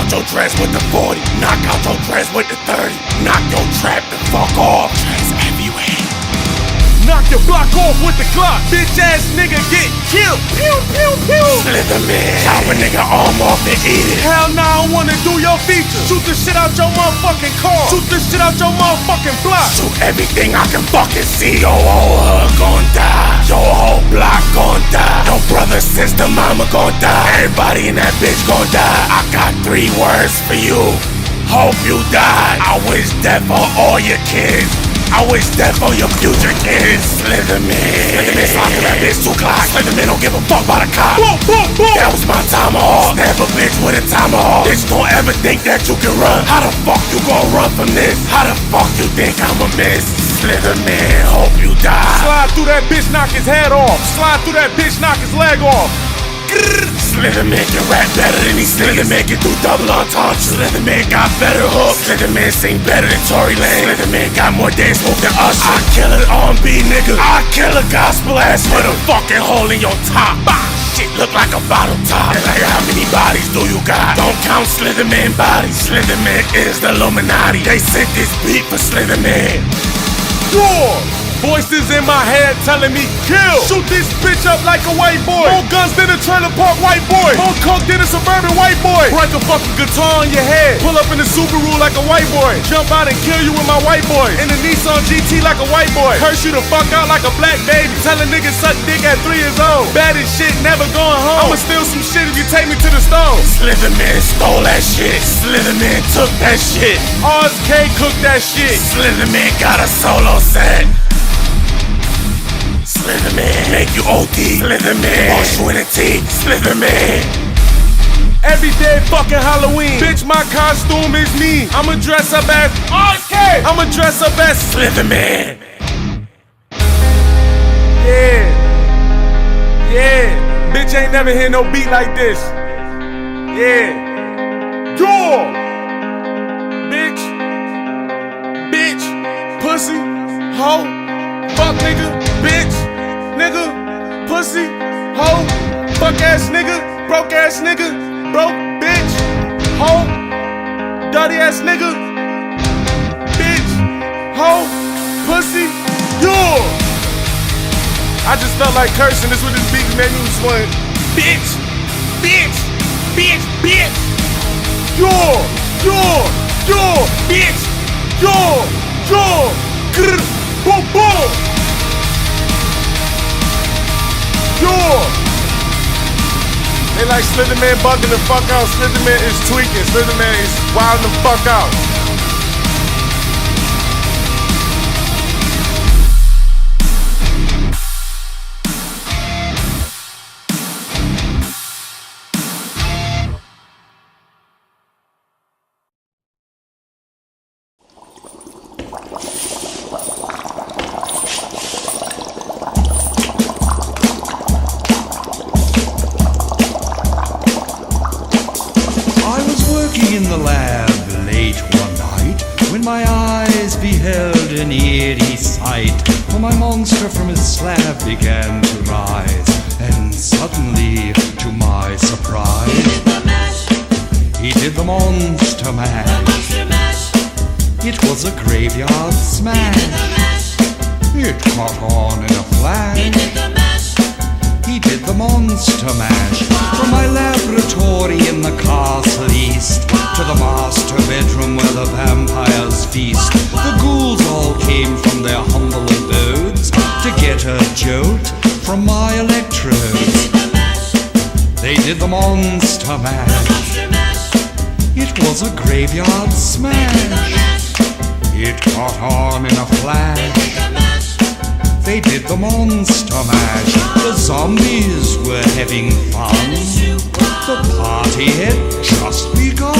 out your dress with the 40. Knock out your dress with the 30. Knock your trap the fuck off. Dress everywhere. Knock your block off with the Glock. Bitch ass nigga get killed. Pew, pew, pew. Slitherman, chop a nigga arm off and eat it. Hell nah, I don't wanna do your features. Shoot the shit out your motherfucking car. Shoot the shit out your motherfucking block. Shoot everything I can fucking see. Your whole hood gon' die. Your whole block gon' die. Your brother, sister, mama gon' die. Everybody in that bitch gon' die. I got 3 words for you. Hope you die. I wish death for all your kids. I wish death for your future kids. Slitherman slide through that bitch 2 o'clock. Slitherman don't give a fuck about a cop. Boom, boom, boom. That was my tomahawk. Snap a bitch with a tomahawk. Bitch, don't ever think that you can run. How the fuck you gon' run from this? How the fuck you think I'ma miss? Slitherman, hope you die. Slide through that bitch, knock his head off. Slide through that bitch, knock his leg off. Slitherman can rap better than these niggas. Slitherman can do double entendre. Slitherman got better hooks. Slitherman sing better than Tory Lane. Slitherman got more dance smoke than us. I kill an R&B nigga. I kill a gospel ass. Put a fucking hole in your top. Bah, shit look like a bottle top. And like, how many bodies do you got? Don't count Slitherman bodies. Slitherman is the Illuminati. They sent this beat for Slitherman. Door! Voices in my head telling me kill. Shoot this bitch up like a white boy. More guns than a trailer park white boy. More coke than a suburban white boy. Break a fucking guitar on your head. Pull up in the Subaru like a white boy. Jump out and kill you with my white boy. In the Nissan GT like a white boy. Curse you the fuck out like a black baby. Tell a nigga suck dick at 3 years old. Bad as shit, never going home. I'ma steal some shit if you take me to the store. Slitherman stole that shit. Slitherman took that shit. RSK cooked that shit. Slitherman got a solo set. Slitherman make you OD. Slitherman wash you in a tea. Slitherman every day fucking Halloween. Bitch, my costume is me. I'ma dress up as RK. I'ma dress up as Slitherman. Yeah. Yeah. Bitch ain't never hear no beat like this. Yeah. Door. Bitch. Bitch. Pussy. Hoe. Fuck nigga. Bitch. Nigga. Pussy. Hoe. Fuck ass nigga. Broke ass nigga. Broke bitch. Hoe. Dirty ass nigga. Bitch. Hoe. Pussy. Yo. I just felt like cursing. This what this beat made me just want. Bitch. Bitch. Bitch. Bitch. Yo. Yo. Yo. Bitch. Yo. Yo. Grr. Boom. Boom. Yo. They like Slitherman bugging the fuck out. Slitherman is tweaking. Slitherman is wilding the fuck out. In the lab late one night, when my eyes beheld an eerie sight, for my monster from his slab began to rise, and suddenly, to my surprise, he did the monster mash. It was a graveyard smash. It caught on in a flash. He did the monster mash. From my laboratory in the castle east to the master bedroom where the vampires feast, the ghouls all came from their humble abodes to get a jolt from my electrodes. They did the monster mash. It was a graveyard smash. It caught on in a flash. They did the monster mash. The zombies were having fun. The party had just begun.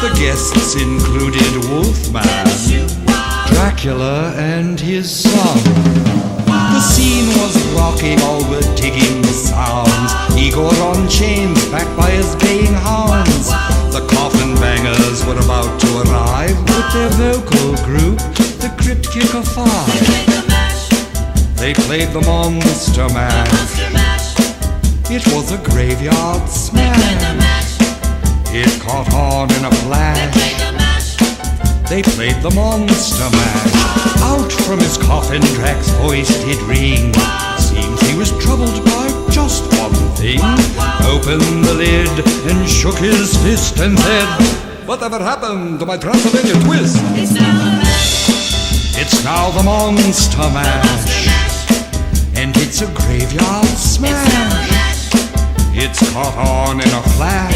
The guests included Wolfman, Dracula and his son. The scene was rocking, all were digging the sounds. Igor on chains, backed by his baying hounds. The coffin bangers were about to arrive with their vocal group, the Crypt Kicker 5. They played the monster mash. It was a graveyard smash. It caught on in a flash. They played the monster mash. Out from his coffin, Drax's voice did ring. Seems he was troubled by just one thing. Opened the lid and shook his fist and said, "Whatever happened to my Transylvania twist?" It's now the monster mash, and it's a graveyard smash. It's caught on in a flash.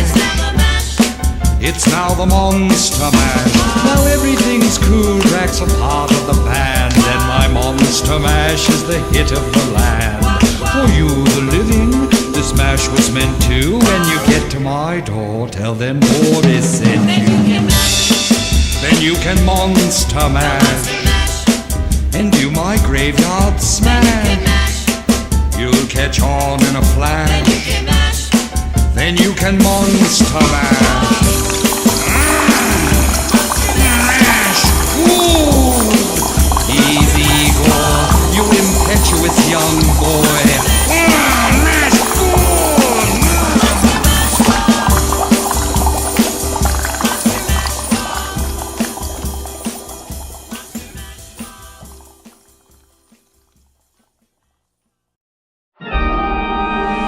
It's now the monster mash. Now everything's cool, Drax a part of the band, and my monster mash is the hit of the land. For you, the living, this mash was meant to. When you get to my door, tell them Boris sent you. Then you can monster mash and do my graveyard smash. You'll catch on in a flash. Then you can monster mash. Easy gore, you impetuous young boy.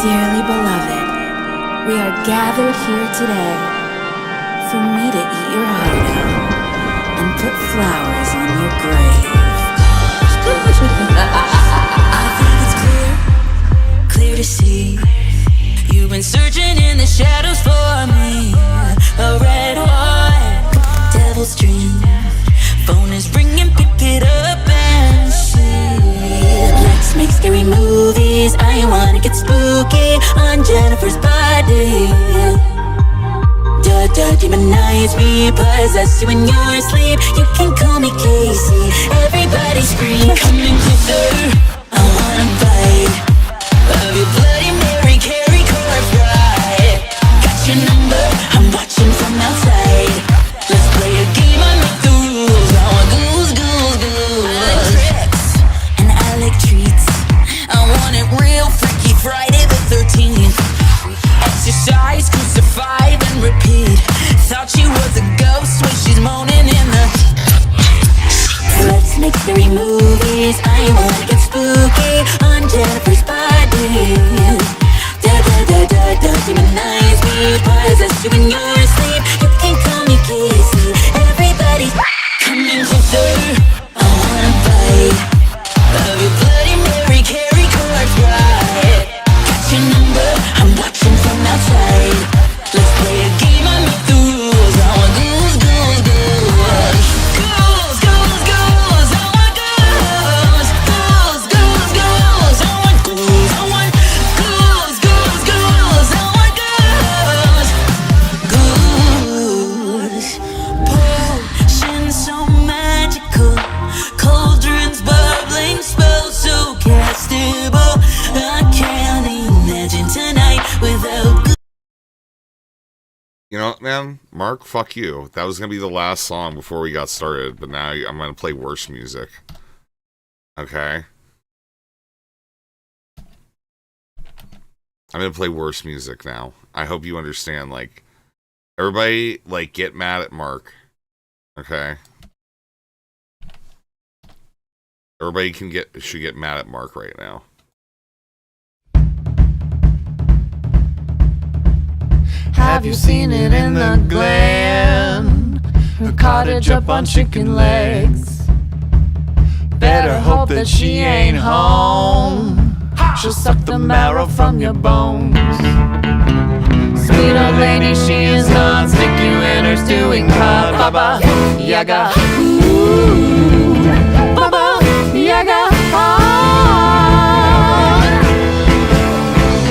Dearly beloved, we are gathered here today for me to eat your heart out and put flowers on your grave. I think it's clear to see. You've been searching in the shadows for me. A red hot devil's dream. Phone is ringing, pick it up and see. Let's make scary movies. I wanna get spooky on Jennifer's body. Demonize me, possess you in your sleep. You can call me Casey. Everybody scream, coming closer. I wanna bite of your Bloody Mary, carry corpse bride. Got your number, I'm watching from outside. Let's play a game, I make the rules. I want ghouls. I like tricks and I like treats. I want it real freaky, Friday the 13th. Exercise, crucify, then repeat. Thought she was a ghost when she's moaning in the. Let's make scary movies. I wanna get spooky on Jennifer's body. Demonize me, possess you in your sleep. You can call me Casey. Everybody coming closer. I wanna bite of your Bloody Mary, carry corpse bride. Got your number, I'm watching from outside. Let's play a game, I make the rules. I want ghouls. I want ghouls. I want ghouls. I want ghouls. I want ghouls. Potions so magical, cauldrons bubbling, spells so castable. I can't imagine tonight without. You know what, man? Mark, fuck you. That was going to be the last song before we got started, but now I'm going to play worse music. Okay? I'm going to play worse music now. I hope you understand, like, everybody, like, get mad at Mark. Okay? Everybody should get mad at Mark right now. Have you seen it in the glen? Her cottage up on chicken legs. Better hope that she ain't home. She'll suck the marrow from your bones. Sweet old lady, she is not. Stick you in her stewing pot. Baba Yaga. Ooh. Baba Yaga.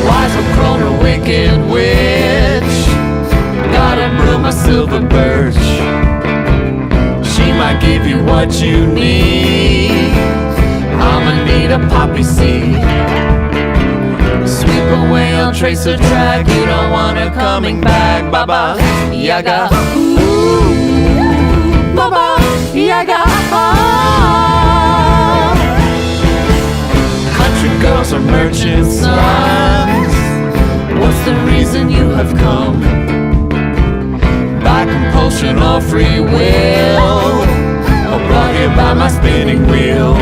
Wise old crone, a wicked witch. Got a broom, a silver birch. She might give you what you need. I'ma need a poppy seed. Sweep away, I'll trace her track. You don't want her coming back. Baba Yaga. Ooh. Baba Yaga. Country girls are merchant sons. What's the reason you have come? irrational free will, brought here by my spinning wheel.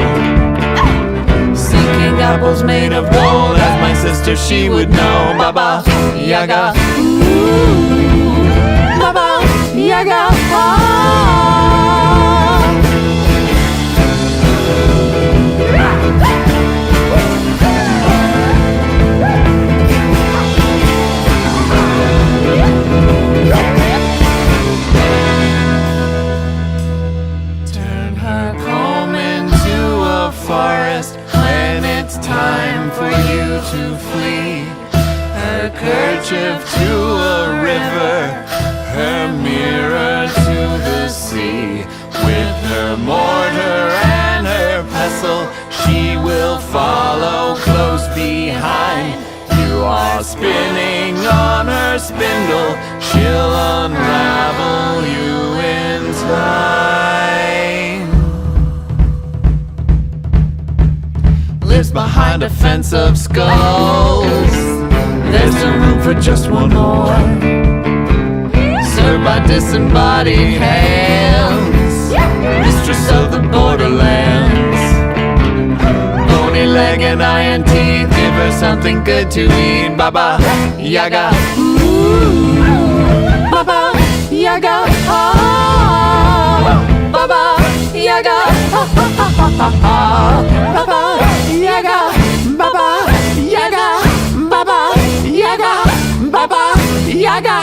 Seeking apples made of gold, as my sister she would know. Baba Yaga, ooh, Baba Yaga, Turn her comb into a forest when it's time for you to flee. Her kerchief to a river, her mirror to the sea. With her mortar and her pestle, she will follow close behind. You are spinning on her spindle, she'll unravel you in time. Lives behind a fence of skulls, there's no room for just one more. Served by disembodied hands, mistress of the borderlands. Bony leg and iron teeth, give her something good to eat. Baba Yaga, ooh, Baba Yaga, Baba Yaga, Baba Yaga, Baba Yaga, Baba Yaga, Baba Yaga.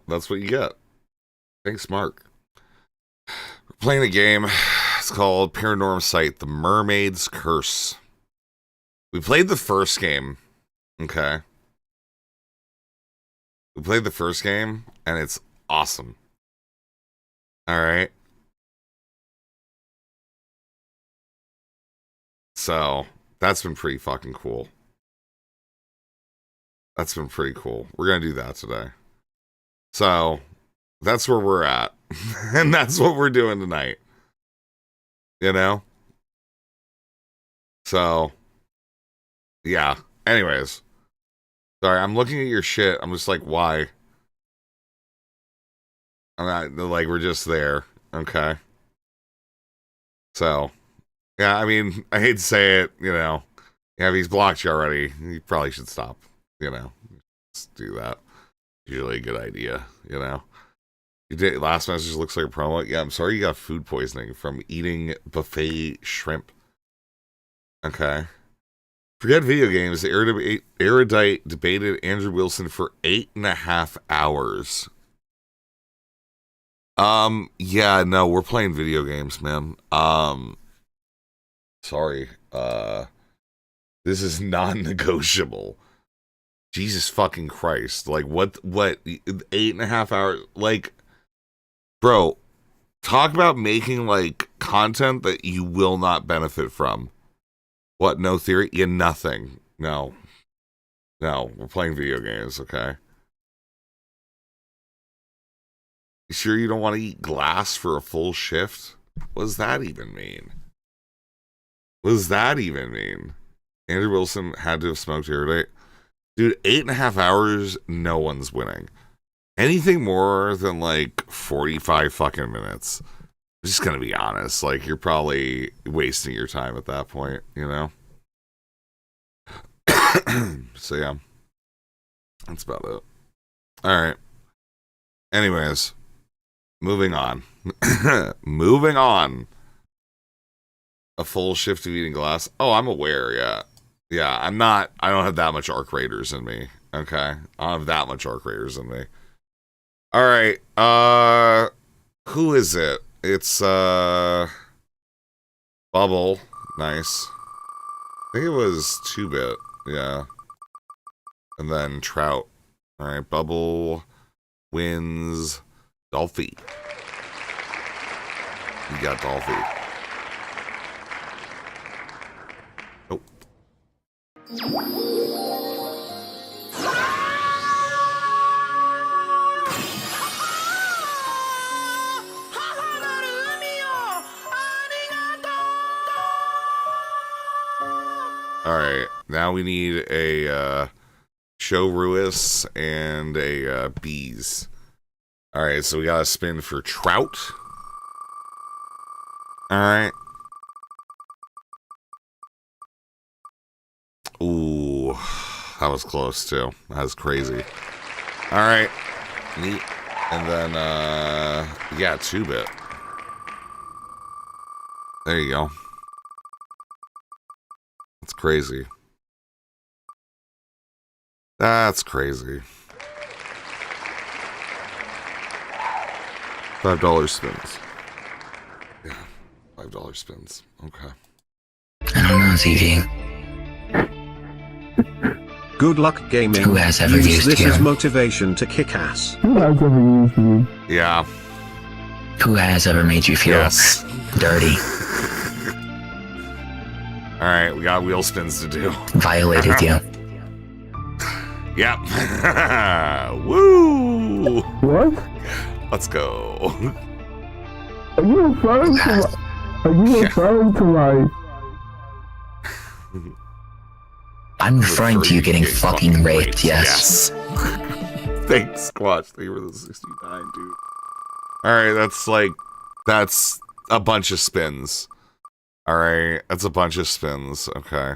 That's what you get. Thanks, Mark. We're playing a game. It's called Paranormasight, The Mermaid's Curse. We played the first game. Okay. We played the first game, and it's awesome. Alright. So, that's been pretty fucking cool. That's been pretty cool. We're going to do that today. So, that's where we're at. And that's what we're doing tonight. You know? So, yeah. Anyways. Sorry, I'm looking at your shit. I'm just like, why? I'm not, like, we're just there. Okay. So, yeah, I mean, I hate to say it, you know. Yeah, if he's blocked you already, you probably should stop. You know, just do that. Usually a good idea, you know. You did, last message looks like a promo. Yeah, I'm sorry you got food poisoning from eating buffet shrimp. Okay. Forget video games. The erudite debated Andrew Wilson for 8.5 hours. Yeah, no, we're playing video games, man. Sorry. This is non-negotiable. Jesus fucking Christ. Like, what, 8.5 hours? Like, bro, talk about making, like, content that you will not benefit from. What, no theory? Yeah, nothing. No. No, we're playing video games, okay? You sure you don't want to eat glass for a full shift? What does that even mean? What does that even mean? Andrew Wilson had to have smoked erudite. Dude, 8.5 hours, no one's winning. Anything more than, like, 45 fucking minutes, I'm just gonna be honest, like, you're probably wasting your time at that point, you know? So, yeah. That's about it. Alright. Anyways. Moving on. Moving on. A full shift of eating glass. Oh, I'm aware, yeah. Yeah, I don't have that much Arc Raiders in me. Okay? I don't have that much Arc Raiders in me. Alright, who is it? It's, Bubble. Nice. I think it was 2-bit, yeah. And then Trout. Alright, Bubble wins Dolphy. You got Dolphy. Nope. Alright, now we need a Show Ruis and a Bees. Alright, so we got a spin for Trout. Alright. Ooh, that was close too. That was crazy. Alright, neat. And then, yeah, 2-bit. There you go. That's crazy. That's crazy. $5 spins. Yeah, $5 spins. Okay. I don't know, TV. Good luck gaming. Who has ever Use used this you? as motivation to kick ass. Who has ever used you? Yeah. Who has ever made you feel dirty? Alright, we got wheel spins to do. Violated you? Yep. Woo! What? Let's go. Are you referring to? Are you referring to like? I'm referring to you getting fucking raped, yes. Thanks, Squatch. Thank you for the 69, dude. Alright, that's a bunch of spins. Alright, that's a bunch of spins. Okay.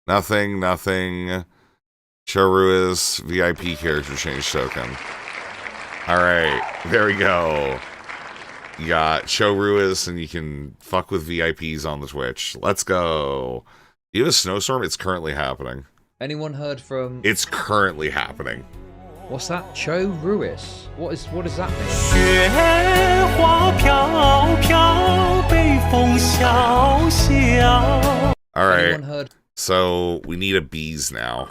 Nothing. Choruis VIP character change token. Alright, there we go. You got Choruis, and you can fuck with VIPs on the Twitch. Let's go. You have a snowstorm? It's currently happening. Anyone heard from... It's currently happening. What's that? Cho Ruiz. What does that mean? 雪花飘飘，北风萧萧。 All right. Anyone heard? So we need a bees now.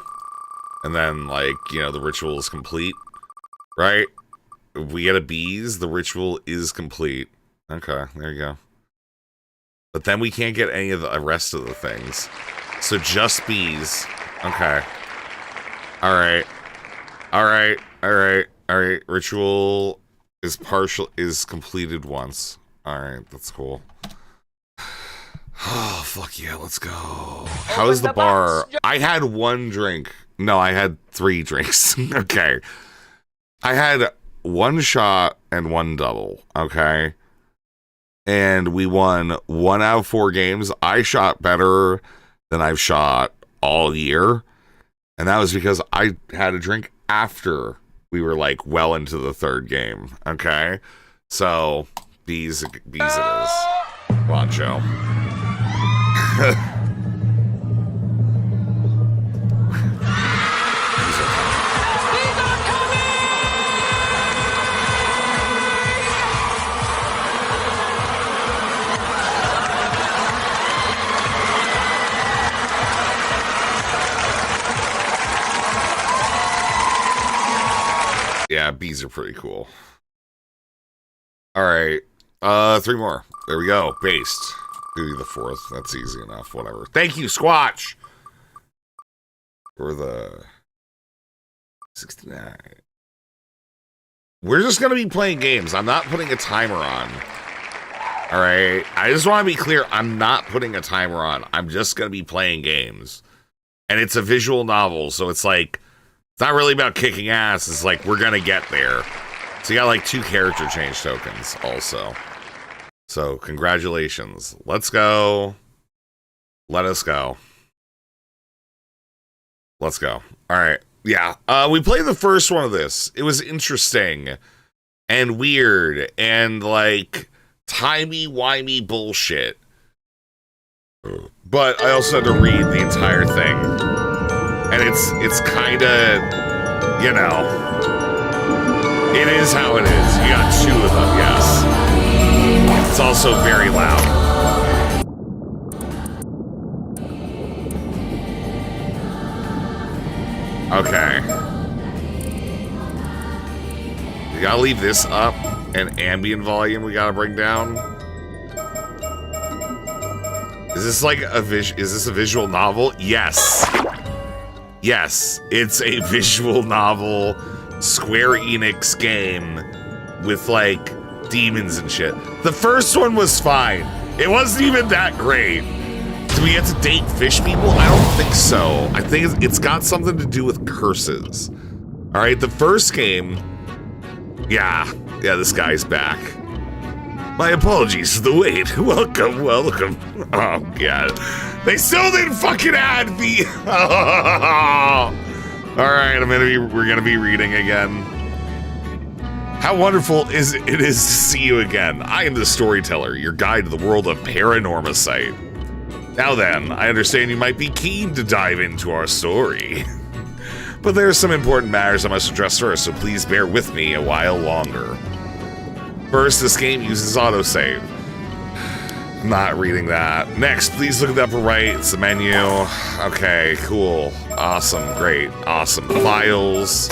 And then, like, you know, the ritual is complete. Right? If we get a bees, the ritual is complete. Okay, there you go. But then we can't get any of the rest of the things. So just bees. Okay. Alright. Alright. Alright. Alright. Ritual is completed once. Alright, that's cool. Oh, fuck yeah, let's go. How's the bar? I had one drink. No, I had 3 drinks. Okay. I had 1 shot and 1 double. Okay. And we won 1 out of 4 games. I shot better than I've shot all year. And that was because I had a drink after we were like well into the 3rd game. Okay. So bees it is. Come on, Joe. Yeah, bees are pretty cool. Alright. 3 more. There we go. Based. Do the 4th. That's easy enough. Whatever. Thank you, Squatch! For the 69. We're just gonna be playing games. I'm not putting a timer on. Alright? I just want to be clear. I'm not putting a timer on. I'm just gonna be playing games. And it's a visual novel, so it's like, it's not really about kicking ass. It's like, we're gonna get there. So you got like 2 character change tokens also. So congratulations. Let's go. Let us go. Let's go. All right. Yeah. We played the first one of this. It was interesting and weird and like timey-wimey bullshit. But I also had to read the entire thing. And it's kind of, you know, it is how it is. You got 2 of them, yes. It's also very loud. Okay. You gotta leave this up, and ambient volume we gotta bring down. Is this like is this a visual novel? Yes. Yes, it's a visual novel Square Enix game with like demons and shit. The first one was fine. It wasn't even that great. Do we get to date fish people? I don't think so. I think it's got something to do with curses. All right, the first game. Yeah, this guy's back. My apologies for the wait. Welcome. Oh, God. They still didn't fucking add the... All right, we're gonna be reading again. How wonderful is it to see you again. I am the storyteller, your guide to the world of Paranormasight. Now then, I understand you might be keen to dive into our story. But there are some important matters I must address first, so please bear with me a while longer. First, this game uses autosave. I'm not reading that. Next, please look at the upper right. It's the menu. Okay, cool. Awesome, great, awesome. Files,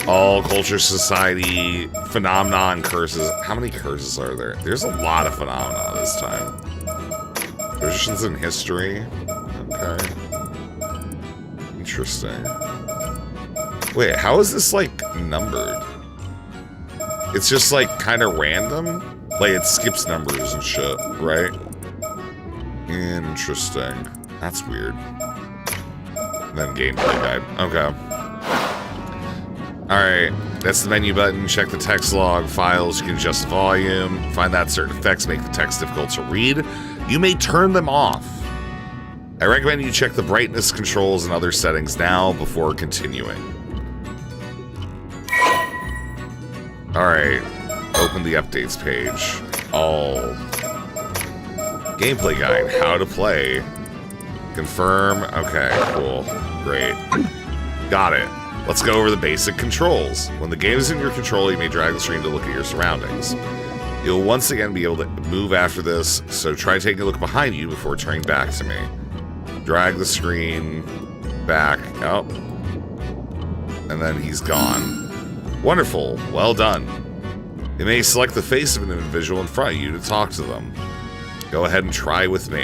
all culture, society, phenomenon, curses. How many curses are there? There's a lot of phenomena this time. Traditions in history. Okay. Interesting. Wait, how is this, like, numbered? It's just, like, kind of random? Like, it skips numbers and shit, right? Interesting. That's weird. And then gameplay guide. Okay. Alright, that's the menu button. Check the text log. Files, you can adjust the volume. Find that certain effects make the text difficult to read. You may turn them off. I recommend you check the brightness controls and other settings now before continuing. Alright, open the updates page. All. Gameplay guide, how to play. Confirm, okay, cool, great. Got it. Let's go over the basic controls. When the game is in your control, you may drag the screen to look at your surroundings. You'll once again be able to move after this, so try taking a look behind you before turning back to me. Drag the screen back. Oh. And then he's gone. Wonderful. Well done. You may select the face of an individual in front of you to talk to them. Go ahead and try with me.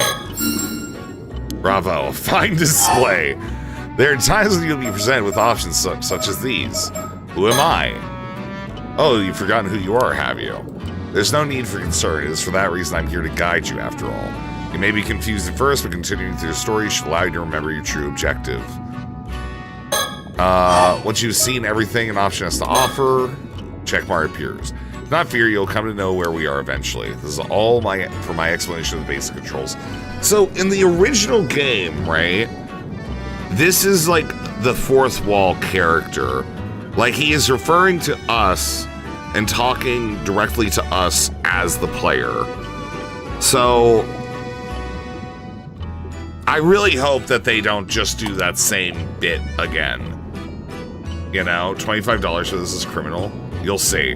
Bravo. Fine display. There are times when you'll be presented with options such as these. Who am I? Oh, you've forgotten who you are, have you? There's no need for concern. It is for that reason I'm here to guide you, after all. You may be confused at first, but continuing through the story should allow you to remember your true objective. Once you've seen everything an option has to offer, checkmark appears. Do not fear, you'll come to know where we are eventually. This is all for my explanation of the basic controls. So, in the original game, right, this is like the fourth wall character. Like, he is referring to us and talking directly to us as the player. So, I really hope that they don't just do that same bit again. You know, $25 for this is criminal. You'll see.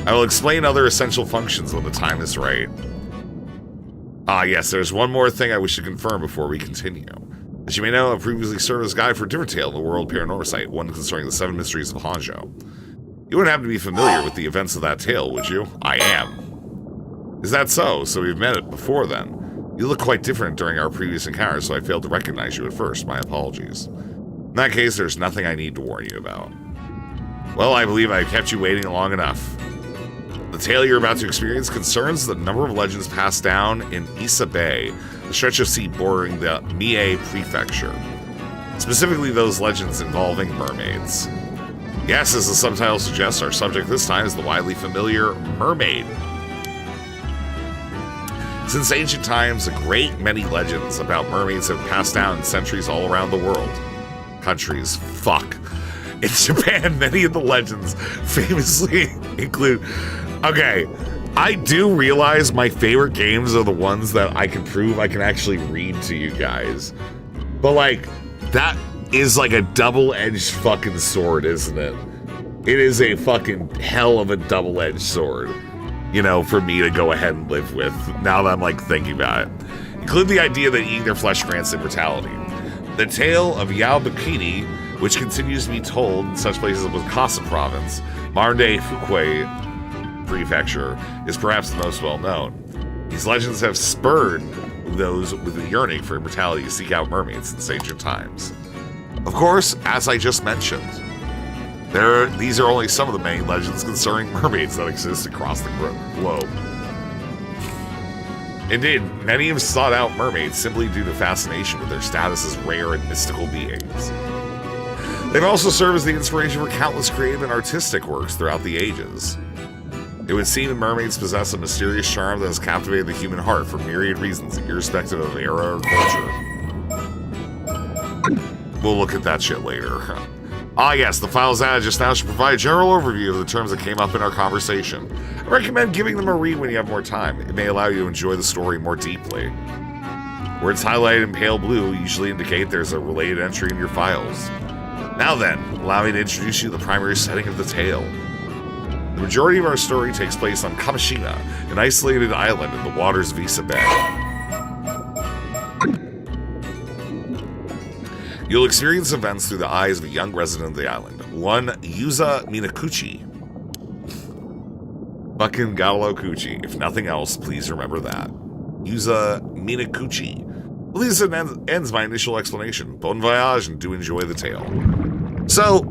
I will explain other essential functions when the time is right. Ah, yes, there's one more thing I wish to confirm before we continue. As you may know, I've previously served as guide for a different tale in the world Paranormasight, one concerning the 7 mysteries of Hanzhou. You wouldn't happen to be familiar with the events of that tale, would you? I am. Is that so? So we've met it before then. You look quite different during our previous encounter, so I failed to recognize you at first. My apologies. In that case, there's nothing I need to warn you about. Well, I believe I've kept you waiting long enough. The tale you're about to experience concerns the number of legends passed down in Issa Bay, the stretch of sea bordering the Mie Prefecture. Specifically those legends involving mermaids. Yes, as the subtitle suggests, our subject this time is the widely familiar Mermaid. Since ancient times, a great many legends about mermaids have passed down in centuries all around the world. Countries, fuck. In Japan, many of the legends famously include... Okay, I do realize my favorite games are the ones that I can prove I can actually read to you guys. But, like, that is like a double-edged fucking sword, isn't it? It is a fucking hell of a double-edged sword, you know, for me to go ahead and live with, now that I'm, like, thinking about it. Include the idea that eating their flesh grants immortality. The tale of Yao Bikini, which continues to be told in such places as Wakasa Province, modern-day Fukui Prefecture, is perhaps the most well-known. These legends have spurred those with a yearning for immortality to seek out mermaids since ancient times. Of course, as I just mentioned, these are only some of the many legends concerning mermaids that exist across the globe. Indeed, many have sought out mermaids simply due to fascination with their status as rare and mystical beings. They've also served as the inspiration for countless creative and artistic works throughout the ages. It would seem that mermaids possess a mysterious charm that has captivated the human heart for myriad reasons, irrespective of era or culture. We'll look at that shit later. Ah yes, the files added just now should provide a general overview of the terms that came up in our conversation. I recommend giving them a read when you have more time. It may allow you to enjoy the story more deeply. Words highlighted in pale blue usually indicate there's a related entry in your files. Now then, allow me to introduce you to the primary setting of the tale. The majority of our story takes place on Kamishina, an isolated island in the waters of Issa Bay. You'll experience events through the eyes of a young resident of the island, one Yuza Minakuchi. Fucking Galo Kuchi. If nothing else, please remember that. Yuza Minakuchi. Well, this ends my initial explanation. Bon voyage and do enjoy the tale. So,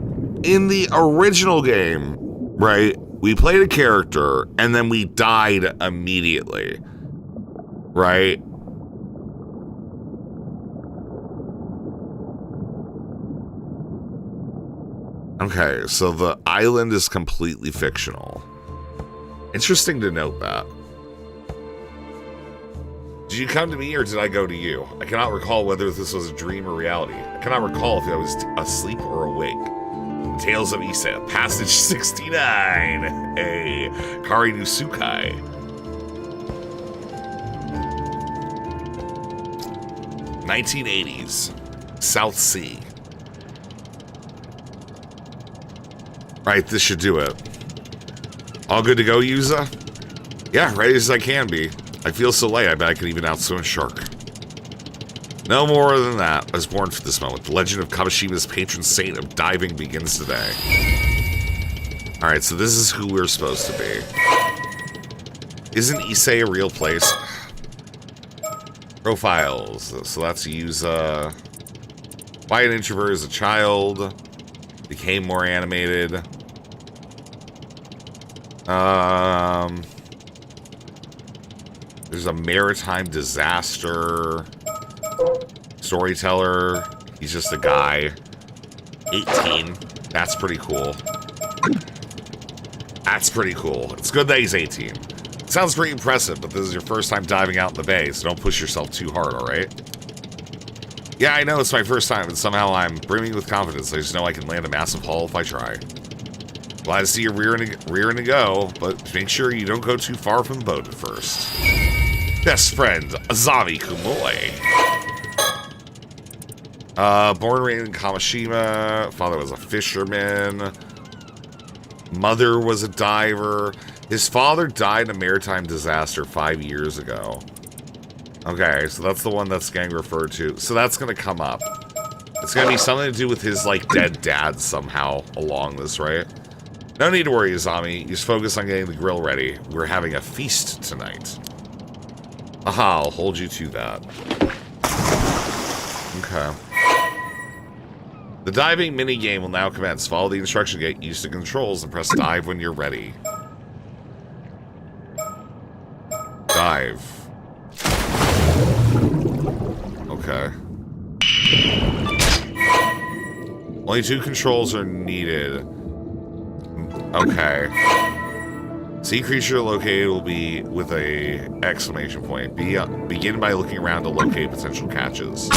in the original game, right, we played a character and then we died immediately, right? Okay, so the island is completely fictional. Interesting to note that. Did you come to me or did I go to you? I cannot recall whether this was a dream or reality. I cannot recall if I was asleep or awake. Tales of Issa, Passage 69, a Kari no Tsukai. '80s, South Sea. Right, this should do it. All good to go, Yuza? Yeah, ready as I can be. I feel so light, I bet I can even outswim a shark. No more than that. I was born for this moment. The legend of Kamashima's patron saint of diving begins today. Alright, so this is who we're supposed to be. Isn't Issei a real place? Profiles. So that's Yuza. Why an introvert as a child. Became more animated. There's a maritime disaster. Storyteller. He's just a guy. 18. That's pretty cool. That's pretty cool. It's good that he's 18. Sounds pretty impressive, but this is your first time diving out in the bay, so don't push yourself too hard, alright? Yeah, I know it's my first time, and somehow I'm brimming with confidence. I just know I can land a massive haul if I try. Glad to see you rearing to go, but make sure you don't go too far from the boat at first. Best friend, Azami Kumoi. Born and raised in Kamishima. Father was a fisherman. Mother was a diver. His father died in a maritime disaster 5 years ago. Okay, so that's the one that's getting referred to. So that's going to come up. It's going to be something to do with his, like, dead dad somehow along this, right? No need to worry, Azami. Just focus on getting the grill ready. We're having a feast tonight. Aha, I'll hold you to that. Okay. The diving minigame will now commence. Follow the instruction, get used to controls, and press dive when you're ready. Dive. Okay. Only 2 controls are needed. Okay. Sea creature located will be with a exclamation point. Begin by looking around to locate potential catches.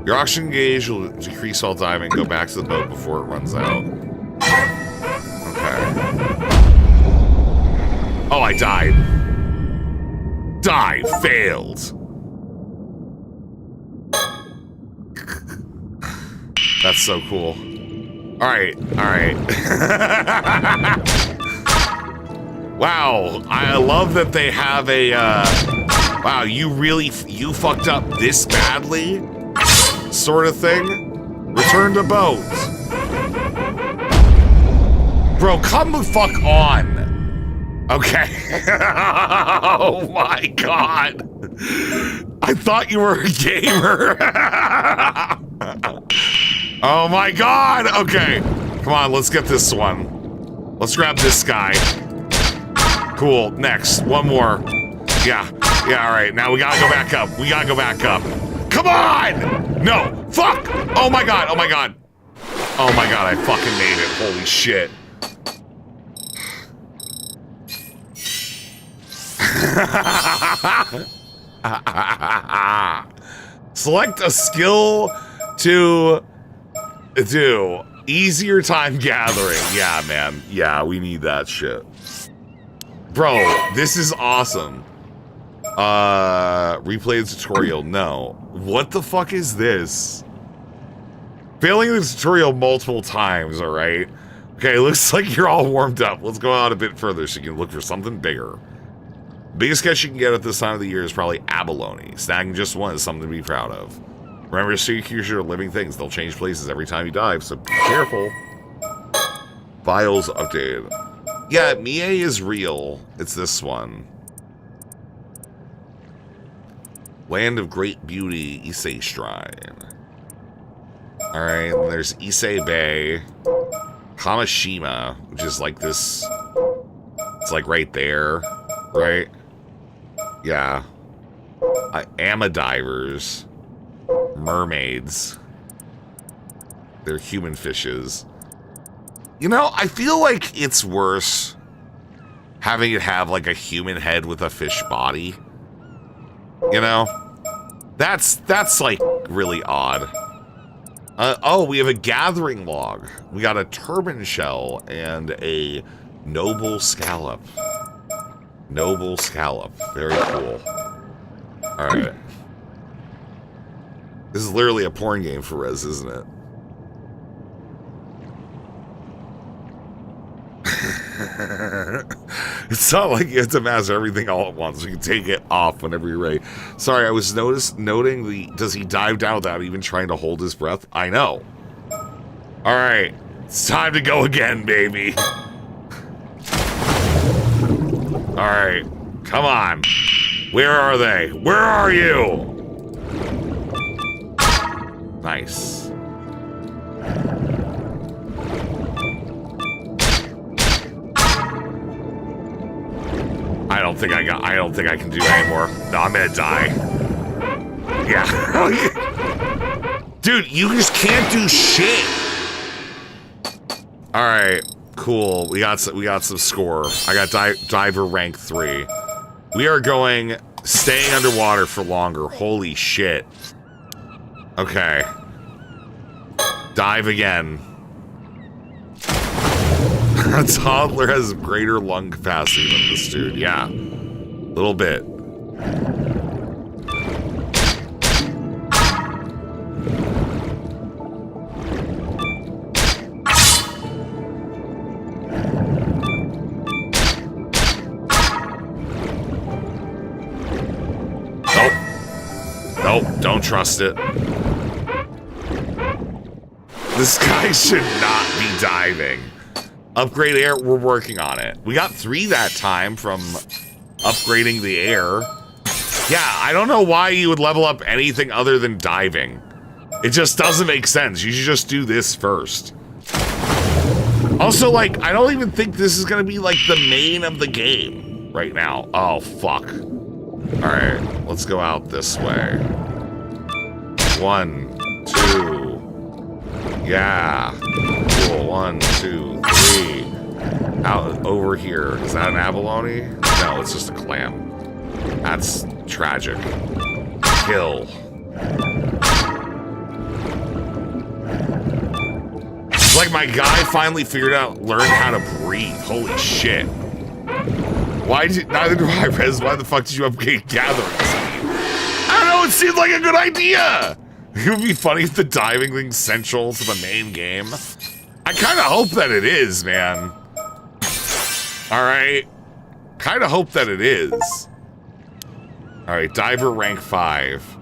Your oxygen gauge will decrease while diving. Go back to the boat before it runs out. Okay. Oh, I died. Dive. Failed. That's so cool. Alright, alright. Wow, I love that they have a, wow, you fucked up this badly? Sort of thing. Return to boat. Bro, come the fuck on. Okay. Oh my god. I thought you were a gamer. Oh my god. Okay. Come on, let's get this one. Let's grab this guy. Cool. Next. One more. Yeah. Yeah, alright. Now we gotta go back up. We gotta go back up. Come on! No! Fuck! Oh my god, oh my god. Oh my god, I fucking made it. Holy shit. Select a skill to do. Easier time gathering. Yeah, man. Yeah, we need that shit. Bro, this is awesome. Replay the tutorial. No. What the fuck is this? Failing the tutorial multiple times, alright? Okay, looks like you're all warmed up. Let's go out a bit further so you can look for something bigger. Biggest catch you can get at this time of the year is probably abalone. Snagging just one is something to be proud of. Remember, sea creatures are living things. They'll change places every time you dive, so be careful. Files updated. Yeah, Mie is real. It's this one. Land of Great Beauty, Issei Shrine. Alright, there's Issei Bay. Kamishima, which is like this... It's like right there, right? Yeah. Amadivers. Mermaids. They're human fishes. You know, I feel like it's worse having it have like a human head with a fish body. You know? That's like really odd. Oh, we have a gathering log. We got a turban shell and a noble scallop. Noble scallop. Very cool. Alright. This is literally a porn game for Rez, isn't it? It's not like you have to master everything all at once. You can take it off whenever you're ready. Sorry, I was noting the... Does he dive down without even trying to hold his breath? I know. Alright. It's time to go again, baby. Alright. Come on. Where are they? Where are you? Nice. I don't think I can do anymore. No, I'm gonna die. Yeah. Dude, you just can't do shit. Alright, cool. We got some score. I got diver rank 3. We are staying underwater for longer. Holy shit. Okay. Dive again. A toddler has greater lung capacity than this dude. Yeah. Little bit. Nope, don't trust it. This guy should not be diving. Upgrade air, we're working on it. We got 3 that time from upgrading the air. Yeah, I don't know why you would level up anything other than diving. It just doesn't make sense. You should just do this first. Also, like, I don't even think this is gonna be, like, the main of the game right now. Oh, fuck. Alright, let's go out this way. 1, 2. Yeah. Cool. 1, 2, 3. Out over here. Is that an abalone? No, it's just a clam. That's tragic. Kill. It's like my guy finally learned how to breathe. Holy shit. Neither do I, Rez. Why the fuck did you upgrade gathering speed? I don't know, it seemed like a good idea. It would be funny if the diving thing's central to the main game. I kind of hope that it is, man. Alright. Kind of hope that it is. Alright, diver rank 5.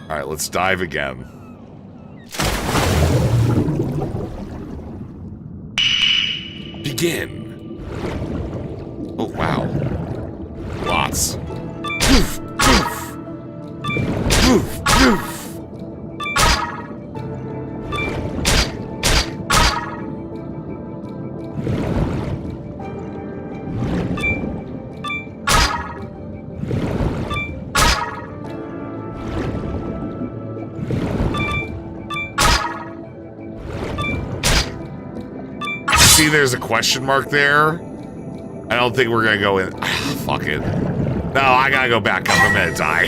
Alright, let's dive again. Begin. Oh, wow. Lots. Poof, poof. Poof, poof. See, there's a question mark there. I don't think we're gonna go in. Fuck it. No, I gotta go back up. I'm gonna die.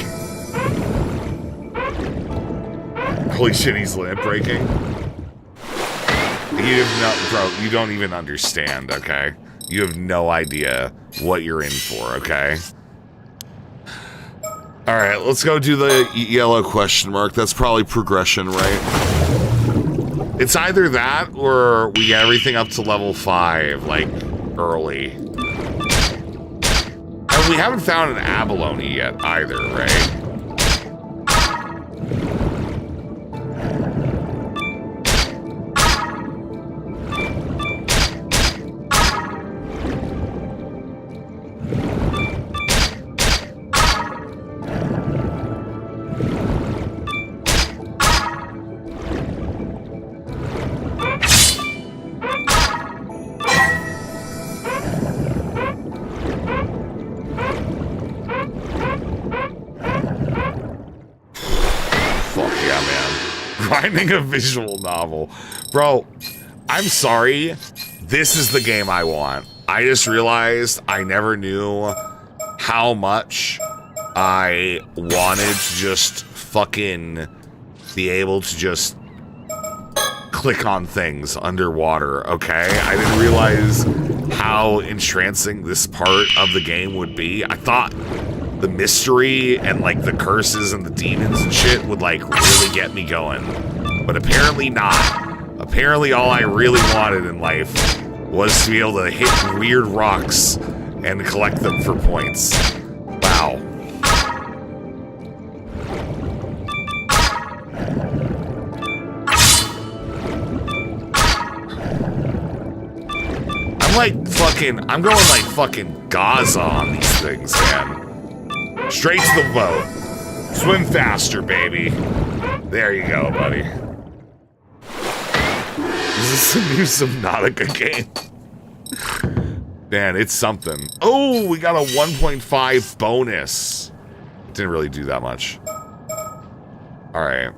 Holy shit, he's limp breaking. Bro, you don't even understand, okay? You have no idea what you're in for, okay? Alright, let's go do the yellow question mark. That's probably progression, right? It's either that or we get everything up to level 5, like, early. And we haven't found an abalone yet either, right? A visual novel. Bro, I'm sorry. This is the game I want. I just realized I never knew how much I wanted to just fucking be able to just click on things underwater, okay? I didn't realize how entrancing this part of the game would be. I thought the mystery and like the curses and the demons and shit would like really get me going. But apparently not. Apparently all I really wanted in life was to be able to hit weird rocks and collect them for points. Wow. I'm going like fucking Gaza on these things, man. Straight to the boat. Swim faster, baby. There you go, buddy. Is this a new Subnautica game? Man, it's something. Oh, we got a 1.5 bonus. Didn't really do that much. All right.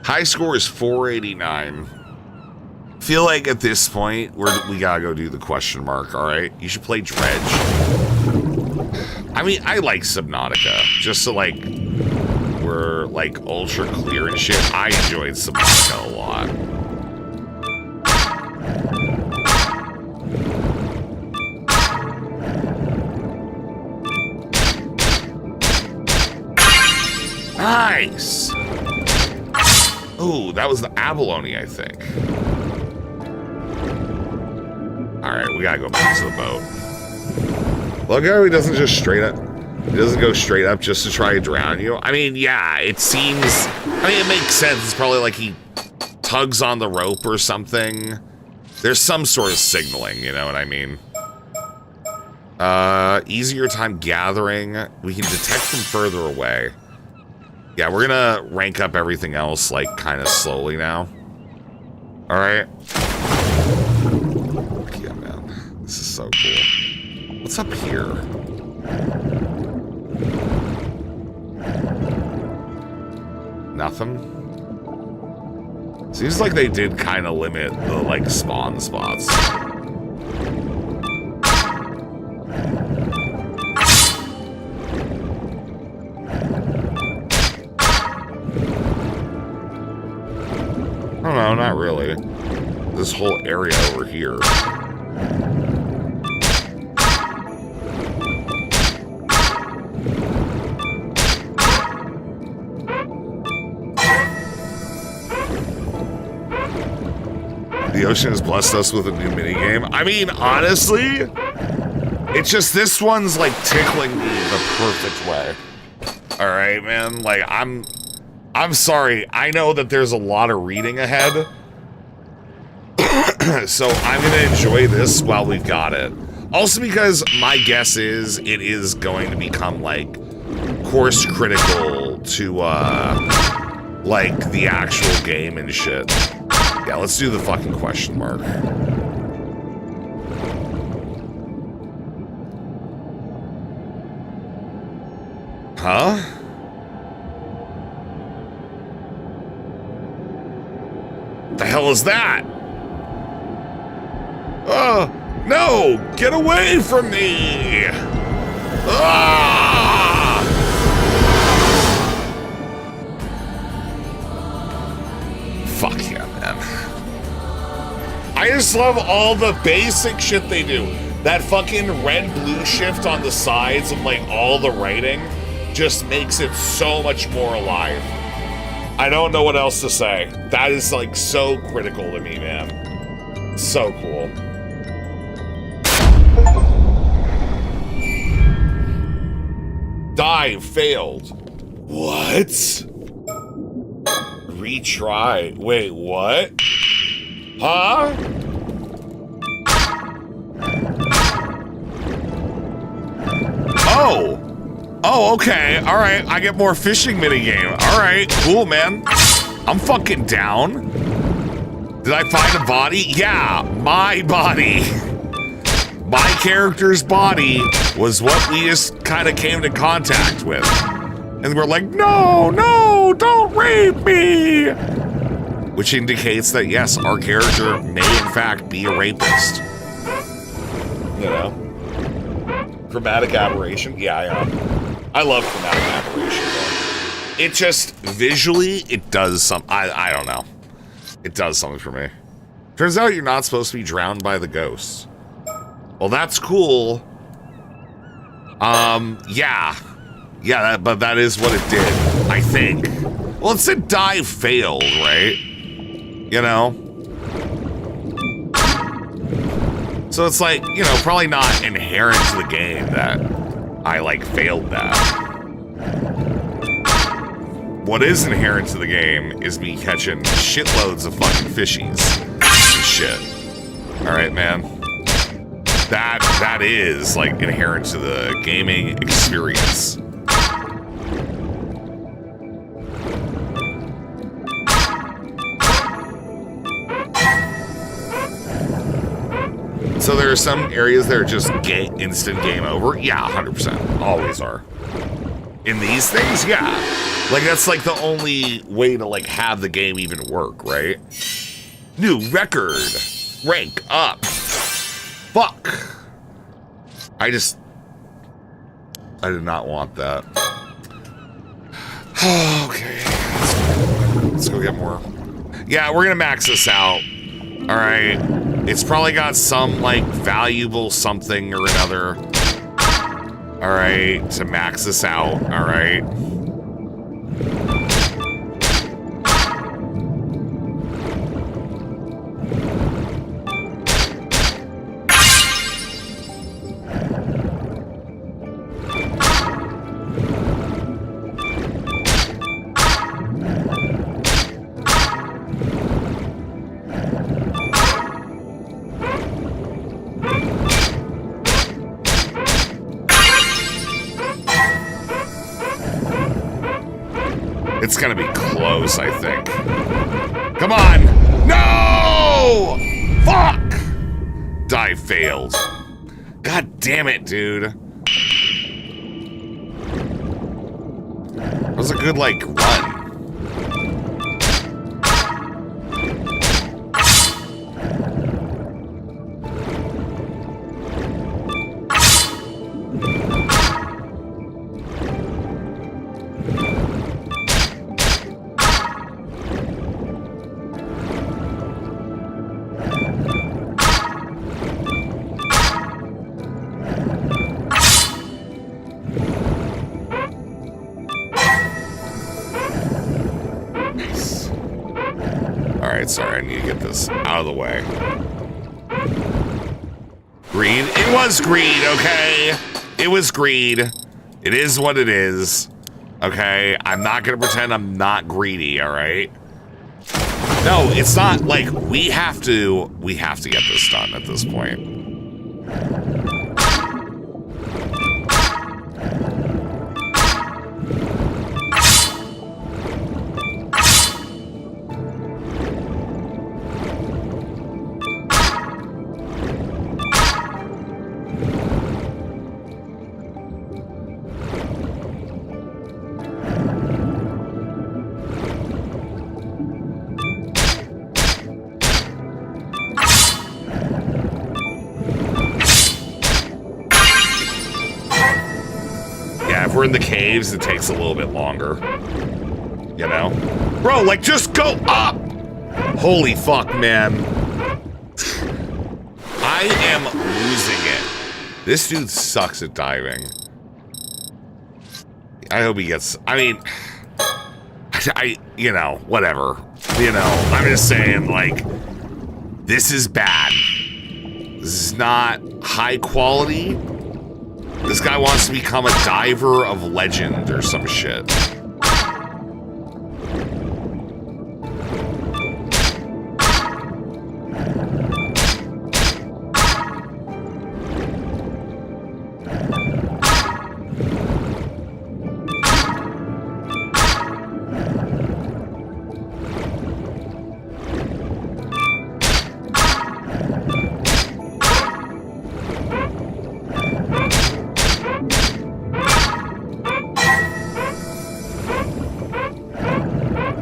High score is 489. Feel like at this point we gotta go do the question mark. All right, you should play Dredge. I mean, I like Subnautica just so like we're like ultra clear and shit. I enjoyed Subnautica a lot. Nice. Ooh, that was the abalone, I think. Alright, we gotta go back to the boat. Look how he doesn't just straight up... He doesn't go straight up just to try to drown you. I mean, yeah, it seems... I mean, it makes sense. It's probably like he tugs on the rope or something. There's some sort of signaling, you know what I mean? Easier time gathering. We can detect from further away. Yeah, we're gonna rank up everything else, like, kind of slowly now. Alright. Yeah, man. This is so cool. What's up here? Nothing? Seems like they did kind of limit the, like, spawn spots. Oh, no, not really. This whole area over here. The ocean has blessed us with a new minigame. I mean, honestly, it's just this one's like tickling me the perfect way. All right, man. Like, I'm sorry. I know that there's a lot of reading ahead. So I'm going to enjoy this while we've got it. Also because my guess is it is going to become, like, course critical to, like, the actual game and shit. Yeah, let's do the fucking question mark. Huh? The hell is that? Oh, no! Get away from me! Ah! Fuck yeah, man. I just love all the basic shit they do. That fucking red-blue shift on the sides of, like, all the writing just makes it so much more alive. I don't know what else to say. That is, like, so critical to me, man. So cool. Dive failed. What? Retry. Wait, what? Huh? Oh. Oh, okay. All right. I get more fishing minigame. All right. Cool, man. I'm fucking down. Did I find a body? Yeah, my body. My character's body was what we just kind of came to contact with. And we're like, no, no, don't rape me. Which indicates that, yes, our character may in fact be a rapist. You know? Chromatic aberration? Yeah, I am. I love chromatic aberration, though. It just, visually, it does something. I don't know. It does something for me. Turns out you're not supposed to be drowned by the ghosts. Well, that's cool. Yeah. Yeah, but that is what it did, I think. Well, it said dive failed, right? You know? So it's like, you know, probably not inherent to the game that I, like, failed that. What is inherent to the game is me catching shitloads of fucking fishies and shit. Alright, man. That is, like, inherent to the gaming experience. So there are some areas that are just instant game over? Yeah, 100%. Always are. In these things, yeah. Like, that's like the only way to, like, have the game even work, right? New record. Rank up. Fuck. I did not want that. Okay. Let's go get more. Yeah, we're gonna max this out. Alright. It's probably got some, like, valuable something or another. Alright, to max this out. Alright. It's gonna be close, I think. Come on! No! Fuck! Dive failed. God damn it, dude. That was a good, like, run. Sorry, I need to get this out of the way. Greed? It was greed, okay? It was greed. It is what it is. Okay? I'm not gonna pretend I'm not greedy, alright? No, it's not like we have to get this done at this point. We're in the caves, it takes a little bit longer. You know? Bro, like, just go up! Holy fuck, man. I am losing it. This dude sucks at diving. I hope he gets... I mean... you know, whatever. You know, I'm just saying, like... This is bad. This is not high quality. This guy wants to become a diver of legend or some shit.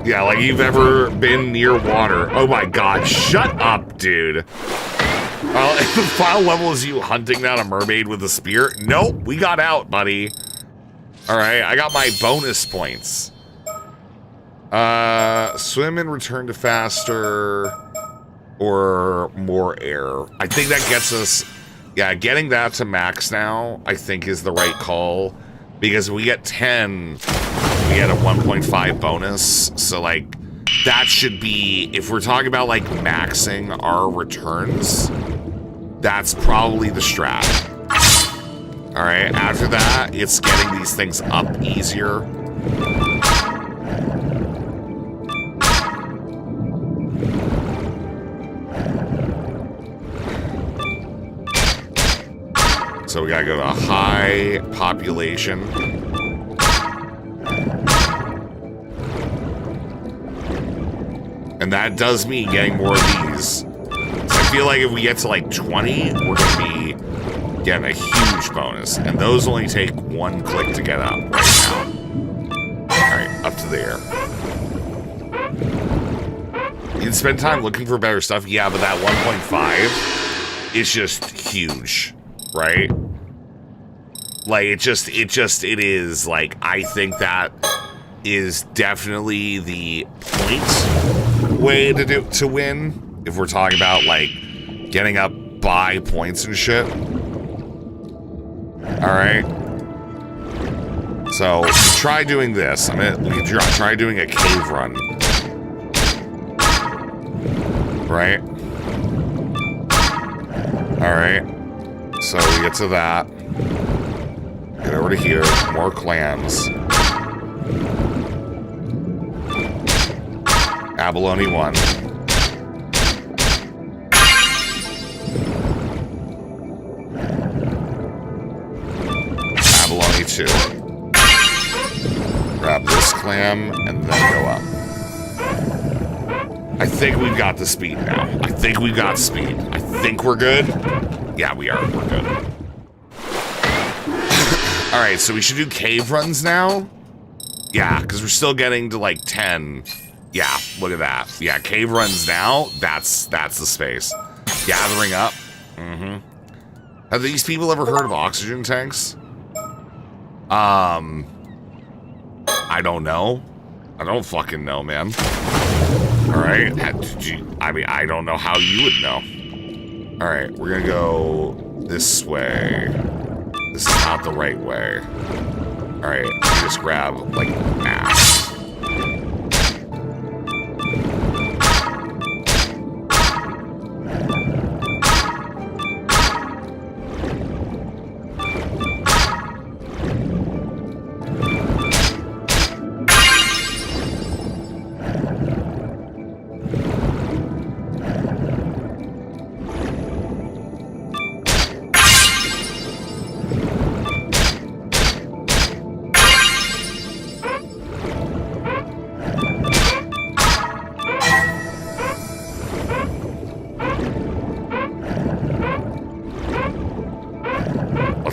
Yeah, like you've ever been near water. Oh my god, shut up, dude. If the final level is you hunting down a mermaid with a spear? Nope, we got out, buddy. Alright, I got my bonus points. Swim and return to faster. or more air. I think that gets us, yeah, getting that to max now, I think is the right call. Because if we get 10, we get a 1.5 bonus. So, like, that should be, if we're talking about, like, maxing our returns, that's probably the strat. All right, after that, it's getting these things up easier. So we gotta go to a high population. And that does mean getting more of these. So I feel like if we get to like 20, we're gonna be getting a huge bonus. And those only take 1 click to get up right now. Alright, up to there. You can spend time looking for better stuff, yeah, but that 1.5 is just huge. Right? Like, it is, like, I think that is definitely the point way to win, if we're talking about, like, getting up by points and shit. Alright? So, try doing this. We can try doing a cave run. Right? Alright. So we get to that. Get over to here. More clams. Abalone 1. Abalone 2. Grab this clam and then go up. I think we've got the speed now. I think we've got speed. I think we're good. Yeah, we are. We're good. Alright, so we should do cave runs now? Yeah, because we're still getting to like 10. Yeah, look at that. Yeah, cave runs now. That's the space. Gathering up. Mm-hmm. Have these people ever heard of oxygen tanks? I don't know. I don't fucking know, man. Alright. I mean, I don't know how you would know. Alright, we're gonna go this way. This is not the right way. Alright, just grab, like, mass.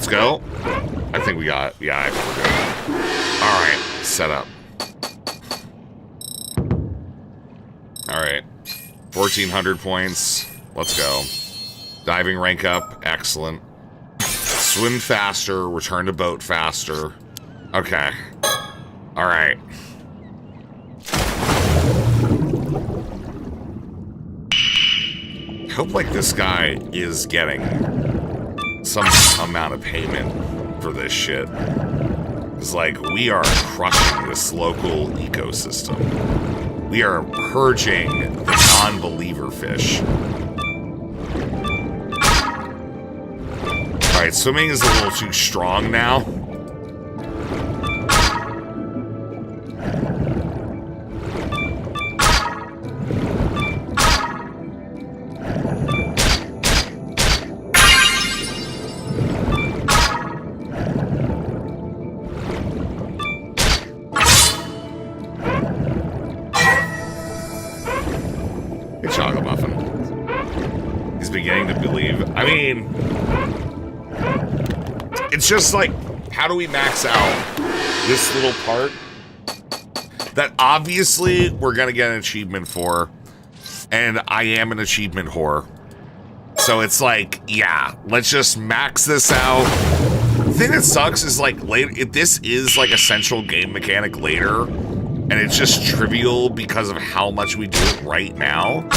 Go. I think we got it. Yeah, I think we're good. Alright, set up. Alright. 1,400 points. Let's go. Diving rank up. Excellent. Swim faster. Return to boat faster. Okay. Alright. I hope, like, this guy is getting some amount of payment for this shit. It's like, we are crushing this local ecosystem. We are purging the non-believer fish. Alright, swimming is a little too strong now. I mean, it's just like, how do we max out this little part that obviously we're gonna get an achievement for, and I am an achievement whore. So it's like, yeah, let's just max this out. The thing that sucks is, like, later, if this is like a central game mechanic later, and it's just trivial because of how much we do it right now,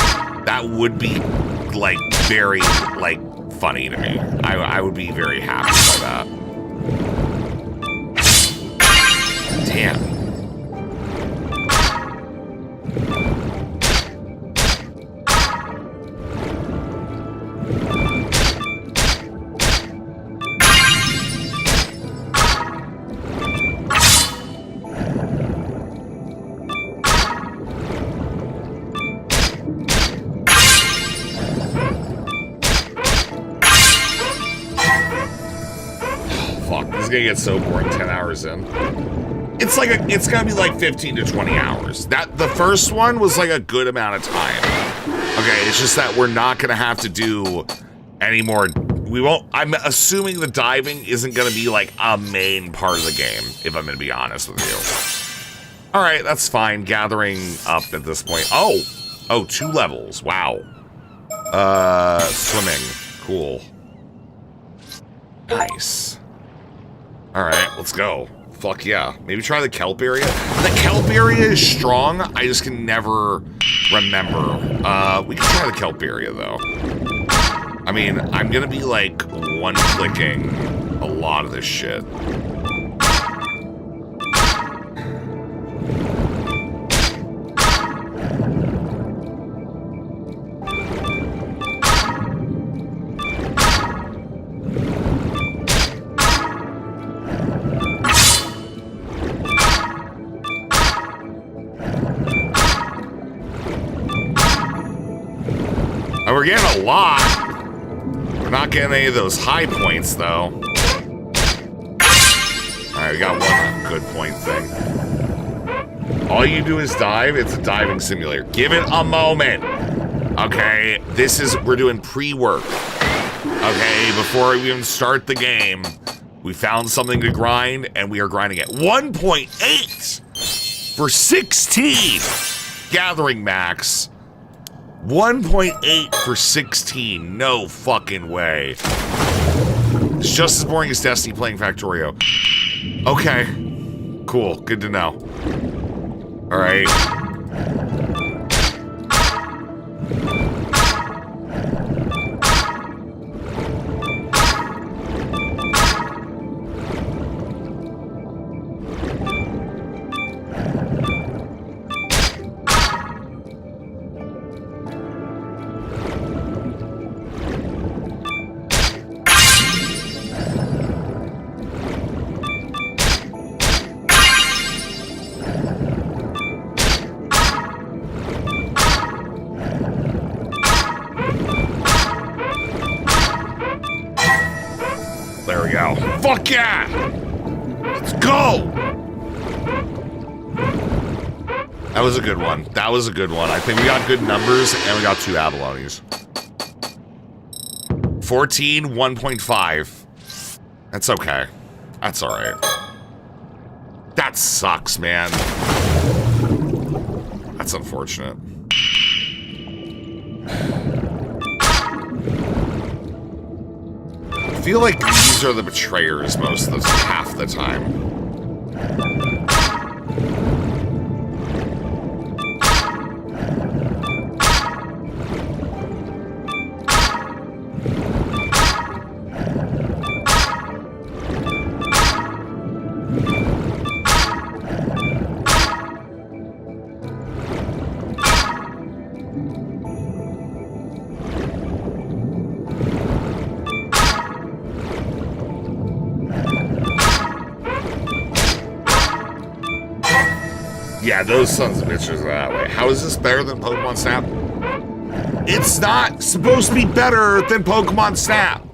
That would be, like, very, like, funny to me. I would be very happy by that. Damn. Gonna get so boring 10 hours in. It's gonna be like 15 to 20 hours. The first one was like a good amount of time. Okay, it's just that we're not gonna have to do any more. We won't. I'm assuming the diving isn't gonna be like a main part of the game, if I'm gonna be honest with you. All right, that's fine. Gathering up at this point. Oh, 2 levels. Wow. Swimming. Cool. Nice. Alright, let's go. Fuck yeah. Maybe try the kelp area. The kelp area is strong. I just can never remember. We can try the kelp area, though. I mean, I'm gonna be, like, one-clicking a lot of this shit. We're getting a lot. We're not getting any of those high points, though. Alright, we got one good point thing. All you do is dive. It's a diving simulator. Give it a moment. Okay, we're doing pre-work. Okay, before we even start the game, we found something to grind, and we are grinding it. 1.8 for 16 gathering max. 1.8 for 16. No fucking way. It's just as boring as Destiny playing Factorio. Okay. Cool. Good to know. Alright. There we go. Fuck yeah! Let's go! That was a good one. That was a good one. I think we got good numbers, and we got 2 abalones. 14, 1.5. That's okay. That's alright. That sucks, man. That's unfortunate. I feel like these are the betrayers most of the half the time. Yeah, those sons of bitches are that way. How is this better than Pokemon Snap? It's not supposed to be better than Pokemon Snap.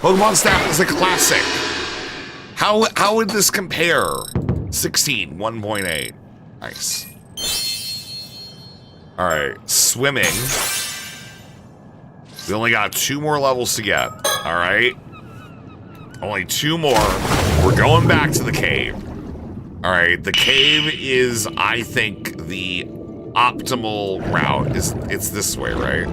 Pokemon Snap is a classic. How would this compare? 16, 1.8. Nice. Alright, swimming. We only got 2 more levels to get. Alright. Only 2 more. We're going back to the cave. Alright, the cave is, I think, the optimal route. It's this way, right?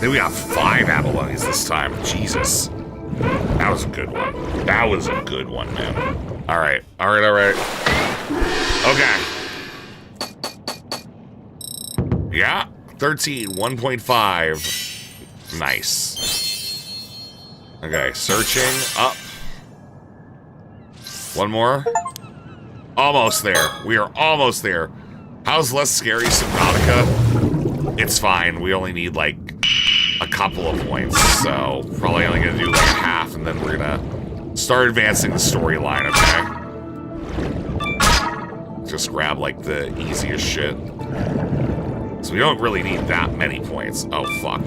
think we got 5 abalones this time. Jesus. That was a good one. That was a good one, man. All right. All right, all right. Okay. Yeah. 13, 1.5. Nice. Okay, searching up. One more. Almost there. We are almost there. How's less scary, Subnautica? It's fine. We only need like a couple of points, so probably only gonna do like half, and then we're gonna start advancing the storyline, okay? Just grab like the easiest shit. So we don't really need that many points. Oh, fuck.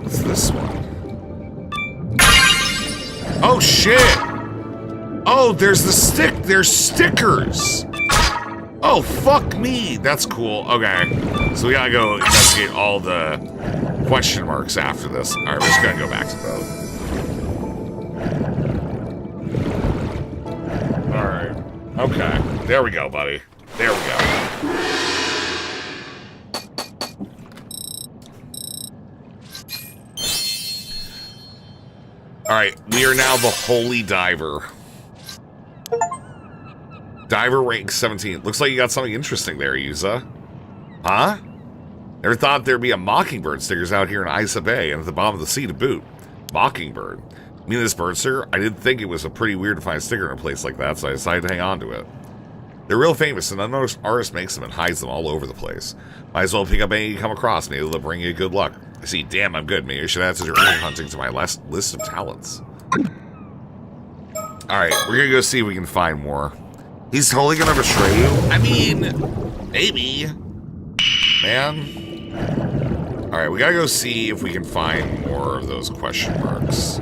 What's this one? Oh, shit! Oh, there's the there's stickers! Oh, fuck me! That's cool. Okay. So we gotta go investigate all the question marks after this. Alright, we're just gonna go back to boat. Alright. Okay. There we go, buddy. There we go. Alright, we are now the Holy Diver. Diver rank 17. Looks like you got something interesting there, Yuza. Huh? Never thought there'd be a mockingbird stickers out here in Isa Bay and at the bottom of the sea to boot. Mockingbird. Me and this bird sticker? I didn't think it was a pretty weird to find a sticker in a place like that, so I decided to hang on to it. They're real famous, and unnoticed artist makes them and hides them all over the place. Might as well pick up any you come across. Maybe they'll bring you good luck. I see, damn, I'm good. Maybe I should add to your hunting to my list of talents. Alright, we're gonna go see if we can find more. He's totally gonna betray you? I mean, maybe. Man. Alright, we gotta go see if we can find more of those question marks.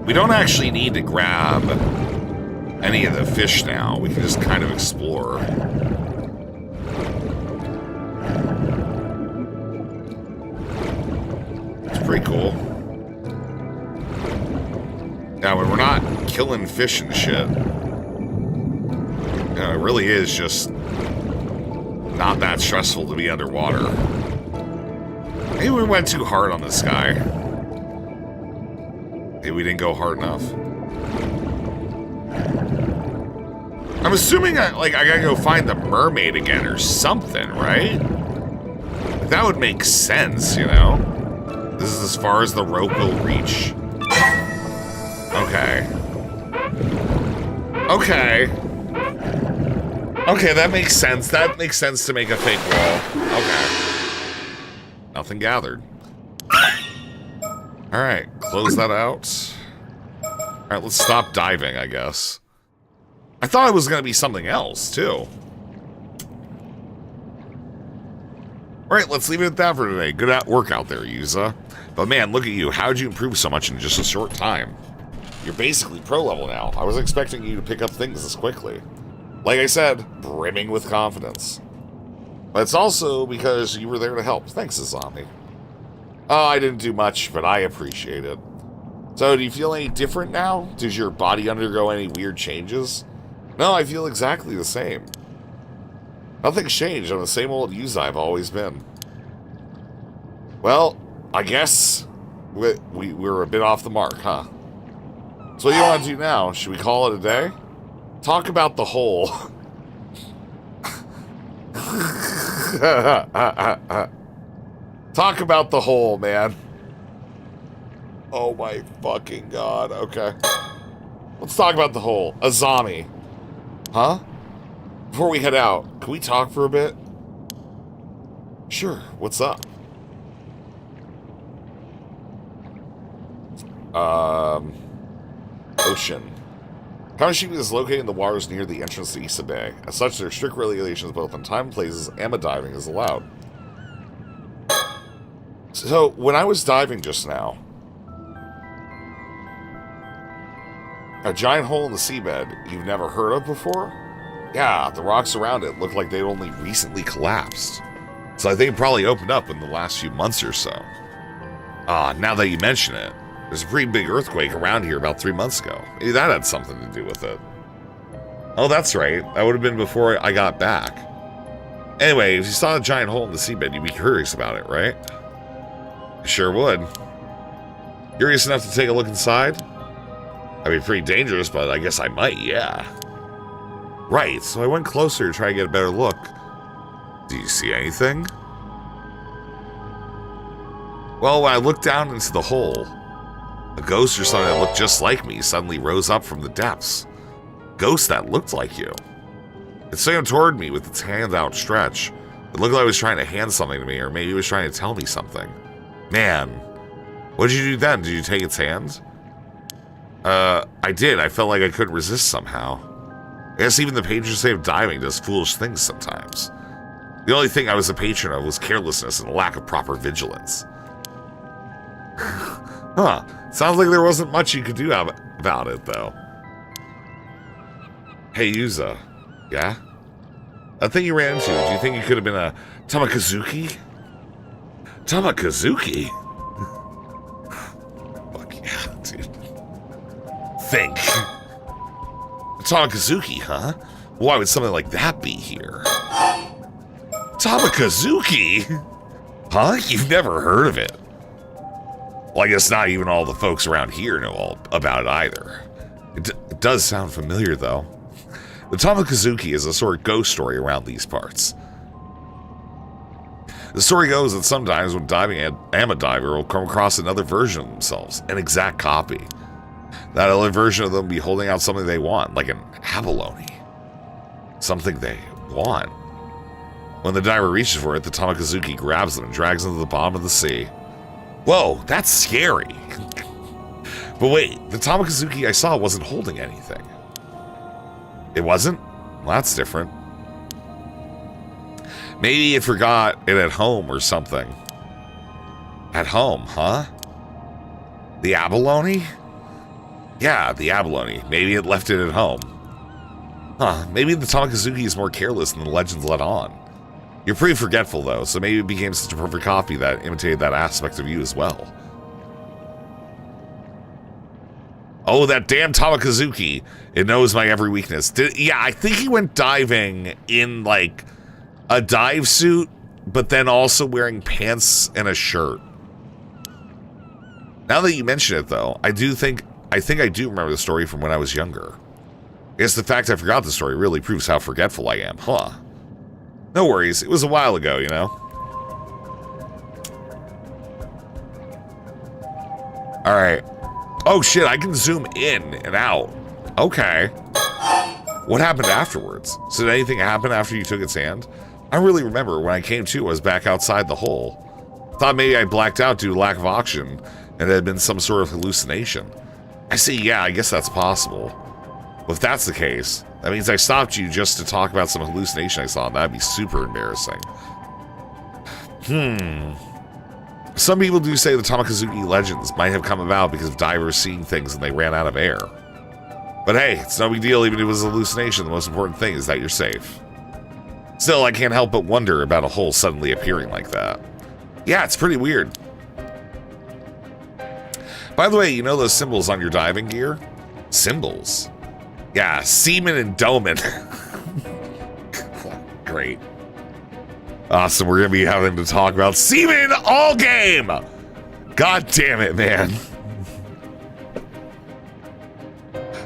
We don't actually need to grab any of the fish now. We can just kind of explore. It's pretty cool. Now, when we're not killing fish and shit, you know, it really is just not that stressful to be underwater. Maybe we went too hard on this guy. Maybe we didn't go hard enough. I'm assuming I gotta go find the mermaid again or something, right? That would make sense, you know? This is as far as the rope will reach. Okay. Okay. Okay, that makes sense. That makes sense to make a fake wall. Okay. Nothing gathered. Alright, close that out. Alright, let's stop diving, I guess. I thought it was going to be something else, too. Alright, let's leave it at that for today. Good work out there, Yuza. But man, look at you. How'd you improve so much in just a short time? You're basically pro level now. I was expecting you to pick up things this quickly. Like I said, brimming with confidence. But it's also because you were there to help. Thanks, Azami. Oh, I didn't do much, but I appreciate it. So, do you feel any different now? Does your body undergo any weird changes? No, I feel exactly the same. Nothing's changed. I'm the same old Yuza I've always been. Well, I guess we're a bit off the mark, huh? So what do you want to do now? Should we call it a day? Talk about the hole. Talk about the hole, man. Oh my fucking god. Okay. Let's talk about the hole. Azami. Huh? Before we head out, can we talk for a bit? Sure. What's up? Ocean. Kamishima is located in the waters near the entrance to Issa Bay. As such, there are strict regulations both on time and places, and diving is allowed. So, when I was diving just now, a giant hole in the seabed you've never heard of before? Yeah, the rocks around it look like they'd only recently collapsed. So I think it probably opened up in the last few months or so. Now that you mention it, There's a pretty big earthquake around here about 3 months ago. Maybe that had something to do with it. Oh, that's right. That would have been before I got back. Anyway, if you saw a giant hole in the seabed, you'd be curious about it, right? I sure would. Curious enough to take a look inside? That'd be pretty dangerous, but I guess I might, yeah. Right, so I went closer to try to get a better look. Do you see anything? Well, when I looked down into the hole, a ghost or something that looked just like me suddenly rose up from the depths. Ghost that looked like you. It swam toward me with its hand outstretched. It looked like it was trying to hand something to me, or maybe it was trying to tell me something. Man, what did you do then? Did you take its hand? I did. I felt like I couldn't resist somehow. I guess even the patron saint of diving does foolish things sometimes. The only thing I was a patron of was carelessness and a lack of proper vigilance. Huh. Sounds like there wasn't much you could do about it, though. Hey, Yuza. Yeah? That thing you ran into, do you think it could have been a Tamakazuki? Tamakazuki? Fuck yeah, dude. Think. Tamakazuki, huh? Why would something like that be here? Tamakazuki? Huh? You've never heard of it? Well, I guess not even all the folks around here know all about it either. It does sound familiar, though. The Tamakazuki is a sort of ghost story around these parts. The story goes that sometimes when diving, an amateur diver will come across another version of themselves, an exact copy. That other version of them will be holding out something they want, like an abalone. Something they want. When the diver reaches for it, the Tamakazuki grabs them and drags them to the bottom of the sea. Whoa, that's scary. But wait, the Tamakazuki I saw wasn't holding anything. It wasn't? Well, that's different. Maybe it forgot it at home or something. At home, huh? The abalone? Yeah, the abalone. Maybe it left it at home. Huh, maybe the Tamakazuki is more careless than the legends let on. You're pretty forgetful, though, so maybe it became such a perfect copy that imitated that aspect of you as well. Oh, that damn Tamakazuki. It knows my every weakness. Yeah, I think he went diving in, like, a dive suit, but then also wearing pants and a shirt. Now that you mention it, though, I think I do remember the story from when I was younger. I guess the fact I forgot the story really proves how forgetful I am, huh? No worries, it was a while ago, you know? Alright. Oh shit, I can zoom in and out. Okay. What happened afterwards? So did anything happen after you took its hand? I don't really remember. When I came to, I was back outside the hole. Thought maybe I blacked out due to lack of oxygen, and it had been some sort of hallucination. I see, yeah, I guess that's possible. Well, if that's the case, that means I stopped you just to talk about some hallucination I saw, and that'd be super embarrassing. Some people do say the Tamakazuki legends might have come about because of divers seeing things and they ran out of air. But hey, it's no big deal even if it was a hallucination. The most important thing is that you're safe. Still, I can't help but wonder about a hole suddenly appearing like that. Yeah, it's pretty weird. By the way, you know those symbols on your diving gear? Symbols? Yeah, seaman and doman. Great. Awesome, we're going to be having to talk about seaman all game! God damn it, man.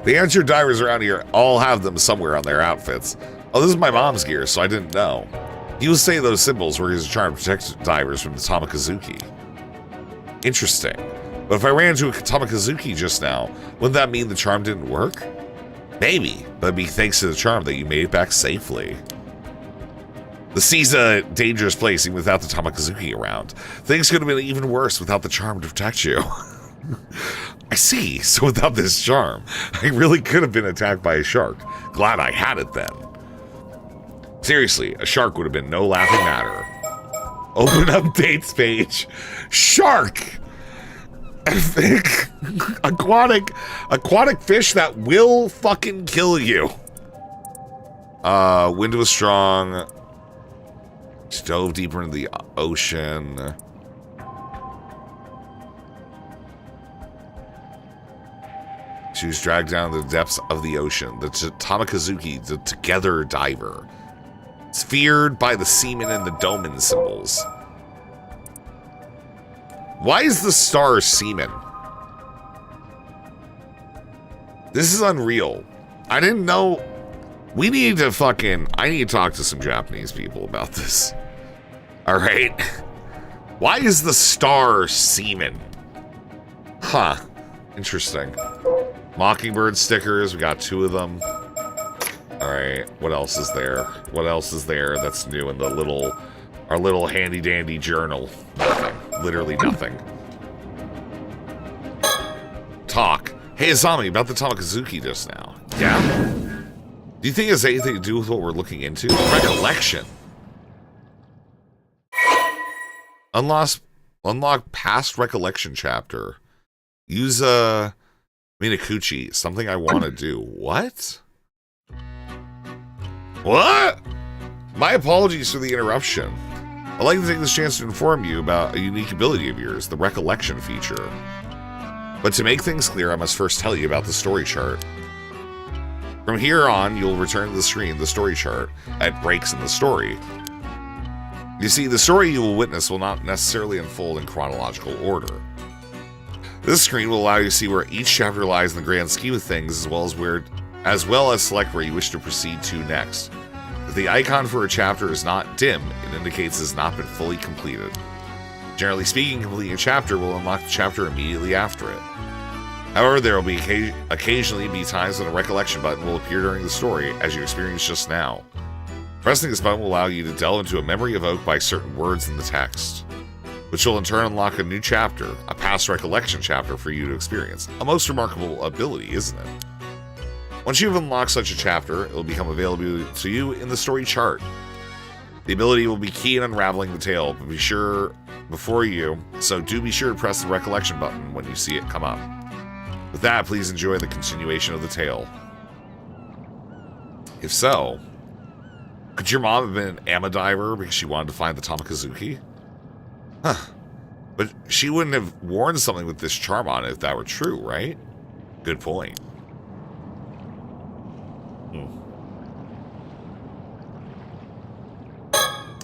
The amateur divers around here all have them somewhere on their outfits. Oh, this is my mom's gear, so I didn't know. He was saying those symbols were his charm to protect divers from the Tamakazuki. Interesting. But if I ran into a Tamakazuki just now, wouldn't that mean the charm didn't work? Maybe, but it'd be thanks to the charm that you made it back safely. The sea's a dangerous place even without the Tamakazuki around. Things could have been even worse without the charm to protect you. I see, so without this charm, I really could have been attacked by a shark. Glad I had it then. Seriously, a shark would have been no laughing matter. Open updates page. Shark! Aquatic fish that will fucking kill you. Wind was strong. Dove deeper into the ocean. She was dragged down to the depths of the ocean. The Tamakazuki, the together diver. It's feared by the seamen and the domen symbols. Why is the star seamen? This is unreal. I didn't know. I need to talk to some Japanese people about this. Alright? Why is the star seamen? Huh. Interesting. Mockingbird stickers, we got 2 of them. Alright, what else is there? What else is there that's new in our little handy dandy journal? Nothing. Literally nothing. Talk. Hey Azami, about the Tamakazuki just now. Yeah? Do you think it has anything to do with what we're looking into? Recollection. Unlock past recollection chapter. Use Minakuchi. Something I want to do. What? What? My apologies for the interruption. I'd like to take this chance to inform you about a unique ability of yours, the recollection feature. But to make things clear, I must first tell you about the story chart. From here on, you'll return to the screen the story chart at breaks in the story. You see, the story you will witness will not necessarily unfold in chronological order. This screen will allow you to see where each chapter lies in the grand scheme of things, as well as select where you wish to proceed to next. If the icon for a chapter is not dim, it indicates it has not been fully completed. Generally speaking, completing a chapter will unlock the chapter immediately after it. However, there will be occasionally be times when a recollection button will appear during the story, as you experienced just now. Pressing this button will allow you to delve into a memory evoked by certain words in the text, which will in turn unlock a new chapter, a past recollection chapter for you to experience. A most remarkable ability, isn't it? Once you've unlocked such a chapter, it will become available to you in the story chart. The ability will be key in unraveling the tale, but do be sure to press the recollection button when you see it come up. With that, please enjoy the continuation of the tale. If so, could your mom have been an ama diver because she wanted to find the Tamakazuki? Huh. But she wouldn't have worn something with this charm on it if that were true, right? Good point.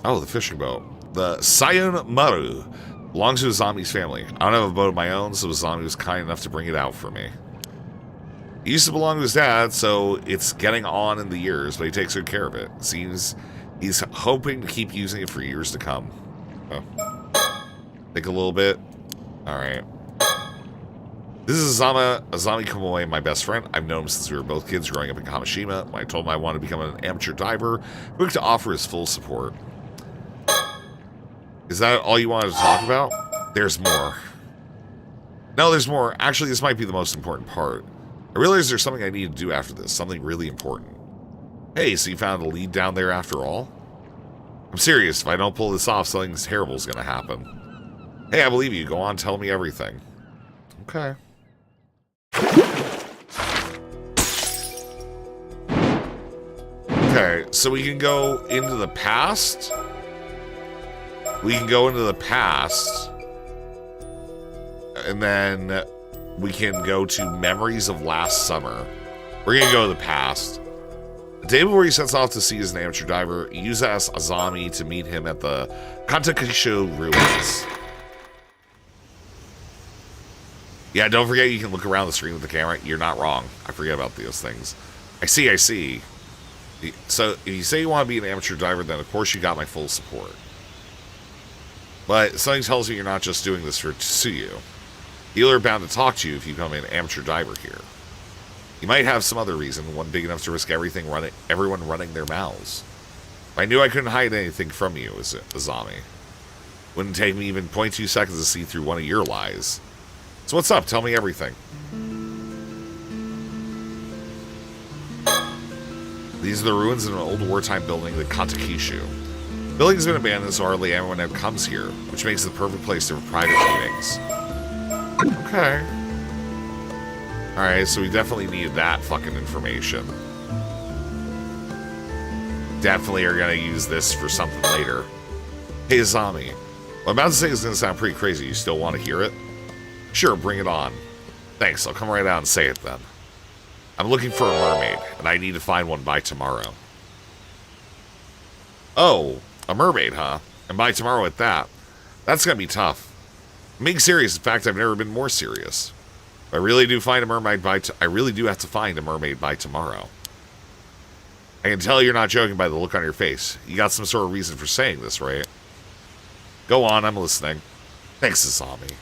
Oh, the fishing boat. The Sayun Maru belongs to Azami's family. I don't have a boat of my own, so Azami was kind enough to bring it out for me. It used to belong to his dad, so it's getting on in the years, but he takes good care of it. It seems he's hoping to keep using it for years to come. Oh. Think a little bit. Alright. This is Azami Komoe, my best friend. I've known him since we were both kids growing up in Kamishima. When I told him I wanted to become an amateur diver, quick to offer his full support. Is that all you wanted to talk about? There's more. No, there's more. Actually, this might be the most important part. I realize there's something I need to do after this. Something really important. Hey, so you found a lead down there after all? I'm serious. If I don't pull this off, something terrible is going to happen. Hey, I believe you. Go on, tell me everything. Okay. Okay, so we can go into the past. We can go into the past. And then we can go to memories of last summer. We're going to go to the past. The day before he sets off to sea as an amateur diver, you ask Azami to meet him at the Kantakisho ruins. Yeah, don't forget you can look around the screen with the camera. You're not wrong. I forget about those things. I see. So, if you say you want to be an amateur diver, then of course you got my full support. But something tells me you're not just doing this to sue you. People are bound to talk to you if you become an amateur diver here. You might have some other reason, one big enough to risk everyone running their mouths. If I knew I couldn't hide anything from you, Azami. Wouldn't take me even 0.2 seconds to see through one of your lies. So what's up? Tell me everything. These are the ruins of an old wartime building, the Kantakishu. The building's been abandoned, so hardly anyone ever comes here, which makes it the perfect place for private meetings. Okay. Alright, so we definitely need that fucking information. Definitely are going to use this for something later. Hey, Azami. What I'm about to say is going to sound pretty crazy. You still want to hear it? Sure, bring it on. Thanks, I'll come right out and say it then. I'm looking for a mermaid, and I need to find one by tomorrow. Oh, a mermaid, huh? And by tomorrow at that. That's gonna be tough. I'm being serious. In fact, I've never been more serious. I really do find a mermaid I really do have to find a mermaid by tomorrow. I can tell you're not joking by the look on your face. You got some sort of reason for saying this, right? Go on, I'm listening. Thanks, Asami.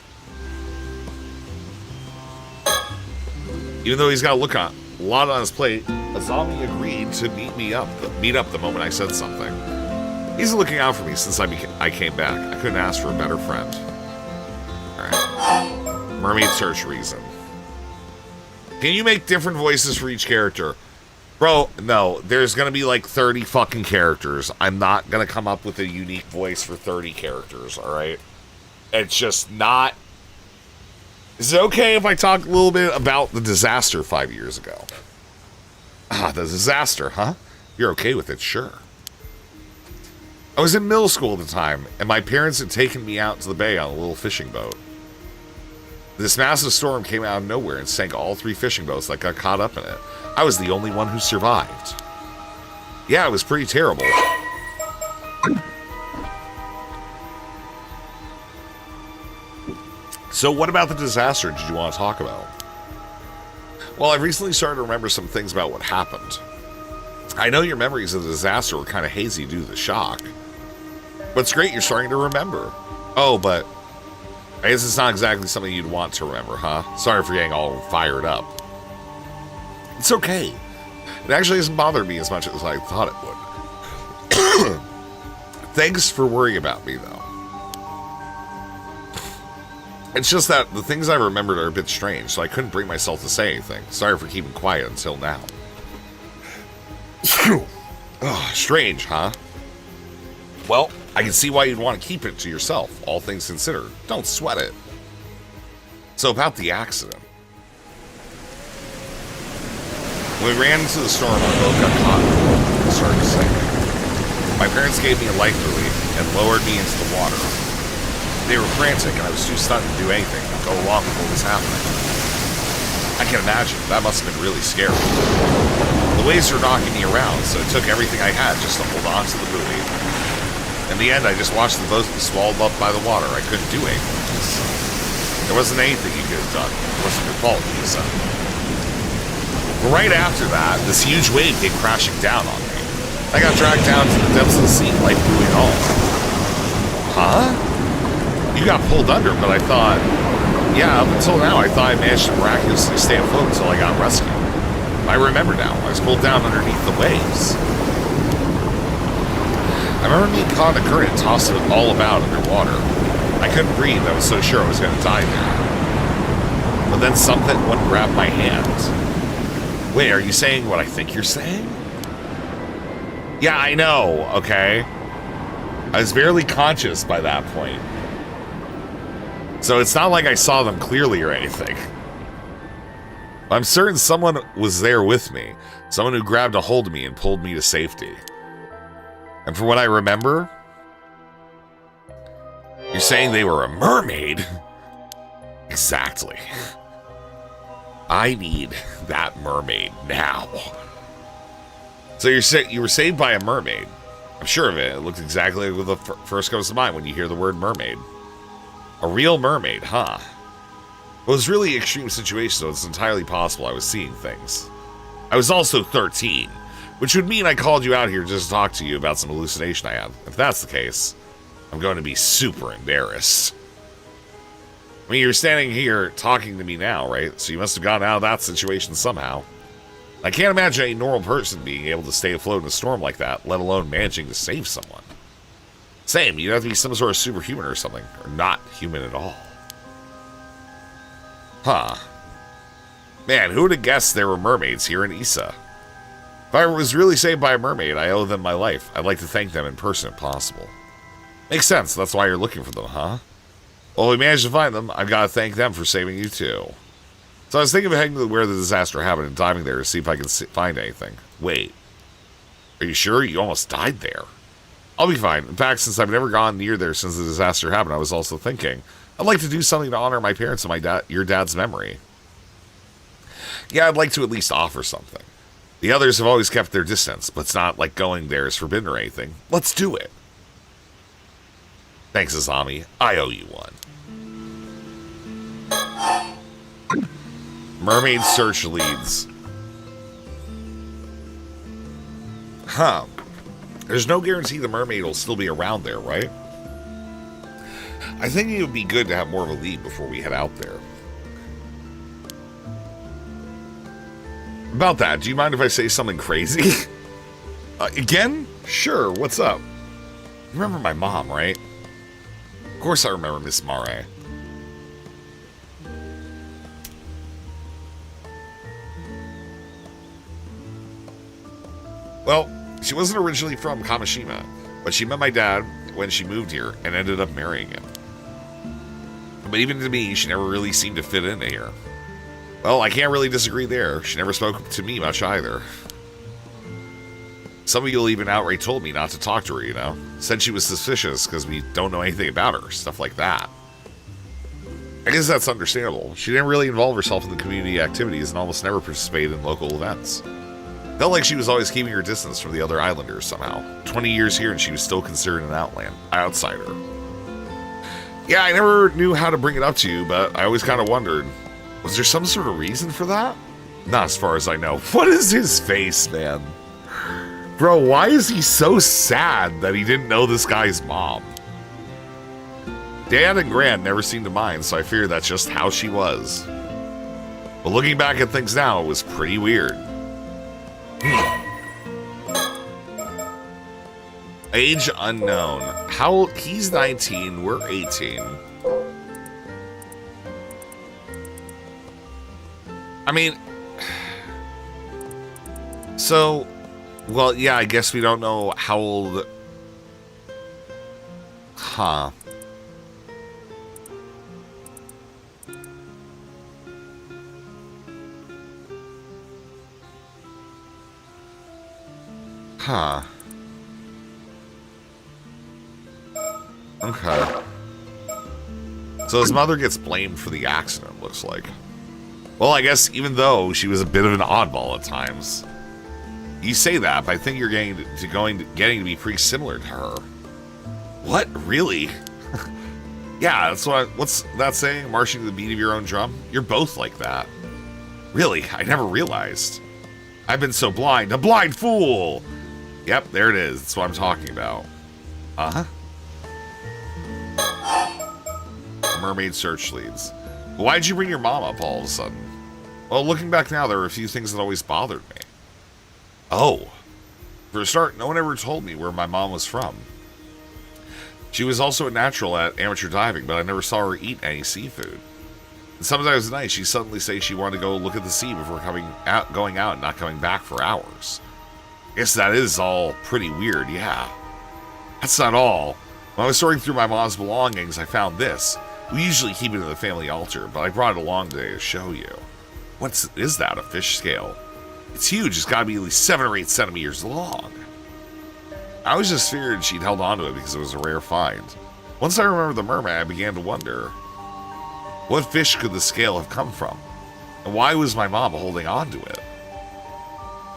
Even though he's got a lot on his plate, Asami agreed to meet up the moment I said something. He's looking out for me since I came back. I couldn't ask for a better friend. Alright. Mermaid search reason. Can you make different voices for each character? Bro, no. There's gonna be like 30 fucking characters. I'm not gonna come up with a unique voice for 30 characters, alright? It's just not... Is it okay if I talk a little bit about the disaster 5 years ago? Ah, the disaster, huh? You're okay with it, sure. I was in middle school at the time, and my parents had taken me out to the bay on a little fishing boat. This massive storm came out of nowhere and sank all 3 fishing boats that got caught up in it. I was the only one who survived. Yeah, it was pretty terrible. So what about the disaster did you want to talk about? Well, I've recently started to remember some things about what happened. I know your memories of the disaster were kind of hazy due to the shock. But it's great you're starting to remember. Oh, but I guess it's not exactly something you'd want to remember, huh? Sorry for getting all fired up. It's okay. It actually doesn't bother me as much as I thought it would. Thanks for worrying about me, though. It's just that the things I remembered are a bit strange, so I couldn't bring myself to say anything. Sorry for keeping quiet until now. Strange, huh? Well, I can see why you'd want to keep it to yourself, all things considered. Don't sweat it. So about the accident. When we ran into the storm, our boat got caught and started to sink. My parents gave me a life buoy and lowered me into the water. They were frantic, and I was too stunned to do anything but go along with what was happening. I can imagine, that must have been really scary. The waves were knocking me around, so it took everything I had just to hold on to the buoy. In the end, I just watched the boat be swallowed up by the water. I couldn't do anything else. There wasn't anything you could have done. It wasn't your fault, Lisa. But right after that, this huge wave came crashing down on me. I got dragged down to the depths of the sea, life buoy and all. Huh? You got pulled under, but I thought... Yeah, up until now, I thought I managed to miraculously stay afloat until I got rescued. I remember now, I was pulled down underneath the waves. I remember being caught in a current and tossed all about underwater. I couldn't breathe, I was so sure I was going to die there. But then something wouldn't grab my hand. Wait, are you saying what I think you're saying? Yeah, I know, okay? I was barely conscious by that point. So it's not like I saw them clearly or anything. I'm certain someone was there with me. Someone who grabbed a hold of me and pulled me to safety. And from what I remember, you're saying they were a mermaid? Exactly. I need that mermaid now. So you were saved by a mermaid. I'm sure of it. It looks exactly like what the first comes to mind when you hear the word mermaid. A real mermaid, huh? It was really an extreme situation, so it's entirely possible I was seeing things. I was also 13, which would mean I called you out here just to talk to you about some hallucination I had. If that's the case, I'm going to be super embarrassed. I mean, you're standing here talking to me now, right? So you must have gotten out of that situation somehow. I can't imagine a normal person being able to stay afloat in a storm like that, let alone managing to save someone. Same, you'd have to be some sort of superhuman or something, or not human at all. Huh. Man, who would have guessed there were mermaids here in Issa? If I was really saved by a mermaid, I owe them my life. I'd like to thank them in person if possible. Makes sense, that's why you're looking for them, huh? Well, we managed to find them. I've got to thank them for saving you too. So I was thinking of heading to where the disaster happened and diving there to see if I can find anything. Wait. Are you sure you almost died there? I'll be fine. In fact, since I've never gone near there since the disaster happened, I was also thinking, I'd like to do something to honor my parents and your dad's memory. Yeah, I'd like to at least offer something. The others have always kept their distance, but it's not like going there is forbidden or anything. Let's do it. Thanks, Azami. I owe you one. Mermaid search leads. Huh. There's no guarantee the mermaid will still be around there, right? I think it would be good to have more of a lead before we head out there. About that, do you mind if I say something crazy? Again? Sure, what's up? You remember my mom, right? Of course I remember Miss Mare. Well, she wasn't originally from Kamishima, but she met my dad when she moved here and ended up marrying him. But even to me, she never really seemed to fit into here. Well, I can't really disagree there. She never spoke to me much either. Some of you even outright told me not to talk to her, you know? Said she was suspicious because we don't know anything about her, stuff like that. I guess that's understandable. She didn't really involve herself in the community activities and almost never participated in local events. Felt like she was always keeping her distance from the other islanders somehow. 20 years here and she was still considered an outsider. Yeah, I never knew how to bring it up to you, but I always kind of wondered, was there some sort of reason for that? Not as far as I know. What is his face, man? Bro, why is he so sad that he didn't know this guy's mom? Dad and Gran never seemed to mind, so I figured that's just how she was. But looking back at things now, it was pretty weird. Age unknown. How old? He's 19, we're 18. I mean, so, well, yeah, I guess we don't know how old. Huh. Huh. Okay. So his mother gets blamed for the accident, looks like. Well, I guess even though she was a bit of an oddball at times. You say that, but I think you're getting to be pretty similar to her. What? Really? Yeah, that's what's that saying? Marching to the beat of your own drum? You're both like that. Really? I never realized. I've been so blind. A blind fool! Yep, there it is. That's what I'm talking about. Uh-huh. Mermaid search leads. Why'd you bring your mom up all of a sudden? Well, looking back now, there are a few things that always bothered me. Oh. For a start, no one ever told me where my mom was from. She was also a natural at amateur diving, but I never saw her eat any seafood. And sometimes at night, she'd suddenly say she wanted to go look at the sea before going out and not coming back for hours. Guess that is all pretty weird, yeah. That's not all. When I was sorting through my mom's belongings, I found this. We usually keep it in the family altar, but I brought it along today to show you. What is that, a fish scale? It's huge, it's gotta be at least 7 or 8 centimeters long. I always just figured she'd held onto it because it was a rare find. Once I remembered the mermaid, I began to wonder, what fish could the scale have come from? And why was my mom holding on to it?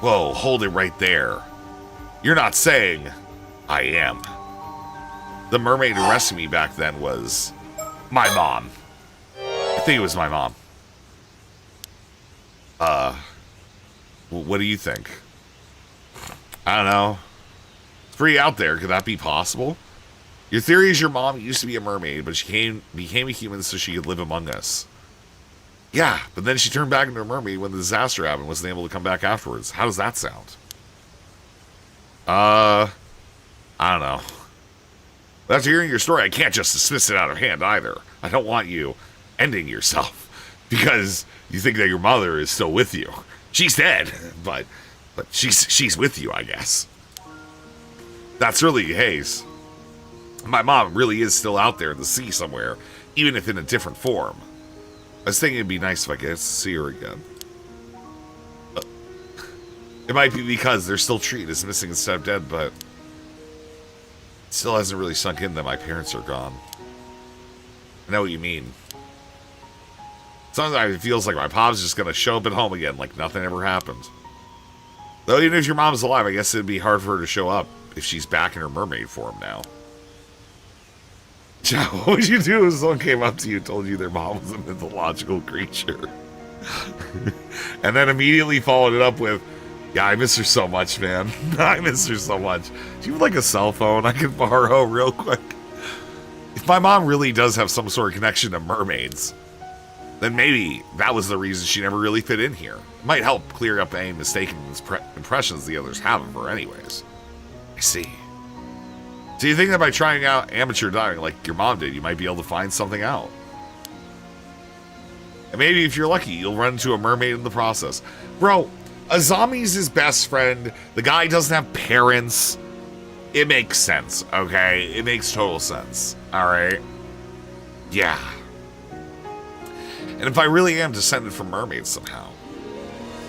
Whoa, hold it right there. You're not saying I am. The mermaid who rescued me back then was my mom. I think it was my mom. What do you think? I don't know. It's pretty out there. Could that be possible? Your theory is your mom used to be a mermaid, but she became a human so she could live among us. Yeah, but then she turned back into a mermaid when the disaster happened and wasn't able to come back afterwards. How does that sound? I don't know. But after hearing your story, I can't just dismiss it out of hand either. I don't want you ending yourself because you think that your mother is still with you. She's dead, but she's with you, I guess. That's really Hayes. My mom really is still out there in the sea somewhere, even if in a different form. I was thinking it'd be nice if I could get to see her again. It might be because they're still treated as missing instead of dead, but it still hasn't really sunk in that my parents are gone. I know what you mean. Sometimes it feels like my pop's just gonna show up at home again, like nothing ever happened. Though even if your mom's alive, I guess it'd be hard for her to show up if she's back in her mermaid form now. What would you do if someone came up to you and told you their mom was a mythological creature? And then immediately followed it up with, yeah, I miss her so much, man. I miss her so much. Do you have like a cell phone I could borrow real quick? If my mom really does have some sort of connection to mermaids, then maybe that was the reason she never really fit in here. Might help clear up any mistaken impressions the others have of her anyways. I see. So you think that by trying out amateur diving like your mom did, you might be able to find something out? And maybe if you're lucky, you'll run into a mermaid in the process. Bro, Azami's his best friend. The guy doesn't have parents. It makes sense, okay? It makes total sense, alright? Yeah. And if I really am descended from mermaids somehow,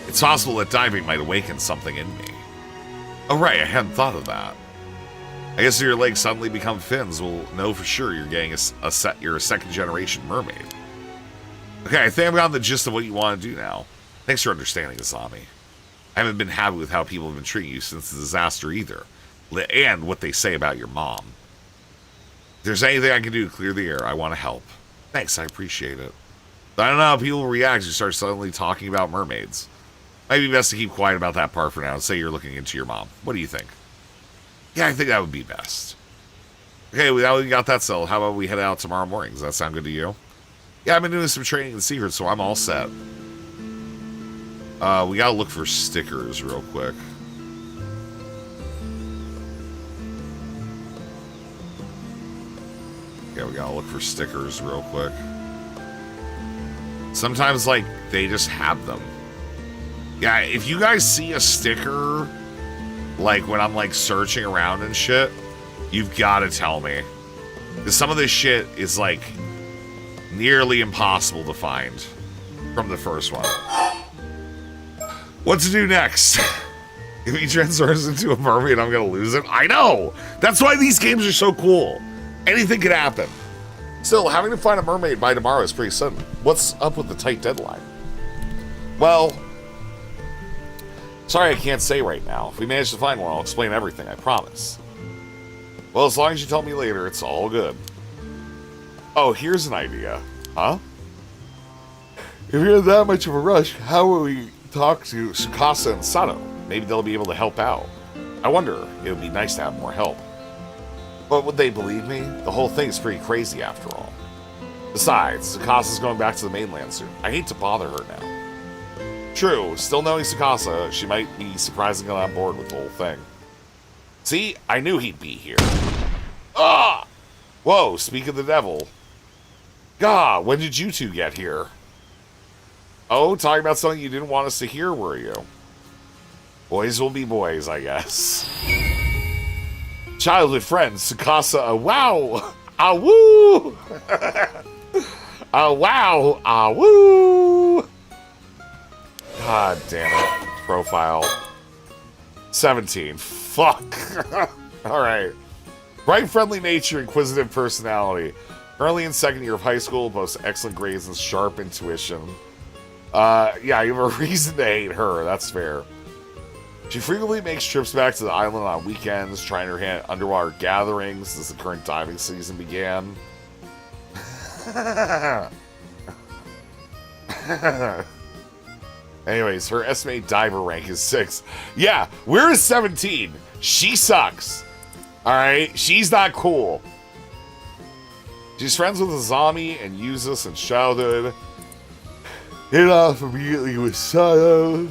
it's possible that diving might awaken something in me. Oh right, I hadn't thought of that. I guess if your legs suddenly become fins, we'll know for sure you're getting you're a second generation mermaid. Okay, I think I've gotten the gist of what you want to do now. Thanks for understanding, Azami. I haven't been happy with how people have been treating you since the disaster either. And what they say about your mom. If there's anything I can do to clear the air, I want to help. Thanks, I appreciate it. I don't know how people will react if you start suddenly talking about mermaids. Might be best to keep quiet about that part for now and say you're looking into your mom. What do you think? Yeah, I think that would be best. Okay, now we got that settled. How about we head out tomorrow morning? Does that sound good to you? Yeah, I've been doing some training in secret, so I'm all set. We gotta look for stickers real quick. Yeah, we gotta look for stickers real quick. Sometimes, like, they just have them. Yeah, if you guys see a sticker, like, when I'm, like, searching around and shit, you've gotta tell me. Because some of this shit is, like, nearly impossible to find from the first one. What to do next? If he transforms into a mermaid, I'm gonna lose it? I know! That's why these games are so cool. Anything could happen. Still, having to find a mermaid by tomorrow is pretty sudden. What's up with the tight deadline? Well, sorry I can't say right now. If we manage to find one, I'll explain everything, I promise. Well, as long as you tell me later, it's all good. Oh, here's an idea. Huh? If you're in that much of a rush, how will we talk to Tsukasa and Sato? Maybe they'll be able to help out. I wonder, it would be nice to have more help. But would they believe me? The whole thing's pretty crazy after all. Besides, Tsukasa's going back to the mainland soon. I hate to bother her now. True, still knowing Tsukasa, she might be surprisingly on board with the whole thing. See, I knew he'd be here. Ah! Whoa, speak of the devil. Gah, when did you two get here? Oh, talking about something you didn't want us to hear, were you? Boys will be boys, I guess. Childhood friends, Tsukasa, wow! Ah, woo! Ah, wow! Ah, woo! God damn it. Profile. 17. Fuck. Alright. Bright, friendly nature, inquisitive personality. Currently in second year of high school, boasts excellent grades and sharp intuition. Yeah, you have a reason to hate her, that's fair. She frequently makes trips back to the island on weekends, trying her hand at underwater gatherings since the current diving season began. Anyways, her estimated diver rank is 6. Yeah, we're 17. She sucks. Alright? She's not cool. She's friends with Azami and Yuzus in childhood. Hit off immediately with Sato.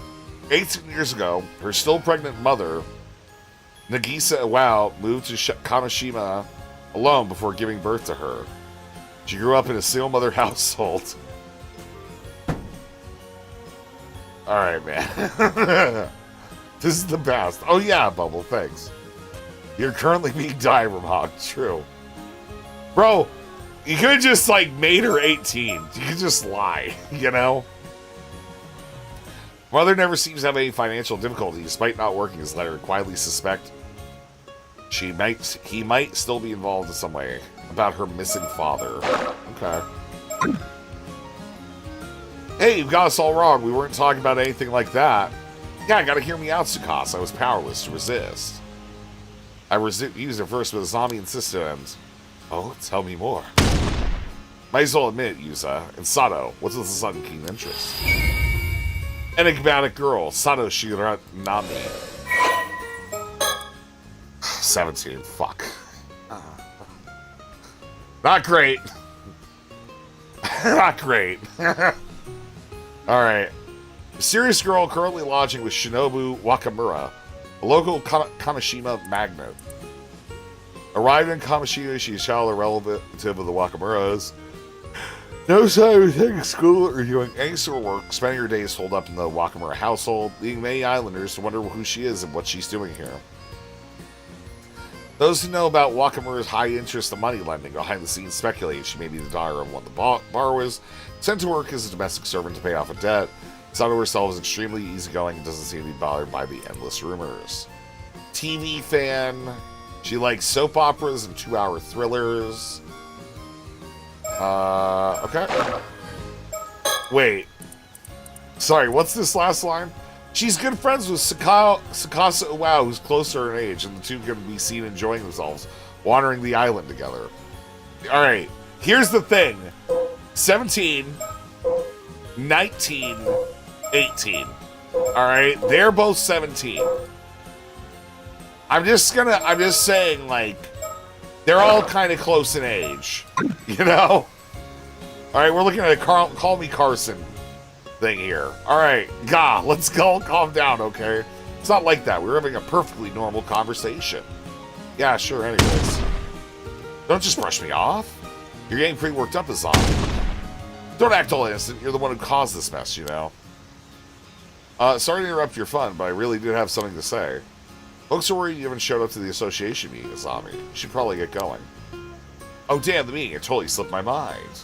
18 years ago, her still pregnant mother, Nagisa Iwao, moved to Kamishima alone before giving birth to her. She grew up in a single mother household. Alright, man. This is the best. Oh yeah, Bubble, thanks. You're currently being diver mocked, true. Bro, you could have just, like, made her 18. You could just lie, you know? Mother never seems to have any financial difficulty, despite not working, as let her quietly suspect he might still be involved in some way about her missing father. Okay. Hey, you got us all wrong. We weren't talking about anything like that. Yeah, gotta hear me out, Tsukasa. I was powerless to resist. I used it first, but the zombie insisted and... Oh, tell me more. Might as well admit, Yuza. And Sato, what's with the sudden keen interest? Enigmatic girl, Sato Shiranami. 17, fuck. Not great. Not great. Alright. Mysterious girl currently lodging with Shinobu Wakamura, a local Kamishima magnate. Arrived in Kamishima, she is a child or relative of the Wakamuras. No sign of taking school or doing any sort of work, spending her days holed up in the Wakamura household, leading many islanders to wonder who she is and what she's doing here. Those who know about Wakamura's high interest in money lending behind the scenes speculate she may be the daughter of one of the borrowers, sent to work as a domestic servant to pay off a debt. Sato herself is extremely easygoing and doesn't seem to be bothered by the endless rumors. TV fan. She likes soap operas and 2-hour thrillers. Okay. Wait. Sorry, what's this last line? She's good friends with Tsukasa Uwao, who's closer in age, and the two can be seen enjoying themselves, wandering the island together. Alright, here's the thing. 17, 19, 18. Alright, they're both 17. I'm just saying, like, they're all kind of close in age. You know? Alright, we're looking at a Call Me Carson thing here. Alright, let's go calm down, okay? It's not like that. We're having a perfectly normal conversation. Yeah, sure, anyways. Don't just brush me off. You're getting pretty worked up, Azami. Don't act all innocent. You're the one who caused this mess, you know? Sorry to interrupt your fun, but I really did have something to say. Folks are worried you haven't showed up to the association meeting, Azami. You should probably get going. Oh, damn, the meeting. It totally slipped my mind.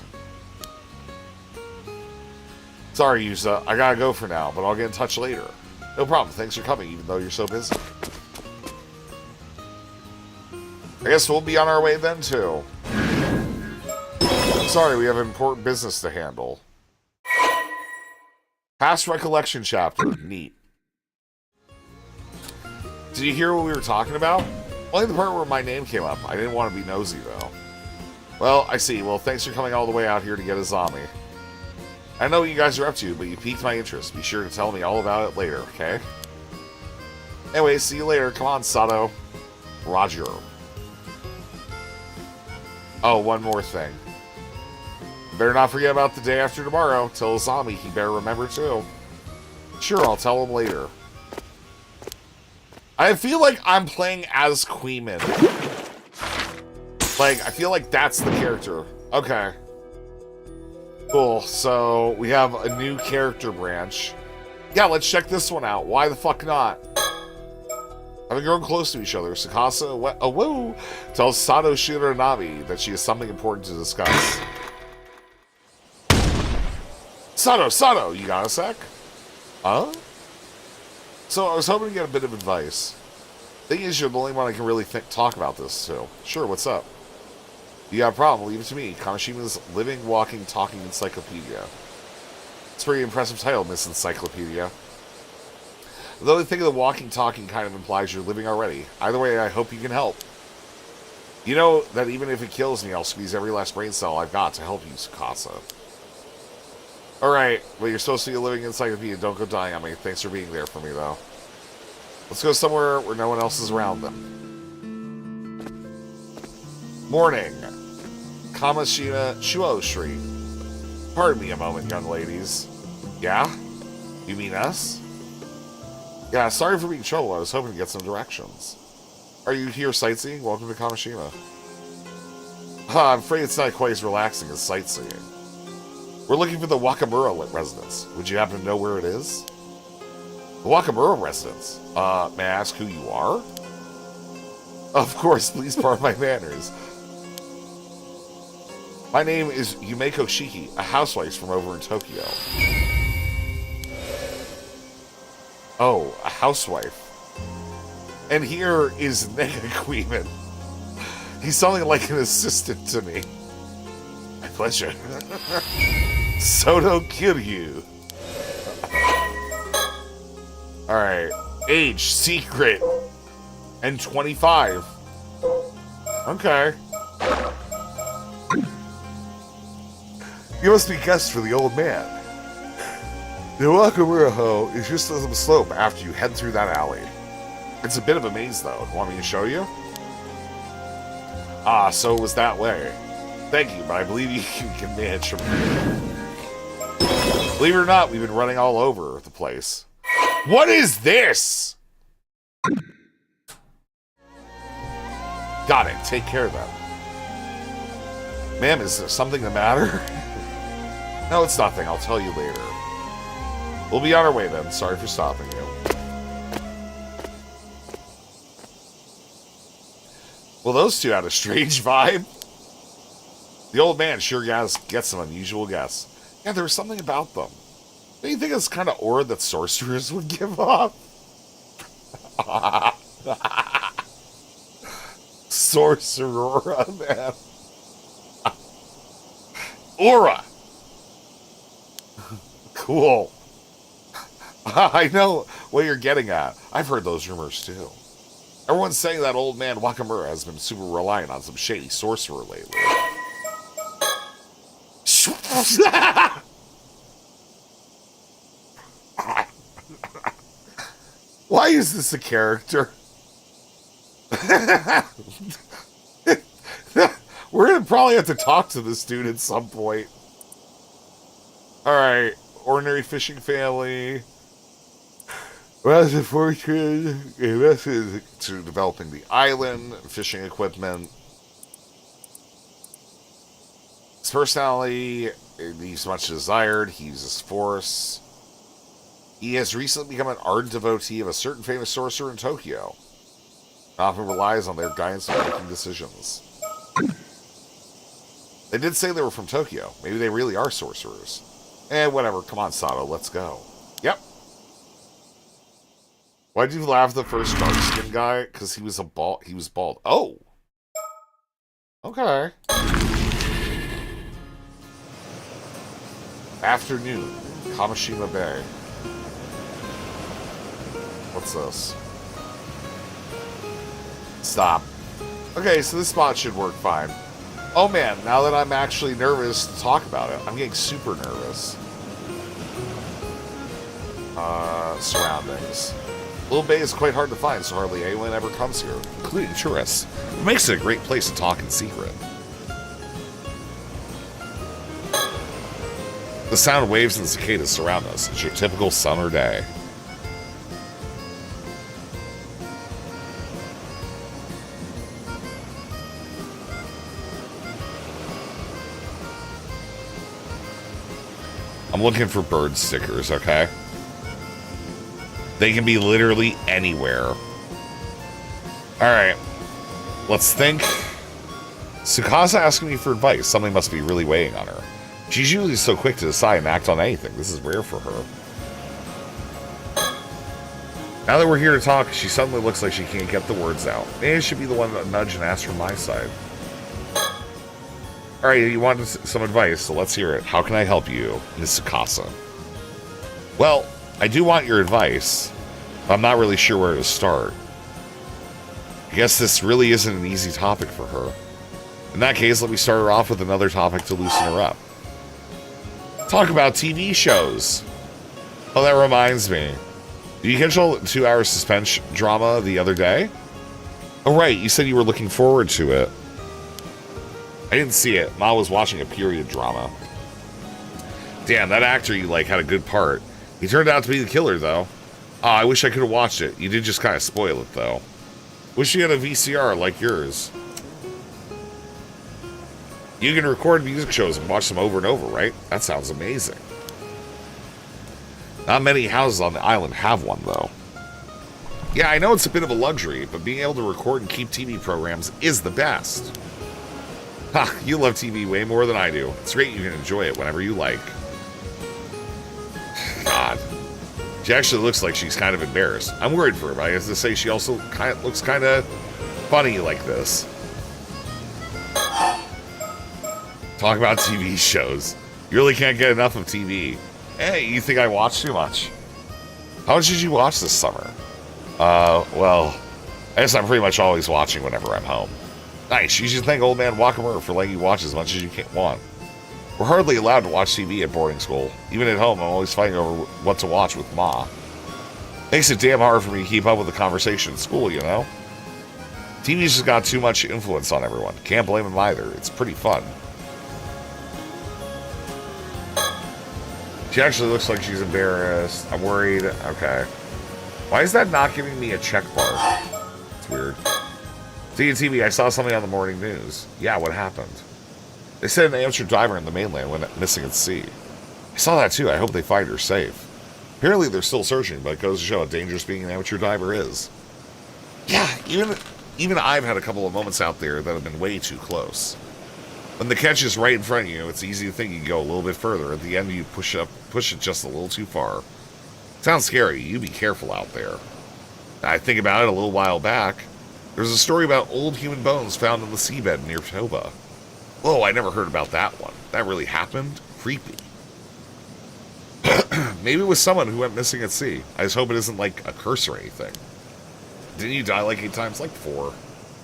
Sorry, Yuza. I gotta go for now, but I'll get in touch later. No problem. Thanks for coming, even though you're so busy. I guess we'll be on our way then, too. Sorry, we have important business to handle. Past recollection chapter. Neat. Did you hear what we were talking about? Only the part where my name came up. I didn't want to be nosy, though. Well, I see. Well, thanks for coming all the way out here to get a zombie. I know what you guys are up to, but you piqued my interest. Be sure to tell me all about it later, okay? Anyway, see you later. Come on, Sato. Roger. Oh, one more thing. Better not forget about the day after tomorrow. Tell Azami he better remember too. Sure, I'll tell him later. I feel like I'm playing as Queeman. Like, I feel like that's the character. Okay. Cool, so we have a new character branch. Yeah, let's check this one out. Why the fuck not? Having grown close to each other, Tsukasa tells Sato Shiranami that she has something important to discuss. Sato, you got a sec? Huh? So I was hoping to get a bit of advice. Thing is, you're the only one I can really talk about this to. Sure, what's up? You got a problem, leave it to me. Kamashima's living, walking, talking encyclopedia. It's a pretty impressive title, Miss Encyclopedia. Though I think of the walking, talking kind of implies you're living already. Either way, I hope you can help. You know that even if it kills me, I'll squeeze every last brain cell I've got to help you, Tsukasa. Alright, well, you're supposed to be a living encyclopedia. Don't go dying on me. Thanks for being there for me, though. Let's go somewhere where no one else is around them. Morning. Kamishima Shuo Street. Pardon me a moment, young ladies. Yeah? You mean us? Yeah, sorry for being trouble. I was hoping to get some directions. Are you here sightseeing? Welcome to Kamishima. I'm afraid it's not quite as relaxing as sightseeing. We're looking for the Wakamura residence. Would you happen to know where it is? The Wakamura residence? May I ask who you are? Of course, please pardon my manners. My name is Yumeko Shiki, a housewife from over in Tokyo. Oh, a housewife. And here is Nega Queeman. He's something like an assistant to me. My pleasure. Soto Kiryu. Alright. Age, secret. And 25. Okay. You must be guests for the old man. The Wakamura is just on the slope after you head through that alley. It's a bit of a maze, though. Want me to show you? Ah, so it was that way. Thank you, but I believe you can manage from here. Believe it or not, we've been running all over the place. What is this? Got it. Take care of them. Ma'am, is there something the matter? No, it's nothing. I'll tell you later. We'll be on our way then. Sorry for stopping you. Well, those two had a strange vibe. The old man sure gets some unusual guests. Yeah, there was something about them. Don't you think it's kind of aura that sorcerers would give off? Sorcerer, man. Aura. Cool. I know what you're getting at. I've heard those rumors too. Everyone's saying that old man Wakamura has been super reliant on some shady sorcerer lately. Why is this a character? We're gonna probably have to talk to this dude at some point. Alright, ordinary fishing family. Rise of fortune, invested to developing the island, fishing equipment. His personality leaves much desired. He uses force. He has recently become an ardent devotee of a certain famous sorcerer in Tokyo. Often relies on their guidance in making decisions. They did say they were from Tokyo. Maybe they really are sorcerers. Whatever. Come on, Sato. Let's go. Yep. Why'd you laugh at the first dark skin guy? Because he was bald. He was bald. Oh. Okay. Afternoon. Kamishima Bay. What's this? Stop. Okay, so this spot should work fine. Oh man, now that I'm actually nervous to talk about it, I'm getting super nervous. Surroundings. Little Bay is quite hard to find, so hardly anyone ever comes here, including tourists. It makes it a great place to talk in secret. The sound of waves and cicadas surround us. It's your typical summer day. I'm looking for bird stickers, okay? They can be literally anywhere. Alright. Let's think. Tsukasa asking me for advice. Something must be really weighing on her. She's usually so quick to decide and act on anything. This is rare for her. Now that we're here to talk, she suddenly looks like she can't get the words out. Maybe I should be the one to nudge and ask from my side. Alright, you wanted some advice, so let's hear it. How can I help you, Ms. Tsukasa? Well, I do want your advice, but I'm not really sure where to start. I guess this really isn't an easy topic for her. In that case, let me start her off with another topic to loosen her up. Talk about TV shows. Oh, that reminds me. Did you catch all the 2-hour suspense drama the other day? Oh, right, you said you were looking forward to it. I didn't see it. Ma was watching a period drama. Damn, that actor you like had a good part. He turned out to be the killer, though. Oh, I wish I could have watched it. You did just kind of spoil it, though. Wish you had a VCR like yours. You can record music shows and watch them over and over, right? That sounds amazing. Not many houses on the island have one, though. Yeah, I know it's a bit of a luxury, but being able to record and keep TV programs is the best. Ha, you love TV way more than I do. It's great you can enjoy it whenever you like. God. She actually looks like she's kind of embarrassed. I'm worried for her, but I have to say she also looks kind of funny like this. Talk about TV shows. You really can't get enough of TV. Hey, you think I watch too much? How much did you watch this summer? Well, I guess I'm pretty much always watching whenever I'm home. Nice. You should thank old man Wakamura for letting you watch as much as you want. We're hardly allowed to watch TV at boarding school. Even at home, I'm always fighting over what to watch with Ma. Makes it damn hard for me to keep up with the conversation at school, you know? TV's just got too much influence on everyone. Can't blame them either. It's pretty fun. She actually looks like she's embarrassed. I'm worried. Okay. Why is that not giving me a check bar? It's weird. TV, I saw something on the morning news. Yeah, what happened? They said an amateur diver in the mainland went missing at sea. I saw that too. I hope they find her safe. Apparently they're still searching, but it goes to show how dangerous being an amateur diver is. Yeah, even I've had a couple of moments out there that have been way too close. When the catch is right in front of you, it's easy to think you can go a little bit further. At the end, you push it just a little too far. Sounds scary. You be careful out there. I think about it a little while back. There was a story about old human bones found in the seabed near Toba. Whoa, I never heard about that one. That really happened? Creepy. Maybe it was someone who went missing at sea. I just hope it isn't like a curse or anything. Didn't you die like 8 times? Like 4.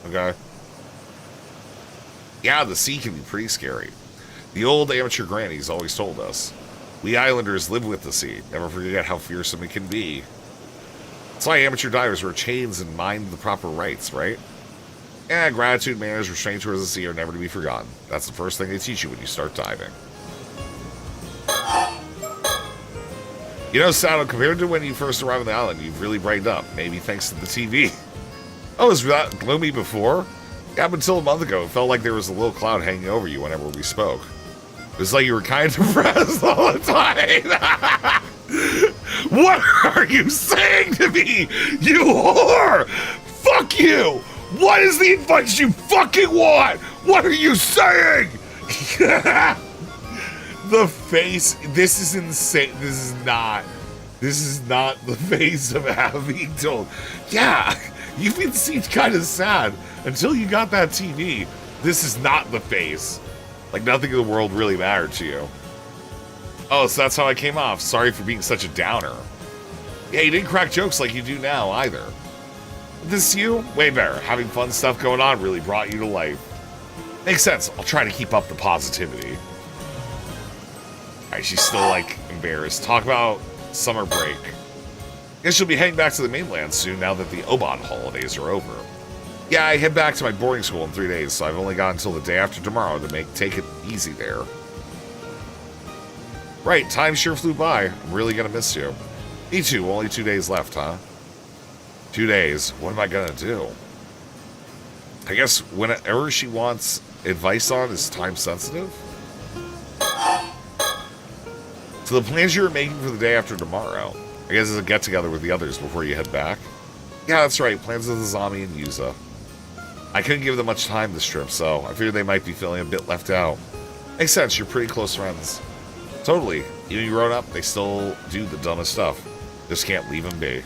Okay. Yeah, the sea can be pretty scary. The old amateur grannies always told us. We islanders live with the sea. Never forget how fearsome it can be. That's why amateur divers wear chains and mind the proper rites, right? Yeah, gratitude, manners, restraint towards the sea are never to be forgotten. That's the first thing they teach you when you start diving. You know, Sato, compared to when you first arrived on the island, you've really brightened up. Maybe thanks to the TV. Oh, was that gloomy before? Yeah, up until a month ago, it felt like there was a little cloud hanging over you whenever we spoke. It was like you were kind of depressed all the time. What are you saying to me, you whore? Fuck you! What is the advice you fucking want? What are you saying? The face, this is insane. This is not the face of having told. Yeah, you've been seemed kind of sad until you got that TV. This is not the face. Like nothing in the world really mattered to you. Oh, so that's how I came off. Sorry for being such a downer. Yeah, you didn't crack jokes like you do now either. This you? Way better. Having fun stuff going on really brought you to life. Makes sense. I'll try to keep up the positivity. Alright, she's still, like, embarrassed. Talk about summer break. Guess you'll be heading back to the mainland soon now that the Oban holidays are over. Yeah, I head back to my boarding school in 3 days, so I've only got until the day after tomorrow to take it easy there. Right, time sure flew by. I'm really gonna miss you. Me too, only 2 days left, huh? 2 days. What am I gonna do? I guess whenever she wants advice on is time sensitive? So the plans you're making for the day after tomorrow, I guess is a get-together with the others before you head back? Yeah, that's right. Plans with Azami and Yuza. I couldn't give them much time this trip, so I figured they might be feeling a bit left out. Makes sense. You're pretty close friends. Totally. Even you grown up, they still do the dumbest stuff. Just can't leave them be.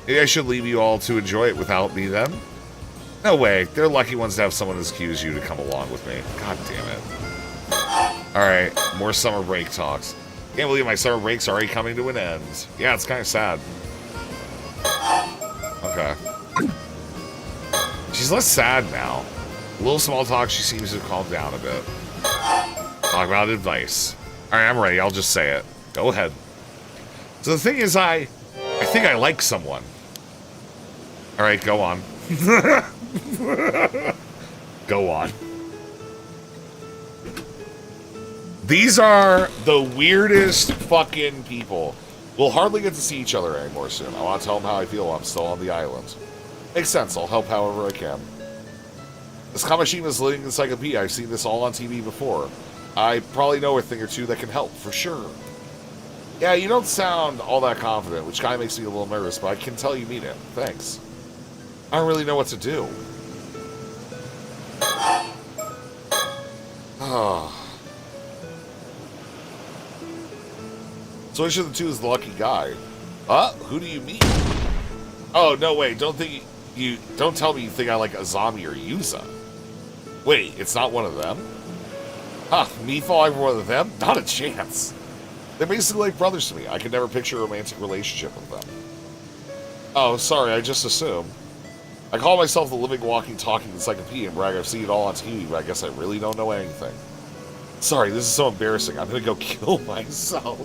Maybe I should leave you all to enjoy it without me then? No way. They're lucky ones to have someone as cute as you to come along with me. God damn it. Alright, more summer break talks. Can't believe my summer break's already coming to an end. Yeah, it's kind of sad. Okay. She's less sad now. A little small talk, she seems to have calmed down a bit. Talk about advice. Alright, I'm ready. I'll just say it. Go ahead. So the thing is, I think I like someone. Alright, go on. Go on. These are the weirdest fucking people. We'll hardly get to see each other anymore soon. I want to tell them how I feel while I'm still on the island. Makes sense. I'll help however I can. This Kamashima's living encyclopedia. I've seen this all on TV before. I probably know a thing or two that can help, for sure. Yeah, you don't sound all that confident, which kind of makes me a little nervous, but I can tell you mean it. Thanks. I don't really know what to do. So which of the two is the lucky guy? Who do you mean? Oh, no, wait, don't tell me you think I like Azami or Yuza. Wait, it's not one of them? Me falling for one of them? Not a chance. They're basically like brothers to me. I could never picture a romantic relationship with them. Oh, sorry, I just assumed. I call myself the living, walking, talking encyclopedia and brag I've seen it all on TV, but I guess I really don't know anything. Sorry, this is so embarrassing. I'm gonna go kill myself.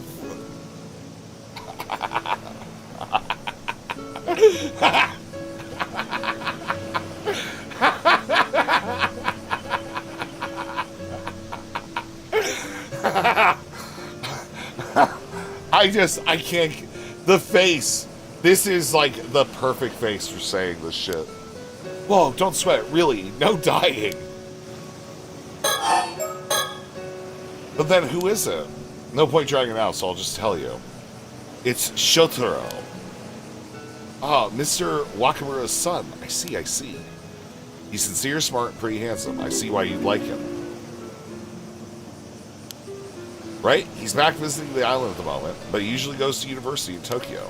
I can't. The face. This is like the perfect face for saying this shit. Whoa, don't sweat. Really, no dying. But then who is it? No point dragging it out, so I'll just tell you. It's Shotaro. Ah, Mr. Wakamura's son. I see. He's sincere, smart, and pretty handsome. I see why you'd like him. Right? He's back visiting the island at the moment, but he usually goes to university in Tokyo.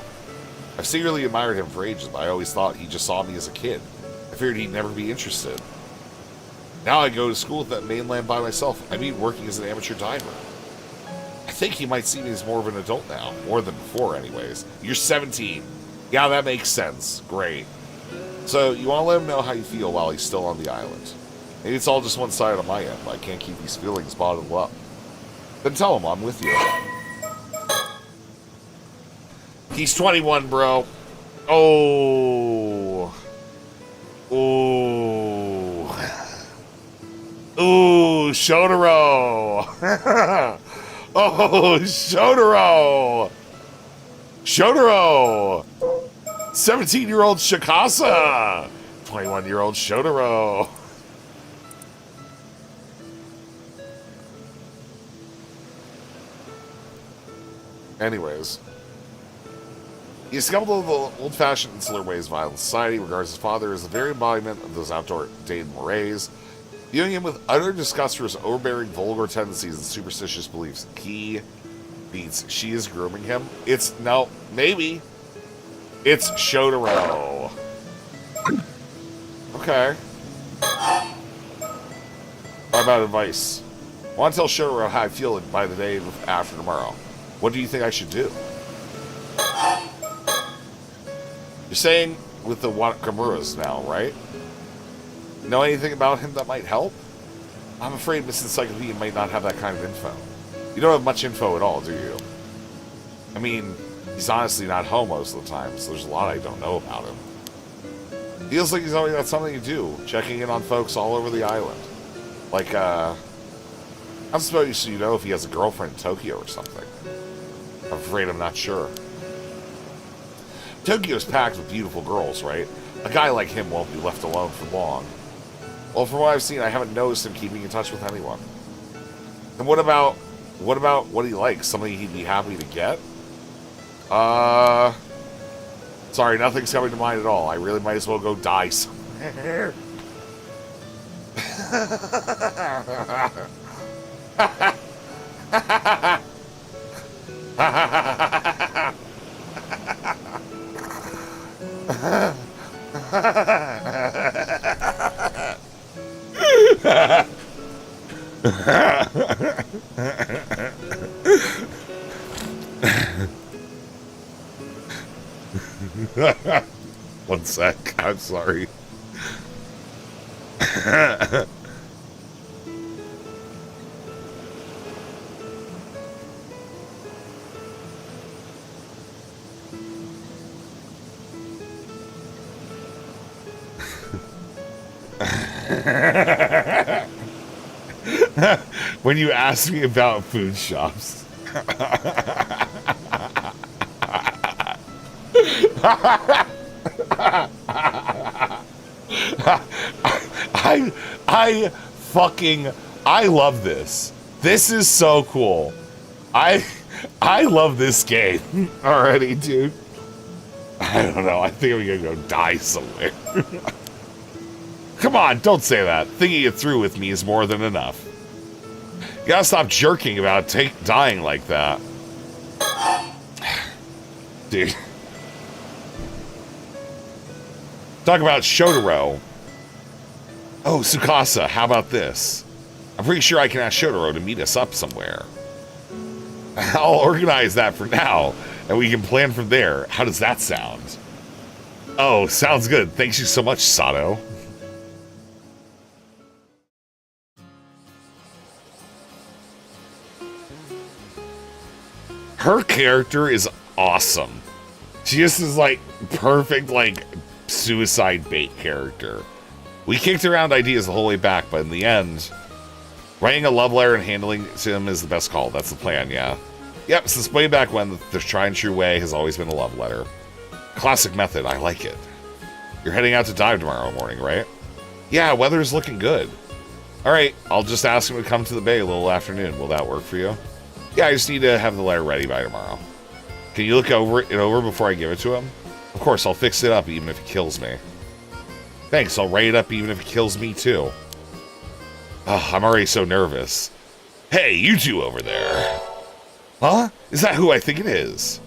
I've secretly admired him for ages, but I always thought he just saw me as a kid. I figured he'd never be interested. Now I go to school at that mainland by myself. I mean, working as an amateur diver. I think he might see me as more of an adult now. More than before, anyways. You're 17. Yeah, that makes sense. Great. So, you want to let him know how you feel while he's still on the island. Maybe it's all just one-sided on my end, but I can't keep these feelings bottled up. Then tell him I'm with you. He's 21, bro. Oh. Ooh. Ooh, Shotaro. Oh, Shotaro. Shotaro. 17-year-old Shikasa. 21-year-old Shotaro. Anyways. He is skeptical of the old-fashioned insular ways of island society, regards his father as the very embodiment of those outdated mores, viewing him with utter disgust for his overbearing, vulgar tendencies and superstitious beliefs. He beats she is grooming him. Maybe. It's Shotaro. Okay. How about advice? I want to tell Shotaro how I feel by the day after tomorrow. What do you think I should do? You're saying with the Wakamuras now, right? Know anything about him that might help? I'm afraid Miss Encyclopedia might not have that kind of info. You don't have much info at all, do you? I mean, he's honestly not home most of the time, so there's a lot I don't know about him. Feels like he's always got something to do, checking in on folks all over the island. Like, I'm supposed you know if he has a girlfriend in Tokyo or something. I'm afraid I'm not sure. Tokyo's packed with beautiful girls, right? A guy like him won't be left alone for long. Well, from what I've seen, I haven't noticed him keeping in touch with anyone. And what about what he likes? Something he'd be happy to get? Sorry, nothing's coming to mind at all. I really might as well go die somewhere. One sec, I'm sorry. When you ask me about food shops. I love this. This is so cool. I love this game already, dude. I don't know. I think I'm gonna go die somewhere. Come on, don't say that. Thinking it through with me is more than enough. You gotta stop jerking about dying like that. Dude. Talk about Shotaro. Oh, Tsukasa, how about this? I'm pretty sure I can ask Shotaro to meet us up somewhere. I'll organize that for now, and we can plan from there. How does that sound? Oh, sounds good. Thanks you so much, Sato. Her character is awesome. She just is like perfect, like suicide bait character. We kicked around ideas the whole way back, but in the end, writing a love letter and handling it to him is the best call. That's the plan, yeah. Yep, since way back when, the tried and true way has always been a love letter. Classic method, I like it. You're heading out to dive tomorrow morning, right? Yeah, weather's looking good. Alright, I'll just ask him to come to the bay a little afternoon. Will that work for you? Yeah, I just need to have the letter ready by tomorrow. Can you look over before I give it to him? Of course, I'll fix it up even if he kills me. Thanks, I'll write it up even if he kills me too. Oh, I'm already so nervous. Hey, you two over there. Huh? Is that who I think it is?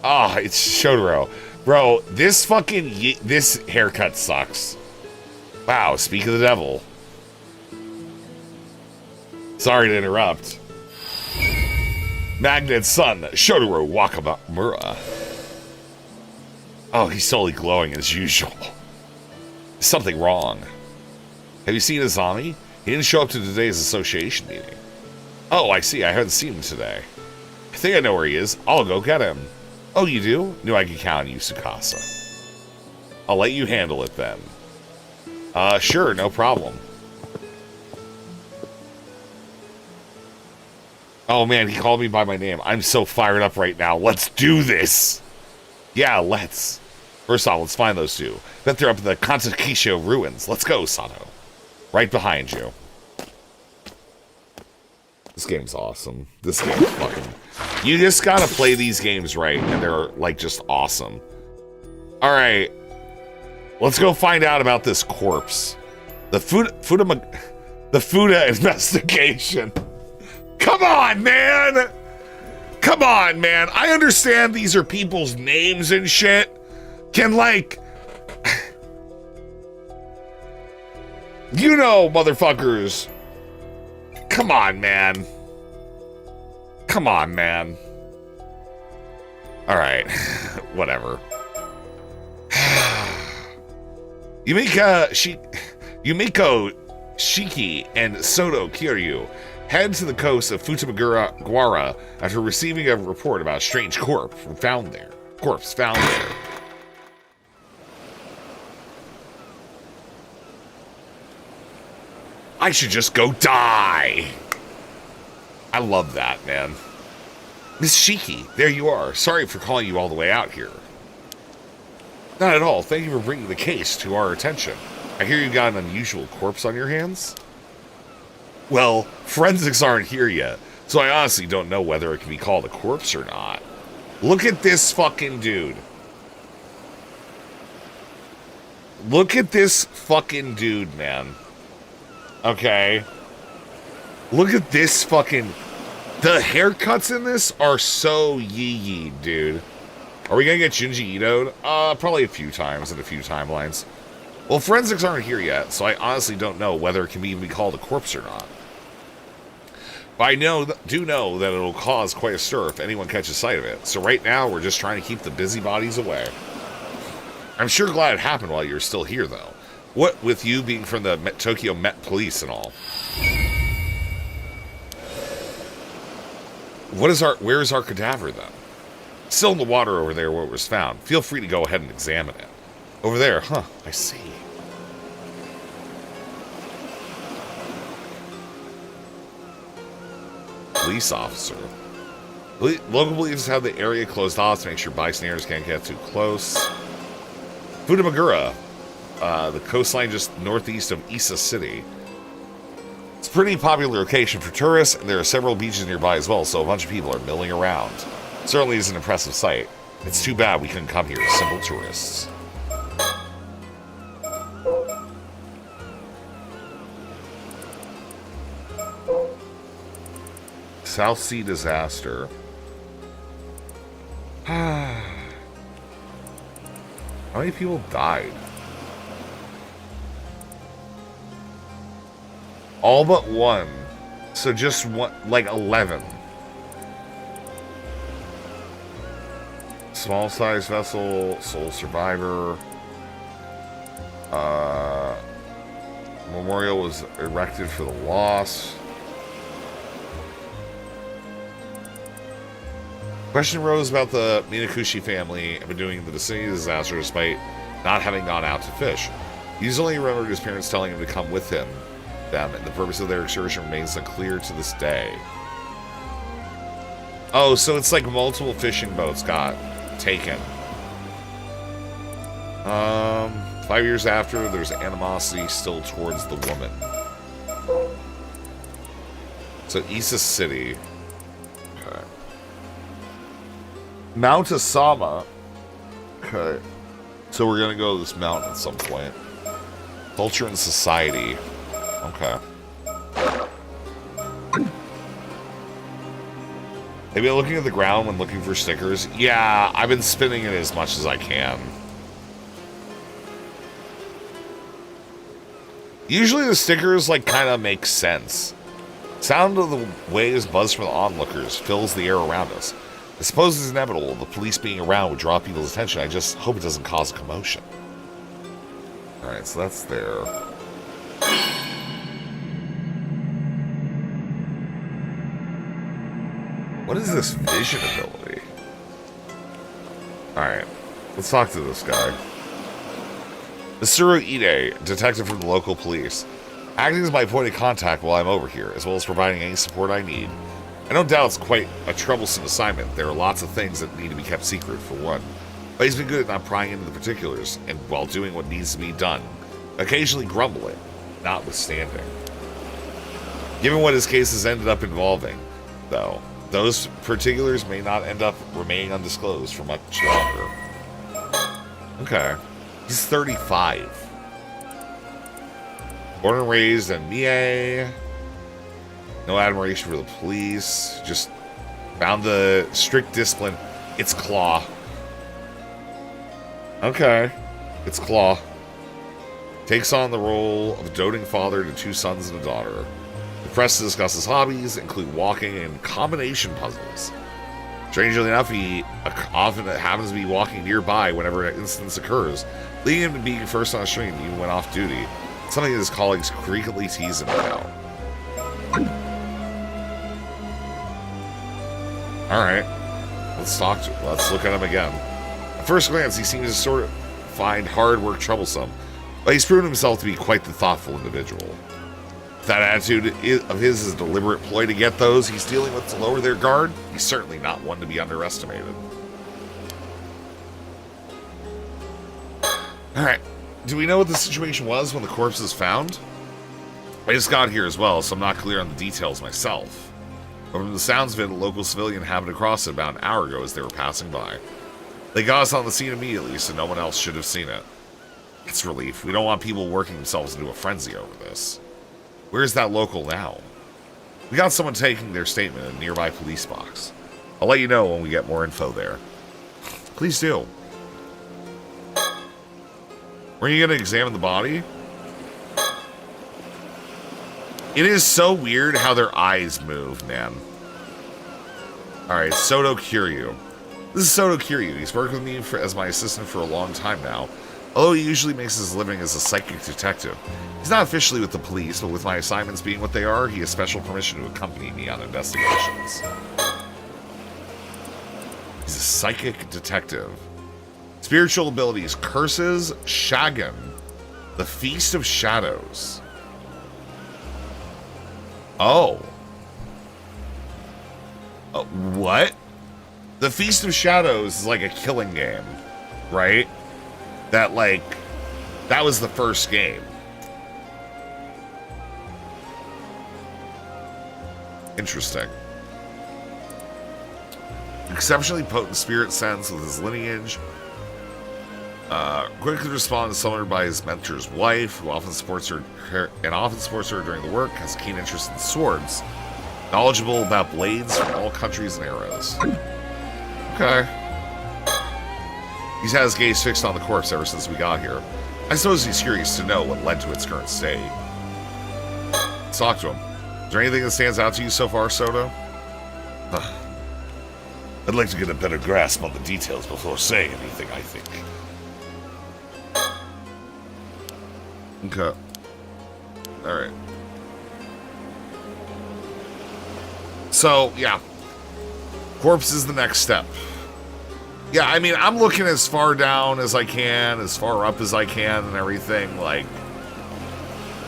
Ah, it's Shotaro. Bro, this haircut sucks. Wow, speak of the devil. Sorry to interrupt. Magnet's son, Shotaro Wakamura. Oh, he's totally glowing as usual. There's something wrong. Have you seen Azami? He didn't show up to today's association meeting. Oh, I see. I haven't seen him today. I think I know where he is. I'll go get him. Oh, you do? Knew I could count on you, Tsukasa. I'll let you handle it then. Sure, no problem. Oh man, he called me by my name. I'm so fired up right now. Let's do this! Yeah, let's. First off, let's find those two. Bet they're up in the Kantakisho ruins. Let's go, Sato. Right behind you. This game's awesome. This game's fucking... You just gotta play these games right, and they're, like, just awesome. Alright. Let's go find out about this corpse. The Fuda investigation. Come on, man! Come on, man. I understand these are people's names and shit. Can, like... You know, motherfuckers. Come on, man. Come on, man. Alright. Whatever. Yumiko Shiki and Soto Kiryu head to the coast of Futamagura after receiving a report about a strange corpse found there. I should just go die. I love that, man. Miss Shiki, there you are. Sorry for calling you all the way out here. Not at all. Thank you for bringing the case to our attention. I hear you got an unusual corpse on your hands? Well, forensics aren't here yet, so I honestly don't know whether it can be called a corpse or not. Look at this fucking dude. Look at this fucking dude, man. Okay. Look at this fucking... The haircuts in this are so yee-yee, dude. Are we gonna get Junji Ito'd? Probably a few times in a few timelines. Well, forensics aren't here yet, so I honestly don't know whether it can even be called a corpse or not. But I do know that it'll cause quite a stir if anyone catches sight of it. So right now, we're just trying to keep the busybodies away. I'm sure glad it happened while you're still here, though. What with you being from the Tokyo Met Police and all. Where's our cadaver, then? Still in the water over there where it was found. Feel free to go ahead and examine it. Over there, huh, I see. Police officer. Local police have the area closed off to make sure bystanders can't get too close. Futamagura, the coastline just northeast of Isa City. It's a pretty popular location for tourists, and there are several beaches nearby as well, so a bunch of people are milling around. Certainly is an impressive sight. It's too bad we couldn't come here as simple tourists. South Sea disaster. How many people died? All but one. So just one, like 11. Small size vessel, sole survivor. Memorial was erected for the loss. Question arose about the Minakushi family and been doing the vicinity disaster despite not having gone out to fish. He's only remembered his parents telling him to come with them, and the purpose of their excursion remains unclear to this day. Oh, so it's like multiple fishing boats got taken. 5 years after, there's animosity still towards the woman. So Issa City. Okay. Mount Asama. Okay. So we're gonna go to this mountain at some point. Culture and society. Okay. Maybe looking at the ground when looking for stickers. Yeah, I've been spinning it as much as I can. Usually the stickers, like, kind of make sense. Sound of the waves buzz from the onlookers fills the air around us. I suppose it's inevitable. The police being around would draw people's attention. I just hope it doesn't cause a commotion. Alright, so that's there. What is this vision ability? Alright, let's talk to this guy. Misuru Ide, detective from the local police. Acting as my point of contact while I'm over here, as well as providing any support I need. I don't doubt it's quite a troublesome assignment. There are lots of things that need to be kept secret, for one. But he's been good at not prying into the particulars, and while doing what needs to be done. Occasionally grumbling, notwithstanding. Given what his case has ended up involving, though, those particulars may not end up remaining undisclosed for much longer. Okay. He's 35. Born and raised in Mie. No admiration for the police. Just found the strict discipline. It's Claw. Okay. It's Claw. Takes on the role of a doting father to 2 sons and a daughter. The press discusses hobbies, include walking and combination puzzles. Strangely enough, he often happens to be walking nearby whenever an instance occurs, leading him to being first on stream even when off duty, something that his colleagues frequently tease him about. Alright, let's look at him again. At first glance, he seems to sort of find hard work troublesome, but he's proven himself to be quite the thoughtful individual. If that attitude of his is a deliberate ploy to get those he's dealing with to lower their guard, he's certainly not one to be underestimated. Alright, do we know what the situation was when the corpse was found? I just got here as well, so I'm not clear on the details myself. But from the sounds of it, a local civilian happened across it about an hour ago as they were passing by. They got us on the scene immediately, so no one else should have seen it. It's relief. We don't want people working themselves into a frenzy over this. Where's that local now? We got someone taking their statement in a nearby police box. I'll let you know when we get more info there. Please do. Were you going to examine the body? It is so weird how their eyes move, man. Alright, Soto Kiryu. This is Soto Kiryu. He's worked with me as my assistant for a long time now. Although he usually makes his living as a psychic detective. He's not officially with the police, but with my assignments being what they are, he has special permission to accompany me on investigations. He's a psychic detective. Spiritual abilities: Curses, Shagan, the Feast of Shadows. Oh. What? The Feast of Shadows is like a killing game, right? That was the first game. Interesting. Exceptionally potent spirit sense with his lineage. Quickly responds to summoned by his mentor's wife, who often supports her during the work, has a keen interest in swords. Knowledgeable about blades from all countries and eras. Okay. He's had his gaze fixed on the corpse ever since we got here. I suppose he's curious to know what led to its current state. Let's talk to him. Is there anything that stands out to you so far, Soto? I'd like to get a better grasp on the details before saying anything, I think. Okay. Alright. So, yeah. Corpse is the next step. Yeah, I mean, I'm looking as far down as I can, as far up as I can, and everything. Like,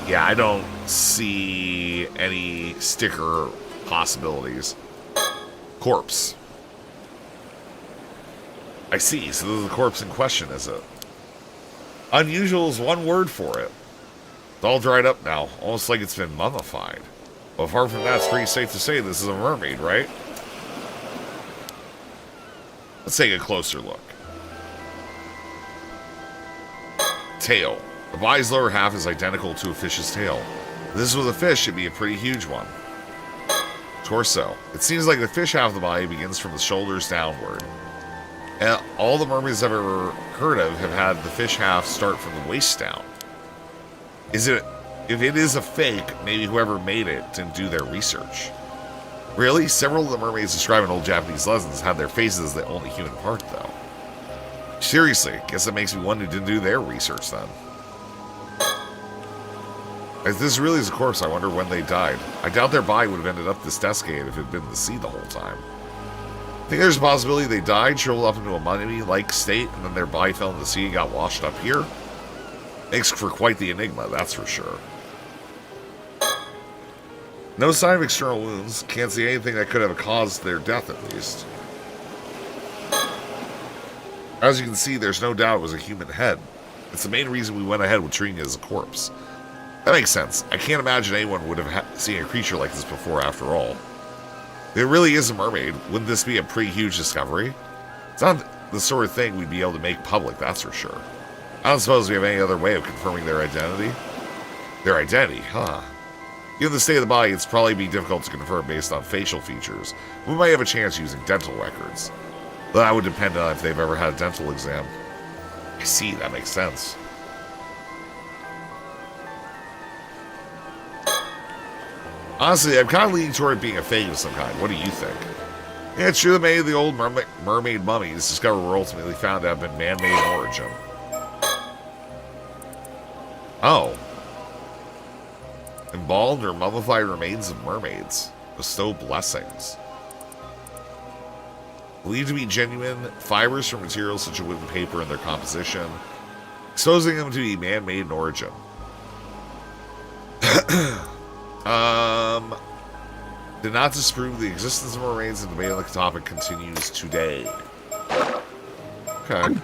yeah, I don't see any sticker possibilities. Corpse. I see. So this is the corpse in question, is it? Unusual is one word for it. It's all dried up now, almost like it's been mummified. Well, apart from that, it's pretty safe to say this is a mermaid, right? Let's take a closer look. Tail. The body's lower half is identical to a fish's tail. If this was a fish, it'd be a pretty huge one. Torso. It seems like the fish half of the body begins from the shoulders downward. And all the mermaids I've ever heard of have had the fish half start from the waist down. If it is a fake, maybe whoever made it didn't do their research. Really? Several of the mermaids described in old Japanese legends had their faces as the only human part, though. Seriously, guess that makes me wonder who didn't do their research then. If this really is a corpse, I wonder when they died. I doubt their body would have ended up this desiccated if it had been in the sea the whole time. I think there's a possibility they died, shriveled up into a mummy-like state, and then their body fell into the sea and got washed up here. Makes for quite the enigma, that's for sure. No sign of external wounds. Can't see anything that could have caused their death, at least. As you can see, there's no doubt it was a human head. It's the main reason we went ahead with treating it as a corpse. That makes sense. I can't imagine anyone would have seen a creature like this before, after all. If it really is a mermaid, wouldn't this be a pretty huge discovery? It's not the sort of thing we'd be able to make public, that's for sure. I don't suppose we have any other way of confirming their identity. Their identity, huh? Given the state of the body, it's probably be difficult to confirm based on facial features. We might have a chance using dental records. But that would depend on if they've ever had a dental exam. I see, that makes sense. Honestly, I'm kind of leaning toward it being a fake of some kind. What do you think? Yeah, it's true that many of the old mermaid mummies discovered were ultimately found to have been man-made in origin. Oh. Embalmed or mummified remains of mermaids. Bestow blessings. Believed to be genuine, fibers from materials such as wood and paper in their composition, exposing them to be man-made in origin. Did not disprove the existence of mermaids, and debate on the topic continues today. Okay.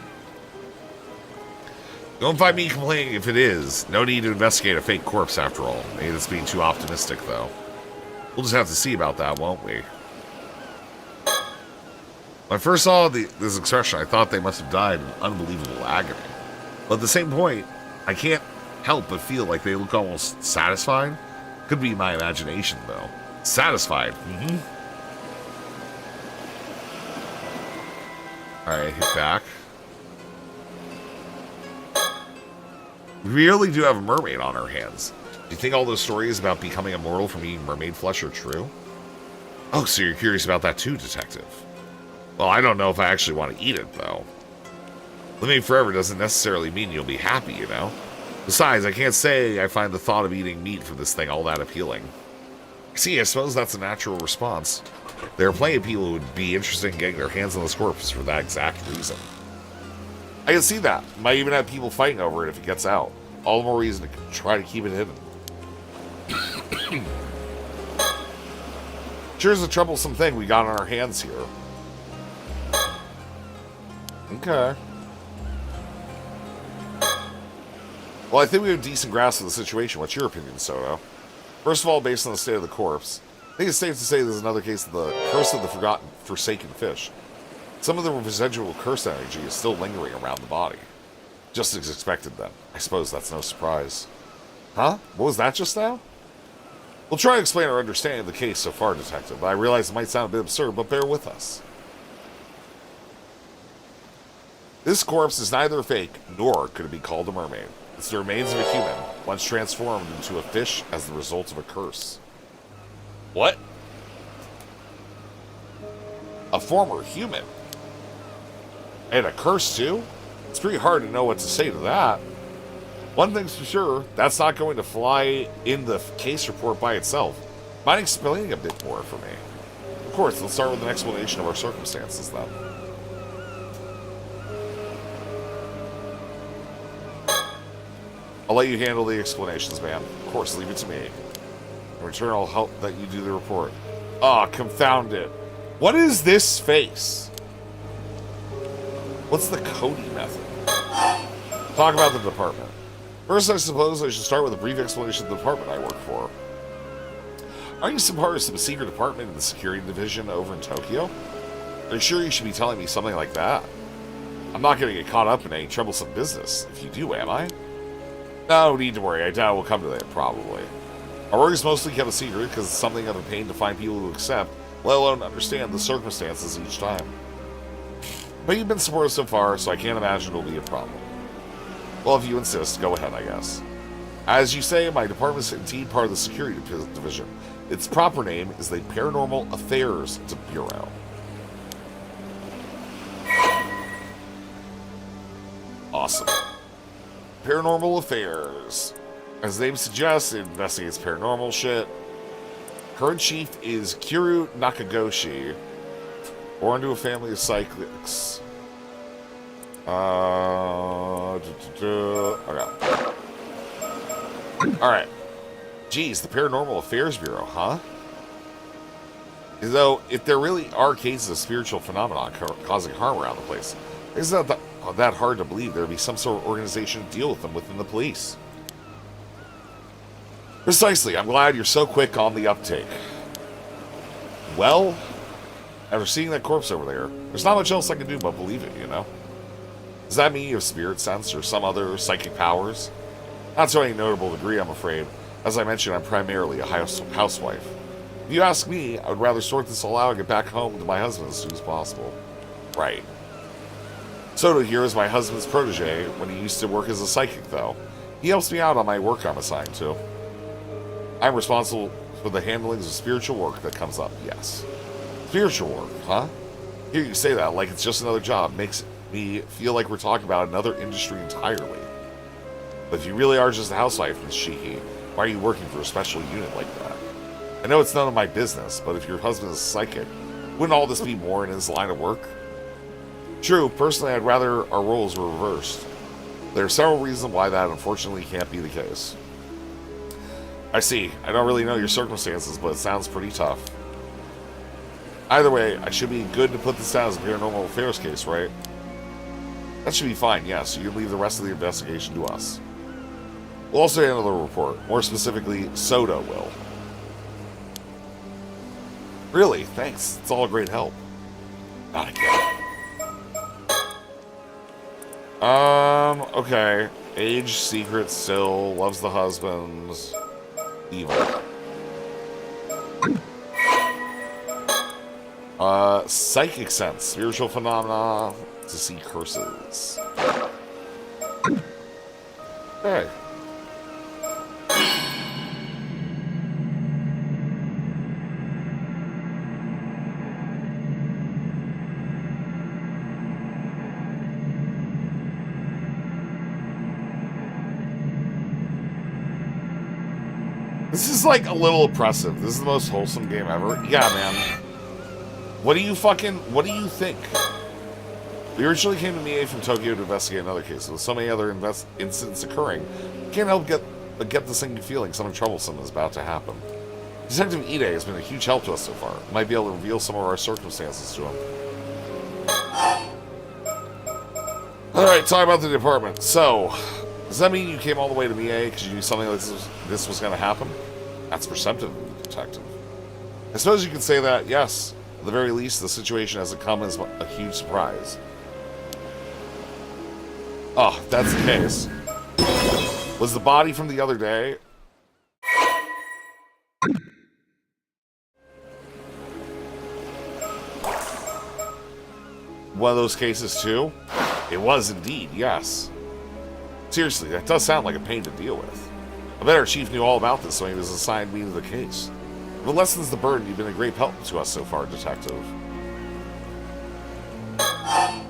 Don't find me complaining if it is. No need to investigate a fake corpse after all. Maybe that's being too optimistic, though. We'll just have to see about that, won't we? When I first saw this expression, I thought they must have died in unbelievable agony. But at the same point, I can't help but feel like they look almost satisfied. Could be my imagination, though. Satisfied. Alright, hit back. We really do have a mermaid on our hands. Do you think all those stories about becoming immortal from eating mermaid flesh are true? Oh, so you're curious about that too, detective. Well, I don't know if I actually want to eat it, though. Living forever doesn't necessarily mean you'll be happy, you know? Besides, I can't say I find the thought of eating meat from this thing all that appealing. See, I suppose that's a natural response. There are plenty of people who would be interested in getting their hands on this corpse for that exact reason. I can see that. Might even have people fighting over it if it gets out. All the more reason to try to keep it hidden. Sure is a troublesome thing we got on our hands here. Okay. Well, I think we have a decent grasp of the situation. What's your opinion, Soto? First of all, based on the state of the corpse, I think it's safe to say this is another case of the curse of the forsaken fish. Some of the residual curse energy is still lingering around the body. Just as expected, then. I suppose that's no surprise. Huh? What was that just now? We'll try to explain our understanding of the case so far, Detective. I realize it might sound a bit absurd, but bear with us. This corpse is neither fake, nor could it be called a mermaid. It's the remains of a human, once transformed into a fish as the result of a curse. What? A former human? And a curse, too? It's pretty hard to know what to say to that. One thing's for sure, that's not going to fly in the case report by itself. Mind explaining a bit more for me? Of course, let's start with an explanation of our circumstances, then. I'll let you handle the explanations, man. Of course, leave it to me. In return, I'll help that you do the report. Ah, confound it. What is this face? What's the Cody method? Talk about the department. First, I suppose I should start with a brief explanation of the department I work for. Aren't you some part of some secret department in the security division over in Tokyo? Are you sure you should be telling me something like that? I'm not going to get caught up in any troublesome business. If you do, am I? No need to worry. I doubt we'll come to that, probably. Our work is mostly kept a secret because it's something of a pain to find people who accept, let alone understand the circumstances each time. But you've been supportive so far, so I can't imagine it'll be a problem. Well, if you insist, go ahead, I guess. As you say, my department is indeed part of the security division. Its proper name is the Paranormal Affairs Bureau. Awesome. Paranormal Affairs. As the name suggests, it investigates paranormal shit. Current chief is Kiru Nakagoshi, born to a family of psychics. Okay. Alright. Geez, the Paranormal Affairs Bureau, huh? Though, if there really are cases of spiritual phenomena causing harm around the place, it's not that hard to believe there'd be some sort of organization to deal with them within the police. Precisely. I'm glad you're so quick on the uptake. Well, after seeing that corpse over there, there's not much else I can do but believe it, you know? Does that mean you have spirit sense or some other psychic powers? Not to any notable degree, I'm afraid. As I mentioned, I'm primarily a housewife. If you ask me, I would rather sort this all out and get back home to my husband as soon as possible. Right. Soto here is my husband's protege when he used to work as a psychic, though. He helps me out on my work I'm assigned to. I'm responsible for the handlings of spiritual work that comes up, yes. Spiritual work, huh? Hear you say that like it's just another job makes me feel like we're talking about another industry entirely. But if you really are just a housewife, Miss Shiki, why are you working for a special unit like that? I know it's none of my business, but if your husband is psychic, wouldn't all this be more in his line of work? True, personally I'd rather our roles were reversed. There are several reasons why that unfortunately can't be the case. I see. I don't really know your circumstances, but it sounds pretty tough. Either way, I should be good to put this down as a paranormal affairs case, right? That should be fine, yes. You can leave the rest of the investigation to us. We'll also handle the report. More specifically, Soto will. Really? Thanks. It's all a great help. Not again. Okay. Age, secret, still, loves the husband. Evil. Psychic sense, spiritual phenomena, to see curses. Okay. This is like a little oppressive. This is the most wholesome game ever. Yeah, man. What do you think? We originally came to Mie from Tokyo to investigate another case. With so many other incidents occurring, can't help but get the sinking feeling something troublesome is about to happen. Detective Ide has been a huge help to us so far. Might be able to reveal some of our circumstances to him. Alright, talk about the department. So, does that mean you came all the way to Mie because you knew something like this was going to happen? That's perceptive, detective. I suppose you could say that, yes. At the very least, the situation hasn't come as a huge surprise. Oh, if that's the case. Was the body from the other day? One of those cases too? It was indeed, yes. Seriously, that does sound like a pain to deal with. I bet our chief knew all about this when he was assigned me to the case. If it lessens the burden, you've been a great help to us so far, Detective. I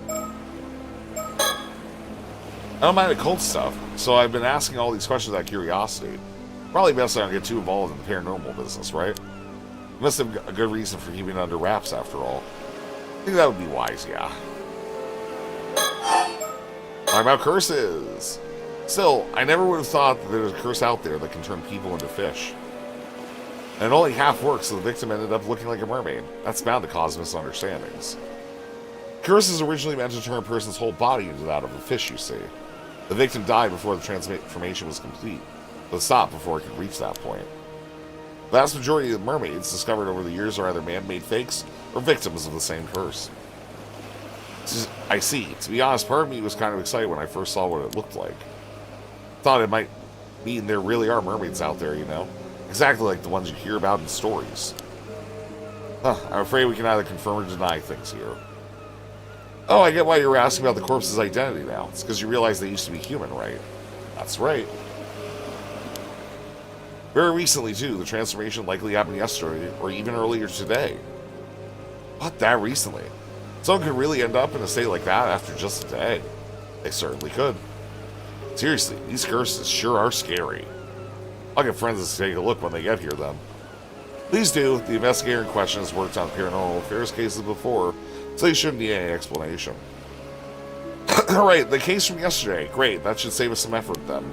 don't mind occult stuff, so I've been asking all these questions out of curiosity. Probably best I don't get too involved in the paranormal business, right? You must have a good reason for keeping it under wraps, after all. I think that would be wise, yeah. Talking about curses! Still, I never would have thought that there was a curse out there that can turn people into fish. And it only half worked, so the victim ended up looking like a mermaid. That's bound to cause misunderstandings. Curse is originally meant to turn a person's whole body into that of a fish, you see. The victim died before the transformation was complete, but stopped before it could reach that point. The vast majority of mermaids discovered over the years are either man-made fakes or victims of the same curse. I see. To be honest, part of me was kind of excited when I first saw what it looked like. Thought it might mean there really are mermaids out there, you know? Exactly like the ones you hear about in stories. I'm afraid we can either confirm or deny things here. Oh, I get why you were asking about the corpse's identity now. It's because you realize they used to be human, right? That's right. Very recently, too. The transformation likely happened yesterday, or even earlier today. What, that recently? Someone could really end up in a state like that after just a day. They certainly could. Seriously, these curses sure are scary. I'll get friends to take a look when they get here, then. Please do. The investigator in question has worked on paranormal affairs cases before, so you shouldn't need any explanation. Alright, the case from yesterday. Great, that should save us some effort, then.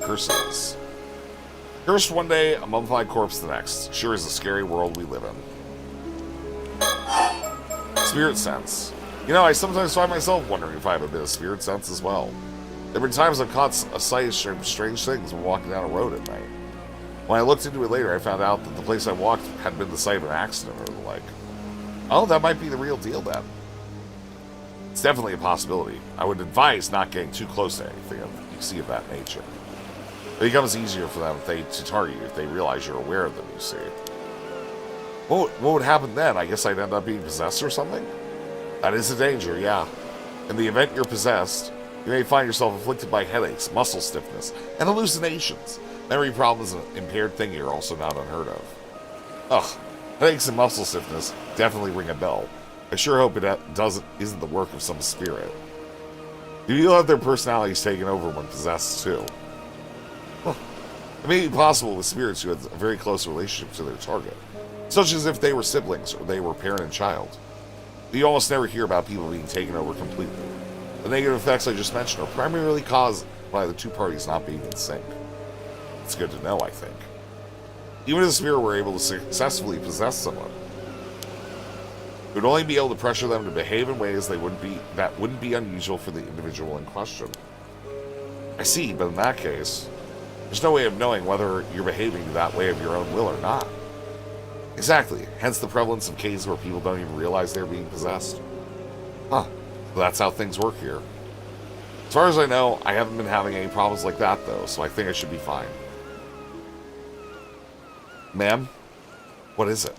Curses. Cursed one day, a mummified corpse the next. Sure is a scary world we live in. Spirit sense. You know, I sometimes find myself wondering if I have a bit of spirit sense as well. There have been times I've caught a sight of strange things when walking down a road at night. When I looked into it later, I found out that the place I walked had been the site of an accident or the like. Oh, that might be the real deal then. It's definitely a possibility. I would advise not getting too close to anything you see of that nature. It becomes easier for them to target you if they realize you're aware of them, you see. What would happen then? I guess I'd end up being possessed or something? That is a danger, yeah. In the event you're possessed, you may find yourself afflicted by headaches, muscle stiffness, and hallucinations. Memory problems and impaired thinking are also not unheard of. Ugh, headaches and muscle stiffness definitely ring a bell. I sure hope it isn't the work of some spirit. Do you have their personalities taken over when possessed too? Well, it may be possible with spirits who have a very close relationship to their target, such as if they were siblings or they were parent and child. But you almost never hear about people being taken over completely. The negative effects I just mentioned are primarily caused by the two parties not being in sync. It's good to know, I think. Even if the spirit were able to successfully possess someone, it would only be able to pressure them to behave in ways that wouldn't be unusual for the individual in question. I see, but in that case, there's no way of knowing whether you're behaving that way of your own will or not. Exactly, hence the prevalence of cases where people don't even realize they're being possessed. Huh, well, that's how things work here. As far as I know, I haven't been having any problems like that though, so I think I should be fine. Ma'am? What is it?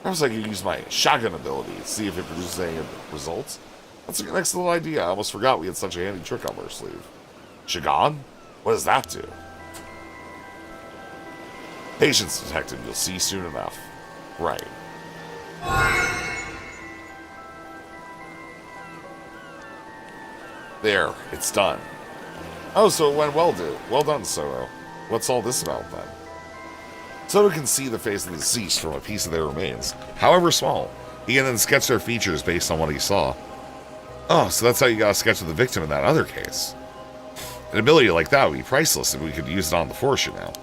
Perhaps I could use my shotgun ability to see if it produces any results. That's an excellent idea. I almost forgot we had such a handy trick up our sleeve. Shagan? What does that do? Patience, Detective. You'll see soon enough. Right. There. It's done. Oh, so it went well, dude. Well done, Soto. What's all this about, then? Soto can see the face of the deceased from a piece of their remains, however small. He can then sketch their features based on what he saw. Oh, so that's how you got a sketch of the victim in that other case. An ability like that would be priceless if we could use it on the force, you know.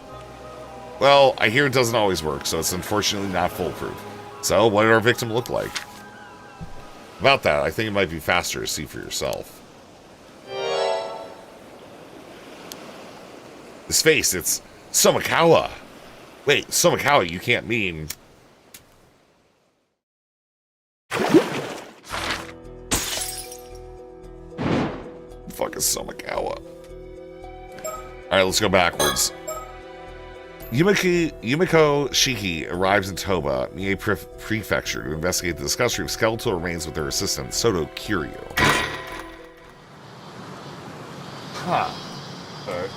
Well, I hear it doesn't always work, so it's unfortunately not foolproof. So, what did our victim look like? About that, I think it might be faster to see for yourself. His face, it's Somikawa. Wait, Somikawa, you can't mean... Fuck is Somikawa? Alright, let's go backwards. Yumiko Shiki arrives in Toba, Mie Prefecture, to investigate the discovery of skeletal remains with her assistant, Soto Kiryu. Huh. Okay.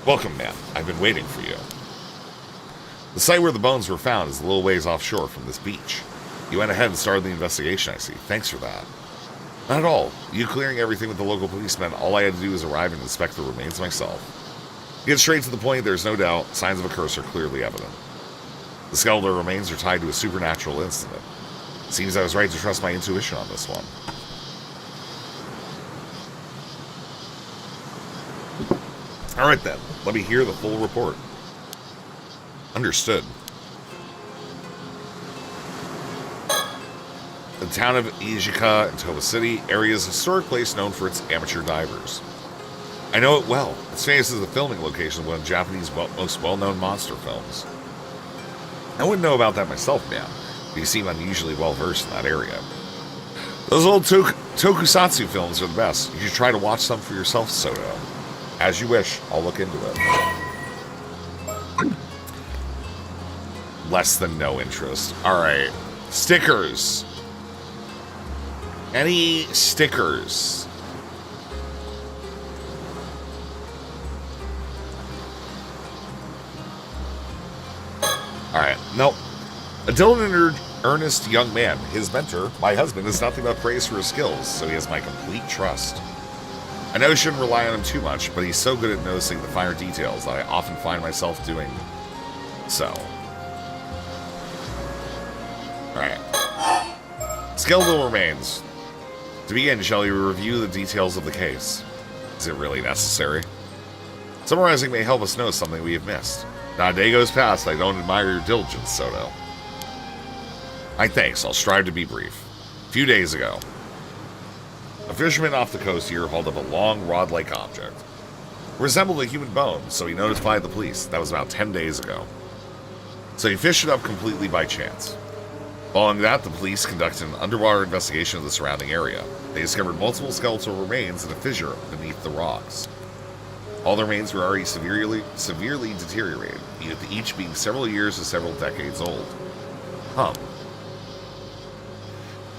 Welcome, man. I've been waiting for you. The site where the bones were found is a little ways offshore from this beach. You went ahead and started the investigation, I see. Thanks for that. Not at all. You clearing everything with the local policemen, all I had to do was arrive and inspect the remains myself. To get straight to the point, there's no doubt signs of a curse are clearly evident. The skeletal remains are tied to a supernatural incident. It seems I was right to trust my intuition on this one. Alright then, let me hear the full report. Understood. The town of Ijika in Toba City area is a historic place known for its amateur divers. I know it well. It's famous as the filming location of one of Japanese most well-known monster films. I wouldn't know about that myself, man, but you seem unusually well-versed in that area. Those old tokusatsu films are the best. You should try to watch some for yourself, Soto. As you wish, I'll look into it. Less than no interest. Alright. Stickers. Any stickers? Alright, nope. A diligent and earnest young man, his mentor, my husband, is nothing but praise for his skills, so he has my complete trust. I know I shouldn't rely on him too much, but he's so good at noticing the finer details that I often find myself doing so. Alright. Skeletal remains. To begin, shall we review the details of the case? Is it really necessary? Summarizing may help us know something we have missed. Not a day goes past I don't admire your diligence, Soto. My thanks, I'll strive to be brief. A few days ago, a fisherman off the coast here hauled up a long, rod-like object. It resembled a human bone, so he notified the police. That was about 10 days ago. So he fished it up completely by chance. Following that, the police conducted an underwater investigation of the surrounding area. They discovered multiple skeletal remains in a fissure beneath the rocks. All the remains were already severely deteriorated, with each being several years to several decades old.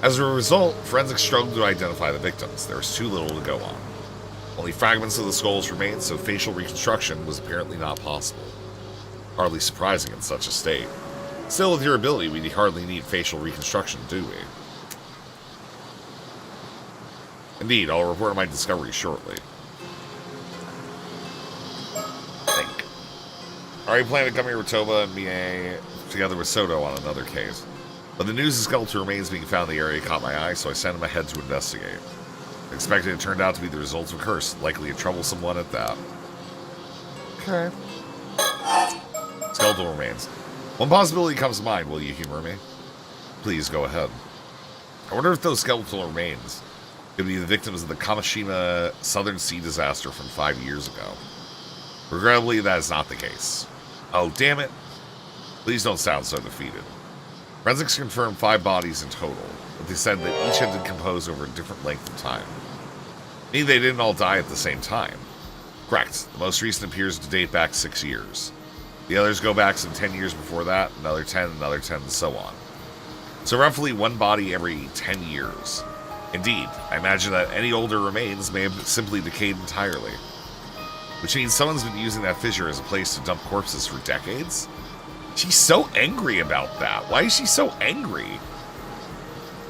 As a result, forensics struggled to identify the victims. There was too little to go on. Only fragments of the skulls remained, so facial reconstruction was apparently not possible. Hardly surprising in such a state. Still, with your ability, we hardly need facial reconstruction, do we? Indeed, I'll report on my discovery shortly. Think. I already planned to come here with Toba and Mie together with Soto on another case. But the news of skeletal remains being found in the area caught my eye, so I sent him ahead to investigate. I expected it turned out to be the result of a curse, likely a troublesome one at that. Okay. Skeletal remains. One possibility comes to mind, will you humor me? Please, go ahead. I wonder if those skeletal remains could be the victims of the Kamishima Southern Sea disaster from 5 years ago. Regrettably, that is not the case. Oh, damn it. Please don't sound so defeated. Forensics confirmed 5 bodies in total, but they said that each had decomposed over a different length of time. Meaning they didn't all die at the same time. Correct. The most recent appears to date back 6 years. The others go back some 10 years before that, another 10, and so on. So roughly one body every 10 years. Indeed, I imagine that any older remains may have simply decayed entirely. Which means someone's been using that fissure as a place to dump corpses for decades? She's so angry about that. Why is she so angry?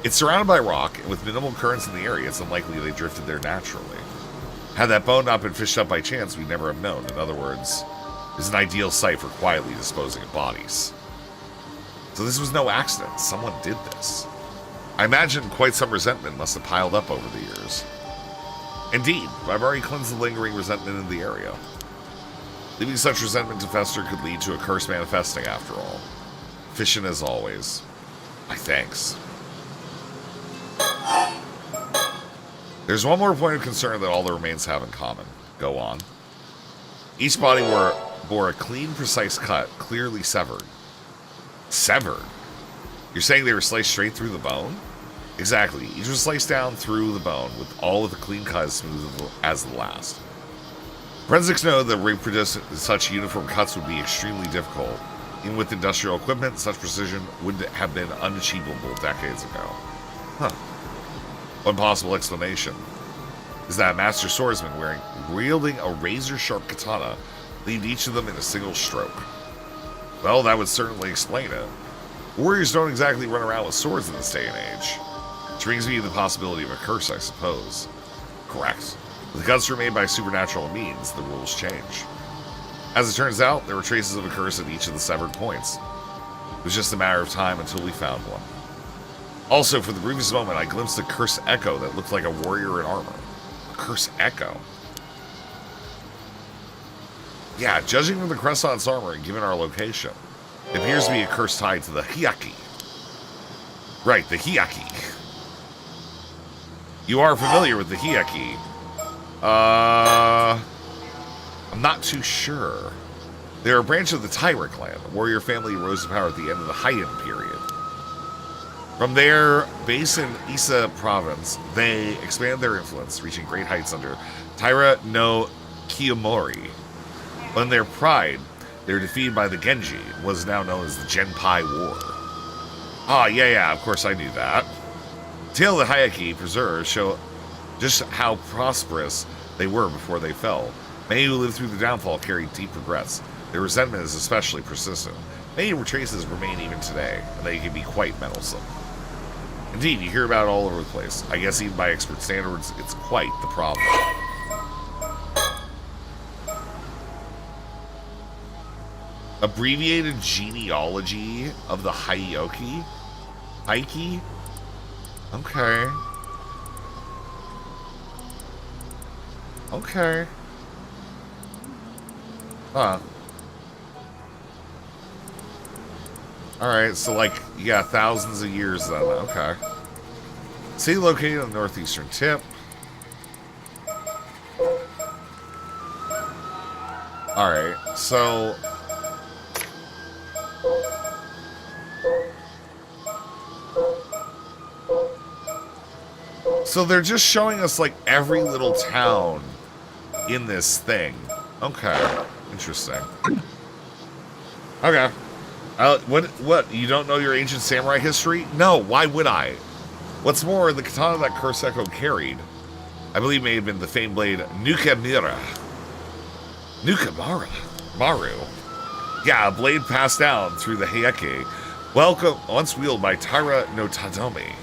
It's surrounded by rock, and with minimal currents in the area, it's unlikely they drifted there naturally. Had that bone not been fished up by chance, we'd never have known. In other words, it's an ideal site for quietly disposing of bodies. So this was no accident. Someone did this. I imagine quite some resentment must have piled up over the years. Indeed, I've already cleansed the lingering resentment in the area. Leaving such resentment to fester could lead to a curse manifesting after all. Fishing as always. My thanks. There's one more point of concern that all the remains have in common. Go on. Each body bore a clean, precise cut, clearly severed. Severed? You're saying they were sliced straight through the bone? Exactly. Each was sliced down through the bone, with all of the clean cut as smooth as the last. Forensics know that reproducing such uniform cuts would be extremely difficult. Even with industrial equipment, such precision would have been unachievable decades ago. Huh. One possible explanation is that a master swordsman wielding a razor-sharp katana lead each of them in a single stroke. Well, that would certainly explain it. Warriors don't exactly run around with swords in this day and age. Which brings me to the possibility of a curse, I suppose. Correct. With cuts were made by supernatural means, the rules change. As it turns out, there were traces of a curse at each of the severed points. It was just a matter of time until we found one. Also, for the briefest moment, I glimpsed a cursed echo that looked like a warrior in armor. A cursed echo? Yeah, judging from the Crescent's armor and given our location, it appears to be a curse tied to the Hyaki. Right, the Hyaki. You are familiar with the Hyaki. I'm not too sure. They're a branch of the Taira clan, a warrior family who rose to power at the end of the Heian period. From their base in Issa province, they expanded their influence, reaching great heights under Taira no Kiyomori. But in their pride, they were defeated by the Genji, what is now known as the Genpai War. Ah, yeah, of course I knew that. The tale of the Hyaki preserves show just how prosperous they were before they fell. Many who lived through the downfall carried deep regrets. Their resentment is especially persistent. Many traces remain even today, and they can be quite meddlesome. Indeed, you hear about it all over the place. I guess even by expert standards, it's quite the problem. Abbreviated genealogy of the Hyoki? Heiki? Okay. Okay. Huh. Alright, so like, you got thousands of years then. Okay. City located on the northeastern tip. Alright, so... So they're just showing us, like, every little town in this thing. Okay. Interesting. Okay. What? You don't know your ancient samurai history? No, why would I? What's more, the katana that Curse Echo carried, I believe may have been the famed blade Nukamaru. Maru. Yeah, a blade passed down through the Heike. Once wielded by Taira no Todomori.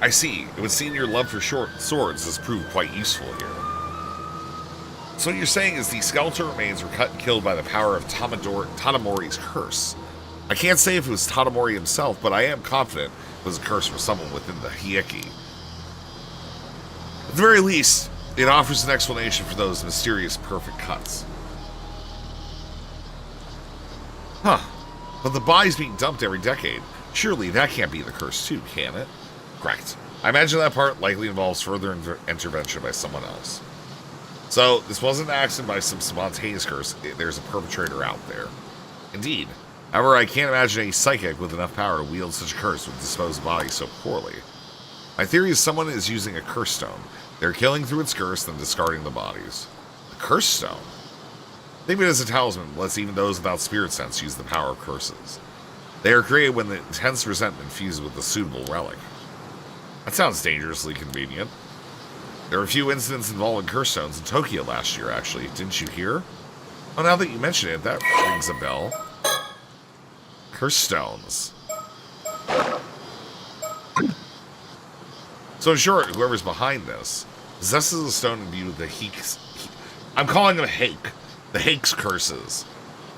I see. It would seem your love for short swords has proved quite useful here. So what you're saying is the skeletal remains were cut and killed by the power of Tadamori's curse. I can't say if it was Tadamori himself, but I am confident it was a curse from someone within the Hyeki. At the very least, it offers an explanation for those mysterious perfect cuts. Huh. But the bodies being dumped every decade, surely that can't be the curse too, can it? Correct. I imagine that part likely involves further intervention by someone else. So, this wasn't an accident by some spontaneous curse. There's a perpetrator out there. Indeed. However, I can't imagine any psychic with enough power to wield such a curse would dispose of bodies so poorly. My theory is someone is using a curse stone. They're killing through its curse, then discarding the bodies. A curse stone? Think of it as a talisman that lets even those without spirit sense use the power of curses. They are created when the intense resentment fuses with a suitable relic. That sounds dangerously convenient. There were a few incidents involving curse stones in Tokyo last year, actually. Didn't you hear? Oh, now that you mention it, that rings a bell. Curse stones. So in short, whoever's behind this possesses a stone imbued with the Heik's... I'm calling them Hake. The Hake's curses.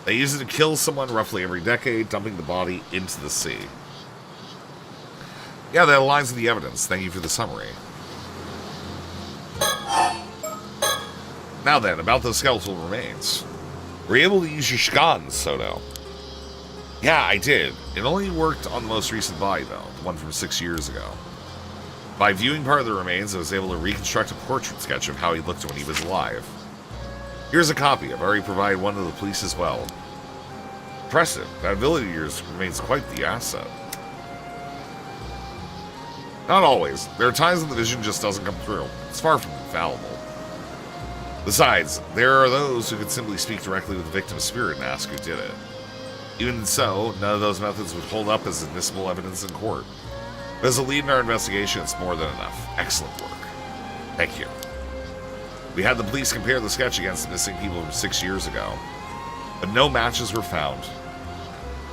They use it to kill someone roughly every decade, dumping the body into the sea. Yeah, that aligns with the evidence. Thank you for the summary. Now then, about those skeletal remains. Were you able to use your Shigan, Soto? Yeah, I did. It only worked on the most recent body, though, the one from 6 years ago. By viewing part of the remains, I was able to reconstruct a portrait sketch of how he looked when he was alive. Here's a copy. I've already provided one to the police as well. Impressive. That ability of yours remains quite the asset. Not always. There are times when the vision just doesn't come through. It's far from infallible. Besides, there are those who could simply speak directly with the victim's spirit and ask who did it. Even so, none of those methods would hold up as admissible evidence in court. But as a lead in our investigation, it's more than enough. Excellent work. Thank you. We had the police compare the sketch against the missing people from 6 years ago, but no matches were found.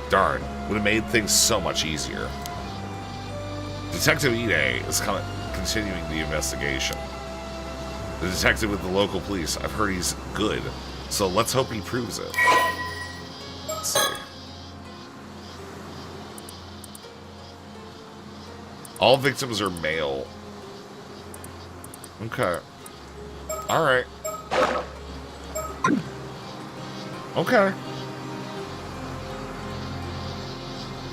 Darn, would have made things so much easier. Detective Ide is continuing the investigation. The detective with the local police, I've heard he's good, so let's hope he proves it. Let's see. All victims are male. Okay. Alright. Okay.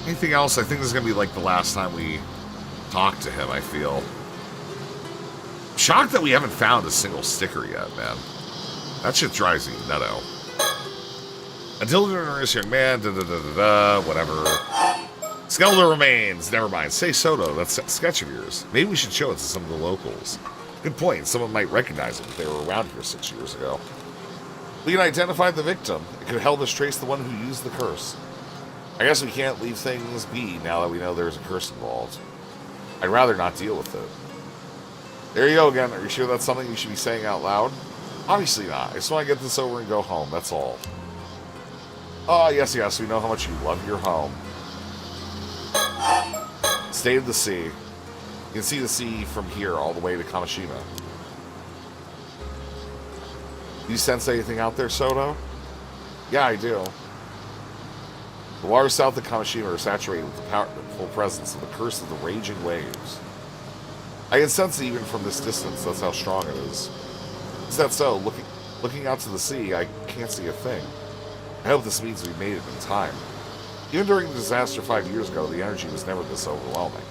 Anything else? I think this is going to be like the last time we talk to him, I feel. Shocked that we haven't found a single sticker yet, man. That shit drives me nutto. Until the nurse, young man, whatever. Skeletal remains. Never mind. Say Soto, that's a sketch of yours. Maybe we should show it to some of the locals. Good point. Someone might recognize it if they were around here 6 years ago. We can identify the victim. It could help us trace the one who used the curse. I guess we can't leave things be now that we know there's a curse involved. I'd rather not deal with it. There you go again. Are you sure that's something you should be saying out loud? Obviously not. I just want to get this over and go home. That's all. Oh, yes, we know how much you love your home. State of the sea. You can see the sea from here all the way to Kamishima. Do you sense anything out there, Soto? Yeah, I do. The waters south of Kamishima are saturated with the powerful presence of the curse of the raging waves. I can sense it even from this distance. That's how strong it is. Is that so? Looking out to the sea, I can't see a thing. I hope this means we made it in time. Even during the disaster 5 years ago, the energy was never this overwhelming.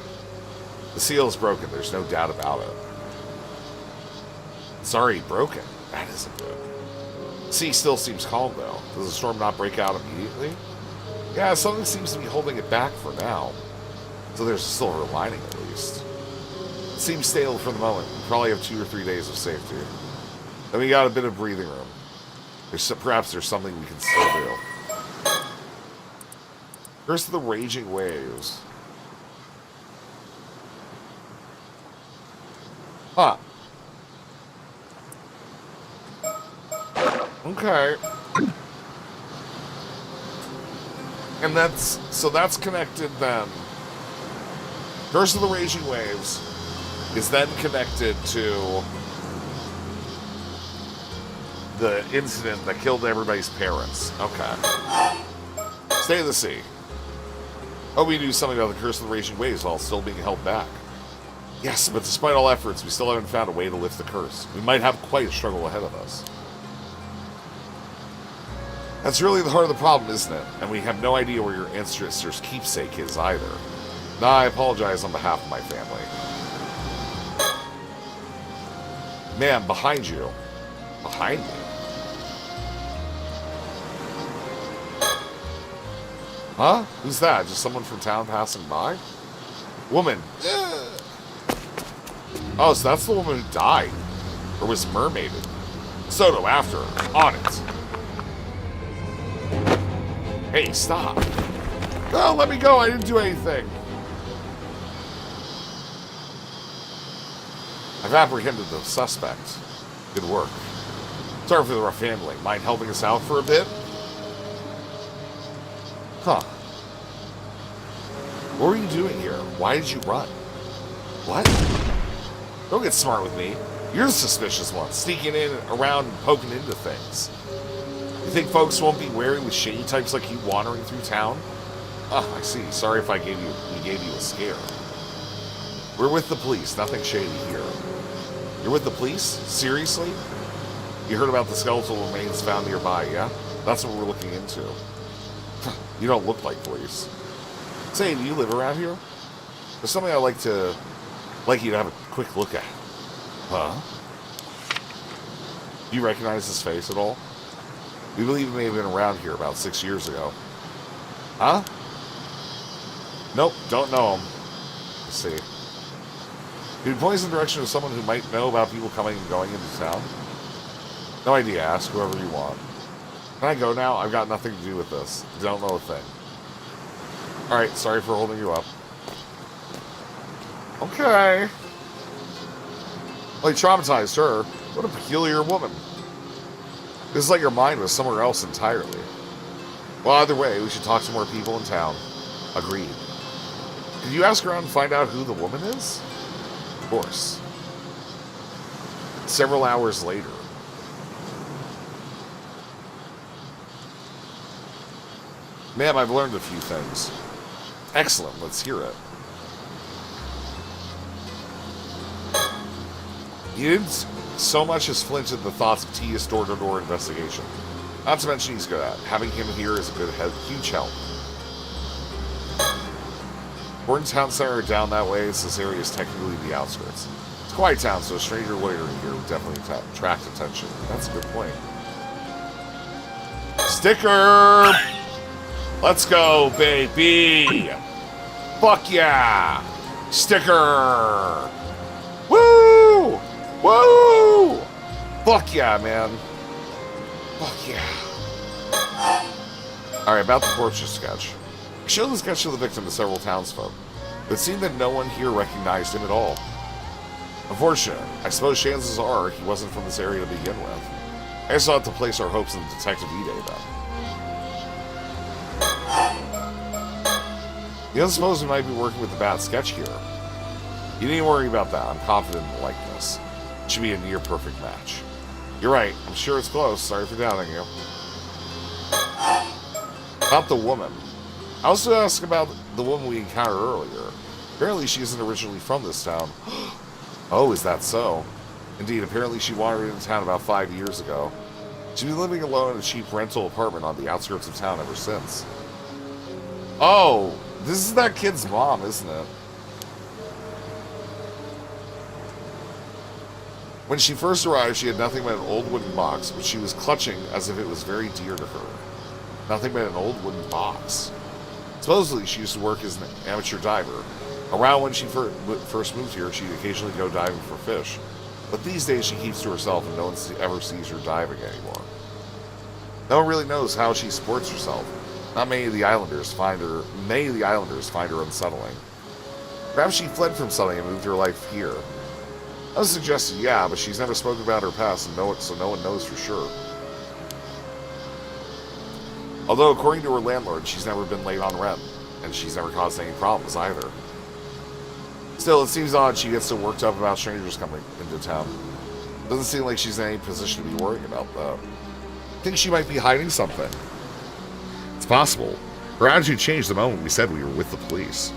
The seal is broken, there's no doubt about it. It's already broken. That isn't good. The sea still seems calm, though. Does the storm not break out immediately? Yeah, something seems to be holding it back for now. So there's a silver lining, at least. It seems stable for the moment. We probably have 2 or 3 days of safety. Then we got a bit of breathing room. Perhaps there's something we can still do. Curse of the raging waves. Huh. Okay. And that's connected then. Curse of the Raging Waves is then connected to the incident that killed everybody's parents. Okay. Stay of the sea. Hope we do something about the Curse of the Raging Waves while still being held back. Yes, but despite all efforts, we still haven't found a way to lift the curse. We might have quite a struggle ahead of us. That's really the heart of the problem, isn't it? And we have no idea where your ancestor's keepsake is either. Nah, I apologize on behalf of my family. Man, behind you. Behind me? Huh? Who's that? Just someone from town passing by? Woman. Oh, so that's the woman who died. Or was mermaided. Soto, after her. On it. Hey, stop. Oh, let me go. I didn't do anything. I've apprehended the suspect. Good work. Sorry for the rough handling. Mind helping us out for a bit? Huh. What were you doing here? Why did you run? What? Don't get smart with me. You're the suspicious one, sneaking in, around, and poking into things. You think folks won't be wary with shady types like you wandering through town? Oh, I see. Sorry if we gave you a scare. We're with the police. Nothing shady here. You're with the police? Seriously? You heard about the skeletal remains found nearby, yeah? That's what we're looking into. You don't look like police. Say, do you live around here? There's something I'd like you to have a quick look at. Huh? Do you recognize his face at all? We believe he may have been around here about 6 years ago. Huh? Nope, don't know him. Let's see. Could you point us in the direction of someone who might know about people coming and going into town? No idea. Ask whoever you want. Can I go now? I've got nothing to do with this. Don't know a thing. Alright, sorry for holding you up. Okay. Well, he traumatized her. What a peculiar woman. This is like your mind was somewhere else entirely. Well, either way, we should talk to more people in town. Agreed. Did you ask around and find out who the woman is? Of course. Several hours later. Ma'am, I've learned a few things. Excellent, let's hear it. You didn't so much as flinch at the thoughts of tedious door-to-door investigation. Not to mention he's good at. Having him here is a huge help. We're in town center down that way, so this area is technically the outskirts. It's a quiet town, so a stranger loitering here would definitely attract attention. That's a good point. Sticker! Let's go, baby! Fuck yeah! Sticker! Woo! Woo! Fuck yeah, man. Fuck yeah. Alright, about the portrait sketch. I showed the sketch of the victim to several townsfolk, but it seemed that no one here recognized him at all. Unfortunate. I suppose chances are he wasn't from this area to begin with. I guess I'll have to place our hopes in Detective Ide then. You don't suppose we might be working with the bad sketch here? You needn't worry about that. I'm confident in the likeness. It should be a near-perfect match. You're right. I'm sure it's close. Sorry for doubting you. About the woman. I also asked about the woman we encountered earlier. Apparently she isn't originally from this town. Oh, is that so? Indeed, apparently she wandered into town about 5 years ago. She's been living alone in a cheap rental apartment on the outskirts of town ever since. Oh, this is that kid's mom, isn't it? When she first arrived, she had nothing but an old wooden box, which she was clutching as if it was very dear to her. Nothing but an old wooden box. Supposedly, she used to work as an amateur diver. Around when she first moved here, she'd occasionally go diving for fish. But these days, she keeps to herself and no one ever sees her diving anymore. No one really knows how she supports herself. Not many of the islanders find her unsettling. Perhaps she fled from something and moved her life here. I was suggesting, yeah, but she's never spoken about her past, so no one knows for sure. Although, according to her landlord, she's never been late on rent, and she's never caused any problems either. Still, it seems odd she gets so worked up about strangers coming into town. Doesn't seem like she's in any position to be worrying about that. I think she might be hiding something. It's possible. Her attitude changed the moment we said we were with the police.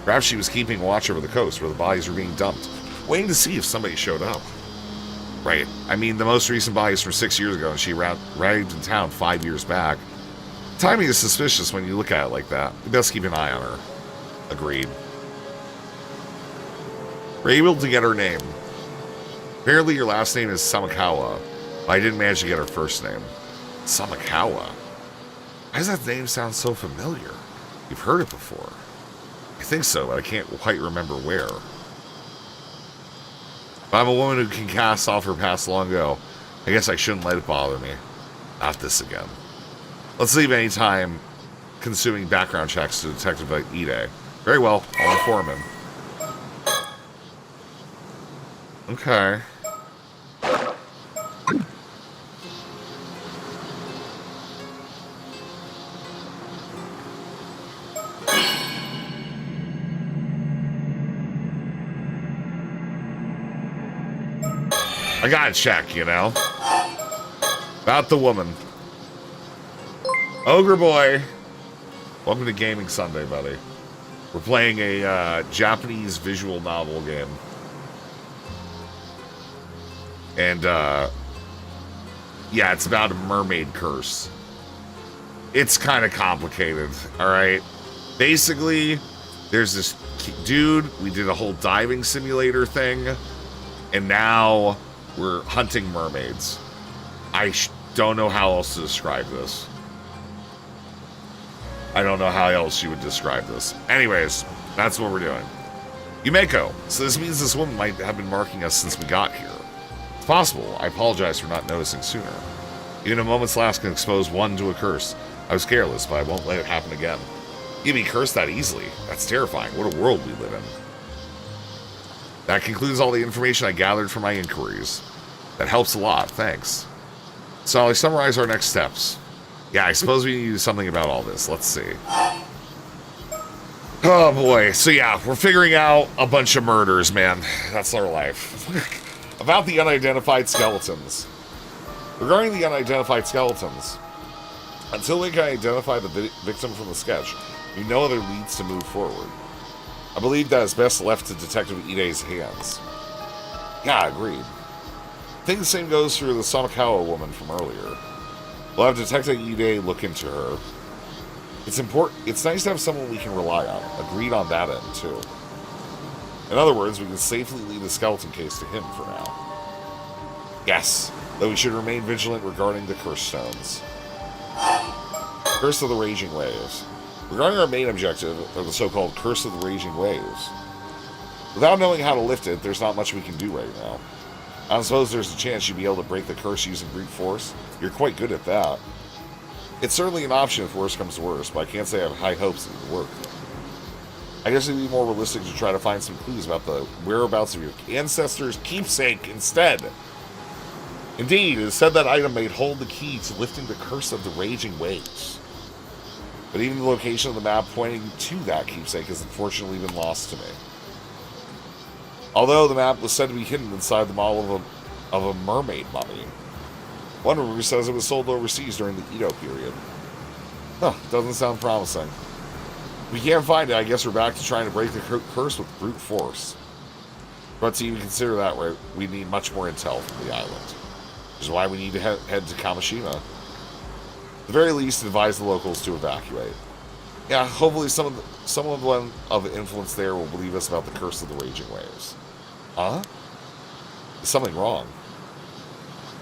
Perhaps she was keeping watch over the coast where the bodies were being dumped, waiting to see if somebody showed up. Right. I mean, the most recent bodies from 6 years ago, and she arrived in town 5 years back. Timing is suspicious when you look at it like that. You best keep an eye on her. Agreed. We're able to get her name. Apparently your last name is Samakawa, but I didn't manage to get her first name. Samakawa? Why does that name sound so familiar? You've heard it before. I think so, but I can't quite remember where. If I'm a woman who can cast off her past long ago, I guess I shouldn't let it bother me. Not this again. Let's leave any time consuming background checks to Detective Ide. Very well, I'll inform him. Okay. I gotta check, you know? About the woman. Ogre Boy. Welcome to Gaming Sunday, buddy. We're playing a Japanese visual novel game. And, yeah, it's about a mermaid curse. It's kind of complicated, alright? Basically, there's this dude, we did a whole diving simulator thing, and now we're hunting mermaids. I don't know how else to describe this. I don't know how else you would describe this. Anyways, that's what we're doing. Yumeko. So this means this woman might have been marking us since we got here. It's possible. I apologize for not noticing sooner. Even a moment's lapse can expose one to a curse. I was careless, but I won't let it happen again. You can be cursed that easily. That's terrifying. What a world we live in. That concludes all the information I gathered from my inquiries. That helps a lot, thanks. So I'll summarize our next steps. Yeah, I suppose we need to do something about all this. Let's see. Oh boy. So yeah, we're figuring out a bunch of murders, man. That's our life. About the unidentified skeletons. Regarding the unidentified skeletons, until we can identify the victim from the sketch, we know other leads to move forward. I believe that is best left to Detective Ide's hands. Yeah, agreed. I think the same goes for the Samakawa woman from earlier. We'll have Detective Ide look into her. It's nice to have someone we can rely on. Agreed on that end, too. In other words, we can safely leave the skeleton case to him for now. Yes, though we should remain vigilant regarding the curse stones. Curse of the Raging Waves. Regarding our main objective of the so-called Curse of the Raging Waves, without knowing how to lift it, there's not much we can do right now. I don't suppose there's a chance you'd be able to break the curse using brute force. You're quite good at that. It's certainly an option if worse comes to worse, but I can't say I have high hopes it would work. I guess it'd be more realistic to try to find some clues about the whereabouts of your ancestors' keepsake instead. Indeed, it is said that item may hold the key to lifting the curse of the raging waves. But even the location of the map pointing to that keepsake has unfortunately been lost to me. Although the map was said to be hidden inside the model of a mermaid mummy. One rumor says it was sold overseas during the Edo period. Huh, doesn't sound promising. If we can't find it, I guess we're back to trying to break the curse with brute force. But to even consider that, we need much more intel from the island. Which is why we need to head to Kamishima. At the very least, advise the locals to evacuate. Yeah, hopefully someone of influence there will believe us about the curse of the raging waves. Huh? Is something wrong?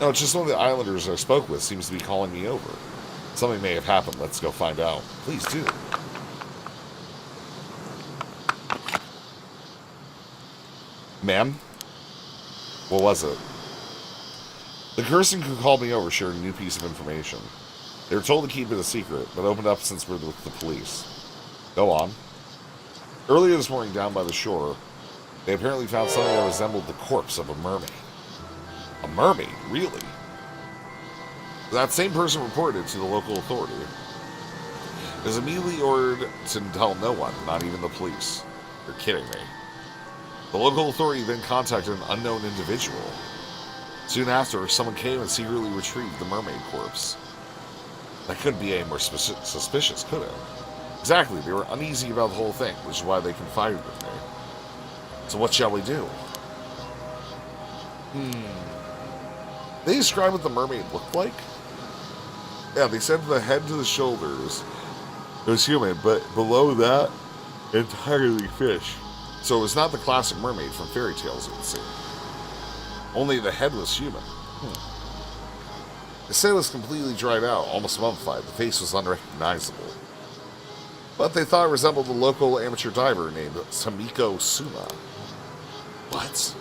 No, it's just one of the islanders I spoke with seems to be calling me over. Something may have happened. Let's go find out. Please do. Ma'am? What was it? The person who called me over shared a new piece of information. They were told to keep it a secret, but opened up since we're with the police. Go on. Earlier this morning, down by the shore, they apparently found something that resembled the corpse of a mermaid. A mermaid? Really? That same person reported it to the local authority. It was immediately ordered to tell no one, not even the police. You're kidding me. The local authority then contacted an unknown individual. Soon after, someone came and secretly retrieved the mermaid corpse. That couldn't be any more suspicious, could it? Exactly, they were uneasy about the whole thing, which is why they confided with me. So what shall we do? They described what the mermaid looked like? Yeah, they said the head to the shoulders it was human, but below that, entirely fish. So it was not the classic mermaid from fairy tales, it would seem. Only the head was human. They said it was completely dried out, almost mummified. The face was unrecognizable. But they thought it resembled a local amateur diver named Samiko Suma. What?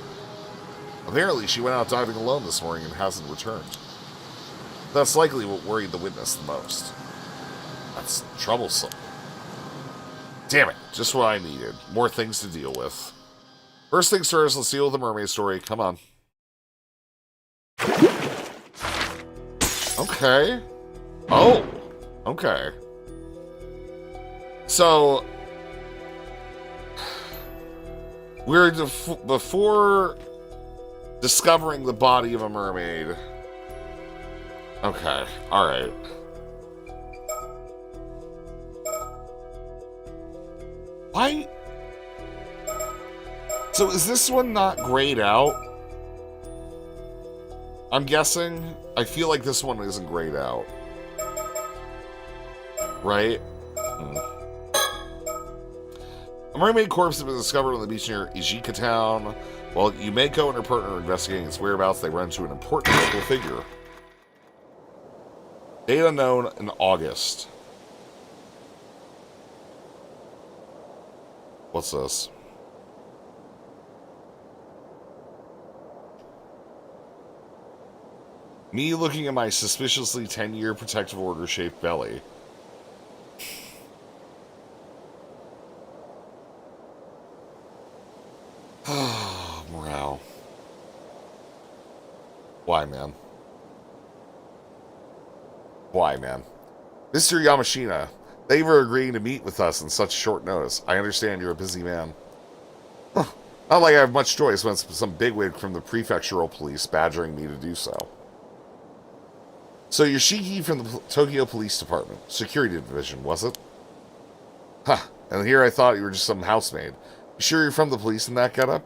Apparently, she went out diving alone this morning and hasn't returned. That's likely what worried the witness the most. That's troublesome. Damn it, just what I needed. More things to deal with. First things first, let's deal with the mermaid story. Come on. Okay. Oh, okay. So, we're before discovering the body of a mermaid. Okay, alright. Why? So is this one not grayed out? I'm guessing. I feel like this one isn't grayed out. Right? A mermaid corpse has been discovered on the beach near Ijika town. While Yumeko and her partner are investigating its whereabouts, they run into an important local figure. Date unknown in August. What's this? Me looking at my suspiciously 10-year protective order shaped belly. Morale. Why, man? Why, man? Mr. Yamashina, thank you for agreeing to meet with us on such short notice. I understand you're a busy man. Huh. Not like I have much choice when it's some bigwig from the prefectural police badgering me to do so. So you're Shiki from the Tokyo Police Department, Security Division, was it? Huh. And here I thought you were just some housemaid. You sure you're from the police in that getup?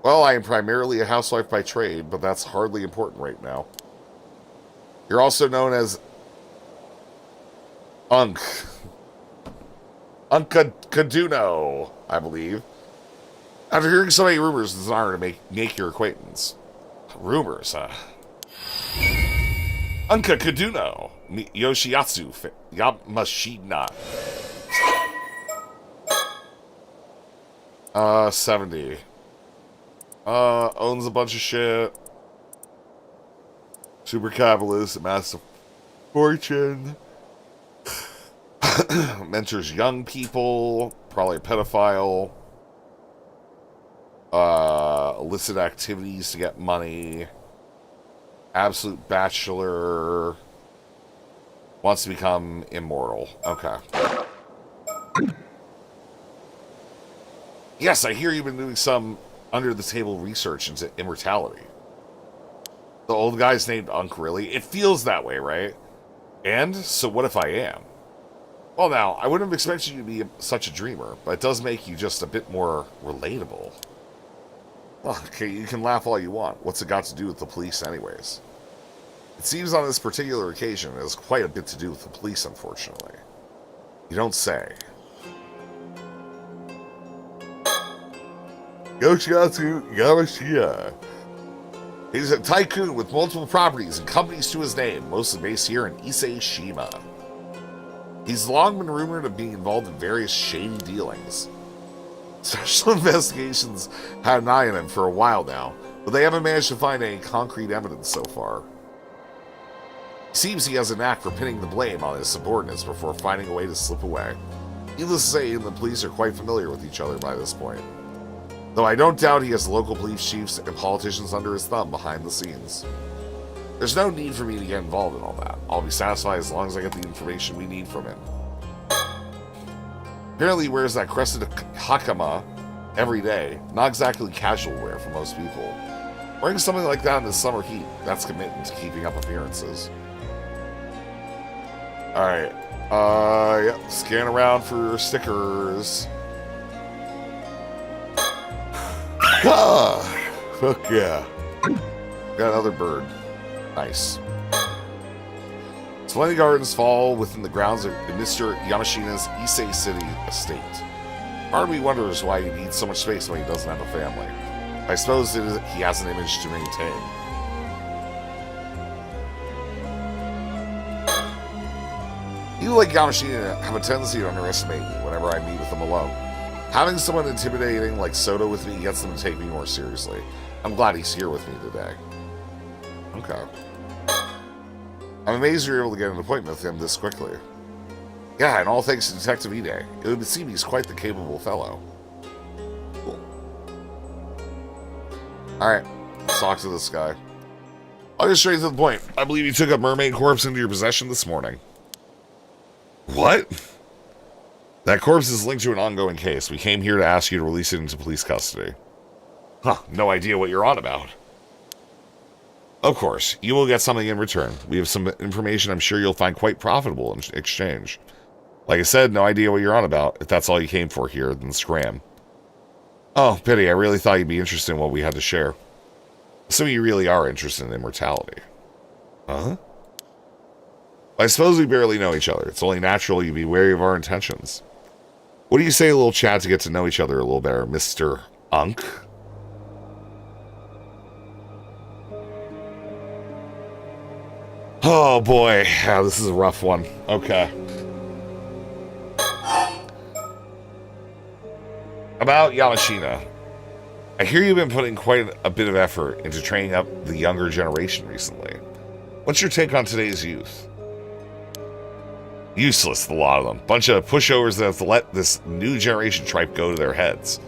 Well, I am primarily a housewife by trade, but that's hardly important right now. You're also known as Unc. Unca Kaduno, I believe. After hearing so many rumors, it's an honor to make your acquaintance. Rumors, huh? Unca Kaduno. Yoshiatsu Yamashina. 70. Owns a bunch of shit. Super capitalist, massive fortune. Mentors young people. Probably a pedophile. Illicit activities to get money. Absolute bachelor. Wants to become immortal. Okay. Yes, I hear you've been doing some under-the-table research into immortality. The old guy's named Unc, really? It feels that way, right? And? So what if I am? Well, now, I wouldn't have expected you to be such a dreamer, but it does make you just a bit more relatable. Well, okay, you can laugh all you want. What's it got to do with the police anyways? It seems on this particular occasion it has quite a bit to do with the police, unfortunately. You don't say. Yoshiatsu Yamashina. He's a tycoon with multiple properties and companies to his name, mostly based here in Ise Shima. He's long been rumored of being involved in various shady dealings. Special investigations had an eye on him for a while now, but they haven't managed to find any concrete evidence so far. It seems he has a knack for pinning the blame on his subordinates before finding a way to slip away. Needless to say, he and the police are quite familiar with each other by this point. Though I don't doubt he has local police chiefs and politicians under his thumb behind the scenes. There's no need for me to get involved in all that. I'll be satisfied as long as I get the information we need from him. Apparently he wears that crested hakama every day. Not exactly casual wear for most people. Wearing something like that in the summer heat, that's commitment to keeping up appearances. Alright. Yep. Scan around for stickers. Ah, fuck yeah. Got another bird. Nice. Splendid gardens fall within the grounds of Mr. Yamashina's Ise City estate. Part of me wonders why he needs so much space when he doesn't have a family. I suppose he has an image to maintain. You, like Yamashina, have a tendency to underestimate me whenever I meet with them alone. Having someone intimidating like Soda with me gets them to take me more seriously. I'm glad he's here with me today. Okay. I'm amazed you were able to get an appointment with him this quickly. Yeah, and all thanks to Detective Ide. It would seem he's quite the capable fellow. Cool. Alright, let's talk to this guy. I'll get straight to the point. I believe you took a mermaid corpse into your possession this morning. What? That corpse is linked to an ongoing case. We came here to ask you to release it into police custody. Huh, no idea what you're on about. Of course, you will get something in return. We have some information I'm sure you'll find quite profitable in exchange. Like I said, no idea what you're on about. If that's all you came for here, then scram. Oh, pity. I really thought you'd be interested in what we had to share. Assuming you really are interested in immortality. Huh? I suppose we barely know each other. It's only natural you be wary of our intentions. What do you say a little chat to get to know each other a little better, Mr. Unc? Oh boy, yeah, this is a rough one. Okay. About Yamashina. I hear you've been putting quite a bit of effort into training up the younger generation recently. What's your take on today's youth? Useless, a lot of them. Bunch of pushovers that have to let this new generation tripe go to their heads.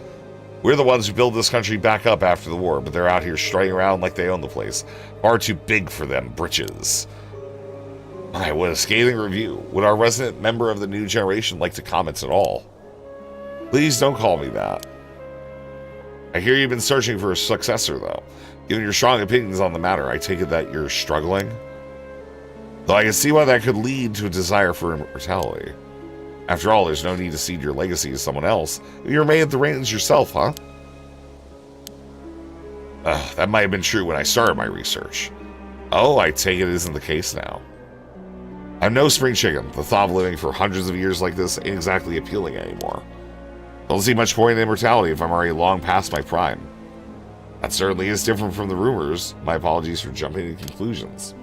We're the ones who build this country back up after the war, but they're out here strutting around like they own the place. Far too big for them britches. Alright, what a scathing review. Would our resident member of the new generation like to comment at all? Please don't call me that. I hear you've been searching for a successor, though. Given your strong opinions on the matter, I take it that you're struggling? Though I can see why that could lead to a desire for immortality. After all, there's no need to cede your legacy to someone else. You're made at the reins yourself, huh? That might have been true when I started my research. Oh, I take it isn't the case now. I'm no spring chicken. The thought of living for hundreds of years like this ain't exactly appealing anymore. Don't see much point in immortality if I'm already long past my prime. That certainly is different from the rumors. My apologies for jumping to conclusions.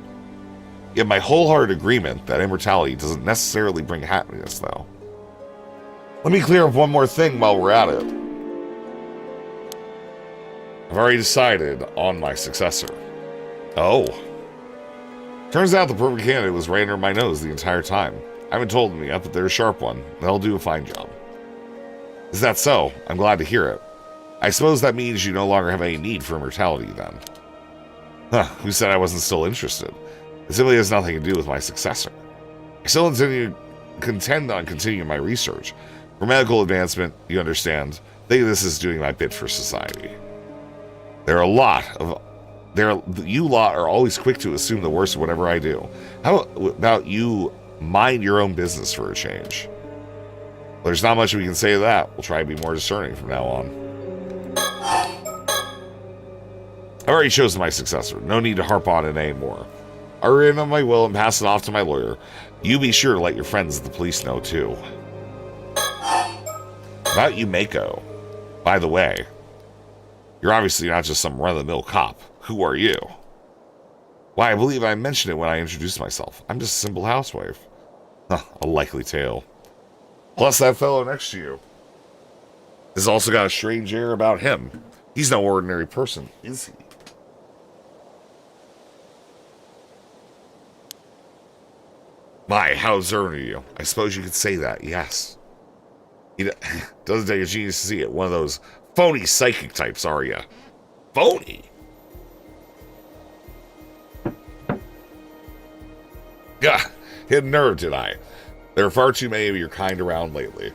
You have my wholehearted agreement that immortality doesn't necessarily bring happiness, though. Let me clear up one more thing while we're at it. I've already decided on my successor. Oh. Turns out the perfect candidate was right under my nose the entire time. I haven't told them yet, but they're a sharp one. They'll do a fine job. Is that so? I'm glad to hear it. I suppose that means you no longer have any need for immortality, then. Huh, who said I wasn't still interested? It simply has nothing to do with my successor. I still contend on continuing my research. For medical advancement, you understand, I think this is doing my bit for society. You lot are always quick to assume the worst of whatever I do. How about you mind your own business for a change? Well, there's not much we can say to that. We'll try to be more discerning from now on. I've already chosen my successor. No need to harp on it anymore. I'll write it on my will and pass it off to my lawyer. You be sure to let your friends at the police know, too. About you, Mako. By the way, you're obviously not just some run-of-the-mill cop. Who are you? Why, I believe I mentioned it when I introduced myself. I'm just a simple housewife. Huh, a likely tale. Plus that fellow next to you has also got a strange air about him. He's no ordinary person, is he? My, how observant are you? I suppose you could say that, yes. He doesn't take a genius to see it. One of those phony psychic types, are you? Phony? Gah, hit a nerve, did I? There are far too many of your kind around lately.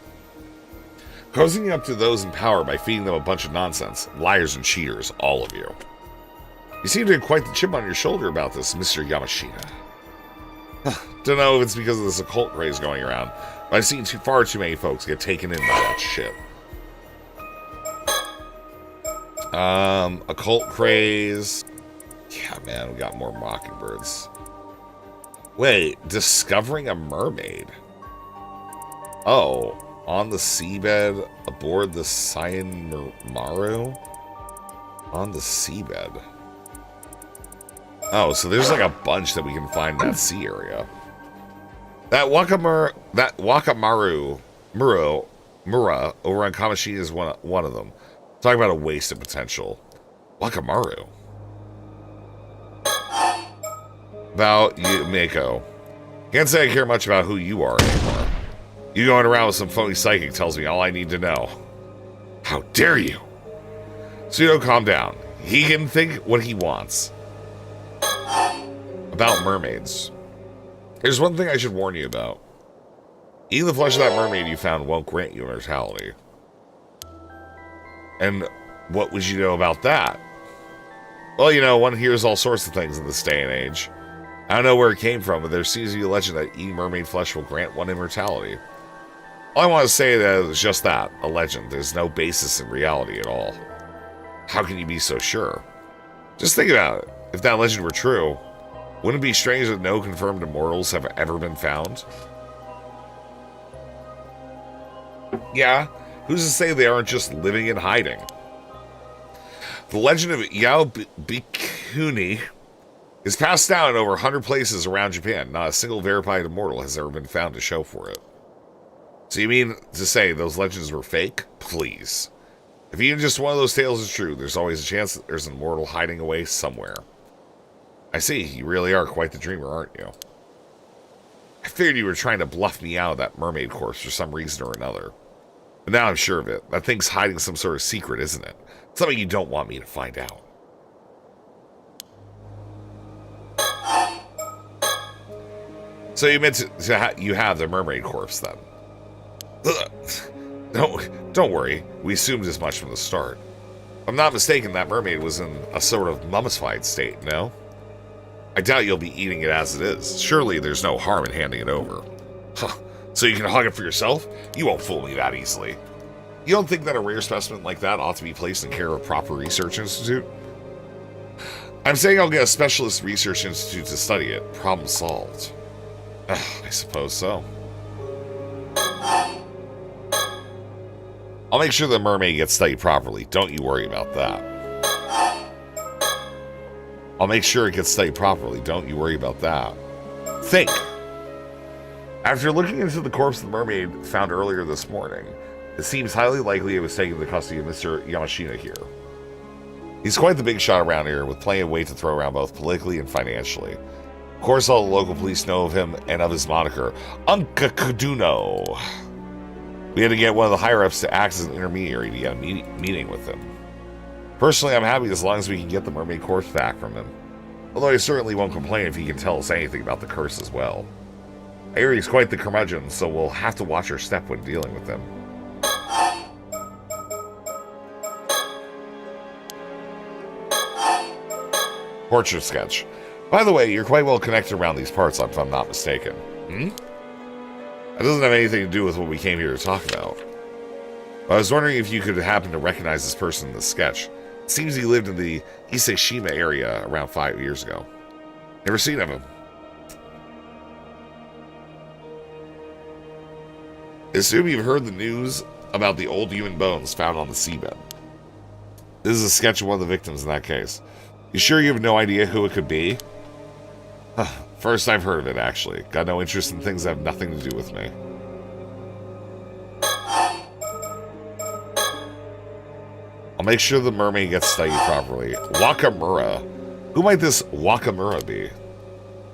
Cozying up to those in power by feeding them a bunch of nonsense. Liars and cheaters, all of you. You seem to have quite the chip on your shoulder about this, Mr. Yamashita. Don't know if it's because of this occult craze going around, but I've seen far too many folks get taken in by that shit. Occult craze. Yeah, man, we got more mockingbirds. Wait, discovering a mermaid. Oh, on the seabed aboard the Maru? On the seabed. Oh, so there's like a bunch that we can find in that sea area. That Wakamaru Mura over on Kamashita is one of them. Talking about a waste of potential. Wakamaru. About you, Mako. Can't say I care much about who you are anymore. You going around with some phony psychic tells me all I need to know. How dare you? Pseudo, calm down. He can think what he wants. About mermaids. There's one thing I should warn you about. Eating the flesh of that mermaid you found won't grant you immortality. And what would you know about that? Well, you know, one hears all sorts of things in this day and age. I don't know where it came from, but there seems to be a legend that eating mermaid flesh will grant one immortality. All I want to say is just that, a legend. There's no basis in reality at all. How can you be so sure? Just think about it. If that legend were true, wouldn't it be strange that no confirmed immortals have ever been found? Yeah, who's to say they aren't just living in hiding? The legend of Yao Bikuni is passed down in over 100 places around Japan. Not a single verified immortal has ever been found to show for it. So you mean to say those legends were fake? Please. If even just one of those tales is true, there's always a chance that there's an immortal hiding away somewhere. I see, you really are quite the dreamer, aren't you? I figured you were trying to bluff me out of that mermaid corpse for some reason or another. But now I'm sure of it. That thing's hiding some sort of secret, isn't it? Something you don't want me to find out. So you meant you have the mermaid corpse then? Don't worry. We assumed as much from the start. If I'm not mistaken, that mermaid was in a sort of mummified state, no? I doubt you'll be eating it as it is. Surely there's no harm in handing it over. Huh. So you can hug it for yourself? You won't fool me that easily. You don't think that a rare specimen like that ought to be placed in care of a proper research institute? I'm saying I'll get a specialist research institute to study it. Problem solved. I suppose so. I'll make sure the mermaid gets studied properly. Don't you worry about that. I'll make sure it gets studied properly. Don't you worry about that. Think. After looking into the corpse of the mermaid found earlier this morning, it seems highly likely it was taken into custody of Mr. Yamashina here. He's quite the big shot around here, with plenty of weight to throw around both politically and financially. Of course, all the local police know of him and of his moniker, Unka Kuduno. We had to get one of the higher-ups to act as an intermediary to get a meeting with him. Personally, I'm happy as long as we can get the mermaid corpse back from him. Although I certainly won't complain if he can tell us anything about the curse as well. I hear he's quite the curmudgeon, so we'll have to watch our step when dealing with him. Portrait sketch. By the way, you're quite well connected around these parts, if I'm not mistaken. That doesn't have anything to do with what we came here to talk about. I was wondering if you could happen to recognize this person in the sketch. It seems he lived in the Iseshima area around 5 years ago. Never seen of him. I assume you've heard the news about the old human bones found on the seabed. This is a sketch of one of the victims in that case. You sure you have no idea who it could be? First I've heard of it, actually. Got no interest in things that have nothing to do with me. I'll make sure the mermaid gets studied properly. Wakamura. Who might this Wakamura be?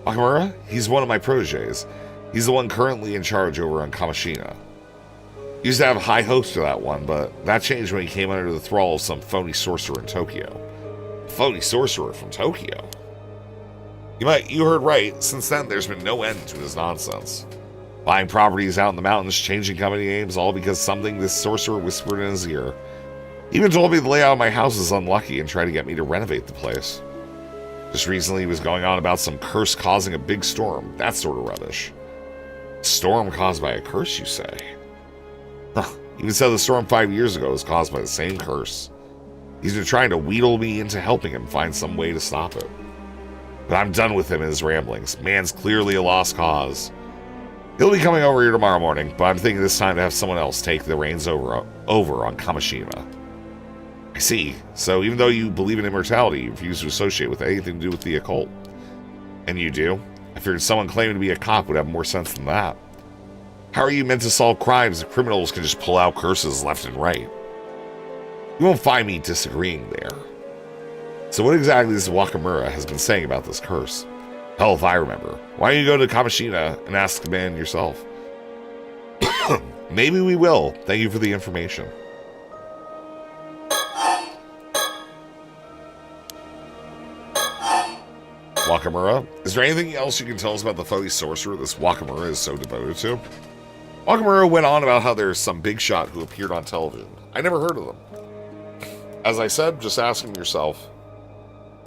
Wakamura? He's one of my proteges. He's the one currently in charge over on Kamishina. Used to have high hopes for that one, but that changed when he came under the thrall of some phony sorcerer in Tokyo. Phony sorcerer from Tokyo? You heard right. Since then, there's been no end to his nonsense. Buying properties out in the mountains, changing company names, all because something this sorcerer whispered in his ear. Even told me the layout of my house is unlucky and tried to get me to renovate the place. Just recently, he was going on about some curse causing a big storm. That sort of rubbish. Storm caused by a curse, you say? Even said the storm 5 years ago was caused by the same curse. He's been trying to wheedle me into helping him find some way to stop it. But I'm done with him and his ramblings. Man's clearly a lost cause. He'll be coming over here tomorrow morning, but I'm thinking this time to have someone else take the reins over on Kamishima. I see. So even though you believe in immortality, you refuse to associate with anything to do with the occult. And you do? I figured someone claiming to be a cop would have more sense than that. How are you meant to solve crimes if criminals can just pull out curses left and right? You won't find me disagreeing there. So what exactly this Wakamura has been saying about this curse? Hell if I remember. Why don't you go to Kamishina and ask the man yourself? Maybe we will. Thank you for the information. Wakamura? Is there anything else you can tell us about the phony sorcerer this Wakamura is so devoted to? Wakamura went on about how there's some big shot who appeared on television. I never heard of them. As I said, just ask him yourself.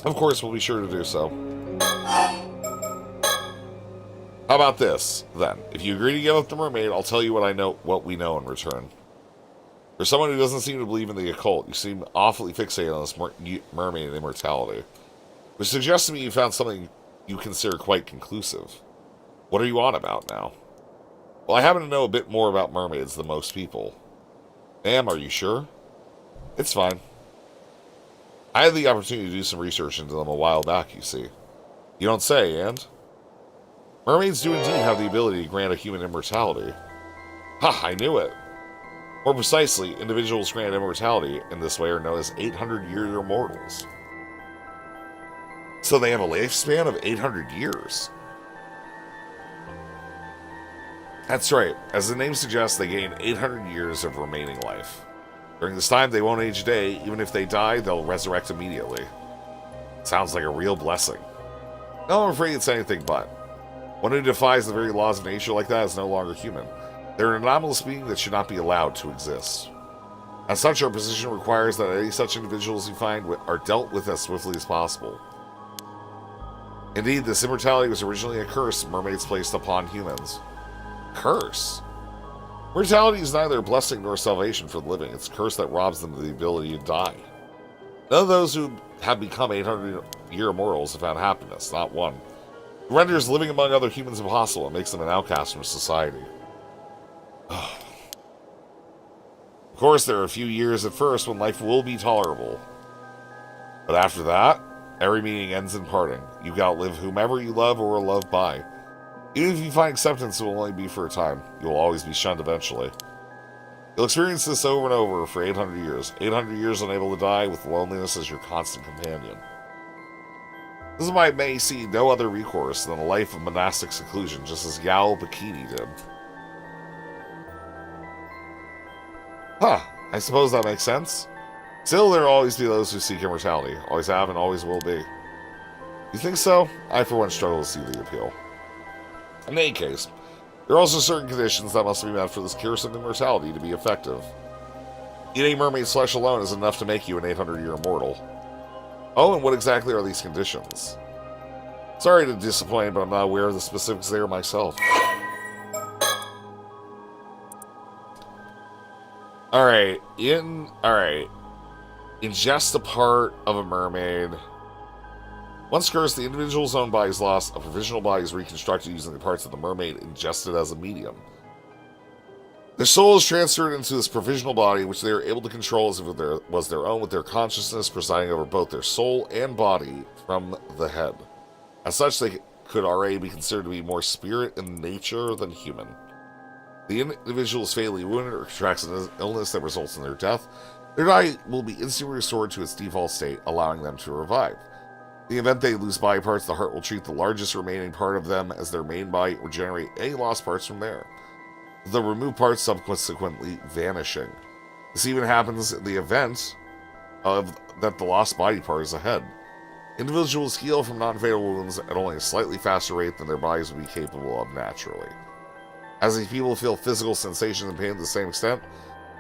Of course, we'll be sure to do so. How about this, then? If you agree to give up the mermaid, I'll tell you what we know in return. For someone who doesn't seem to believe in the occult, you seem awfully fixated on this mermaid and immortality, which suggests to me you found something you consider quite conclusive. What are you on about now? Well, I happen to know a bit more about mermaids than most people. Ma'am, are you sure? It's fine. I had the opportunity to do some research into them a while back, you see. You don't say, and? Mermaids do indeed have the ability to grant a human immortality. Ha, I knew it. More precisely, individuals granted immortality in this way are known as 800-year immortals. So they have a lifespan of 800 years. That's right. As the name suggests, they gain 800 years of remaining life. During this time, they won't age a day. Even if they die, they'll resurrect immediately. Sounds like a real blessing. No, I'm afraid it's anything but. One who defies the very laws of nature like that is no longer human. They're an anomalous being that should not be allowed to exist. As such, our position requires that any such individuals you find are dealt with as swiftly as possible. Indeed, this immortality was originally a curse mermaids placed upon humans. Curse? Mortality is neither a blessing nor salvation for the living. It's a curse that robs them of the ability to die. None of those who have become 800-year immortals have found happiness, not one. It renders living among other humans impossible and makes them an outcast from society. Of course, there are a few years at first when life will be tolerable. But after that, every meeting ends in parting. You can outlive whomever you love or are loved by. Even if you find acceptance, it will only be for a time. You will always be shunned eventually. You'll experience this over and over for 800 years. 800 years unable to die with loneliness as your constant companion. This is why it may see no other recourse than a life of monastic seclusion, just as Yao Bikini did. Huh, I suppose that makes sense. Still, there will always be those who seek immortality. Always have and always will be. You think so? I, for one, struggle to see the appeal. In any case, there are also certain conditions that must be met for this curse of immortality to be effective. Eating mermaid's flesh alone is enough to make you an 800-year immortal. Oh, and what exactly are these conditions? Sorry to disappoint, but I'm not aware of the specifics there myself. Alright, ingest a part of a mermaid. Once cursed, the individual's own body is lost. A provisional body is reconstructed using the parts of the mermaid ingested as a medium. Their soul is transferred into this provisional body, which they are able to control as if it was their own, with their consciousness presiding over both their soul and body from the head. As such, they could already be considered to be more spirit in nature than human. The individual is fatally wounded or contracts an illness that results in their death. Their body will be instantly restored to its default state, allowing them to revive. In the event they lose body parts, the heart will treat the largest remaining part of them as their main body or generate any lost parts from there, the removed parts subsequently vanishing. This even happens in the event of that the lost body part is a head. Individuals heal from non-fatal wounds at only a slightly faster rate than their bodies would be capable of naturally. As these people feel physical sensations and pain to the same extent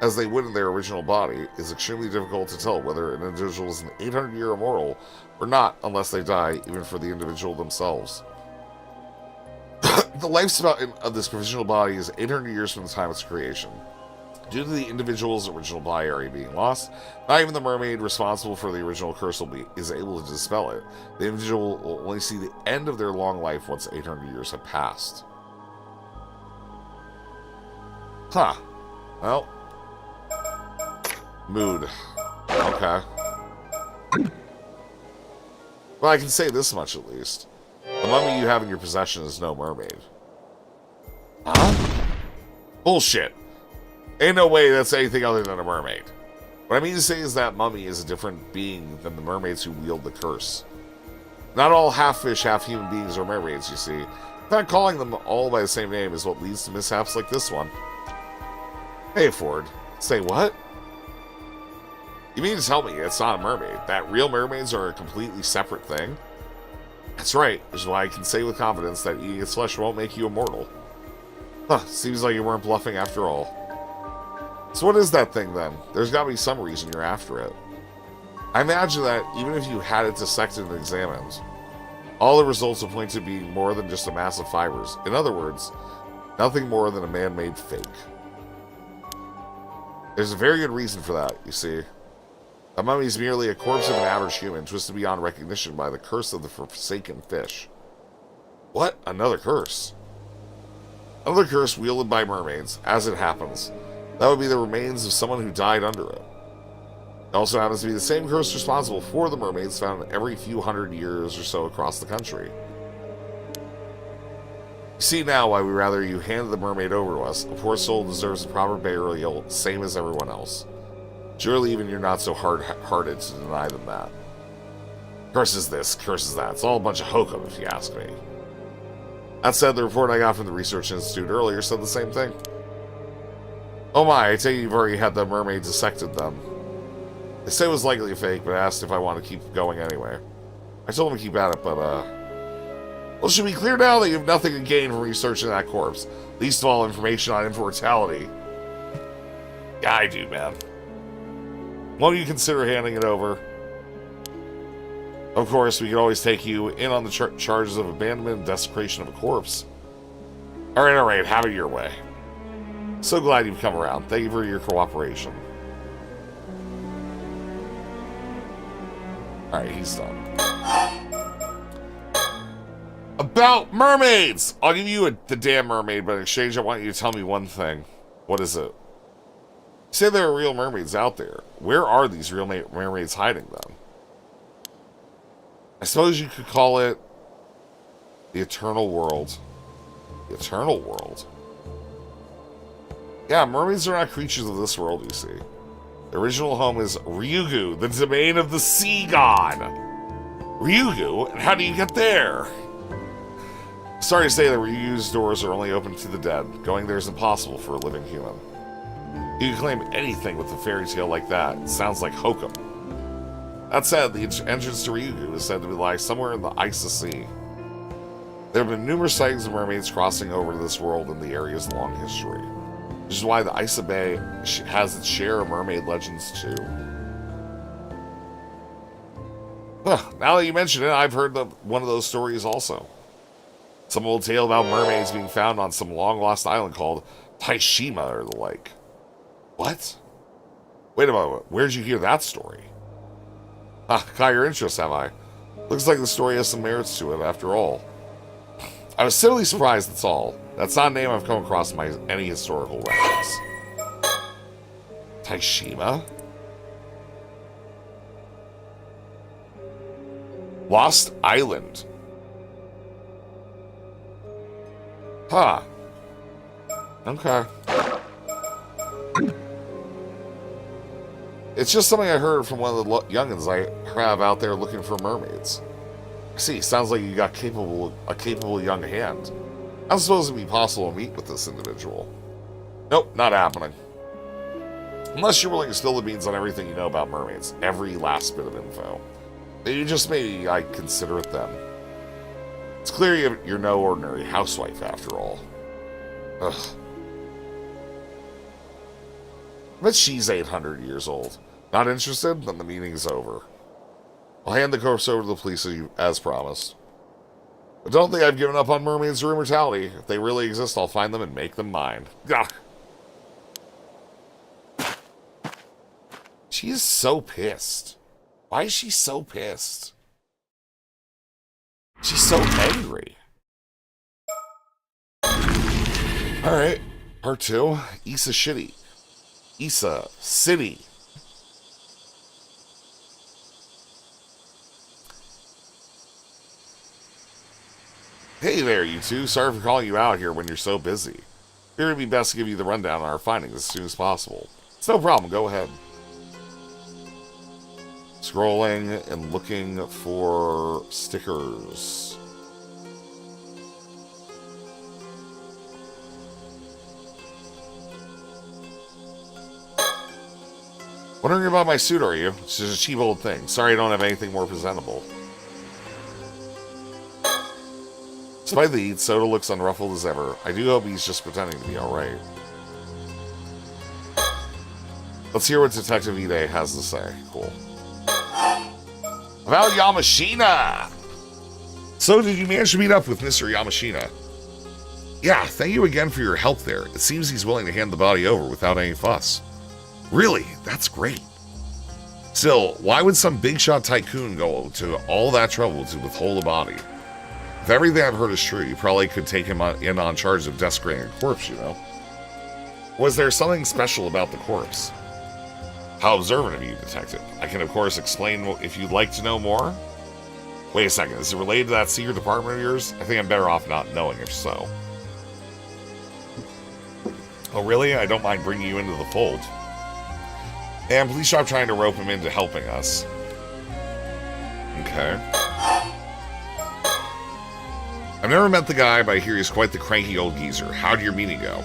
as they would in their original body, it's extremely difficult to tell whether an individual is an 800-year immortal or not unless they die, even for the individual themselves. The lifespan of this provisional body is 800 years from the time of its creation. Due to the individual's original body already being lost, not even the mermaid responsible for the original curse is able to dispel it. The individual will only see the end of their long life once 800 years have passed. Huh. Well. Mood. Okay. Well, I can say this much at least. The mummy you have in your possession is no mermaid. Huh? Bullshit. Ain't no way that's anything other than a mermaid. What I mean to say is that mummy is a different being than the mermaids who wield the curse. Not all half-fish, half-human beings are mermaids, you see. In fact, calling them all by the same name is what leads to mishaps like this one. Hey, Ford. Say what? You mean to tell me it's not a mermaid? That real mermaids are a completely separate thing? That's right, which is why I can say with confidence that eating its flesh won't make you immortal. Huh, seems like you weren't bluffing after all. So what is that thing then? There's gotta be some reason you're after it. I imagine that even if you had it dissected and examined, all the results will point to being more than just a mass of fibers. In other words, nothing more than a man-made fake. There's a very good reason for that, you see. The mummy is merely a corpse of an average human, twisted beyond recognition by the curse of the forsaken fish. What? Another curse? Another curse wielded by mermaids, as it happens. That would be the remains of someone who died under it. It also happens to be the same curse responsible for the mermaids found every few hundred years or so across the country. You see now why we rather you hand the mermaid over to us. A poor soul deserves a proper burial, same as everyone else. Surely even you're not so hard-hearted to deny them that. Curses this, curses that. It's all a bunch of hokum, if you ask me. That said, the report I got from the Research Institute earlier said the same thing. Oh my, I tell you, you've already had the mermaid dissected them. They say it was likely a fake, but asked if I want to keep going anyway. I told them to keep at it, but, well, it should be clear now that you have nothing to gain from researching that corpse. Least of all, information on immortality. Yeah, I do, man. Won't you consider handing it over? Of course, we could always take you in on the charges of abandonment and desecration of a corpse. Alright, have it your way. So glad you've come around. Thank you for your cooperation. Alright, he's done. About mermaids! I'll give you the damn mermaid, but in exchange I want you to tell me one thing. What is it? You say there are real mermaids out there. Where are these real mermaids hiding then? I suppose you could call it the Eternal World. The Eternal World? Yeah, mermaids are not creatures of this world, you see. The original home is Ryugu, the domain of the sea god. Ryugu? And how do you get there? Sorry to say that Ryugu's doors are only open to the dead. Going there is impossible for a living human. You can claim anything with a fairy tale like that. It sounds like hokum. That said, the entrance to Ryugu is said to lie somewhere in the Isa Sea. There have been numerous sightings of mermaids crossing over to this world in the area's long history, which is why the Isa Bay has its share of mermaid legends too. Now that you mention it, I've heard one of those stories also. Some old tale about mermaids being found on some long-lost island called Taishima or the like. What? Wait a moment, where'd you hear that story? Caught your interest, have I? Looks like the story has some merits to it, after all. I was simply surprised, that's all. That's not a name I've come across in any historical records. Taishima? Lost Island. Huh. Okay. It's just something I heard from one of the youngins I have out there looking for mermaids. I see, sounds like you got a capable young hand. I'm supposed to be possible to meet with this individual. Nope, not happening. Unless you're willing to spill the beans on everything you know about mermaids. Every last bit of info. Maybe I'd consider it then. It's clear you're no ordinary housewife after all. Ugh. But she's 800 years old. Not interested? Then the meeting's over. I'll hand the corpse over to the police as promised. But don't think I've given up on mermaids or immortality. If they really exist, I'll find them and make them mine. Gah. She is so pissed. Why is she so pissed? She's so angry. Alright, part 2. Isa City. Isa City. Hey there, you two. Sorry for calling you out here when you're so busy. It would be best to give you the rundown on our findings as soon as possible. It's no problem, go ahead. Scrolling and looking for stickers. Wondering about my suit, are you? It's just a cheap old thing. Sorry I don't have anything more presentable. Despite the heat, Soda looks unruffled as ever. I do hope he's just pretending to be alright. Let's hear what Detective Ide has to say. Cool. About Yamashina! So, did you manage to meet up with Mr. Yamashina? Yeah, thank you again for your help there. It seems he's willing to hand the body over without any fuss. Really? That's great. Still, why would some big shot tycoon go to all that trouble to withhold a body? If everything I've heard is true, you probably could take him in on charge of desecrating a corpse, you know? Was there something special about the corpse? How observant of you, Detective. I can, of course, explain if you'd like to know more. Wait a second, is it related to that secret department of yours? I think I'm better off not knowing if so. Oh, really? I don't mind bringing you into the fold. And please stop trying to rope him into helping us. Okay. I've never met the guy, but I hear he's quite the cranky old geezer. How'd your meeting go?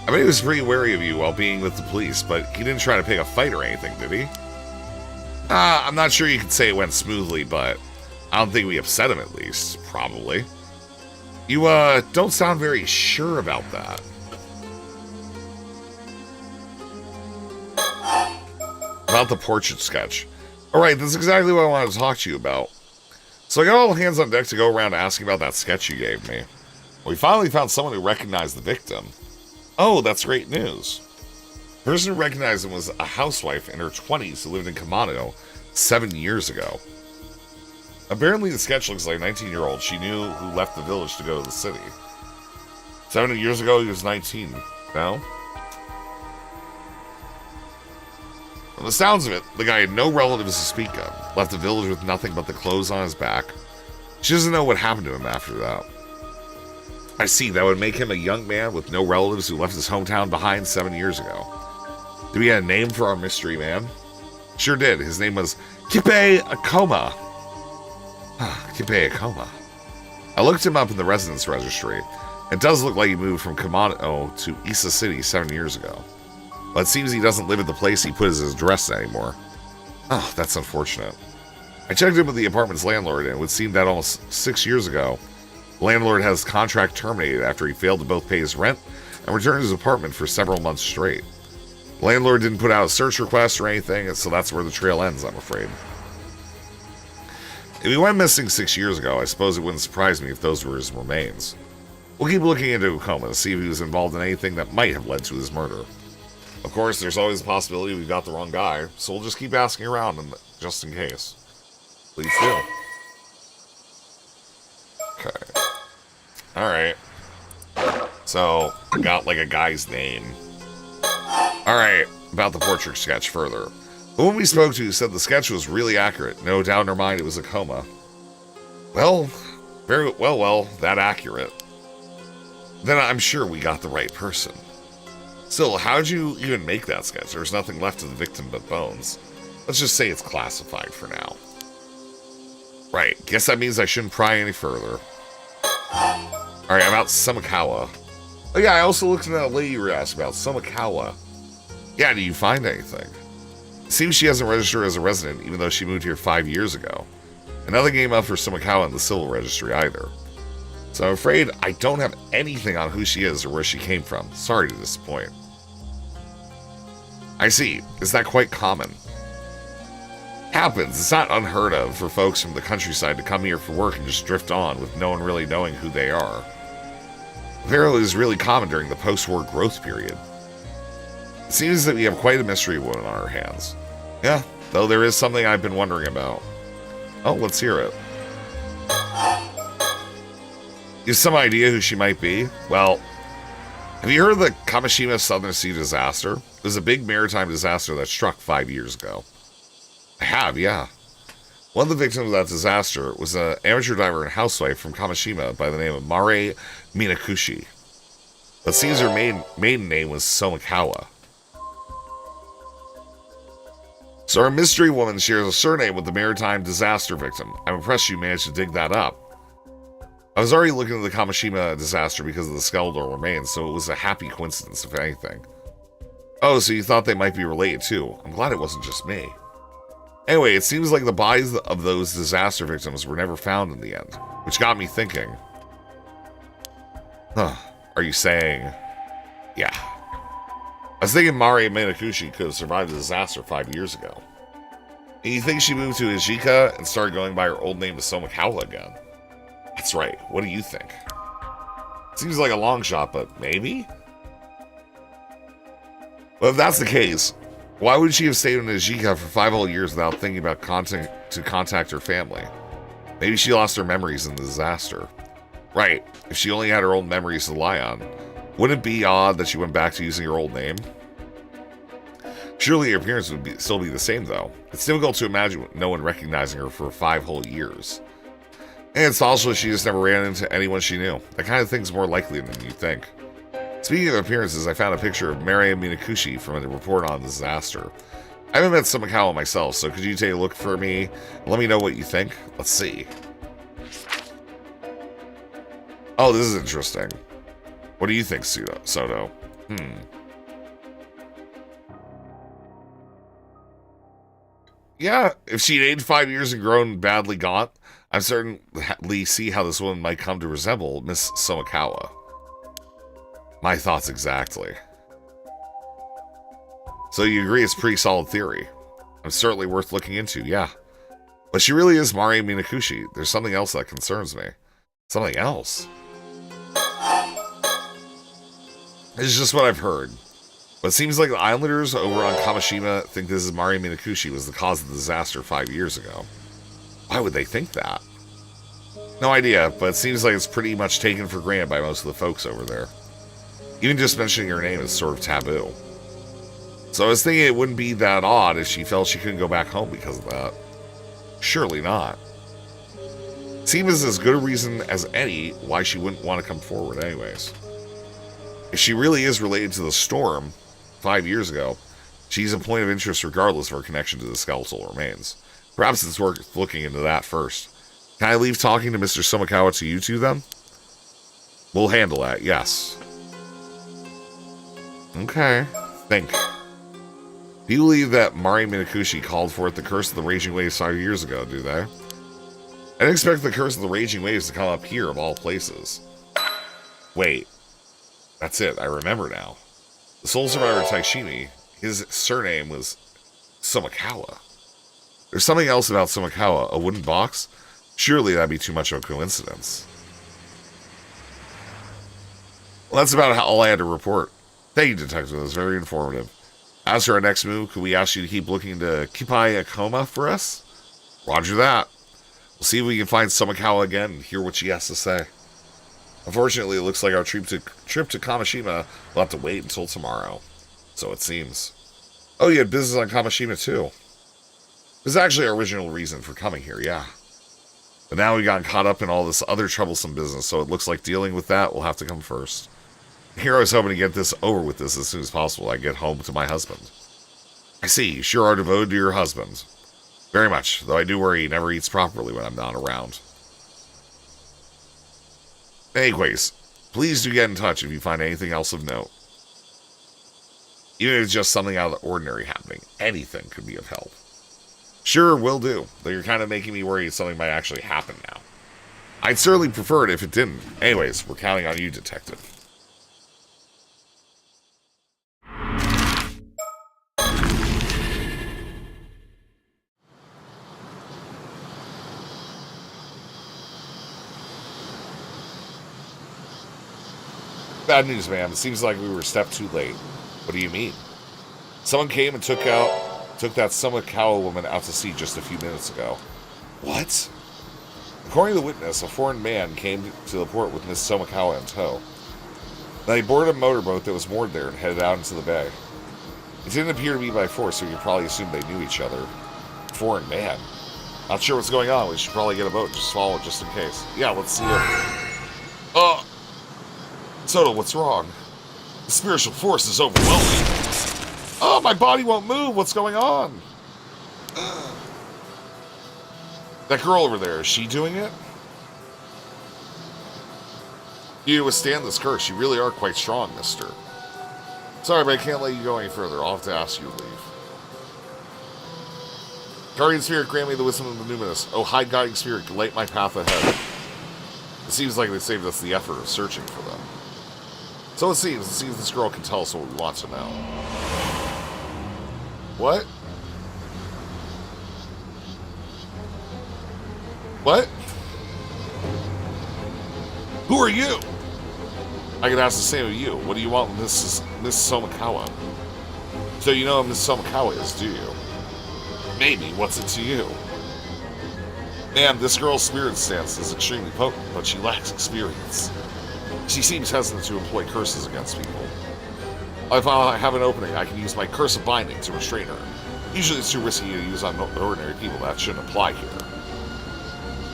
I bet he was pretty wary of you while being with the police, but he didn't try to pick a fight or anything, did he? I'm not sure you could say it went smoothly, but I don't think we upset him at least. Probably. You, don't sound very sure about that. About the portrait sketch. Alright, that's exactly what I wanted to talk to you about. So I got all hands on deck to go around asking about that sketch you gave me. We finally found someone who recognized the victim. Oh, that's great news. The person who recognized him was a housewife in her 20s who lived in Kamado 7 years ago. Apparently the sketch looks like a 19-year-old she knew who left the village to go to the city. 7 years ago he was 19. No? From the sounds of it, the guy had no relatives to speak of, left the village with nothing but the clothes on his back. She doesn't know what happened to him after that. I see, that would make him a young man with no relatives who left his hometown behind 7 years ago. Did we get a name for our mystery man? Sure did. His name was Kipe Akoma. Kipe Akoma. I looked him up in the residence registry. It does look like he moved from Kamado to Isa City 7 years ago. But it seems he doesn't live at the place he put as his address anymore. Oh, that's unfortunate. I checked in with the apartment's landlord, and it would seem that almost 6 years ago, the landlord had his contract terminated after he failed to both pay his rent and return his apartment for several months straight. The landlord didn't put out a search request or anything, and so that's where the trail ends, I'm afraid. If he went missing 6 years ago, I suppose it wouldn't surprise me if those were his remains. We'll keep looking into Ukoma to see if he was involved in anything that might have led to his murder. Of course, there's always the possibility we've got the wrong guy, so we'll just keep asking around just in case. Please do. Okay. Alright. So, I got like a guy's name. Alright, about the portrait sketch further. The woman we spoke to said the sketch was really accurate. No doubt in her mind it was a coma. Well, very well, that accurate. Then I'm sure we got the right person. Still, how'd you even make that sketch? There's nothing left of the victim but bones. Let's just say it's classified for now. Right, guess that means I shouldn't pry any further. Alright, about Sumikawa. Oh yeah, I also looked into that lady you asked about, Sumikawa. Yeah, do you find anything? It seems she hasn't registered as a resident, even though she moved here 5 years ago. And nothing came up for Sumikawa in the civil registry either. So I'm afraid I don't have anything on who she is or where she came from. Sorry to disappoint. I see. Is that quite common? Happens. It's not unheard of for folks from the countryside to come here for work and just drift on with no one really knowing who they are. Apparently, it's really common during the post-war growth period. It seems that we have quite a mystery woman on our hands. Yeah, though there is something I've been wondering about. Oh, let's hear it. You have some idea who she might be? Well, have you heard of the Kamishima Southern Sea disaster? It was a big maritime disaster that struck 5 years ago. I have, yeah. One of the victims of that disaster was an amateur diver and housewife from Kamishima by the name of Mare Minakushi. But it seems her maiden name was Somikawa. So our mystery woman shares a surname with the maritime disaster victim. I'm impressed you managed to dig that up. I was already looking at the Kamishima disaster because of the skeletal remains, so it was a happy coincidence, if anything. Oh, so you thought they might be related too. I'm glad it wasn't just me. Anyway, it seems like the bodies of those disaster victims were never found in the end, which got me thinking. Huh, are you saying... Yeah. I was thinking Mari Minakushi could have survived the disaster 5 years ago. And you think she moved to Ijika and started going by her old name to Somikawa again? That's right. What do you think? Seems like a long shot, but maybe? Well, if that's the case, why would she have stayed in Ijika for 5 whole years without thinking about contact her family? Maybe she lost her memories in the disaster. Right. If she only had her old memories to rely on, wouldn't it be odd that she went back to using her old name? Surely her appearance would still be the same, though. It's difficult to imagine no one recognizing her for 5 whole years. And it's also she just never ran into anyone she knew. That kind of thing's more likely than you think. Speaking of appearances, I found a picture of Mary Minakushi from a report on the disaster. I haven't met Somakawa myself, so could you take a look for me and let me know what you think? Let's see. Oh, this is interesting. What do you think, Soto? Yeah, if she'd aged 5 years and grown badly gaunt, I certainly see how this woman might come to resemble Miss Somakawa. My thoughts exactly. So you agree it's a pretty solid theory. I'm certainly worth looking into, yeah. But she really is Mari Minakushi. There's something else that concerns me. Something else? It's just what I've heard. But it seems like the islanders over on Kamishima think this is Mari Minakushi was the cause of the disaster 5 years ago. Why would they think that? No idea, but it seems like it's pretty much taken for granted by most of the folks over there. Even just mentioning her name is sort of taboo. So I was thinking it wouldn't be that odd if she felt she couldn't go back home because of that. Surely not. Seems as good a reason as any why she wouldn't want to come forward anyways. If she really is related to the storm 5 years ago, she's a point of interest regardless of her connection to the skeletal remains. Perhaps it's worth looking into that first. Can I leave talking to Mr. Somakawa to you two then? We'll handle that, yes. Okay. Think. Do you believe that Mari Minakushi called forth the curse of the raging waves 5 years ago, do they? I didn't expect the curse of the raging waves to come up here of all places. Wait. That's it, I remember now. The sole survivor Taishimi, his surname was Somakawa. There's something else about Somakawa, a wooden box? Surely that'd be too much of a coincidence. Well, that's about all I had to report. Thank you, Detective, it was very informative. As for our next move, could we ask you to keep looking into Kipai Akoma for us? Roger that. We'll see if we can find Somakawa again and hear what she has to say. Unfortunately, it looks like our trip to Kamishima will have to wait until tomorrow. So it seems. Oh, you had business on Kamishima too. It was actually our original reason for coming here, yeah. But now we've gotten caught up in all this other troublesome business, so it looks like dealing with that will have to come first. Here I was hoping to get this over with this as soon as possible. I get home to my husband. I see, you sure are devoted to your husband. Very much, though I do worry he never eats properly when I'm not around. Anyways, please do get in touch if you find anything else of note. Even if it's just something out of the ordinary happening, anything could be of help. Sure, will do, though you're kind of making me worry something might actually happen now. I'd certainly prefer it if it didn't. Anyways, we're counting on you, Detective. Bad news, ma'am. It seems like we were a step too late. What do you mean? Someone came and took that Somakawa woman out to sea just a few minutes ago. What? According to the witness, a foreign man came to the port with Miss Somakawa in tow. Then he boarded a motorboat that was moored there and headed out into the bay. It didn't appear to be by force, so you could probably assume they knew each other. Foreign man. Not sure what's going on. We should probably get a boat and just follow it just in case. Yeah, let's see it. Soto, what's wrong? The spiritual force is overwhelming. Oh, my body won't move. What's going on? That girl over there, is she doing it? You withstand this curse. You really are quite strong, mister. Sorry, but I can't let you go any further. I'll have to ask you to leave. Guardian Spirit, grant me the wisdom of the numinous. Oh, high guiding spirit, light my path ahead. It seems like they saved us the effort of searching for them. So it seems this girl can tell us what we want to know. What? What? Who are you? I could ask the same of you. What do you want with Miss Somakawa? So you know who Miss Somakawa is, do you? Maybe. What's it to you? Ma'am, this girl's spirit stance is extremely potent, but she lacks experience. She seems hesitant to employ curses against people. If I have an opening, I can use my curse of binding to restrain her. Usually it's too risky to use on ordinary people. That shouldn't apply here.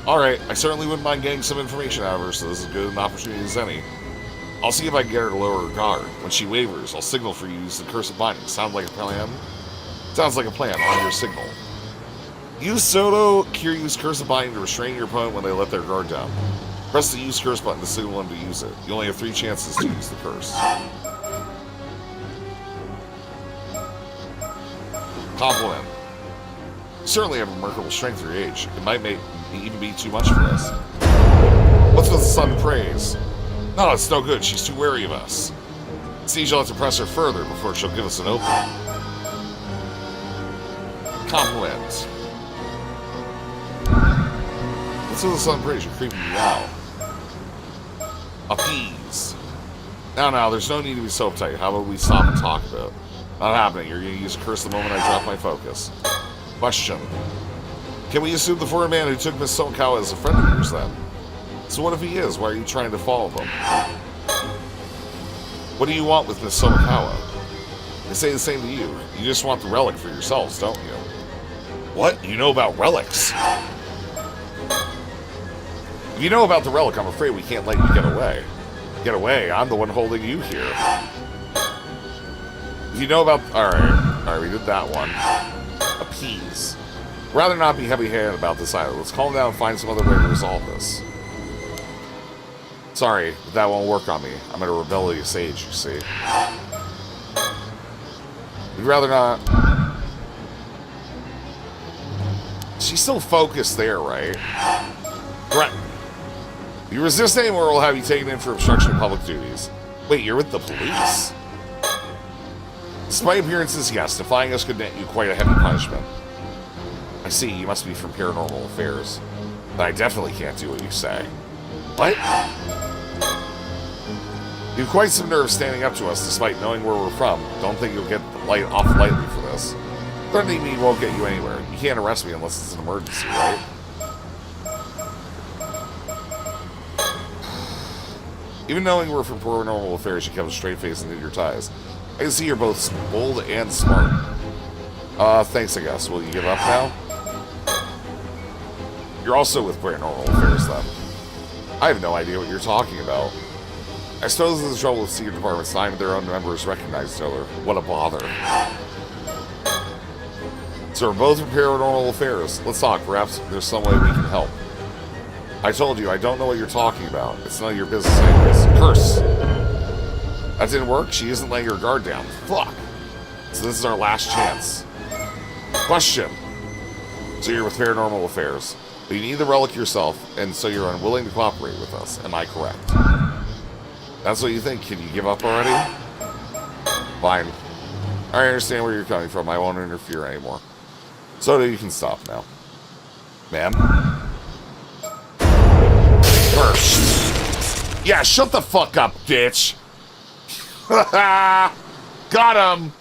Alright, I certainly wouldn't mind getting some information out of her, so this is as good an opportunity as any. I'll see if I can get her to lower her guard. When she wavers, I'll signal for you to use the curse of binding. Sound like a plan? Sounds like a plan. On your signal. Use Soto Kiryu's Curse of Binding to restrain your opponent when they let their guard down. Press the Use Curse button to signal them to use it. You only have 3 chances to use the curse. Compliment. You certainly have remarkable strength for your age. It might even be too much for us. What's with the sudden praise? No, it's no good. She's too wary of us. It seems you'll have to press her further before she'll give us an opening. Compliment. What's with the sudden praise? You're creeping me out. Appease. Now, there's no need to be so uptight. How about we stop and talk about it? Not happening. You're going to use a curse the moment I drop my focus. Question. Can we assume the foreign man who took Miss Sokawa is a friend of yours then? So what if he is? Why are you trying to follow him? What do you want with Miss Sokawa? They say the same to you. You just want the relic for yourselves, don't you? What? You know about relics? If you know about the relic, I'm afraid we can't let you get away. Get away? I'm the one holding you here. If you know about... Alright, we did that one. Appease. Rather not be heavy-handed about this either. Let's calm down and find some other way to resolve this. Sorry, but that won't work on me. I'm a rebellious age, you see. We'd rather not... She's still focused there, right? Right. You resist anymore, we'll have you taken in for obstruction of public duties. Wait, you're with the police? Despite appearances, yes, defying us could net you quite a heavy punishment. I see, you must be from Paranormal Affairs. But I definitely can't do what you say. What? You have quite some nerve standing up to us despite knowing where we're from. Don't think you'll get off lightly for this. Threatening me won't get you anywhere. You can't arrest me unless it's an emergency, right? Even knowing we're from Paranormal Affairs, you kept a straight face and did your ties. I can see you're both bold and smart. Thanks, I guess. Will you give up now? You're also with Paranormal Affairs, then. I have no idea what you're talking about. I suppose there's trouble with secret departments. Nine of their own members recognize each other. What a bother. So we're both from Paranormal Affairs. Let's talk. Perhaps there's some way we can help. I told you, I don't know what you're talking about. It's none of your business anyways. Curse! That didn't work? She isn't laying her guard down. Fuck! So this is our last chance. Question. So you're with Paranormal Affairs. But you need the relic yourself, and so you're unwilling to cooperate with us. Am I correct? That's what you think? Can you give up already? Fine. I understand where you're coming from. I won't interfere anymore. So you can stop now. Ma'am? First. Yeah, shut the fuck up, bitch. Got him.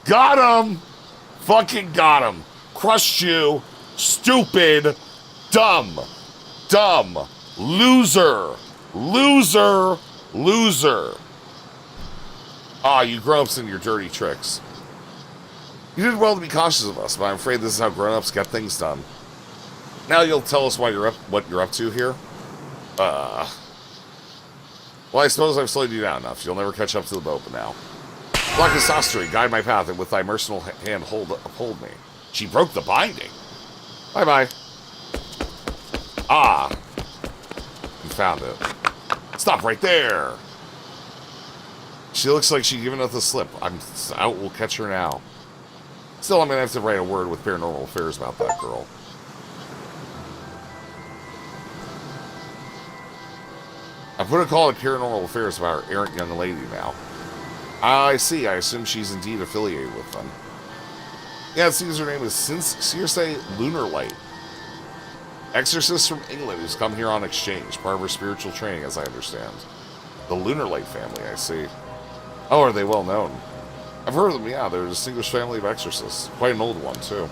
Got him. Fucking got him. Crushed you. Stupid. Dumb. Dumb. Loser. Loser. Loser. Ah, you grown-ups and your dirty tricks. You did well to be cautious of us, but I'm afraid this is how grown-ups get things done. Now you'll tell us what you're up to here? Well, I suppose I've slowed you down enough. You'll never catch up to the boat, but now. Black Sastri, guide my path, and with thy merciful hand uphold me. She broke the binding. Bye-bye. Ah. You found it. Stop right there. She looks like she's giving us the slip. I'm out. We'll catch her now. Still, I'm going to have to write a word with Paranormal Affairs about that girl. I put a call to Paranormal Affairs about our errant young lady now. I see. I assume she's indeed affiliated with them. Yeah, it seems her name is Circe Lunarlight. Exorcist from England who's come here on exchange. Part of her spiritual training, as I understand. The Lunarlight family, I see. Oh, are they well known? I've heard of them, yeah. They're a distinguished family of exorcists. Quite an old one, too.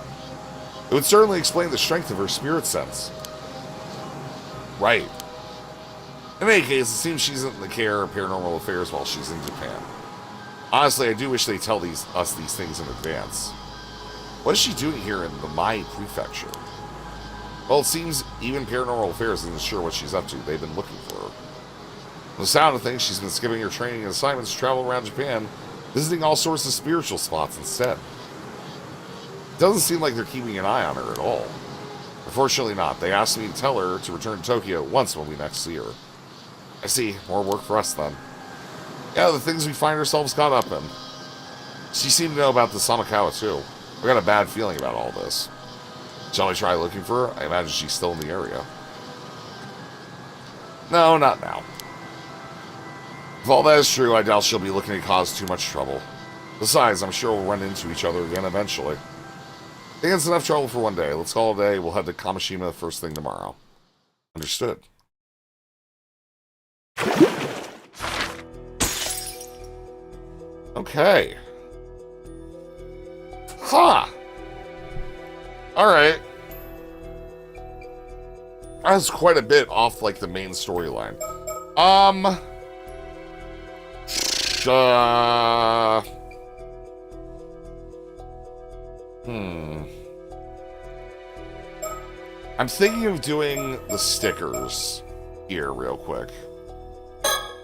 It would certainly explain the strength of her spirit sense. Right. In any case, it seems she's in the care of Paranormal Affairs while she's in Japan. Honestly, I do wish they'd tell us these things in advance. What is she doing here in the Mai Prefecture? Well, it seems even Paranormal Affairs isn't sure what she's up to. They've been looking for her. From the sound of things, she's been skipping her training and assignments to travel around Japan, visiting all sorts of spiritual spots instead. Doesn't seem like they're keeping an eye on her at all. Unfortunately not. They asked me to tell her to return to Tokyo once when we next see her. I see. More work for us then. Yeah, the things we find ourselves caught up in. She seemed to know about the Samakawa too. I got a bad feeling about all this. Shall I try looking for her? I imagine she's still in the area. No, not now. If all that is true, I doubt she'll be looking to cause too much trouble. Besides, I'm sure we'll run into each other again eventually. I think it's enough trouble for one day. Let's call it a day. We'll head to Kamishima first thing tomorrow. Understood. Okay. Huh. Alright. That's quite a bit off, like, the main storyline. I'm thinking of doing the stickers here real quick.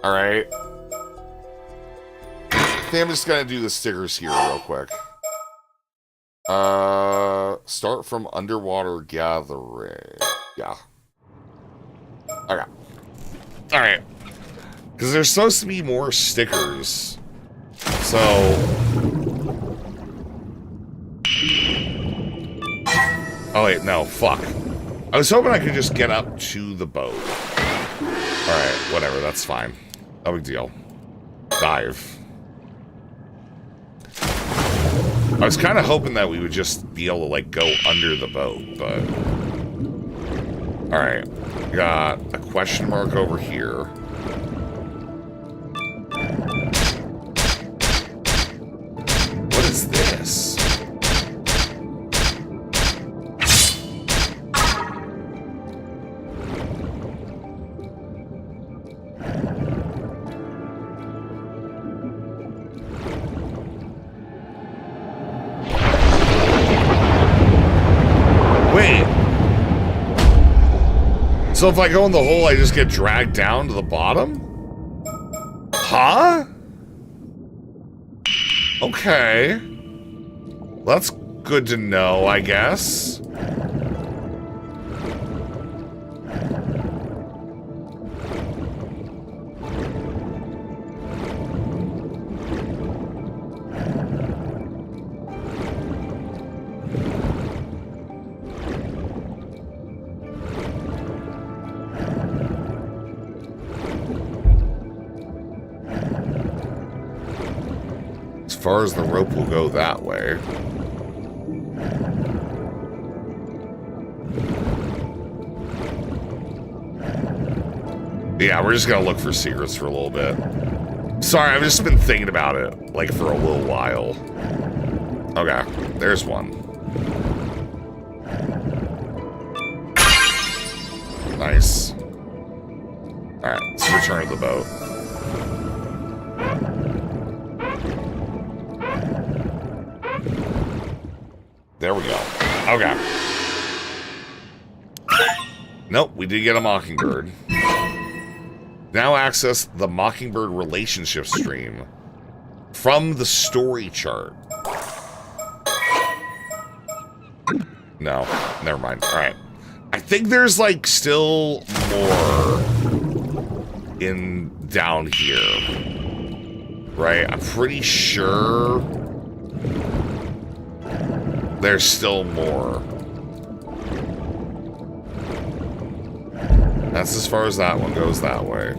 Alright. I think I'm just gonna do the stickers here real quick. Start from underwater gathering. Yeah. Okay. Alright. Because there's supposed to be more stickers. So... Oh wait, no, fuck. I was hoping I could just get up to the boat. Alright, whatever, that's fine. No big deal. Dive. I was kind of hoping that we would just be able to, like, go under the boat, but... Alright. Got a question mark over here. What is this? Wait. So if I go in the hole, I just get dragged down to the bottom? Huh? Okay. That's good to know, I guess. As far as the rope will go that way. Yeah, we're just gonna look for secrets for a little bit. Sorry, I've just been thinking about it, like, for a little while. Okay, there's one. Nice. Alright, let's return to the boat. There we go. Okay. Nope, we did get a mockingbird. Now access the mockingbird relationship stream from the story chart. No, never mind. Alright. I think there's, like, still more in down here. Right? I'm pretty sure there's still more. That's as far as that one goes that way.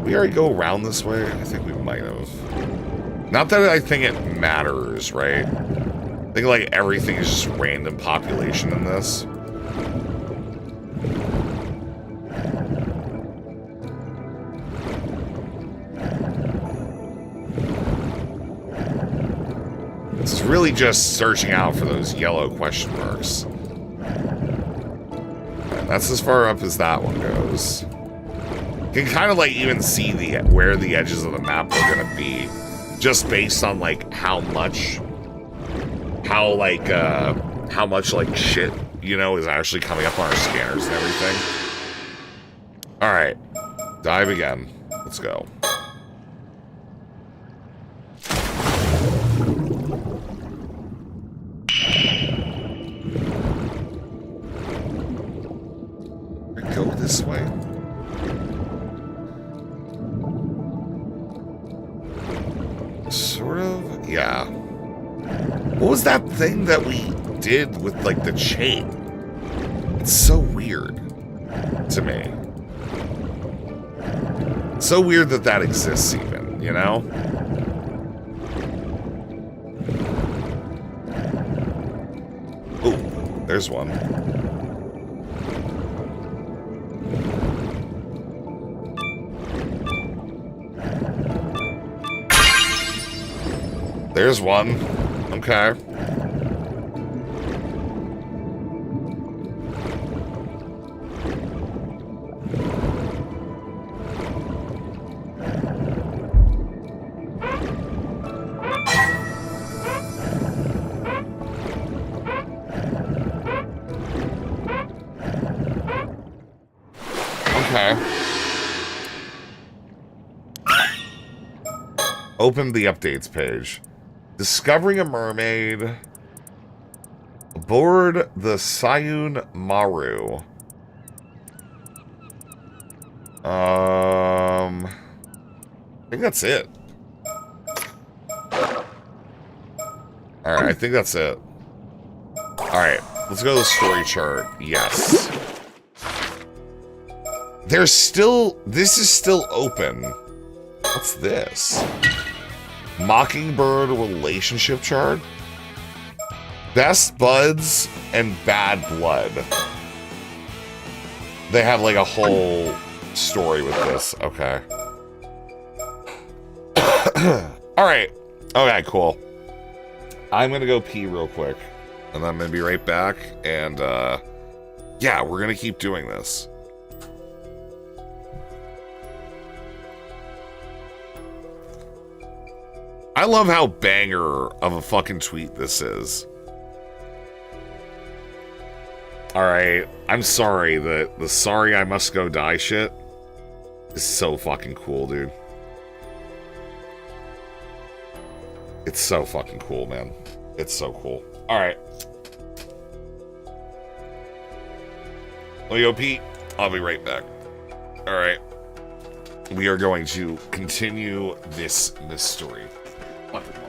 We already go around this way? I think we might have. Not that I think it matters, right? I think, like, everything is just random population in this. It's really just searching out for those yellow question marks. And that's as far up as that one goes. You can kind of, like, even see where the edges of the map are gonna be, just based on, like, how much like shit, you know, is actually coming up on our scanners and everything. All right, dive again. Let's go. Yeah. What was that thing that we did with, like, the chain? It's so weird to me. So weird that that exists even, you know? Ooh, there's one. There's one. Okay. Okay. Open the updates page. Discovering a mermaid aboard the Sayun Maru. I think that's it. Alright, I think that's it. Alright, let's go to the story chart. Yes. There's still... This is still open. What's this? Mockingbird relationship chart? Best buds and bad blood. They have like a whole story with this. Okay. Alright. Okay, cool. I'm gonna go pee real quick. And I'm gonna be right back. And, yeah, we're gonna keep doing this. I love how banger of a fucking tweet this is. Alright, I'm sorry that the sorry I must go die shit is so fucking cool, dude. It's so fucking cool, man. It's so cool. Alright. Let me go pee. I'll be right back. Alright. We are going to continue this mystery. Wonderful.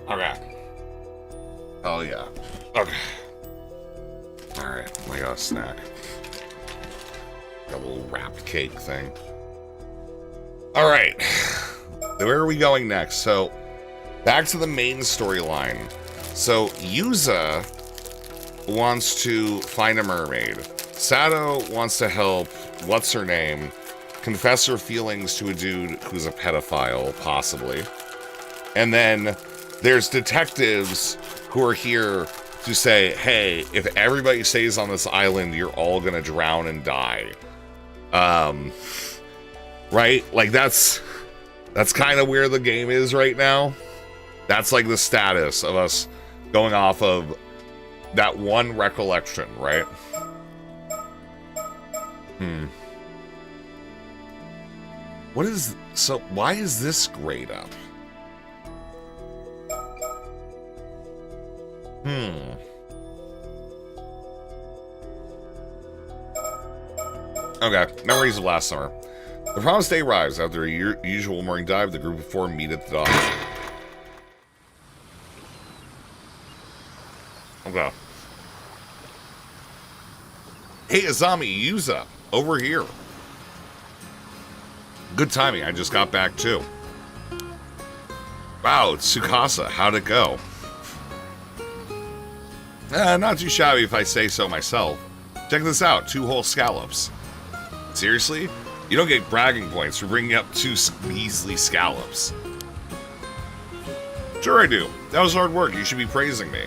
Okay. Oh, yeah. Okay. Alright, I got a snack. Got a little wrapped cake thing. Alright. Where are we going next? So, back to the main storyline. So, Yuza wants to find a mermaid. Sato wants to help, what's her name, confess her feelings to a dude who's a pedophile, possibly. And then there's detectives who are here to say, hey, if everybody stays on this island, you're all gonna drown and die. Right? Like, that's kind of where the game is right now. That's like the status of us going off of that one recollection, right? What is... So, why is this grayed up? Okay, memories of last summer. The promised day arrives. After a usual morning dive, the group of four meet at the dock. Okay. Hey, Azami, Yuza, over here. Good timing, I just got back too. Wow, it's Tsukasa, how'd it go? Not too shabby if I say so myself. Check this out, 2 whole scallops. Seriously? You don't get bragging points for bringing up 2 measly scallops. Sure I do. That was hard work, you should be praising me.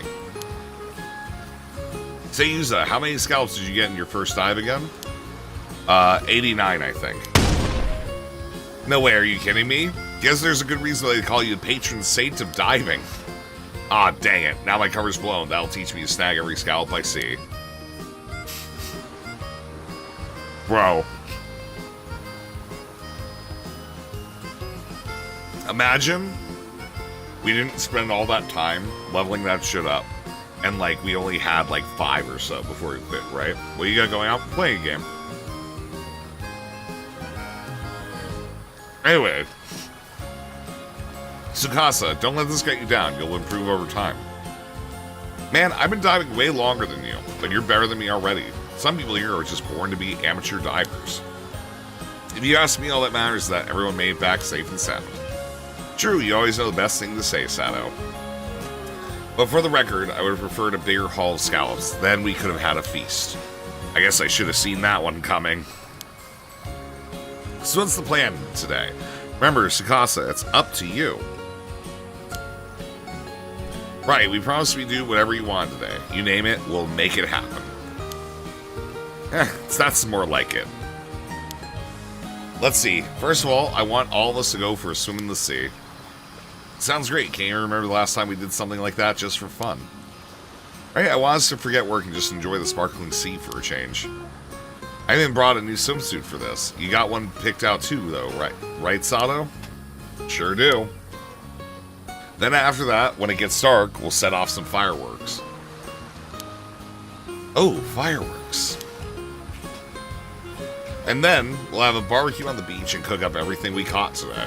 Say, Yuza, how many scallops did you get in your first dive again? 89, I think. No way, are you kidding me? Guess there's a good reason they call you the patron saint of diving. Ah, dang it. Now my cover's blown. That'll teach me to snag every scallop I see. Bro. Imagine we didn't spend all that time leveling that shit up. And, like, we only had, like, 5 or so before we quit, right? What you got going out? Playing a game. Anyway. Tsukasa, don't let this get you down. You'll improve over time. Man, I've been diving way longer than you, but you're better than me already. Some people here are just born to be amateur divers. If you ask me, all that matters is that everyone made it back safe and sound. True, you always know the best thing to say, Sato. But for the record, I would have preferred a bigger haul of scallops. Then we could have had a feast. I guess I should have seen that one coming. So what's the plan today? Remember, Tsukasa, it's up to you. Right, we promised we'd do whatever you want today. You name it, we'll make it happen. That's more like it. Let's see. First of all, I want all of us to go for a swim in the sea. Sounds great. Can't you remember the last time we did something like that just for fun? Right, I want us to forget work and just enjoy the sparkling sea for a change. I even brought a new swimsuit for this. You got one picked out too, though, right? Right, Sato? Sure do. Then after that, when it gets dark, we'll set off some fireworks. Oh, fireworks. And then we'll have a barbecue on the beach and cook up everything we caught today.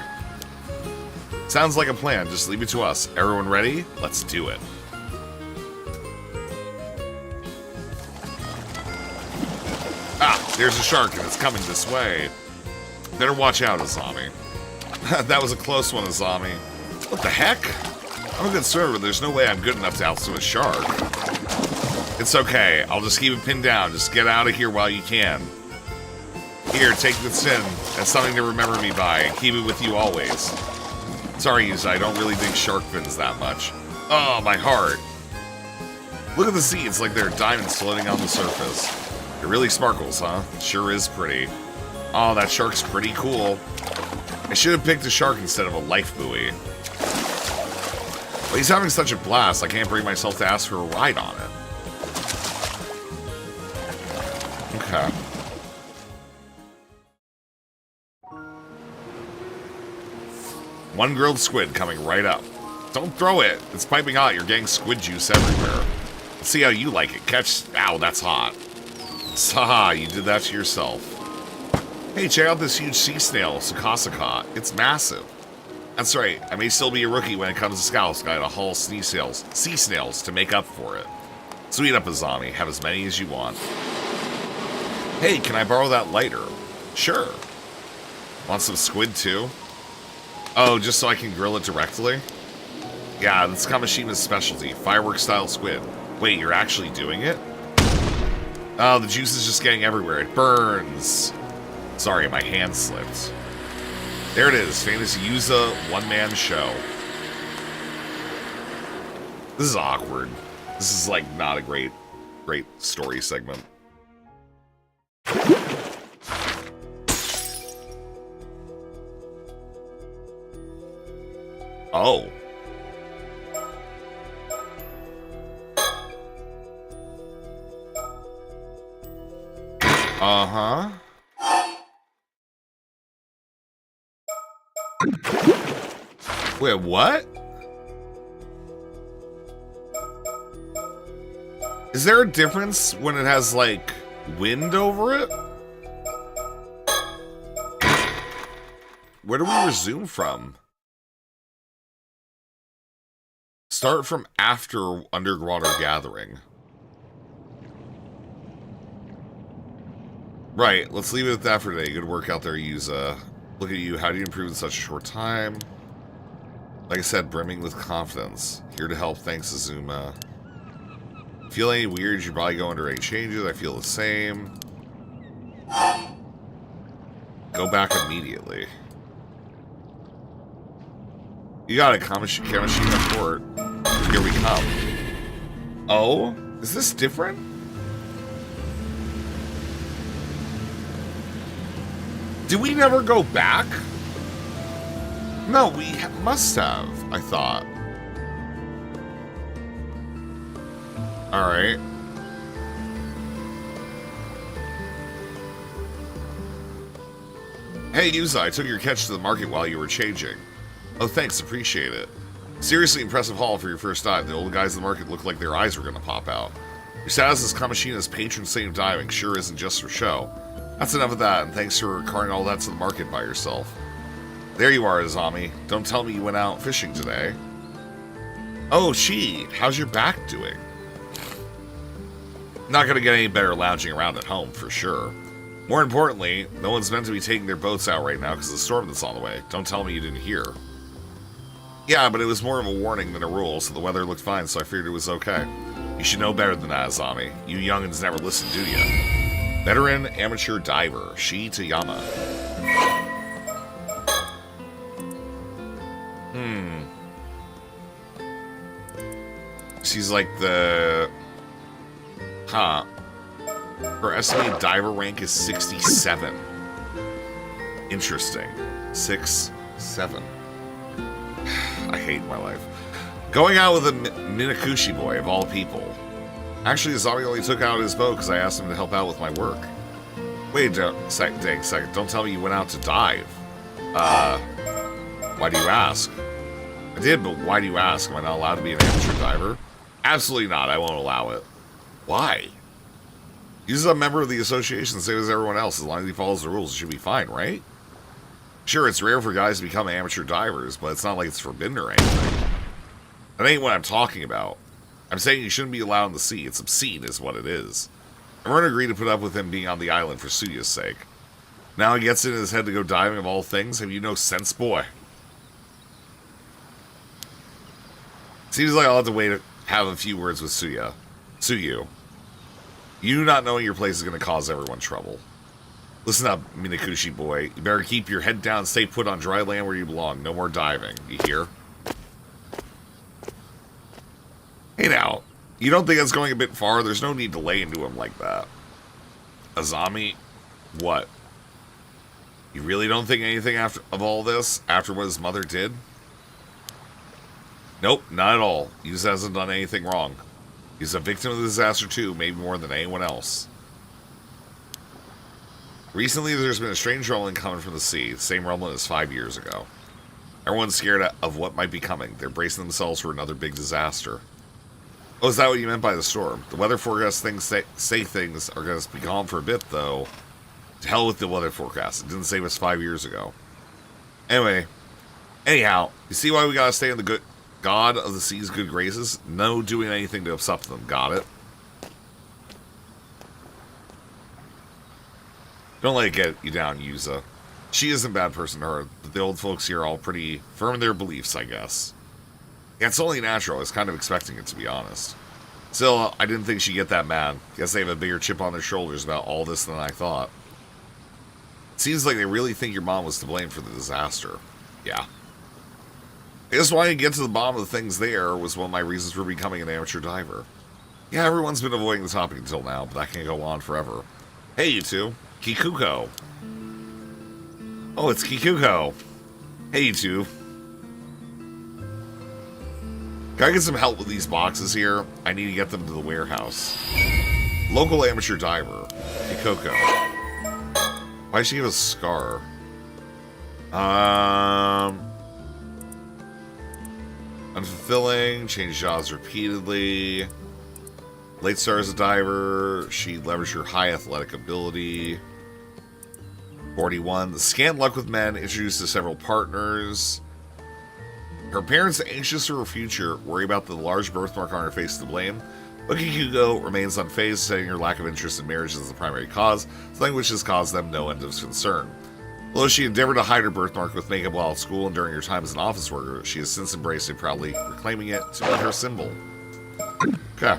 Sounds like a plan. Just leave it to us. Everyone ready? Let's do it. Ah, there's a shark and it's coming this way. Better watch out, Azami. That was a close one, Azami. What the heck? I'm a good swimmer, but there's no way I'm good enough to outswim a shark. It's okay. I'll just keep it pinned down. Just get out of here while you can. Here, take this in. That's something to remember me by and keep it with you always. Sorry, Yuza, I don't really dig shark fins that much. Oh, my heart. Look at the sea. It's like there are diamonds floating on the surface. It really sparkles, huh? Sure is pretty. Oh, that shark's pretty cool. I should have picked a shark instead of a life buoy. Well, he's having such a blast, I can't bring myself to ask for a ride on it. Okay. One grilled squid coming right up. Don't throw it. It's piping hot. You're getting squid juice everywhere. Let's see how you like it. Catch... Ow, that's hot. Saha, you did that to yourself. Hey, check out this huge sea snail, Tsukasa caught. It's massive. That's right. I may still be a rookie when it comes to scouts. Gotta haul sea snails to make up for it. Sweet up, Azami. Have as many as you want. Hey, can I borrow that lighter? Sure. Want some squid too? Oh, just so I can grill it directly? Yeah, that's Kamashima's specialty. Fireworks-style squid. Wait, you're actually doing it? Oh, the juice is just getting everywhere. It burns. Sorry, my hand slipped. There it is. Famous Yuza one-man show. This is awkward. This is, like, not a great story segment. Oh. Uh-huh. Wait, what? Is there a difference when it has, like, wind over it? Where do we resume from? Start from after underwater gathering. Right, let's leave it at that for today. Good work out there, Yuza. Look at you. How do you improve in such a short time? Like I said, brimming with confidence. Here to help, thanks, Azuma. Feel any weird? You should probably go under any changes. I feel the same. Go back immediately. You got it, Kamashima Port. Here we come. Oh? Is this different? Did we never go back? No, we must have, I thought. Alright. Hey, Yuza, I took your catch to the market while you were changing. Oh, thanks, appreciate it. Seriously impressive haul for your first dive. The old guys in the market looked like their eyes were going to pop out. Your status as Kamashina's patron saint of diving sure isn't just for show. That's enough of that, and thanks for carrying all that to the market by yourself. There you are, Azami. Don't tell me you went out fishing today. Oh, how's your back doing? Not going to get any better lounging around at home, for sure. More importantly, no one's meant to be taking their boats out right now because of the storm that's on the way. Don't tell me you didn't hear. Yeah, but it was more of a warning than a rule, so the weather looked fine, so I figured it was okay. You should know better than that, Azami. You youngins never listen, do ya? Veteran amateur diver, Shi Tayama. She's like the... Huh. Her estimated diver rank is 67. Interesting. 6, 7. I hate my life. Going out with a Minakushi boy, of all people. Actually, Azami only took out his boat because I asked him to help out with my work. Wait a second. Don't tell me you went out to dive. Why do you ask? I did, but why do you ask? Am I not allowed to be an amateur diver? Absolutely not. I won't allow it. Why? He's a member of the association, same as everyone else. As long as he follows the rules, it should be fine, right? Sure, it's rare for guys to become amateur divers, but it's not like it's forbidden or anything. That ain't what I'm talking about. I'm saying you shouldn't be allowed in the sea. It's obscene is what it is. Everyone agreed to put up with him being on the island for Suya's sake. Now he gets it in his head to go diving of all things? Have you no sense, boy? Seems like I'll have to wait to have a few words with Suyu. You not knowing your place is going to cause everyone trouble. Listen up, Minakushi boy. You better keep your head down and stay put on dry land where you belong. No more diving. You hear? Hey now, you don't think that's going a bit far? There's no need to lay into him like that. Azami, what? You really don't think anything of all this after what his mother did? Nope, not at all. He just hasn't done anything wrong. He's a victim of the disaster too, maybe more than anyone else. Recently, there's been a strange rumbling coming from the sea, the same rumbling as 5 years ago. Everyone's scared of what might be coming. They're bracing themselves for another big disaster. Oh, is that what you meant by the storm? The weather forecast things say things are going to be gone for a bit, though. To hell with the weather forecast. It didn't save us 5 years ago. Anyway, Anyhow, you see why we gotta stay in the good God of the Sea's good graces? No doing anything to upset them. Got it? Don't let it get you down, Yuza. She isn't a bad person to her, but the old folks here are all pretty firm in their beliefs, I guess. Yeah, it's only natural. I was kind of expecting it, to be honest. Still, I didn't think she'd get that mad. Guess they have a bigger chip on their shoulders about all this than I thought. Seems like they really think your mom was to blame for the disaster. Yeah. I guess why I get to the bottom of the things there was one of my reasons for becoming an amateur diver. Yeah, everyone's been avoiding the topic until now, but that can't go on forever. Hey, you two. Kikuko. Oh, it's Kikuko. Hey, you two. Can I get some help with these boxes here? I need to get them to the warehouse. Local amateur diver. Kikuko. Why'd she give a scar? Unfulfilling. Change jobs repeatedly. Late star as a diver. She leveraged her high athletic ability. 41. The scant luck with men. Introduced to several partners. Her parents, anxious for her future, worry about the large birthmark on her face to blame. But Kikuko remains unfazed, citing her lack of interest in marriage as the primary cause, something which has caused them no end of concern. Although she endeavored to hide her birthmark with makeup while at school and during her time as an office worker, she has since embraced it, proudly reclaiming it to be her symbol. Okay.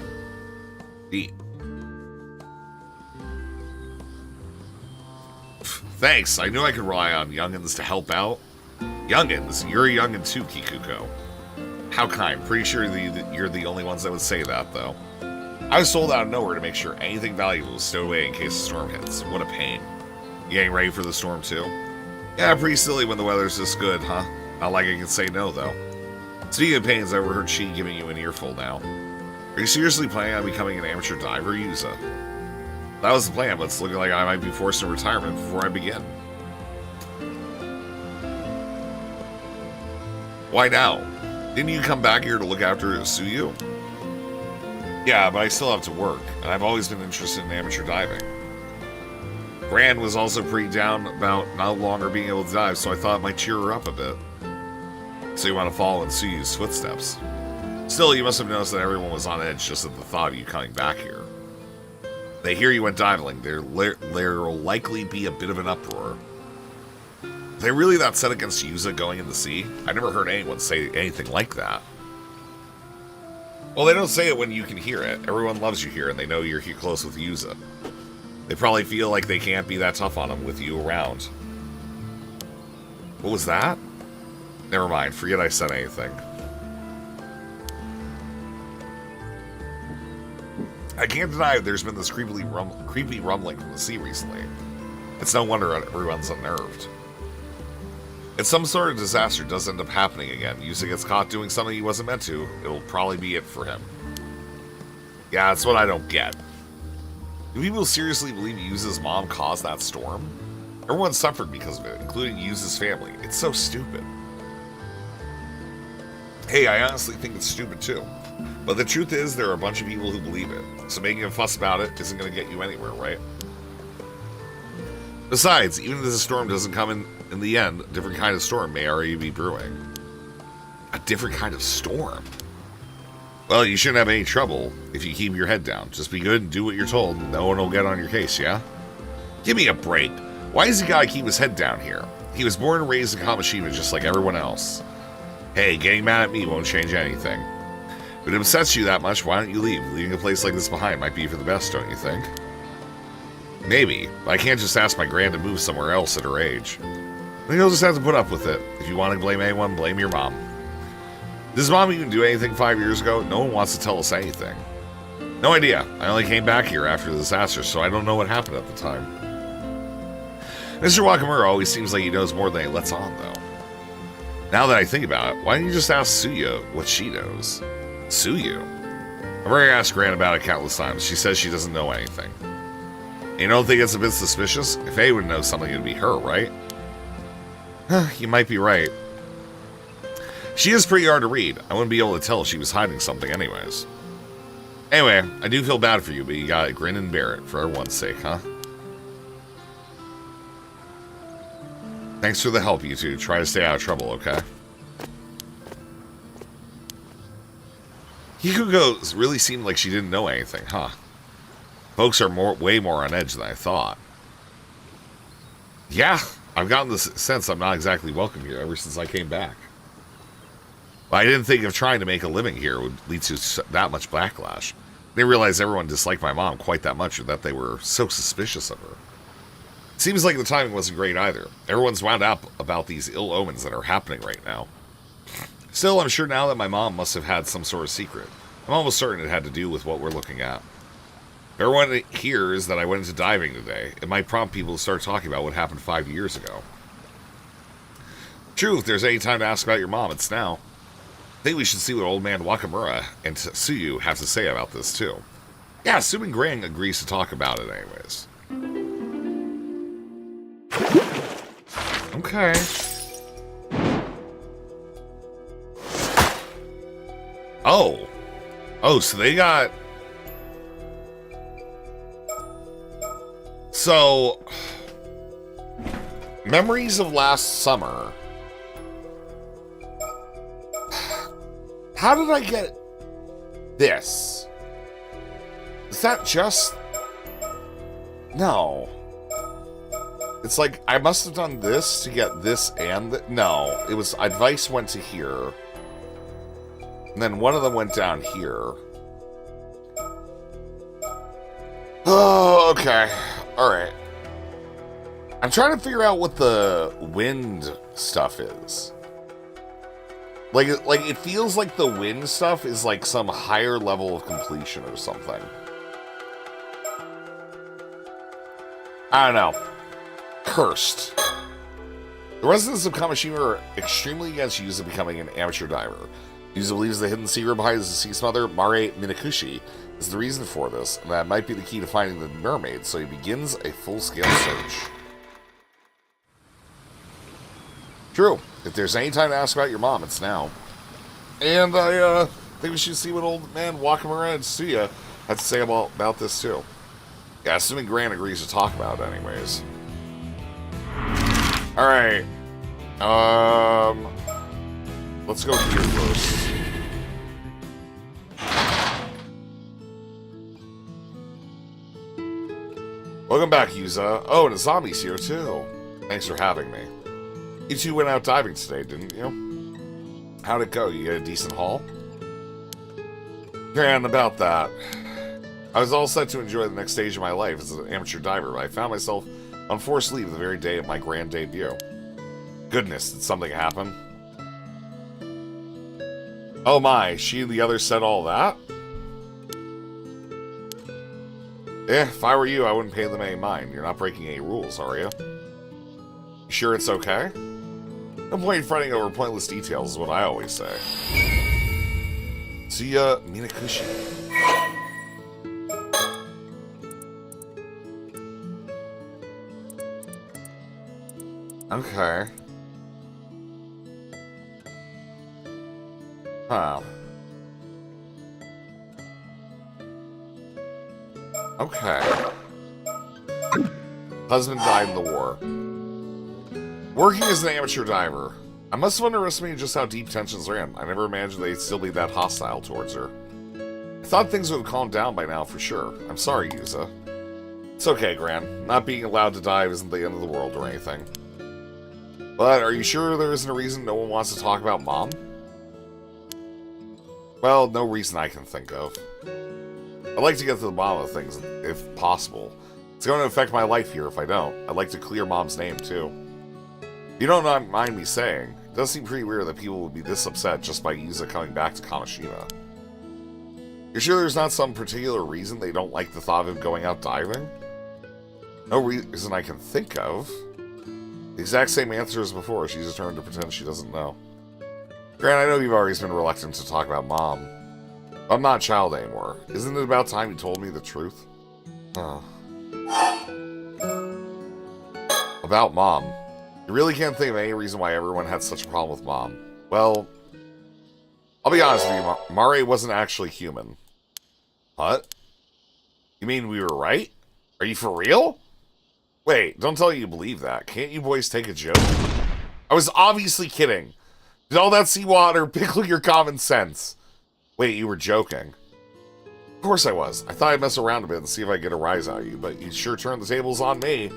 Thanks, I knew I could rely on youngins to help out. Youngins? You're a youngin too, Kikuko. How kind. Pretty sure you're the only ones that would say that, though. I was told out of nowhere to make sure anything valuable was stowed away in case the storm hits. What a pain. You getting ready for the storm, too? Yeah, pretty silly when the weather's this good, huh? Not like I can say no, though. Speaking of pains, I overheard she giving you an earful now. Are you seriously planning on becoming an amateur diver, Yuza? That was the plan, but it's looking like I might be forced into retirement before I begin. Why now? Didn't you come back here to look after Suyu? Yeah, but I still have to work, and I've always been interested in amateur diving. Gran was also pretty down about no longer being able to dive, so I thought it might cheer her up a bit. So you want to follow in Suyu's footsteps. Still, you must have noticed that everyone was on edge just at the thought of you coming back here. They hear you went diving, there'll likely be a bit of an uproar. Are they really that set against Yuza going in the sea? I never heard anyone say anything like that. Well, they don't say it when you can hear it. Everyone loves you here, and they know you're here close with Yuza. They probably feel like they can't be that tough on him with you around. What was that? Never mind, forget I said anything. I can't deny there's been this creepy rumbling from the sea recently. It's no wonder everyone's unnerved. If some sort of disaster does end up happening again, Yuza gets caught doing something he wasn't meant to, it'll probably be it for him. Yeah, that's what I don't get. Do people seriously believe Yuza's mom caused that storm? Everyone suffered because of it, including Yuza's family. It's so stupid. Hey, I honestly think it's stupid too. But the truth is, there are a bunch of people who believe it, so making a fuss about it isn't going to get you anywhere, right? Besides, even if the storm doesn't come in the end, a different kind of storm may already be brewing. A different kind of storm? Well, you shouldn't have any trouble if you keep your head down. Just be good and do what you're told, and no one will get on your case, yeah? Give me a break. Why has he got to keep his head down here? He was born and raised in Kamoshima just like everyone else. Hey, getting mad at me won't change anything. If it upsets you that much, why don't you leave? Leaving a place like this behind might be for the best, don't you think? Maybe, but I can't just ask my gran to move somewhere else at her age. I think you'll just have to put up with it. If you want to blame anyone, blame your mom. Did his mom even do anything 5 years ago? No one wants to tell us anything. No idea. I only came back here after the disaster, so I don't know what happened at the time. Mr. Wakamura always seems like he knows more than he lets on, though. Now that I think about it, why don't you just ask Suyu what she knows? Suyu? I've already asked Gran about it countless times. She says she doesn't know anything. You don't think it's a bit suspicious? If anyone knows something, it'd be her, right? You might be right. She is pretty hard to read. I wouldn't be able to tell if she was hiding something anyways. Anyway, I do feel bad for you, but you gotta grin and bear it for everyone's sake, huh? Thanks for the help, you two. Try to stay out of trouble, okay? Hikugo really seemed like she didn't know anything, huh? Folks are way more on edge than I thought. Yeah, I've gotten the sense I'm not exactly welcome here ever since I came back. But I didn't think of trying to make a living here would lead to that much backlash. I didn't realize everyone disliked my mom quite that much or that they were so suspicious of her. It seems like the timing wasn't great either. Everyone's wound up about these ill omens that are happening right now. Still, I'm sure now that my mom must have had some sort of secret. I'm almost certain it had to do with what we're looking at. If everyone hears that I went into diving today, it might prompt people to start talking about what happened 5 years ago. True, if there's any time to ask about your mom, it's now. I think we should see what old man Wakamura and Tsuyu have to say about this, too. Yeah, assuming Grang agrees to talk about it anyways. Okay. Oh. Oh, so they got... So... Memories of last summer... How did I get this? Is that just... No. It's like, I must have done this to get this and... No, it was, advice went to here. And then one of them went down here. Oh, okay. Alright. I'm trying to figure out what the wind stuff is. Like it feels like the wind stuff is like some higher level of completion or something. I don't know. Cursed. The residents of Kamishima are extremely against Yuza becoming an amateur diver. Yuza believes the hidden secret behind his deceased mother, Mare Minakushi, is the reason for this, and that might be the key to finding the mermaid, so he begins a full-scale search. True. If there's any time to ask about your mom, it's now. And I think we should see what old man Wakamura and Tsuya have to say about this, too. Yeah, assuming Grant agrees to talk about it anyways. Alright. Let's go here first. Welcome back, Yuza. Oh, and a zombie's here, too. Thanks for having me. You two went out diving today, didn't you? How'd it go? You get a decent haul? And about that. I was all set to enjoy the next stage of my life as an amateur diver, but I found myself on forced leave the very day of my grand debut. Goodness, did something happen? Oh my, she and the others said all that? If I were you, I wouldn't pay them any mind. You're not breaking any rules, are you? You sure it's okay? No point in fretting over pointless details is what I always say. Tsuya Minakushi. Okay. Huh. Okay. Husband died in the war. Working as an amateur diver. I must have underestimated just how deep tensions ran. I never imagined they'd still be that hostile towards her. I thought things would have calmed down by now for sure. I'm sorry, Yuza. It's okay, Gran. Not being allowed to dive isn't the end of the world or anything. But are you sure there isn't a reason no one wants to talk about Mom? Well, no reason I can think of. I'd like to get to the bottom of things, if possible. It's going to affect my life here if I don't. I'd like to clear Mom's name, too. You don't mind me saying, it does seem pretty weird that people would be this upset just by Yuza coming back to Kamishima. You're sure there's not some particular reason they don't like the thought of him going out diving? No reason I can think of. The exact same answer as before. She's determined to pretend she doesn't know. Grant, I know you've always been reluctant to talk about Mom. But I'm not a child anymore. Isn't it about time you told me the truth? Oh. About Mom. You really can't think of any reason why everyone had such a problem with Mom. Well, I'll be honest with you, Mare wasn't actually human. What? You mean we were right? Are you for real? Wait, don't tell me you believe that. Can't you boys take a joke? I was obviously kidding. Did all that seawater pickle your common sense? Wait, you were joking? Of course I was. I thought I'd mess around a bit and see if I could get a rise out of you, but you sure turned the tables on me.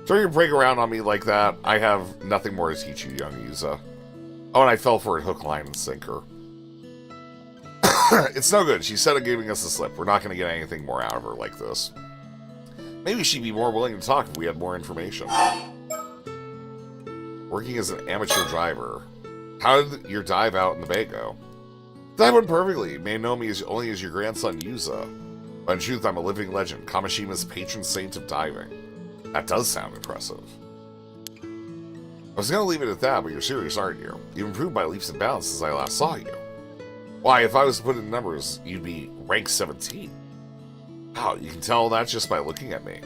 Throwing your break around on me like that, I have nothing more to teach you, young Yuza. Oh, and I fell for it hook, line, and sinker. It's no good. She said of giving us a slip. We're not going to get anything more out of her like this. Maybe she'd be more willing to talk if we had more information. Working as an amateur driver. How did your dive out in the bay go? That went perfectly. You may know me only as your grandson Yuza. But in truth, I'm a living legend. Kamashima's patron saint of diving. That does sound impressive. I was going to leave it at that, but you're serious, aren't you? You've improved by leaps and bounds since I last saw you. Why, if I was to put it in numbers, you'd be rank 17. Wow, you can tell that just by looking at me.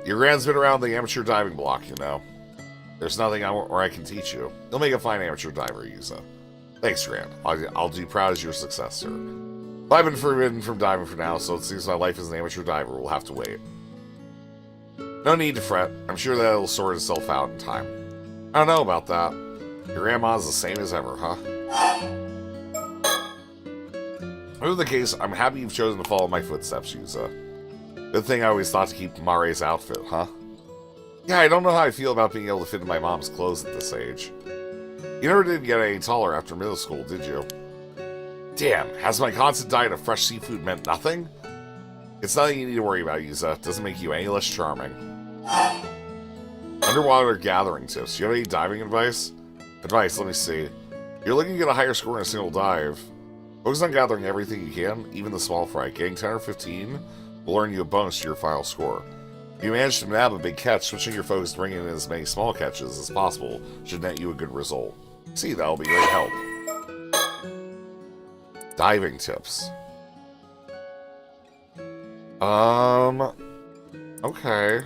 Your grand's been around the amateur diving block, you know. There's nothing where I can teach you. You'll make a fine amateur diver, Yuza. Thanks, Grand. I'll be proud as your successor. But I've been forbidden from diving for now, so it seems my life as an amateur diver will have to wait. No need to fret. I'm sure that it'll sort itself out in time. I don't know about that. Your grandma's the same as ever, huh? Whatever the case, I'm happy you've chosen to follow my footsteps, Yuza. Good thing I always thought to keep Mare's outfit, huh? Yeah, I don't know how I feel about being able to fit in my mom's clothes at this age. You never did get any taller after middle school, did you? Damn, has my constant diet of fresh seafood meant nothing? It's nothing you need to worry about, Yuza. It doesn't make you any less charming. Underwater gathering tips. Do you have any diving advice? Advice, let me see. You're looking to get a higher score in a single dive. Focus on gathering everything you can, even the small fry. Getting 10 or 15 will earn you a bonus to your final score. If you manage to nab a big catch, switching your focus to bringing in as many small catches as possible should net you a good result. See, that'll be great help. Diving tips. Okay.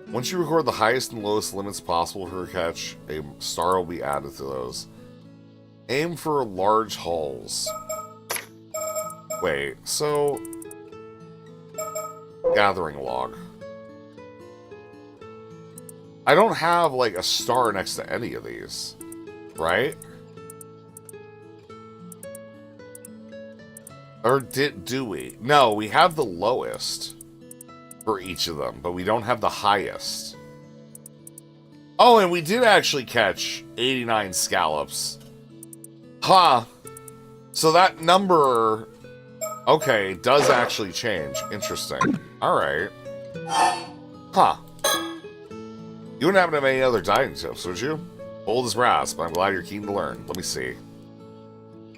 Once you record the highest and lowest limits possible for a catch, a star will be added to those. Aim for large hulls. Wait, so... Gathering log. I don't have, like, a star next to any of these. Right? Or do we? No, we have the lowest for each of them, but we don't have the highest. Oh, and we did actually catch 89 scallops. Huh. So that number, okay, does actually change. Interesting. Alright. Huh. You wouldn't happen to have any other diving tips, would you? Old as brass, but I'm glad you're keen to learn. Let me see.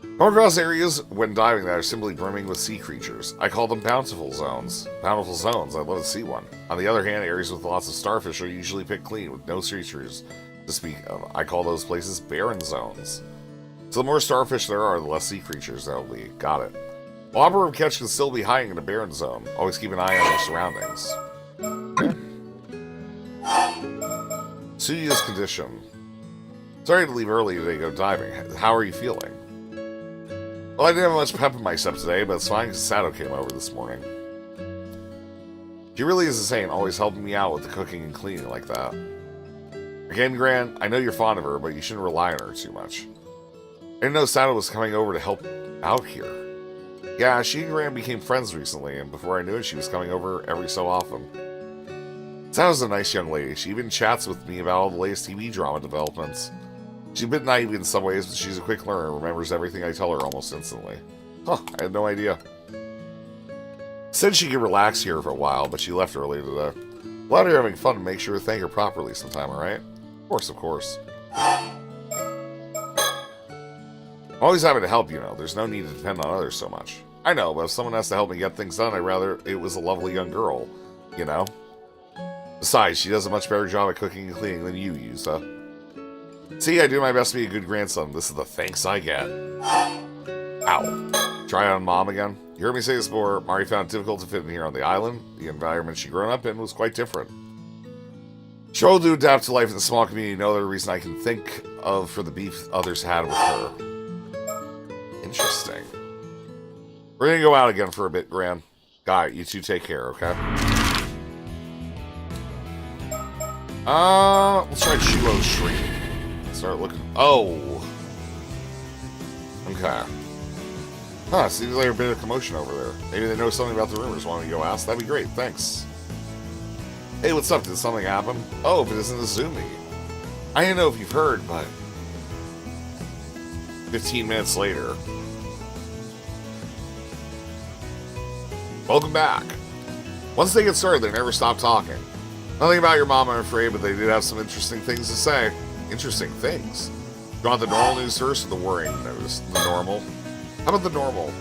Come across areas when diving that are simply brimming with sea creatures. I call them bountiful zones. Bountiful zones, I'd love to see one. On the other hand, areas with lots of starfish are usually picked clean, with no creatures to speak of. I call those places barren zones. So the more starfish there are, the less sea creatures there will be. Got it. Well, operative catch can still be hiding in a barren zone. Always keep an eye on your surroundings. Tsuya's condition. Sorry to leave early today to go diving. How are you feeling? Well, I didn't have much pep in my step today, but it's fine because Sato came over this morning. She really is a saint, always helping me out with the cooking and cleaning like that. Again, Gran, I know you're fond of her, but you shouldn't rely on her too much. I didn't know Sato was coming over to help out here. Yeah, she and Gran became friends recently, and before I knew it, she was coming over every so often. Sato's a nice young lady. She even chats with me about all the latest TV drama developments. She's a bit naive in some ways, but she's a quick learner and remembers everything I tell her almost instantly. Huh, I had no idea. Said she could relax here for a while, but she left earlier today. Glad you're having fun, and make sure to thank her properly sometime, alright? Of course, of course. I'm always happy to help, you know. There's no need to depend on others so much. I know, but if someone has to help me get things done, I'd rather it was a lovely young girl, you know? Besides, she does a much better job at cooking and cleaning than you, Yusa. See, I do my best to be a good grandson. This is the thanks I get. Ow. Try on Mom again. You heard me say this before. Mari found it difficult to fit in here on the island. The environment she'd grown up in was quite different. Struggled to adapt to life in the small community. No other reason I can think of for the beef others had with her. Interesting. We're gonna go out again for a bit, Gran. Got it. You two take care, okay? Let's try Shilo's Shrink. Start looking. Oh. Okay. Huh, seems like a bit of commotion over there. Maybe they know something about the rumors. Want me to go ask? That'd be great, thanks. Hey, what's up? Did something happen? Oh, if it isn't a Zoom meeting. I don't know if you've heard, but 15 minutes later. Welcome back. Once they get started, they never stop talking. Nothing about your mom, I'm afraid, but they did have some interesting things to say. Interesting things? You want the normal news first or the worrying news? The normal? How about the normal?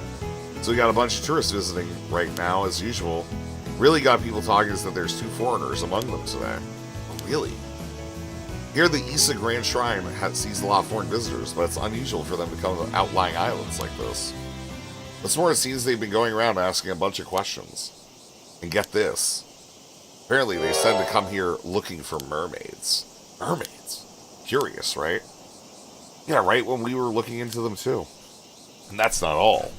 So we got a bunch of tourists visiting right now, as usual. Really got people talking is that there's 2 foreigners among them today. Oh, really? Here, the Isa Grand Shrine sees a lot of foreign visitors, but it's unusual for them to come to outlying islands like this. What's more, it seems they've been going around asking a bunch of questions. And get this. Apparently, they said to come here looking for mermaids. Mermaids? Curious, right? Yeah, right, when we were looking into them too. And that's not all.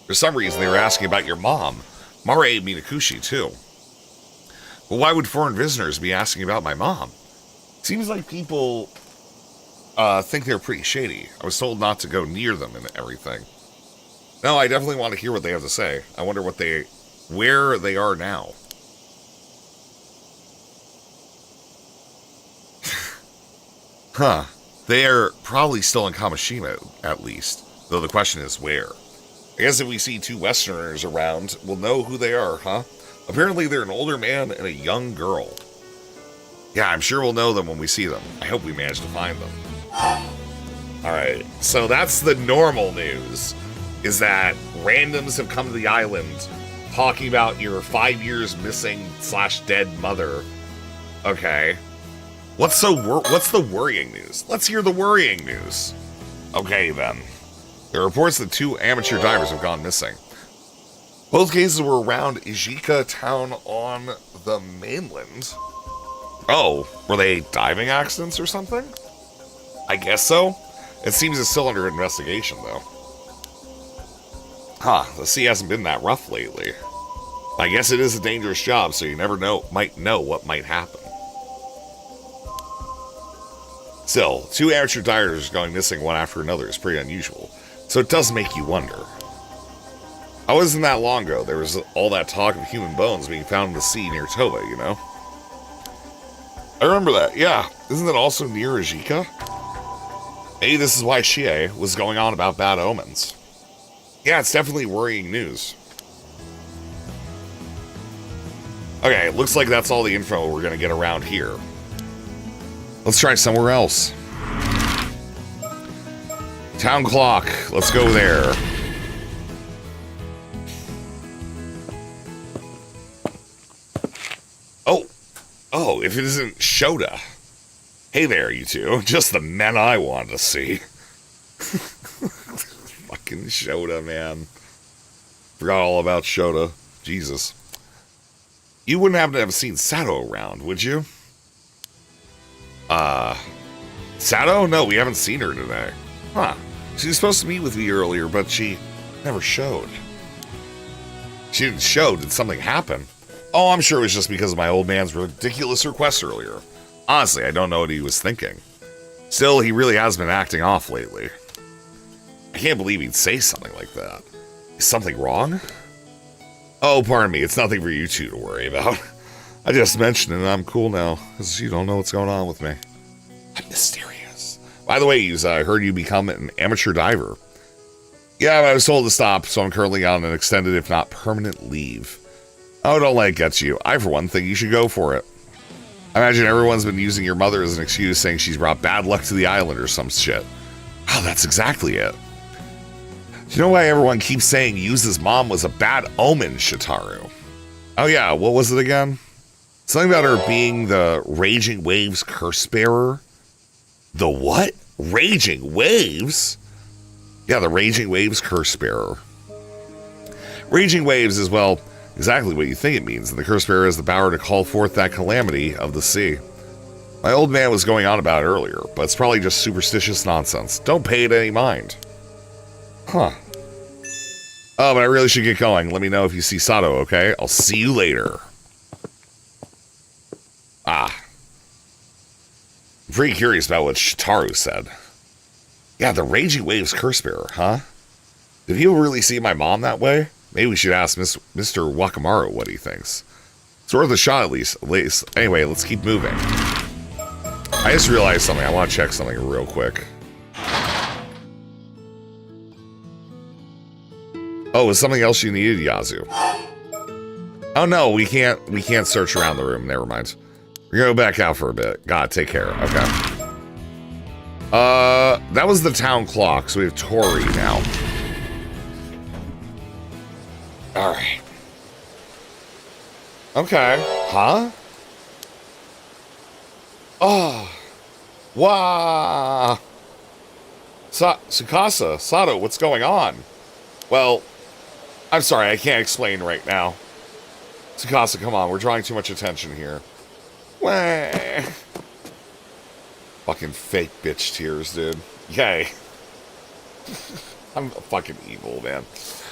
For some reason, they were asking about your mom, Mare Minakushi, too. But why would foreign visitors be asking about my mom? Seems like people think they're pretty shady. I was told not to go near them and everything. No, I definitely want to hear what they have to say. I wonder where they are now. Huh. They're probably still in Kamishima, at least. Though the question is where. I guess if we see 2 Westerners around, we'll know who they are, huh? Apparently they're an older man and a young girl. Yeah, I'm sure we'll know them when we see them. I hope we manage to find them. Alright, so that's the normal news. Is that randoms have come to the island talking about your 5 years missing / dead mother. Okay. What's the worrying news? Let's hear the worrying news. Okay, then. There are reports that 2 amateur divers have gone missing. Both cases were around Ijika town on the mainland. Oh, were they diving accidents or something? I guess so. It seems it's still under investigation, though. Huh, the sea hasn't been that rough lately. I guess it is a dangerous job, so you never might know what might happen. Still, 2 amateur divers going missing one after another is pretty unusual, so it does make you wonder. I wasn't that long ago, there was all that talk of human bones being found in the sea near Toba, you know? I remember that, yeah. Isn't that also near Ajika? Maybe this is why Shie was going on about bad omens. Yeah, it's definitely worrying news. Okay, it looks like that's all the info we're gonna get around here. Let's try somewhere else. Town clock. Let's go there. Oh, if it isn't Shota. Hey there, you 2. Just the men I wanted to see. Fucking Shota, man. Forgot all about Shota. Jesus. You wouldn't happen to have seen Sato around, would you? Sato? No, we haven't seen her today. Huh. She was supposed to meet with me earlier, but she never showed. She didn't show. Did something happen? Oh, I'm sure it was just because of my old man's ridiculous request earlier. Honestly, I don't know what he was thinking. Still, he really has been acting off lately. I can't believe he'd say something like that. Is something wrong? Oh, pardon me. It's nothing for you 2 to worry about. I just mentioned it and I'm cool now, because you don't know what's going on with me. I'm mysterious. By the way, I heard you become an amateur diver. Yeah, I was told to stop, so I'm currently on an extended, if not permanent, leave. Oh, don't let it get you. I, for one, think you should go for it. I imagine everyone's been using your mother as an excuse, saying she's brought bad luck to the island or some shit. Oh, that's exactly it. Do you know why everyone keeps saying Yuza's mom was a bad omen, Shitaru? Oh yeah, what was it again? Something about her being the Raging Waves curse bearer. The what? Raging Waves? Yeah, the Raging Waves curse bearer. Raging Waves is, well, exactly what you think it means, and the curse bearer has the power to call forth that calamity of the sea. My old man was going on about it earlier, but it's probably just superstitious nonsense. Don't pay it any mind. Huh. Oh, but I really should get going. Let me know if you see Sato, okay? I'll see you later. Ah. I'm pretty curious about what Shitaru said. Yeah, the Raging Waves curse bearer, huh? Did people really see my mom that way? Maybe we should ask Mr. Wakamaru what he thinks. It's worth a shot at least. Anyway, let's keep moving. I just realized something. I want to check something real quick. Oh, is something else you needed, Yazoo? Oh no, we can't search around the room. Never mind. We're gonna go back out for a bit. God, take care. Okay. That was the town clock, so we have Tori now. Alright. Okay. Huh? Oh. Wow. Tsukasa, Sato, what's going on? Well, I'm sorry, I can't explain right now. Tsukasa, come on, we're drawing too much attention here. Wah. Fucking fake bitch tears, dude. Yay. I'm fucking evil, man.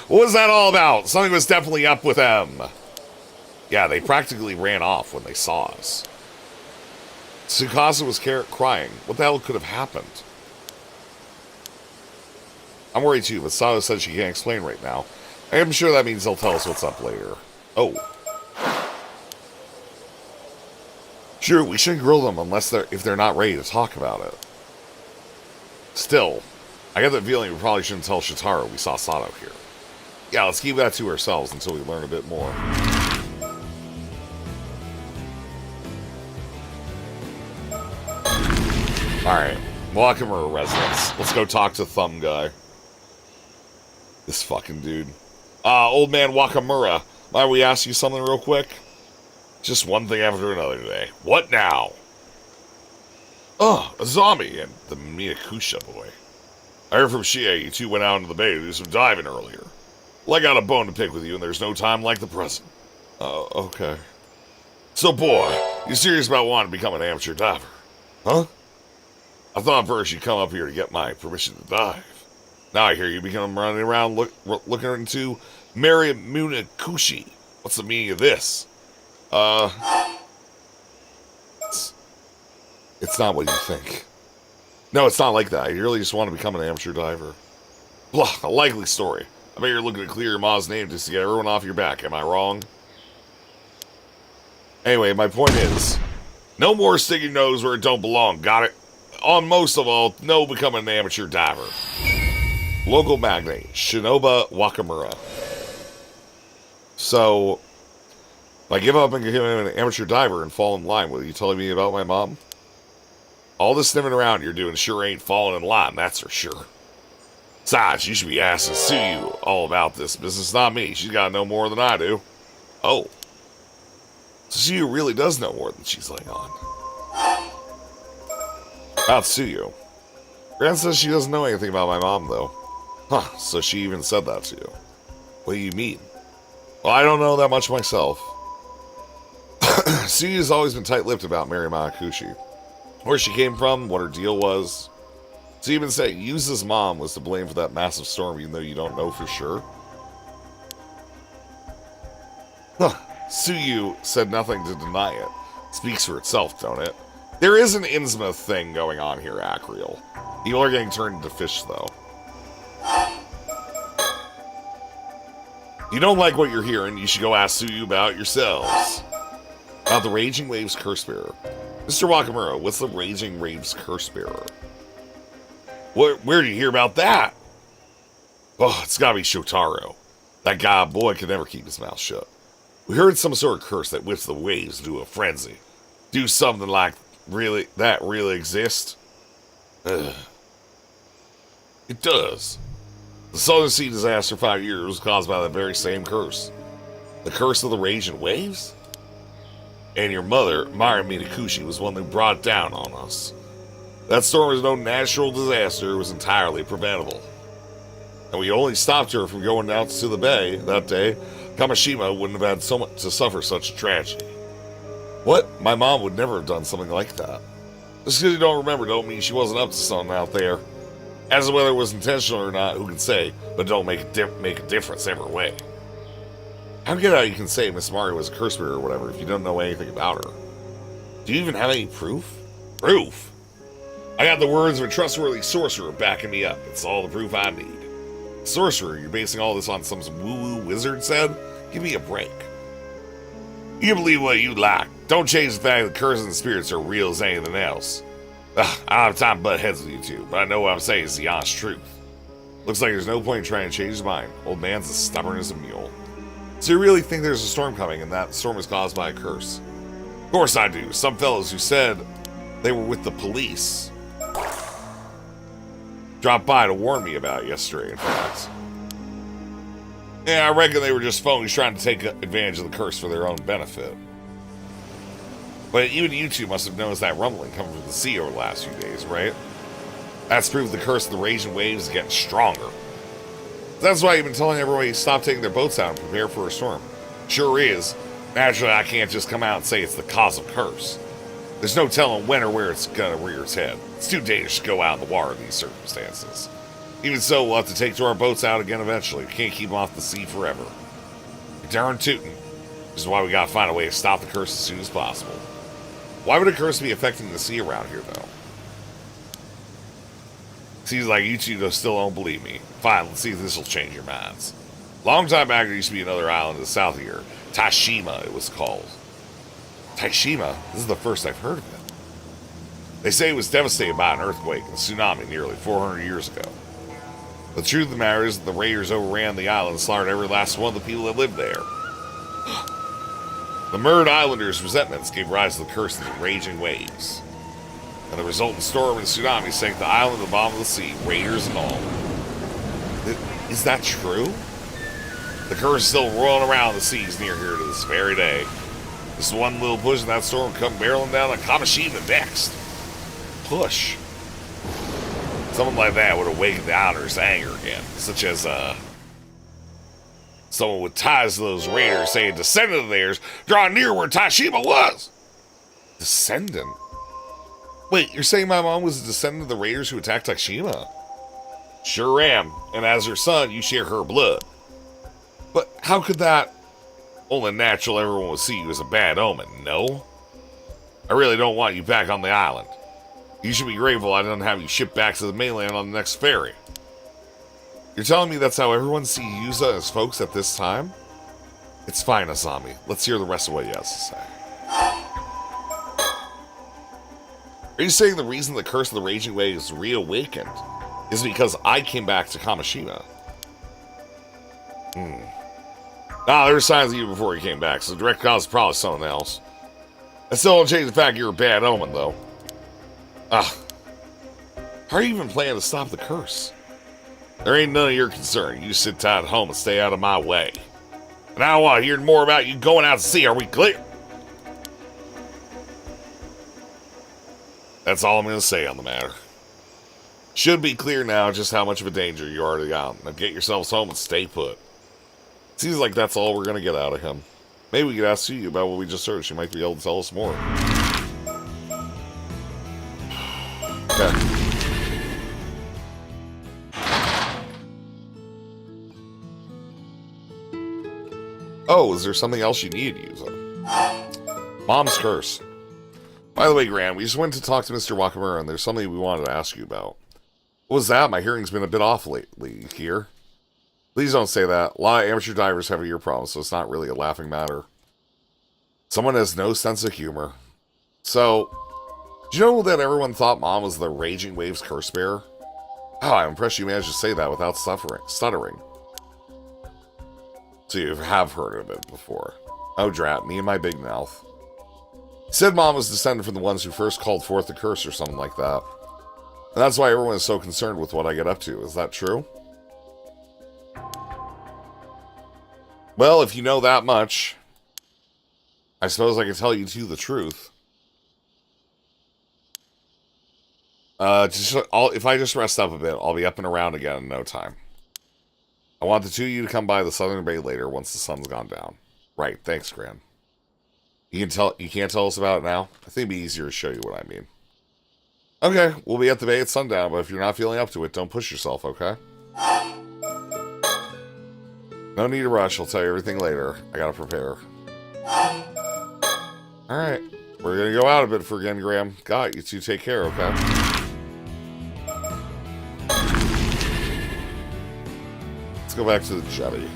What was that all about? Something was definitely up with them. Yeah, they practically ran off when they saw us. Tsukasa was crying. What the hell could have happened? I'm worried too, but Sato said she can't explain right now. I am sure that means they'll tell us what's up later. Oh. Sure, we shouldn't grill them if they're not ready to talk about it. Still, I get the feeling we probably shouldn't tell Shitaro we saw Sato here. Yeah, let's keep that to ourselves until we learn a bit more. Alright, Wakamura residence. Let's go talk to Thumb Guy. This fucking dude. Old man Wakamura, mind we ask you something real quick? Just one thing after another today. What now? A zombie and the Minakusha boy. I heard from Shie you two went out into the bay to do some diving earlier. Well, I got a bone to pick with you, and there's no time like the present. Okay. So, boy, you serious about wanting to become an amateur diver? Huh? I thought first you'd come up here to get my permission to dive. Now I hear you become running around looking into Mary Munakushi. What's the meaning of this? It's not what you think. No, it's not like that. You really just want to become an amateur diver. Blah, a likely story. I bet you're looking to clear your mom's name just to get everyone off your back. Am I wrong? Anyway, my point is, no more sticking your nose where it don't belong. Got it? On most of all, no becoming an amateur diver. Local magnate, Shinoba Wakamura. So, if I give up and become an amateur diver and fall in line, will you telling me about my mom? All this sniffing around you're doing sure ain't falling in line, that's for sure. Besides, you should be asking Suyu all about this business, not me. She's got to know more than I do. Oh. So Suyu really does know more than she's letting on. About Suyu. Gran says she doesn't know anything about my mom, though. Huh, so she even said that to you. What do you mean? Well, I don't know that much myself. Suyu's always been tight-lipped about Mary Manakushi. Where she came from, what her deal was. So even saying Yuza's mom was to blame for that massive storm even though you don't know for sure? Huh. Suyu said nothing to deny it. Speaks for itself, don't it? There is an Innsmouth thing going on here, Acreal. People are getting turned into fish, though. You don't like what you're hearing, you should go ask Suyu about yourselves. About the Raging Waves Curse Bearer. Mr. Wakamura, what's the Raging Waves Curse Bearer? Where did you hear about that? Oh, it's gotta be Shotaro. That guy boy could never keep his mouth shut. We heard some sort of curse that whips the waves into a frenzy. Do something like that really exist? Ugh. It does. The Southern Sea disaster 5 years was caused by that very same curse. The curse of the raging waves? And your mother, Mari Minakushi, was one who brought it down on us. That storm was no natural disaster, it was entirely preventable. And we only stopped her from going out to the bay that day. Kamishima wouldn't have had so much to suffer such a tragedy. What? My mom would never have done something like that. Just because you don't remember don't mean she wasn't up to something out there. As to whether it was intentional or not, who can say, but don't make a difference every way. I get how you can say Miss Mari was a curse bearer or whatever if you don't know anything about her. Do you even have any proof? Proof? I got the words of a trustworthy sorcerer backing me up. It's all the proof I need. Sorcerer, you're basing all this on some woo-woo wizard said? Give me a break. You believe what you like. Don't change the fact that curses and spirits are real as anything else. Ugh, I don't have time to butt heads with you two, but I know what I'm saying is the honest truth. Looks like there's no point in trying to change his mind. Old man's as stubborn as a mule. So you really think there's a storm coming and that storm is caused by a curse? Of course I do. Some fellows who said they were with the police dropped by to warn me about it yesterday, in fact. Yeah, I reckon they were just phonies trying to take advantage of the curse for their own benefit. But even you two must have noticed that rumbling coming from the sea over the last few days, right? That's proof the curse of the raging waves is getting stronger. That's why you've been telling everybody to stop taking their boats out and prepare for a storm. Sure is. Naturally, I can't just come out and say it's the cause of curse. There's no telling when or where it's gonna rear its head. It's too dangerous to go out in the water in these circumstances. Even so, we'll have to take our boats out again eventually. We can't keep them off the sea forever. You're darn tootin'. This is why we gotta find a way to stop the curse as soon as possible. Why would a curse be affecting the sea around here, though? Seems like you two still don't believe me. Fine, let's see if this will change your minds. Long time back, there used to be another island to the south of here. Tashima, it was called. Tashima? This is the first I've heard of it. They say it was devastated by an earthquake and tsunami nearly 400 years ago. The truth of the matter is that the raiders overran the island and slaughtered every last one of the people that lived there. The murdered islanders' resentments gave rise to the curse of the raging waves. And the resultant storm and tsunami sank the island to the bottom of the sea, raiders and all. Is that true? The curse is still rolling around the seas near here to this very day. Just one little push and that storm come barreling down on Kamishima next. Push. Someone like that would awaken the islanders' anger again, such as, someone with ties to those raiders saying descendant of theirs draw near where Tashima was. Descendant? Wait, you're saying my mom was a descendant of the raiders who attacked Tashima? Sure am, and as her son, you share her blood. But how could that? Only natural everyone would see you as a bad omen, no? I really don't want you back on the island. You should be grateful I didn't have you shipped back to the mainland on the next ferry. You're telling me that's how everyone sees Yuza and his folks at this time? It's fine, Asami. Let's hear the rest of what he has to say. Are you saying the reason the curse of the raging waves reawakened is because I came back to Kamishima? Nah, there were signs of you before you came back, so the direct cause is probably something else. I still don't change the fact you're a bad omen, though. How are you even planning to stop the curse? There ain't none of your concern. You sit tight at home and stay out of my way. And I don't want to hear more about you going out to sea. Are we clear? That's all I'm going to say on the matter. Should be clear now just how much of a danger you are to the island. Now get yourselves home and stay put. Seems like that's all we're going to get out of him. Maybe we could ask Sue about what we just heard. She might be able to tell us more. Okay. Oh, is there something else you need to use on? Mom's curse. By the way, Gran, we just went to talk to Mr. Wakamura, and there's something we wanted to ask you about. What was that? My hearing's been a bit off lately here. Please don't say that. A lot of amateur divers have ear problems, so it's not really a laughing matter. Someone has no sense of humor. So, did you know that everyone thought Mom was the Raging Waves curse bearer? Oh, I'm impressed you managed to say that without stuttering. So you have heard of it before. Oh, drat, me and my big mouth. Said Mom was descended from the ones who first called forth the curse or something like that. And that's why everyone is so concerned with what I get up to. Is that true? Well, if you know that much, I suppose I can tell you the truth. If I just rest up a bit, I'll be up and around again in no time. I want the two of you to come by the southern bay later once the sun's gone down. Right, thanks, Gran. You can't tell us about it now? I think it'd be easier to show you what I mean. Okay, we'll be at the bay at sundown, but if you're not feeling up to it, don't push yourself, okay? No need to rush, I'll tell you everything later. I gotta prepare. Alright, we're gonna go out a bit for again, Graham. Got you two take care, okay? Let's go back to the jetty.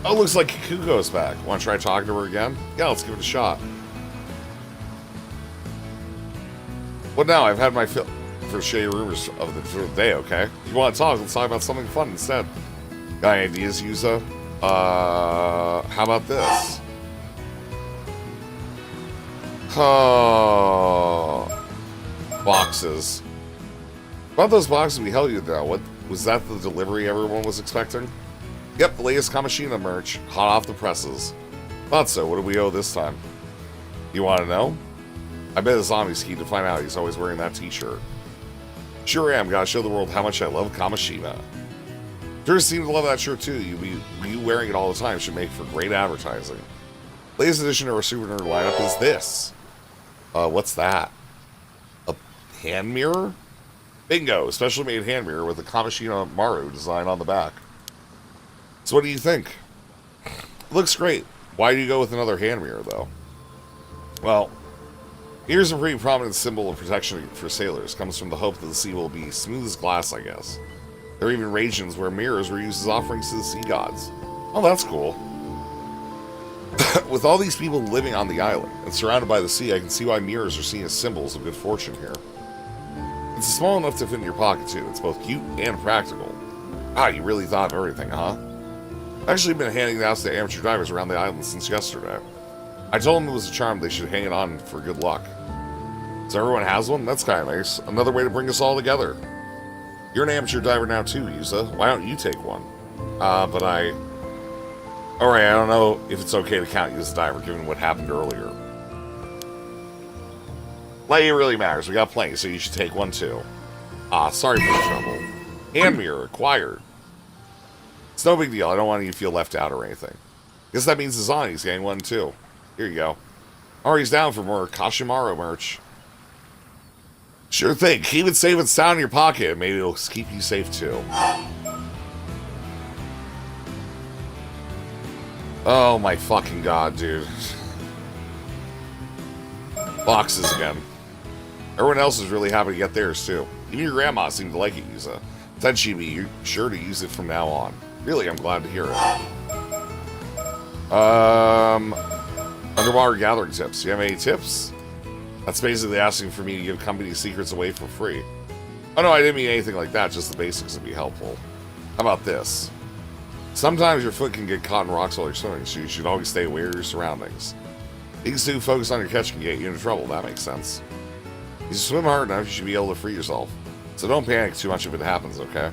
Oh, looks like Kikuko's back. Want to try talking to her again? Yeah, let's give it a shot. Well, now I've had my fill for shady rumors of the day, okay? If you want to talk, let's talk about something fun instead. Got any ideas, Yuza? How about this? Oh, boxes. What about those boxes we held you now? What was that? The delivery everyone was expecting? Yep, the latest Kamishina merch, hot off the presses. Thought so. What do we owe this time? You want to know? I bet the zombie's keen to find out. He's always wearing that t-shirt. Sure am. Gotta show the world how much I love Kamishina. Tourists seem to love that shirt too. You wearing it all the time should make for great advertising. Latest edition of our Super Nerd lineup is this. What's that? A hand mirror? Bingo! Specially made hand mirror with a Kamishina Maru design on the back. So what do you think? It looks great. Why do you go with another hand mirror though? Well, here's a pretty prominent symbol of protection for sailors. Comes from the hope that the sea will be smooth as glass, I guess. There are even regions where mirrors were used as offerings to the sea gods. Oh, that's cool. With all these people living on the island and surrounded by the sea, I can see why mirrors are seen as symbols of good fortune here. It's small enough to fit in your pocket too. It's both cute and practical. Ah, you really thought of everything, huh? I've actually been handing it out to amateur divers around the island since yesterday. I told them it was a charm they should hang it on for good luck. So everyone has one? That's kind of nice. Another way to bring us all together. You're an amateur diver now too, Yusa. Why don't you take one? Alright, I don't know if it's okay to count you as a diver given what happened earlier. Lighting really matters. We got plenty, so you should take one too. Ah, sorry for the trouble. Hand mirror acquired. It's no big deal. I don't want you to feel left out or anything. Guess that means Zazani's getting one too. Here you go. Ari's down for more Kashimaru merch. Sure thing. Keep it safe and sound in your pocket. Maybe it'll keep you safe too. Oh my fucking god, dude. Boxes again. Everyone else is really happy to get theirs too. Even your grandma seemed to like it, Yusa. Then she'd be sure to use it from now on. Really, I'm glad to hear it. Underwater gathering tips. You have any tips? That's basically asking for me to give company secrets away for free. Oh no, I didn't mean anything like that, just the basics would be helpful. How about this? Sometimes your foot can get caught in rocks while you're swimming, so you should always stay aware of your surroundings. Being too focused on your catch can get you into trouble, that makes sense. If you swim hard enough, you should be able to free yourself. So don't panic too much if it happens, okay?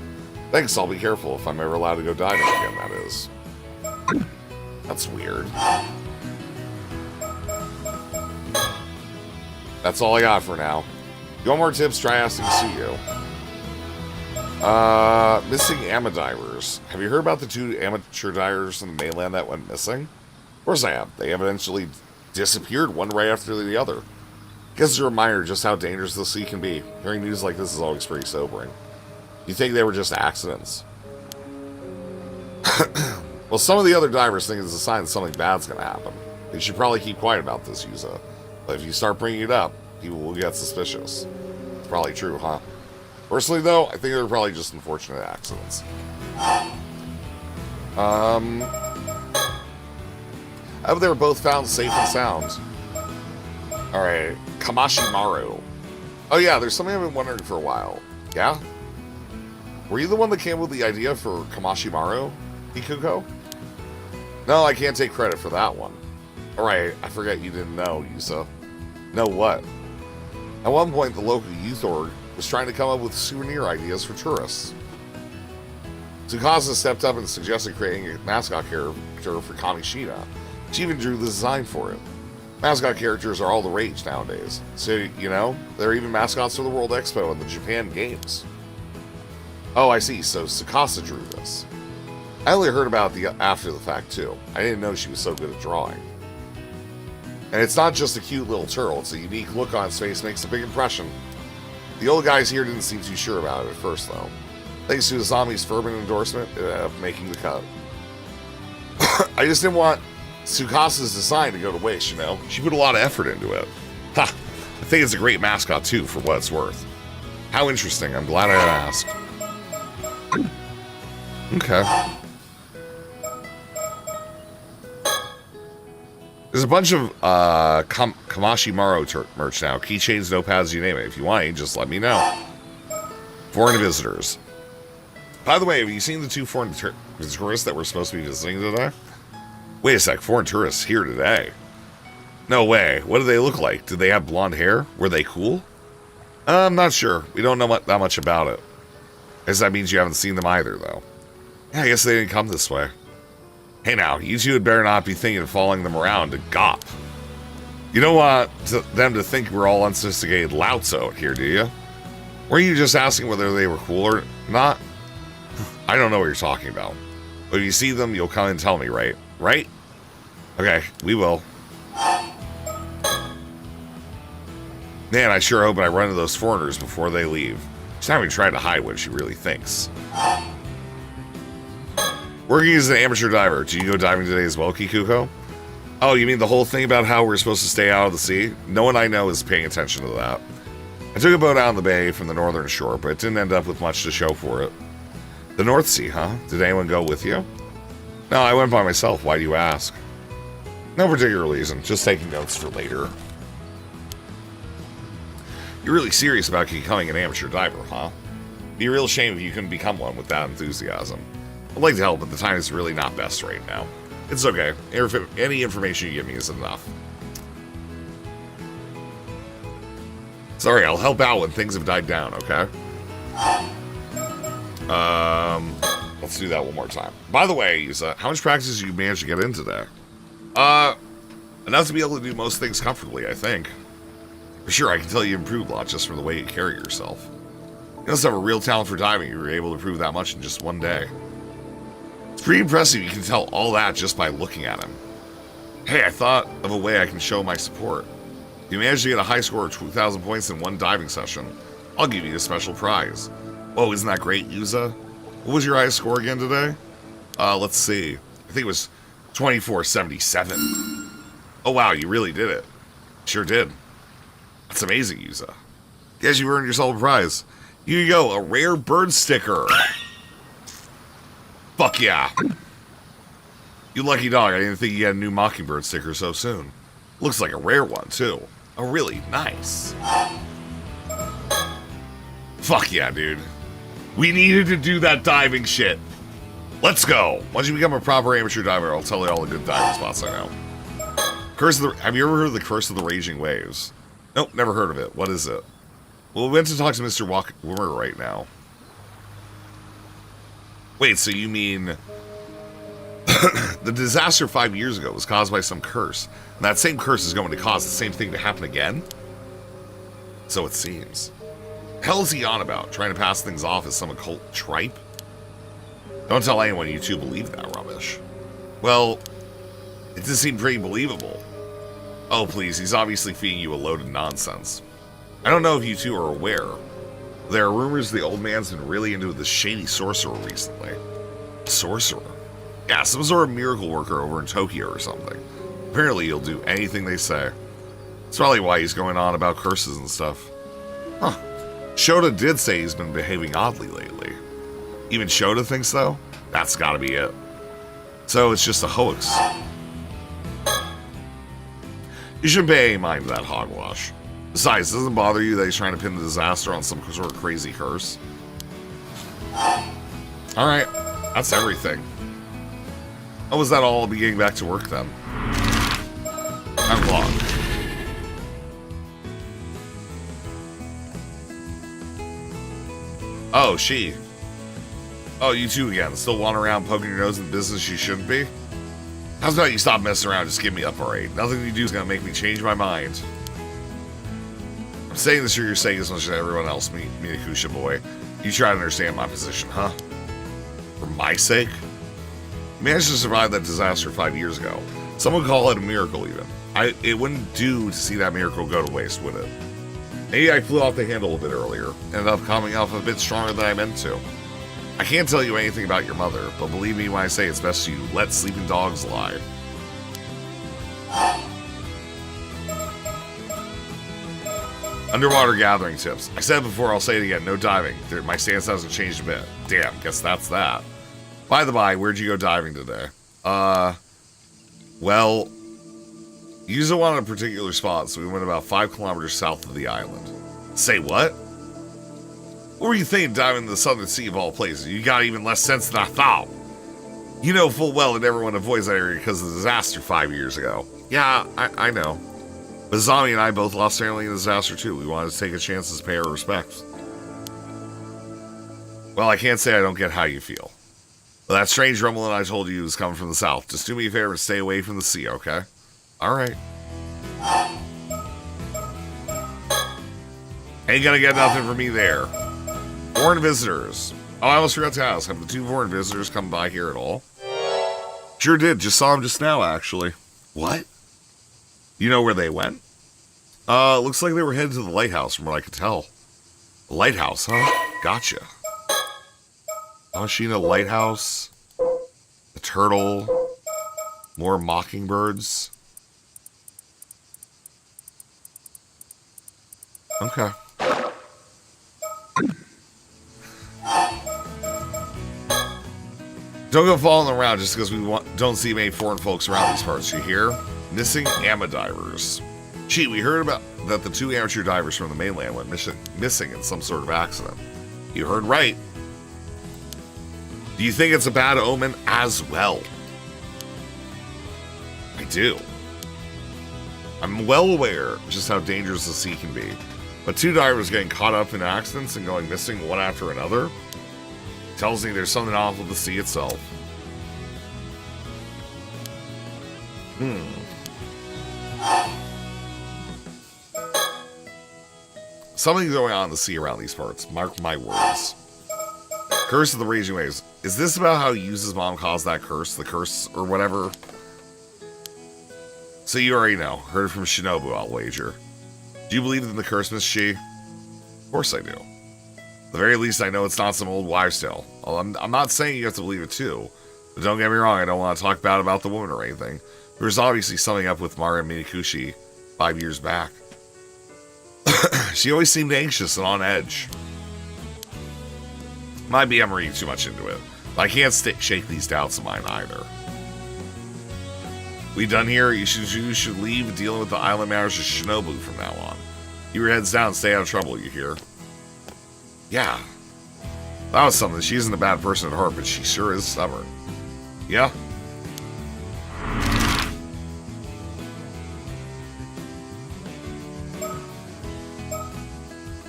Thanks, I'll be careful if I'm ever allowed to go diving again, that is. That's weird. That's all I got for now. If you want more tips, try asking Suyo. Missing ama divers. Have you heard about the 2 amateur divers in the mainland that went missing? Of course I have. They eventually disappeared, one right after the other. Guess it's a reminder just how dangerous the sea can be. Hearing news like this is always pretty sobering. You think they were just accidents? Well, some of the other divers think it's a sign that something bad's gonna happen. You should probably keep quiet about this, Yusa. But if you start bringing it up, people will get suspicious. It's probably true, huh? Personally, though, I think they're probably just unfortunate accidents. I hope they were both found safe and sound. Alright, Kamashimaru. Oh yeah, there's something I've been wondering for a while. Yeah? Were you the one that came up with the idea for Kamashimaru, Ikuko? No, I can't take credit for that one. Alright, I forget you didn't know, Yusa. Know what? At one point, the local youth org was trying to come up with souvenir ideas for tourists. Tsukasa stepped up and suggested creating a mascot character for Kamishina. She even drew the design for it. Mascot characters are all the rage nowadays. So, you know, there are even mascots for the World Expo and the Japan Games. Oh, I see. So Tsukasa drew this. I only heard about the after the fact, too. I didn't know she was so good at drawing. And it's not just a cute little turtle. It's a unique look on its face, makes a big impression. The old guys here didn't seem too sure about it at first, though. Thanks to the zombie's fervent endorsement, it ended up making the cut. I just didn't want Tsukasa's design to go to waste, you know? She put a lot of effort into it. Ha! I think it's a great mascot, too, for what it's worth. How interesting. I'm glad I asked. Okay. There's a bunch of Kamashi Maro merch now. Keychains, notepads, you name it. If you want it, just let me know. Foreign visitors. By the way, have you seen the 2 foreign tourists that we're supposed to be visiting today? Wait a sec, foreign tourists here today? No way. What do they look like? Did they have blonde hair? Were they cool? I'm not sure. We don't know that much about it. I guess that means you haven't seen them either, though. Yeah, I guess they didn't come this way. Hey now, you two had better not be thinking of following them around to gop. You don't want them to think we're all unsophisticated louts out here, do you? Were you just asking whether they were cool or not? I don't know what you're talking about. But if you see them, you'll come and tell me, right? Right? Okay, we will. Man, I sure hope I run into those foreigners before they leave. She's not even trying to hide what she really thinks. Working as an amateur diver. Do you go diving today as well, Kikuko? Oh, you mean the whole thing about how we're supposed to stay out of the sea? No one I know is paying attention to that. I took a boat out on the bay from the northern shore, but it didn't end up with much to show for it. The North Sea, huh? Did anyone go with you? No, I went by myself. Why do you ask? No particular reason. Just taking notes for later. You're really serious about becoming an amateur diver, huh? It'd be a real shame if you couldn't become one with that enthusiasm. I'd like to help, but the time is really not best right now. It's okay. Any information you give me is enough. Sorry, I'll help out when things have died down, okay? Let's do that one more time. By the way, Yusa, how much practice did you manage to get in today? Enough to be able to do most things comfortably, I think. For sure, I can tell you improved a lot just from the way you carry yourself. You must have a real talent for diving. You were able to prove that much in just one day. It's pretty impressive you can tell all that just by looking at him. Hey, I thought of a way I can show my support. If you manage to get a high score of 2,000 points in one diving session, I'll give you a special prize. Whoa, isn't that great, Yuza? What was your highest score again today? Let's see. I think it was 2477. Oh wow, you really did it. Sure did. That's amazing, Yuza. Guess you earned yourself a prize. Here you go, a rare bird sticker. Fuck yeah. You lucky dog, I didn't think you had a new Mockingbird sticker so soon. Looks like a rare one, too. A really nice. Fuck yeah, dude. We needed to do that diving shit. Let's go. Once you become a proper amateur diver, I'll tell you all the good diving spots I know. Have you ever heard of the Curse of the Raging Waves? Nope, never heard of it. What is it? Well, we went to talk to Mr. Wimmer right now. Wait, so you mean... the disaster 5 years ago was caused by some curse, and that same curse is going to cause the same thing to happen again? So it seems. The hell is he on about? Trying to pass things off as some occult tripe? Don't tell anyone you two believe that rubbish. Well, it does seem pretty believable. Oh, please, he's obviously feeding you a load of nonsense. I don't know if you two are aware. There are rumors the old man's been really into the shady sorcerer recently. Sorcerer? Yeah, some sort of miracle worker over in Tokyo or something. Apparently he'll do anything they say. That's probably why he's going on about curses and stuff. Huh. Shota did say he's been behaving oddly lately. Even Shota thinks so? That's gotta be it. So it's just a hoax. You shouldn't pay any mind to that hogwash. Besides, doesn't it bother you that he's trying to pin the disaster on some sort of crazy curse? Alright, that's everything. Oh, was that all? I'll be getting back to work then. I'm logged. Oh, she. Oh, you two again. Still wandering around poking your nose in business you shouldn't be? How's about you stop messing around and just give me up, alright? Nothing you do is gonna make me change my mind. I'm saying this for your sake as much as everyone else, Minakusha boy. You try to understand my position, huh? For my sake? You managed to survive that disaster 5 years ago. Some would call it a miracle, even. It wouldn't do to see that miracle go to waste, would it? Maybe I flew off the handle a bit earlier. Ended up coming off a bit stronger than I meant to. I can't tell you anything about your mother, but believe me when I say it's best you let sleeping dogs lie. Underwater gathering tips. I said before, I'll say it again. No diving. My stance hasn't changed a bit. Damn, guess that's that. By the by, where'd you go diving today? Well, use it on a particular spot, so we went about 5 kilometers south of the island. Say what? What were you thinking diving into the Southern Sea of all places? You got even less sense than I thought. You know full well that everyone avoids that area because of the disaster 5 years ago. Yeah, I know. But Zombie and I both lost family in the disaster too. We wanted to take a chance to pay our respects. Well, I can't say I don't get how you feel. Well, that strange rumbling I told you is coming from the south. Just do me a favor and stay away from the sea, okay? Alright. Ain't gonna get nothing from me there. Foreign visitors. Oh, I almost forgot to ask. Have the 2 foreign visitors come by here at all? Sure did. Just saw them just now, actually. What? You know where they went? Looks like they were headed to the lighthouse from what I could tell. The lighthouse, huh? Gotcha. Kamashina Lighthouse, the turtle, more mockingbirds. Okay. Don't go following around just because we don't see many foreign folks around these parts, you hear? Missing amateur divers. Gee, we heard about that the 2 amateur divers from the mainland went missing in some sort of accident. You heard right. Do you think it's a bad omen as well? I do. I'm well aware just how dangerous the sea can be, but 2 divers getting caught up in accidents and going missing one after another tells me there's something off with the sea itself. Something's going on in the sea around these parts. Mark my words. Curse of the Raging Waves. Is this about how Yuzu's mom caused that curse? The curse or whatever? So you already know. Heard it from Shinobu, I'll wager. Do you believe in the curse, Miss Shi? Of course I do. At the very least, I know it's not some old wives' tale. Well, I'm not saying you have to believe it too. But don't get me wrong, I don't want to talk bad about the woman or anything. There's obviously something up with Mara Minakushi 5 years back. She always seemed anxious and on edge. Might be I'm reading too much into it, but I can't shake these doubts of mine either. We done here? You should leave dealing with the island matters of Shinobu from now on. Keep your heads down, stay out of trouble, you hear? Yeah. That was something. She isn't a bad person at heart, but she sure is stubborn. Yeah?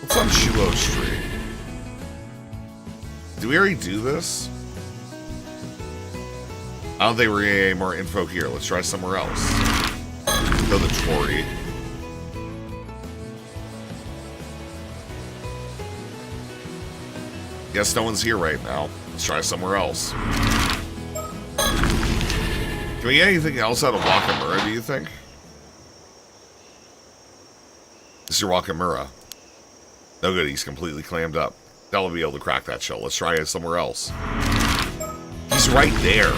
What's on Shuo Street? Did we already do this? I don't think we're gonna get any more info here. Let's try somewhere else. Go to Tori. Guess no one's here right now. Let's try somewhere else. Can we get anything else out of Wakamura, do you think? Mr. Wakamura. No good, he's completely clammed up. They'll be able to crack that shell. Let's try it somewhere else. He's right there.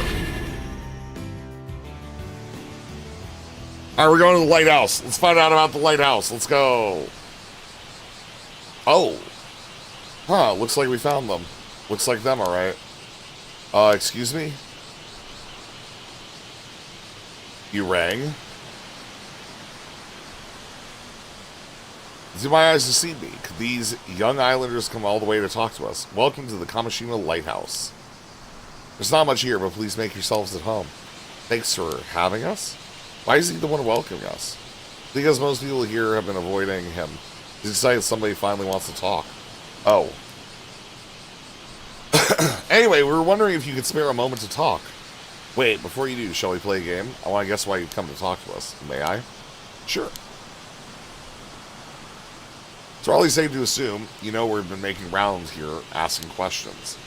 Alright, we're going to the lighthouse. Let's find out about the lighthouse. Let's go. Oh. Huh, looks like we found them. Looks like them, alright. Excuse me? You rang? It's in my eyes to see me. Could these young islanders come all the way to talk to us? Welcome to the Kamashima Lighthouse. There's not much here, but please make yourselves at home. Thanks for having us. Why is he the one welcoming us? Because most people here have been avoiding him. He's excited somebody finally wants to talk. Oh. Anyway, we were wondering if you could spare a moment to talk. Wait, before you do, shall we play a game? I want to guess why you've come to talk to us. May I? Sure. It's probably safe to assume, you know, we've been making rounds here, asking questions.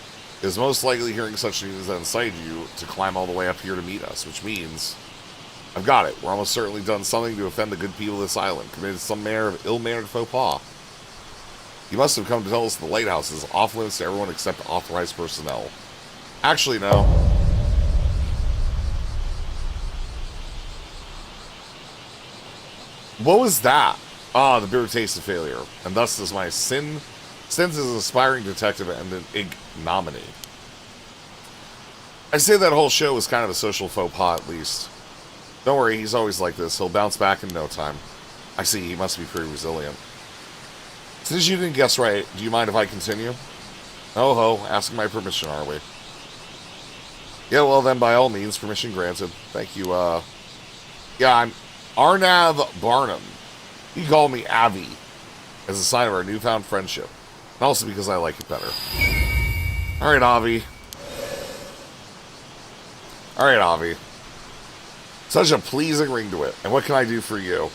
It is most likely hearing such news that incited you to climb all the way up here to meet us, which means... I've got it. We're almost certainly done something to offend the good people of this island, committed some manner of ill-mannered faux pas. You must have come to tell us the lighthouse is off limits to everyone except authorized personnel. Actually, no. What was that? Ah, the bitter taste of failure. And thus is my sin, since as an aspiring detective and an ignominy. I say that whole show was kind of a social faux pas, at least. Don't worry, he's always like this. He'll bounce back in no time. I see, he must be pretty resilient. Since you didn't guess right, do you mind if I continue? Oh ho, asking my permission, are we? Yeah, well then, by all means, permission granted. Thank you, yeah, I'm Arnav Barnum. You can call me Avi, as a sign of our newfound friendship. And also because I like it better. Alright, Avi. Alright, Avi. Such a pleasing ring to it. And what can I do for you?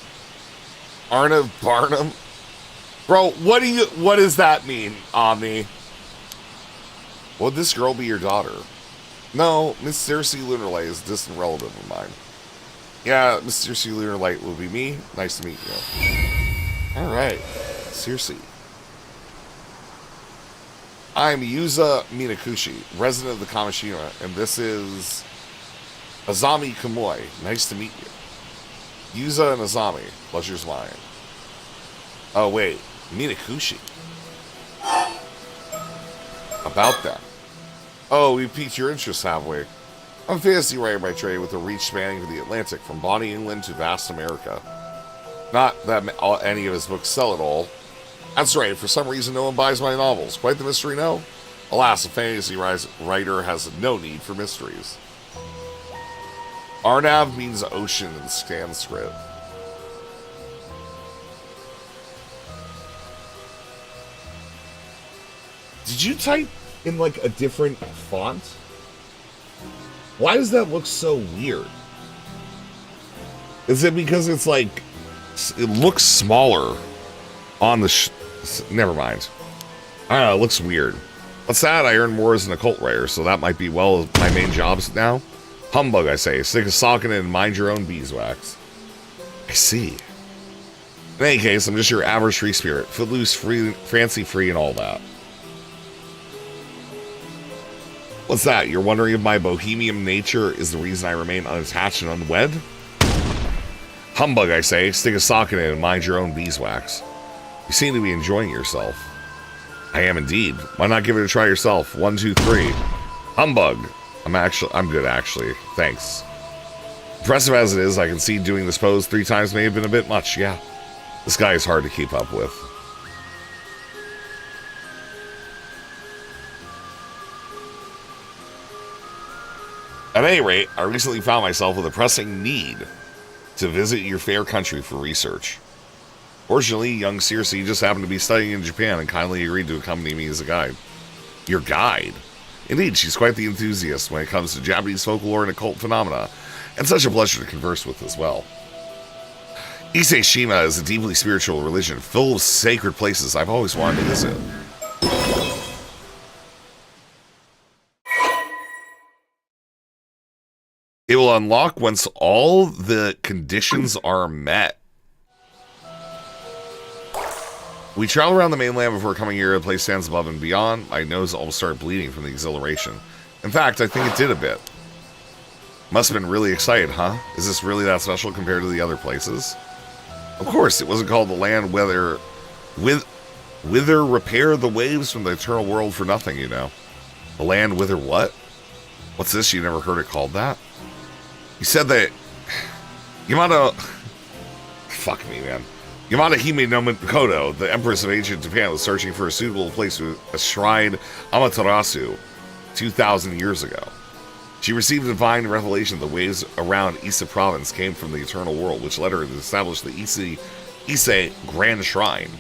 Arnav Barnum? Bro, what does that mean, Omni? Would this girl be your daughter? No, Miss Circe Lunarlight is a distant relative of mine. Yeah, Miss Circe Lunarlight will be me. Nice to meet you. Alright, Circe. I'm Yuza Minakushi, resident of the Kamishima, and this is Azami Kamoi. Nice to meet you. Yuza and Azami, pleasure's mine. Oh, wait. Minakushi. About that. Oh, we piqued your interest, have we? I'm a fantasy writer by trade with a reach spanning the Atlantic from Bonnie, England to vast America. Not that any of his books sell at all. That's right, for some reason no one buys my novels. Quite the mystery, no? Alas, a fantasy writer has no need for mysteries. Arnav means ocean in Sanskrit. Did you type in like a different font? Why does that look so weird? Is it because it's like it looks smaller on the never mind. I don't know, it looks weird. What's that? I earn more as an occult writer, so that might be well my main jobs now. Humbug, I say. Stick a sock in it and mind your own beeswax. I see. In any case, I'm just your average free spirit. Footloose, free, fancy free, and all that. What's that? You're wondering if my bohemian nature is the reason I remain unattached and unwed? Humbug, I say. Stick a sock in it and mind your own beeswax. You seem to be enjoying yourself. I am indeed. Why not give it a try yourself? 1, 2, 3. Humbug. I'm good, actually. Thanks. Impressive as it is, I can see doing this pose 3 times may have been a bit much, yeah. This guy is hard to keep up with. At any rate, I recently found myself with a pressing need to visit your fair country for research. Fortunately, young Circe just happened to be studying in Japan and kindly agreed to accompany me as a guide. Your guide? Indeed, she's quite the enthusiast when it comes to Japanese folklore and occult phenomena, and such a pleasure to converse with as well. Ise Shima is a deeply spiritual religion full of sacred places I've always wanted to visit. It will unlock once all the conditions are met. We travel around the mainland before coming here. The place stands above and beyond. My nose almost started bleeding from the exhilaration. In fact, I think it did a bit. Must have been really excited, huh? Is this really that special compared to the other places? Of course, it wasn't called the land whither repair the waves from the eternal world for nothing, you know. The land whither what? What's this? You never heard it called that? You said that Yamato... Fuck me, man. Yamada Hime no Mikoto, the Empress of ancient Japan, was searching for a suitable place to enshrine Amaterasu 2,000 years ago. She received a divine revelation that the waves around Ise province came from the eternal world, which led her to establish the Ise Grand Shrine.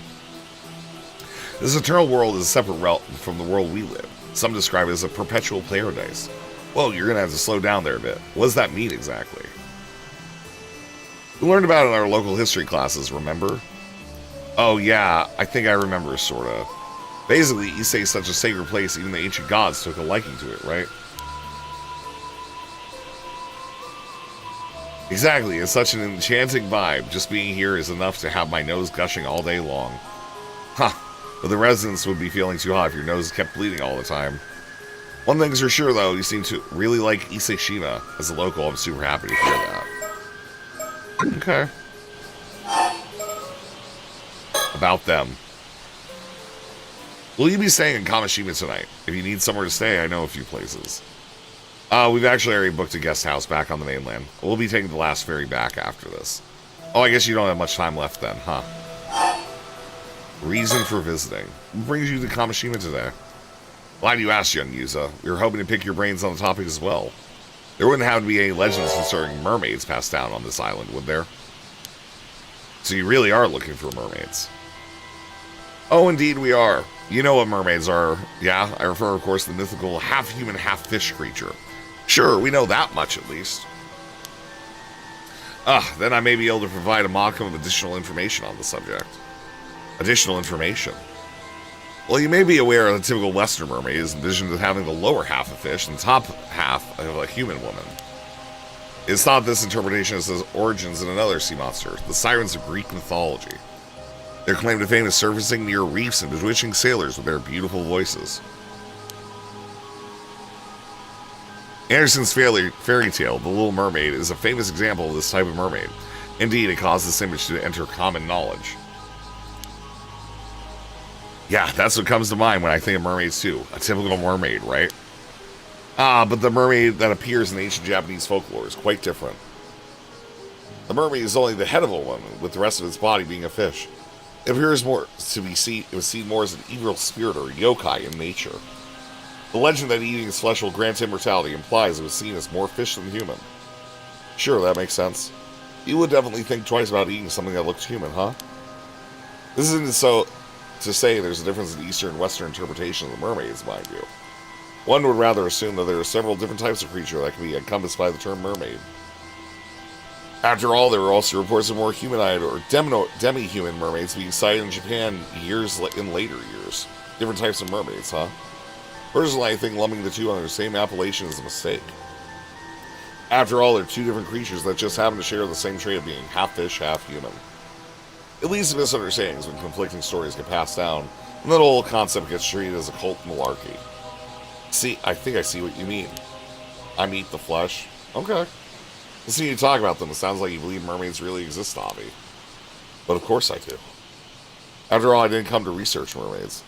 This eternal world is a separate realm from the world we live. Some describe it as a perpetual paradise. Well, you're going to have to slow down there a bit. What does that mean exactly? We learned about it in our local history classes, remember? Oh yeah, I think I remember, sorta. Basically, Ise is such a sacred place, even the ancient gods took a liking to it, right? Exactly, it's such an enchanting vibe. Just being here is enough to have my nose gushing all day long. Huh, but the residents would be feeling too hot if your nose kept bleeding all the time. One thing's for sure, though, you seem to really like Ise Shima. As a local, I'm super happy to hear that. Okay. about them. Will you be staying in Kamishima tonight? If you need somewhere to stay, I know a few places. We've actually already booked a guest house back on the mainland. We'll be taking the last ferry back after this. Oh, I guess you don't have much time left then, huh? Reason for visiting. What brings you to Kamishima today? Glad you asked, young Yuza. We were hoping to pick your brains on the topic as well. There wouldn't have to be any legends concerning mermaids passed down on this island, would there? So you really are looking for mermaids? Oh, indeed we are. You know what mermaids are. Yeah, I refer, of course, to the mythical half-human, half-fish creature. Sure, we know that much at least. Then I may be able to provide a modicum of additional information on the subject. Additional information? Well, you may be aware the typical Western mermaid is envisioned as having the lower half of fish and the top half of a human woman. It's thought this interpretation has its origins in another sea monster, the sirens of Greek mythology. Their claim to fame is surfacing near reefs and bewitching sailors with their beautiful voices. Andersen's fairy tale, The Little Mermaid, is a famous example of this type of mermaid. Indeed, it caused this image to enter common knowledge. Yeah, that's what comes to mind when I think of mermaids too. A typical mermaid, right? But the mermaid that appears in ancient Japanese folklore is quite different. The mermaid is only the head of a woman, with the rest of its body being a fish. It appears more to be seen. It was seen more as an evil spirit or yokai in nature. The legend that eating its flesh will grant immortality implies it was seen as more fish than human. Sure, that makes sense. You would definitely think twice about eating something that looks human, huh? This isn't so to say there's a difference in Eastern and Western interpretation of the mermaids, mind you. One would rather assume that there are several different types of creature that can be encompassed by the term mermaid. After all, there were also reports of more humanoid or demi-human mermaids being sighted in Japan in later years. Different types of mermaids, huh? Personally, I think lumping the two under the same appellation is a mistake. After all, they're two different creatures that just happen to share the same trait of being half fish, half human. It leads to misunderstandings when conflicting stories get passed down, and the whole concept gets treated as a cult malarkey. See, I think I see what you mean. I eat the flesh. Okay. Listening to you talk about them, it sounds like you believe mermaids really exist, Avi. But of course I do. After all, I didn't come to research mermaids.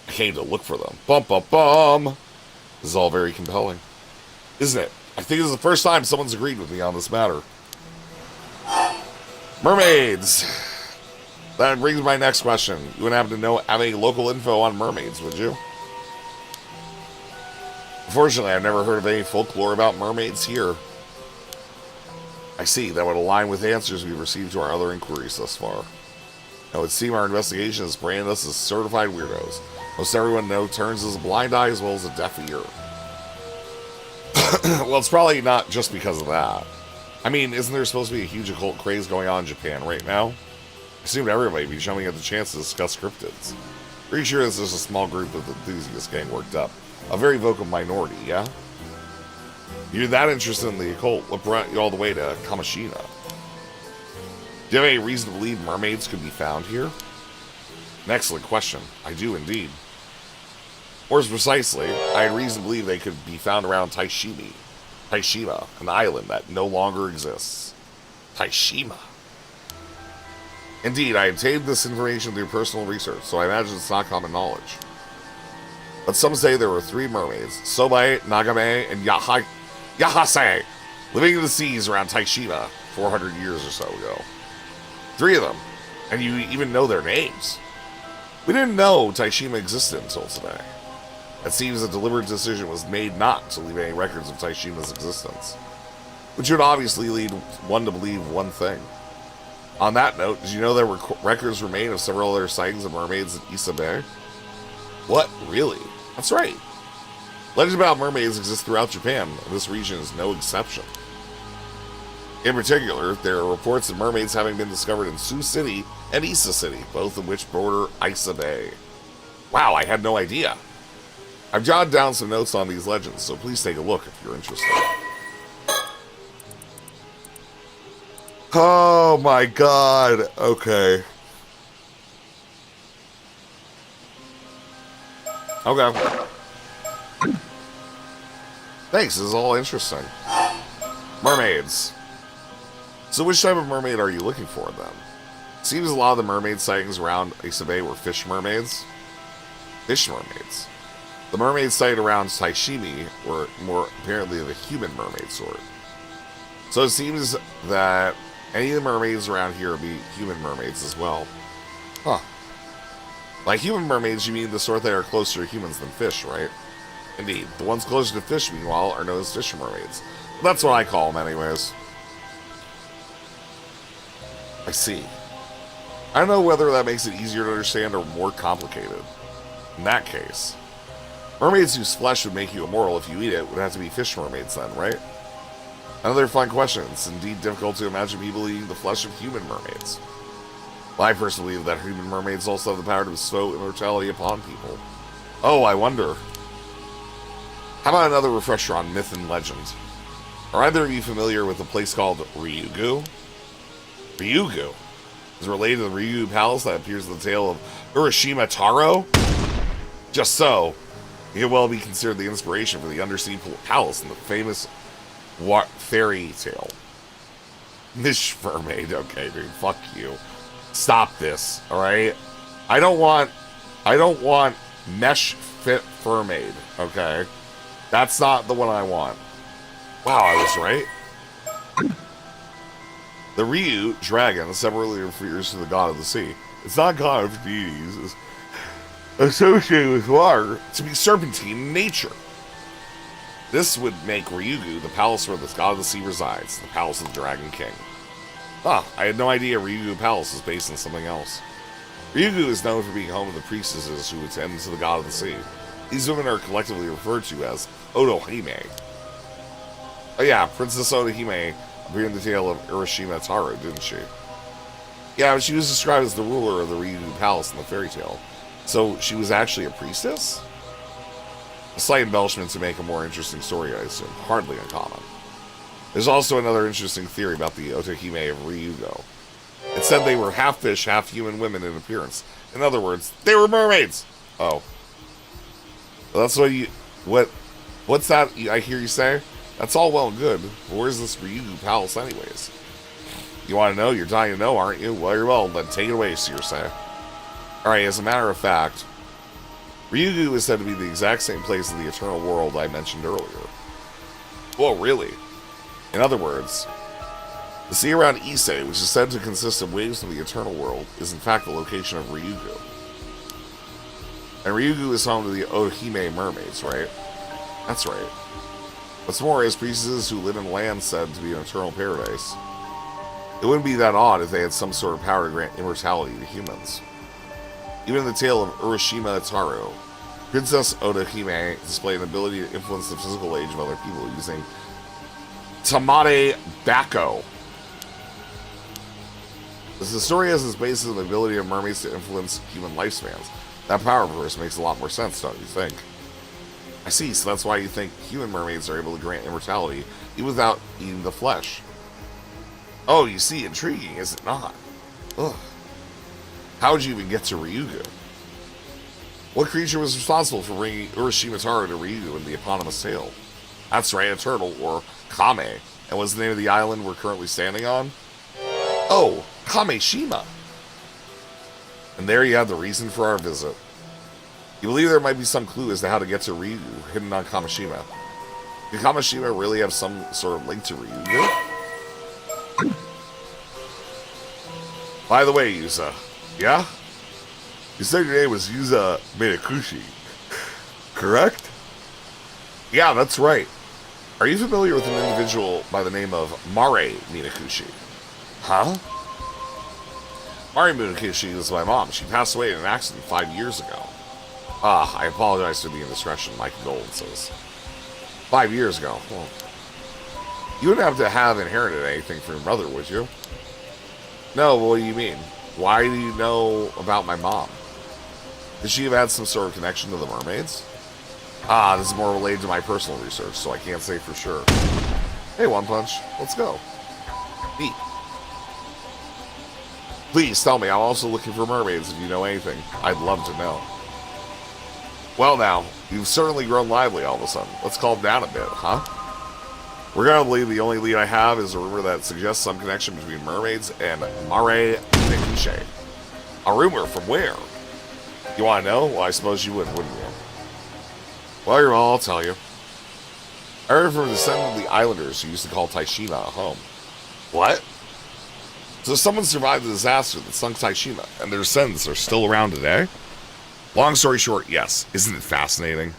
I came to look for them. Bum bum bum! This is all very compelling. Isn't it? I think this is the first time someone's agreed with me on this matter. Mermaids! That brings my next question. You wouldn't happen to have any local info on mermaids, would you? Unfortunately, I've never heard of any folklore about mermaids here. I see, that would align with answers we've received to our other inquiries thus far. It would seem our investigation has branded us as certified weirdos. Most everyone turns as a blind eye as well as a deaf ear. Well, it's probably not just because of that. I mean, isn't there supposed to be a huge occult craze going on in Japan right now? I assumed everybody would be jumping at the chance to discuss cryptids. Pretty sure this is a small group of enthusiasts getting worked up. A very vocal minority, yeah? You're that interested in the occult, what brought you all the way to Kamishima? Do you have any reason to believe mermaids could be found here? An excellent question. I do indeed. More precisely, I had reason to believe they could be found around Taishima, an island that no longer exists. Taishima. Indeed, I obtained this information through personal research, so I imagine it's not common knowledge. But some say there were 3 mermaids, Sobae, Nagame, and Yahase, living in the seas around Taishima 400 years or so ago. 3 of them, and you even know their names. We didn't know Taishima existed until today. It seems a deliberate decision was made not to leave any records of Taishima's existence, which would obviously lead one to believe one thing. On that note, did you know there were records remain of several other sightings of mermaids in Isabe? What? Really? That's right. Legends about mermaids exist throughout Japan, and this region is no exception. In particular, there are reports of mermaids having been discovered in Sioux City and Issa City, both of which border Isa Bay. Wow, I had no idea. I've jotted down some notes on these legends, so please take a look if you're interested. Oh my god. Okay. Okay. Thanks, this is all interesting. Mermaids. So which type of mermaid are you looking for, then? Seems a lot of the mermaid sightings around Issa Bay were fish mermaids. Fish mermaids. The mermaid sighted around Saishimi were more apparently of a human mermaid sort. So it seems that any of the mermaids around here would be human mermaids as well. Huh. By human mermaids, you mean the sort that are closer to humans than fish, right? Indeed. The ones closer to fish, meanwhile, are known as fish mermaids. That's what I call them, anyways. I see. I don't know whether that makes it easier to understand or more complicated. In that case, mermaids whose flesh would make you immortal if you eat it would have to be fish mermaids then, right? Another fun question. It's indeed difficult to imagine people eating the flesh of human mermaids. Well, I personally believe that human mermaids also have the power to bestow immortality upon people. Oh, I wonder. How about another refresher on myth and legend? Are either of you familiar with a place called Ryugu? Ryugu is related to the Ryugu Palace that appears in the tale of Urashima Taro? Just so, it could well be considered the inspiration for the undersea palace in the famous fairy tale. Mish Mermaid, okay, dude, fuck you. Stop this, alright? I don't want Mesh Fit Mermaid, okay? That's not the one I want. Wow, I was right. The Ryu, dragon, separately refers to the god of the sea. It's not god of deities. It's associated with water to be serpentine in nature. This would make Ryugu the palace where the god of the sea resides, the palace of the Dragon King. Ah, I had no idea Ryugu Palace is based on something else. Ryugu is known for being home to the priestesses who attend to the god of the sea. These women are collectively referred to as Otohime. Oh yeah, Princess Otohime appeared in the tale of Urashima Taro, didn't she? Yeah, she was described as the ruler of the Ryugu Palace in the fairy tale. So she was actually a priestess? A slight embellishment to make a more interesting story, I assume. Hardly uncommon. There's also another interesting theory about the Otohime of Ryugu. It said they were half fish, half human women in appearance. In other words, they were mermaids! Oh. Well, that's what you... What's that I hear you say? That's all well and good, but where's this Ryugu Palace anyways? You want to know? You're dying to know, aren't you? Well, then take it away, Searsay. Alright, as a matter of fact, Ryugu is said to be the exact same place in the Eternal World I mentioned earlier. Whoa, really? In other words, the sea around Issei, which is said to consist of waves from the Eternal World, is in fact the location of Ryugu. And Ryugu is home to the Otohime mermaids, right? That's right. What's more, as priestesses who live in land said to be an eternal paradise, it wouldn't be that odd if they had some sort of power to grant immortality to humans. Even in the tale of Urashima Taro, Princess Otohime displayed an ability to influence the physical age of other people using Tamade Bako. As the story has its basis in the ability of mermaids to influence human lifespans. That power, of course, makes a lot more sense, don't you think? I see, so that's why you think human mermaids are able to grant immortality even without eating the flesh. Oh, you see, intriguing, is it not? Ugh. How would you even get to Ryugu? What creature was responsible for bringing Urashima Taro to Ryugu in the eponymous tale? That's right, a turtle, or Kame. And what's the name of the island we're currently standing on? Oh, Kameshima. And there you have the reason for our visit. You believe there might be some clue as to how to get to Ryugu, hidden on Kameshima. Did Kameshima really have some sort of link to Ryugu? By the way, Yuza, yeah? You said your name was Yuza Minakushi, correct? Yeah, that's right. Are you familiar with an individual by the name of Mare Minakushi? Huh? Mare Minakushi is my mom. She passed away in an accident 5 years ago. I apologize for the indiscretion. My condolences. 5 years ago. Well, you wouldn't have to have inherited anything from your mother, would you? No, what do you mean? Why do you know about my mom? Did she have had some sort of connection to the mermaids? This is more related to my personal research, so I can't say for sure. Hey, One Punch, let's go. Neat. Please tell me, I'm also looking for mermaids if you know anything. I'd love to know. Well now, you've certainly grown lively all of a sudden. Let's calm down a bit, huh? Regrettably, the only lead I have is a rumor that suggests some connection between mermaids and Mare Nick Cliche. A rumor from where? You want to know? Well, I suppose you wouldn't you? Well, I'll tell you. I heard from a descendant of the Islanders who used to call Taishima a home. What? So someone survived the disaster that sunk Taishima, and their descendants are still around today? Long story short, yes. Isn't it fascinating?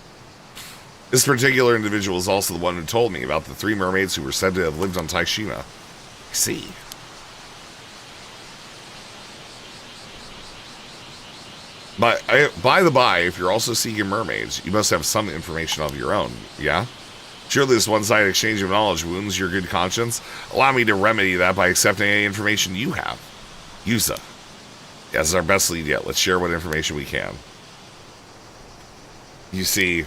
This particular individual is also the one who told me about the 3 mermaids who were said to have lived on Taishima. I see. But by the by, if you're also seeking mermaids, you must have some information of your own, yeah? Surely this one-sided exchange of knowledge wounds your good conscience. Allow me to remedy that by accepting any information you have. Yusa. Yes, it's our best lead yet. Let's share what information we can. You see...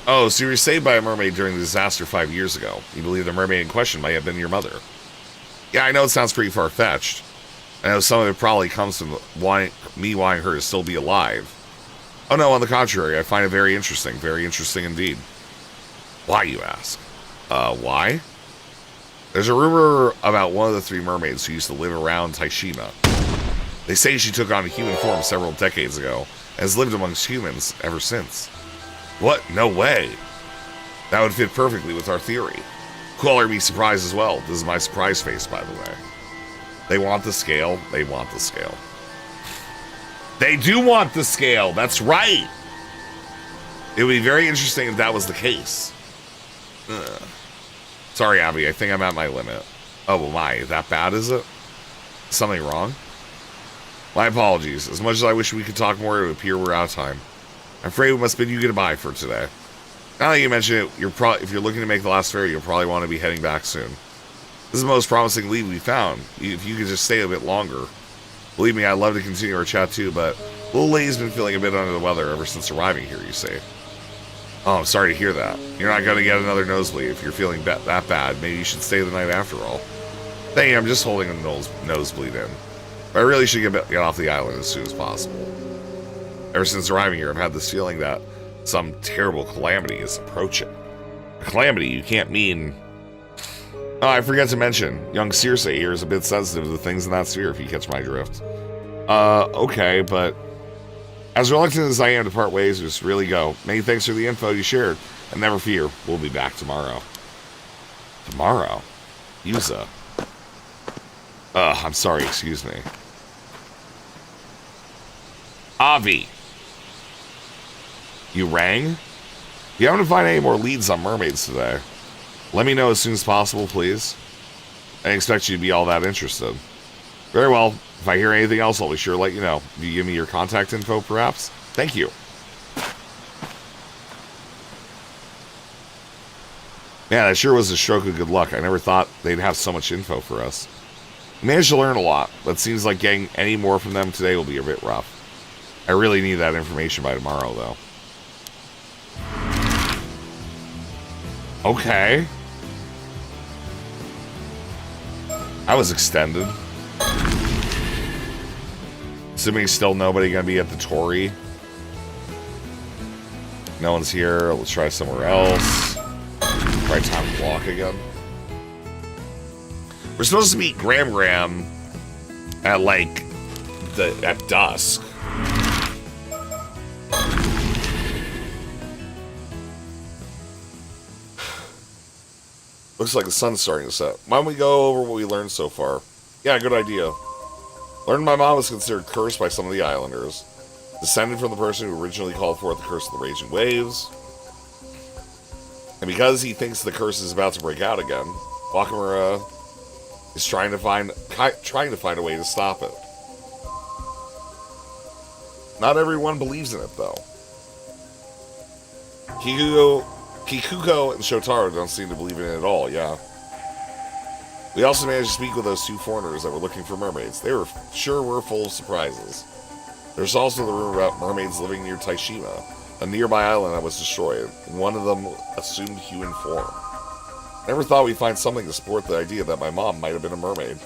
Oh, so you were saved by a mermaid during the disaster 5 years ago. You believe the mermaid in question might have been your mother. Yeah, I know it sounds pretty far-fetched. I know some of it probably comes from me wanting her to still be alive. Oh no, on the contrary, I find it very interesting indeed. Why, you ask? Why? There's a rumor about one of the 3 mermaids who used to live around Taishima. They say she took on a human form several decades ago, and has lived amongst humans ever since. What? No way! That would fit perfectly with our theory. Call her be surprised as well. This is my surprise face, by the way. They want the scale. They want the scale. They do want the scale. That's right. It would be very interesting if that was the case. Ugh. Sorry, Abby. I think I'm at my limit. Oh, well, my. That bad, is it? Something wrong? My apologies. As much as I wish we could talk more, it would appear we're out of time. I'm afraid we must bid you goodbye for today. Now that you mention it, if you're looking to make the last ferry, you'll probably want to be heading back soon. This is the most promising lead we found. If you could just stay a bit longer. Believe me, I'd love to continue our chat too, but little lady's been feeling a bit under the weather ever since arriving here, you see. Oh, I'm sorry to hear that. You're not going to get another nosebleed if you're feeling that bad. Maybe you should stay the night after all. Thank you, I'm just holding a nosebleed in. But I really should get off the island as soon as possible. Ever since arriving here, I've had this feeling that some terrible calamity is approaching. A calamity you can't mean... Oh, I forgot to mention, young Circe here is a bit sensitive to the things in that sphere, if you catch my drift. Okay, but... As reluctant as I am to part ways, just really go. Many thanks for the info you shared, and never fear, we'll be back tomorrow. Tomorrow? Yusa. I'm sorry, excuse me. Avi. You rang? You haven't find any more leads on mermaids today. Let me know as soon as possible, please. I didn't expect you to be all that interested. Very well. If I hear anything else, I'll be sure to let you know. Do you give me your contact info, perhaps? Thank you. Man, that sure was a stroke of good luck. I never thought they'd have so much info for us. We managed to learn a lot, but it seems like getting any more from them today will be a bit rough. I really need that information by tomorrow, though. Okay. That was extended. Assuming still nobody gonna be at the Torii. No one's here. Let's try somewhere else. Right time to walk again. We're supposed to meet Gram at like at dusk. Looks like the sun's starting to set. Why don't we go over what we learned so far? Yeah, good idea. Learned my mom was considered cursed by some of the islanders. Descended from the person who originally called forth the curse of the raging waves. And because he thinks the curse is about to break out again, Wakamura is trying to find a way to stop it. Not everyone believes in it, though. Kikuko and Shotaro don't seem to believe in it at all, yeah. We also managed to speak with those 2 foreigners that were looking for mermaids. They were full of surprises. There's also the rumor about mermaids living near Taishima, a nearby island that was destroyed. One of them assumed human form. Never thought we'd find something to support the idea that my mom might have been a mermaid.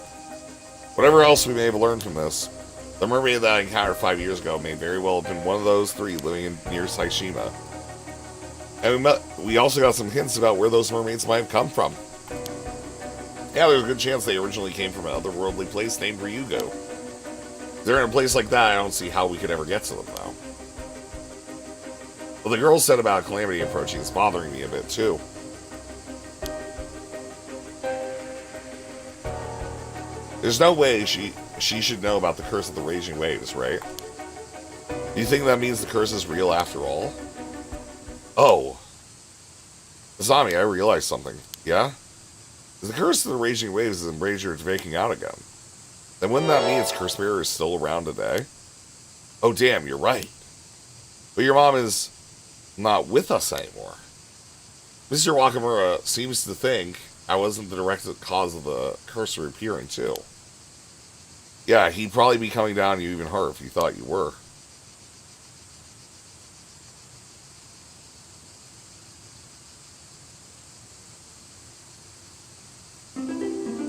Whatever else we may have learned from this, the mermaid that I encountered 5 years ago may very well have been one of those 3 living near Taishima. And we also got some hints about where those mermaids might have come from. Yeah, there's a good chance they originally came from an otherworldly place named Ryugo. If they're in a place like that, I don't see how we could ever get to them, though. Well, the girl said about Calamity approaching is bothering me a bit, too. There's no way she should know about the curse of the raging waves, right? Do you think that means the curse is real after all? Oh. Azami, I realized something. Yeah? If the curse of the raging waves is in Brazier breaking out again, then wouldn't that mean its curse bearer is still around today? Oh, damn, you're right. But your mom is not with us anymore. Mr. Wakamura seems to think I wasn't the direct cause of the curse reappearing, too. Yeah, he'd probably be coming down on you even harder if you thought you were.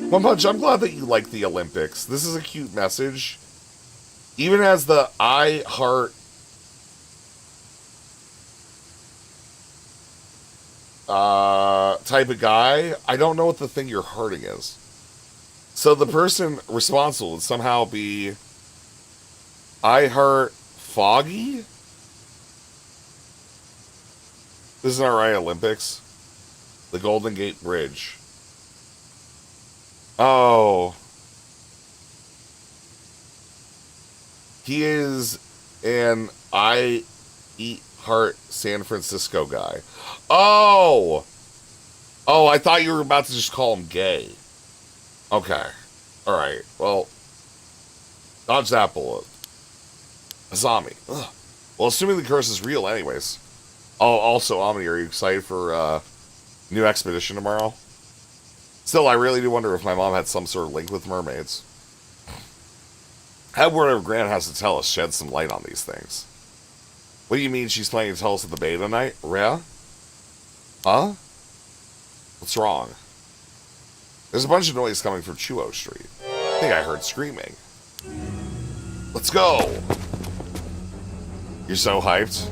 One Punch, I'm glad that you like the Olympics. This is a cute message. Even as the I heart type of guy, I don't know what the thing you're hearting is. So the person responsible would somehow be I heart Foggy? This is alright, Olympics. The Golden Gate Bridge. Oh. He is an I Eat Heart San Francisco guy. Oh! Oh, I thought you were about to just call him gay. Okay. Alright. Well, dodge that bullet. Azami. Ugh. Well, assuming the curse is real anyways. Oh, also, Omni, are you excited for new expedition tomorrow? Still, I really do wonder if my mom had some sort of link with mermaids. Have whatever Grant has to tell us shed some light on these things. What do you mean she's planning to tell us at the bay tonight? Rhea? Huh? What's wrong? There's a bunch of noise coming from Chuo Street. I think I heard screaming. Let's go! You're so hyped.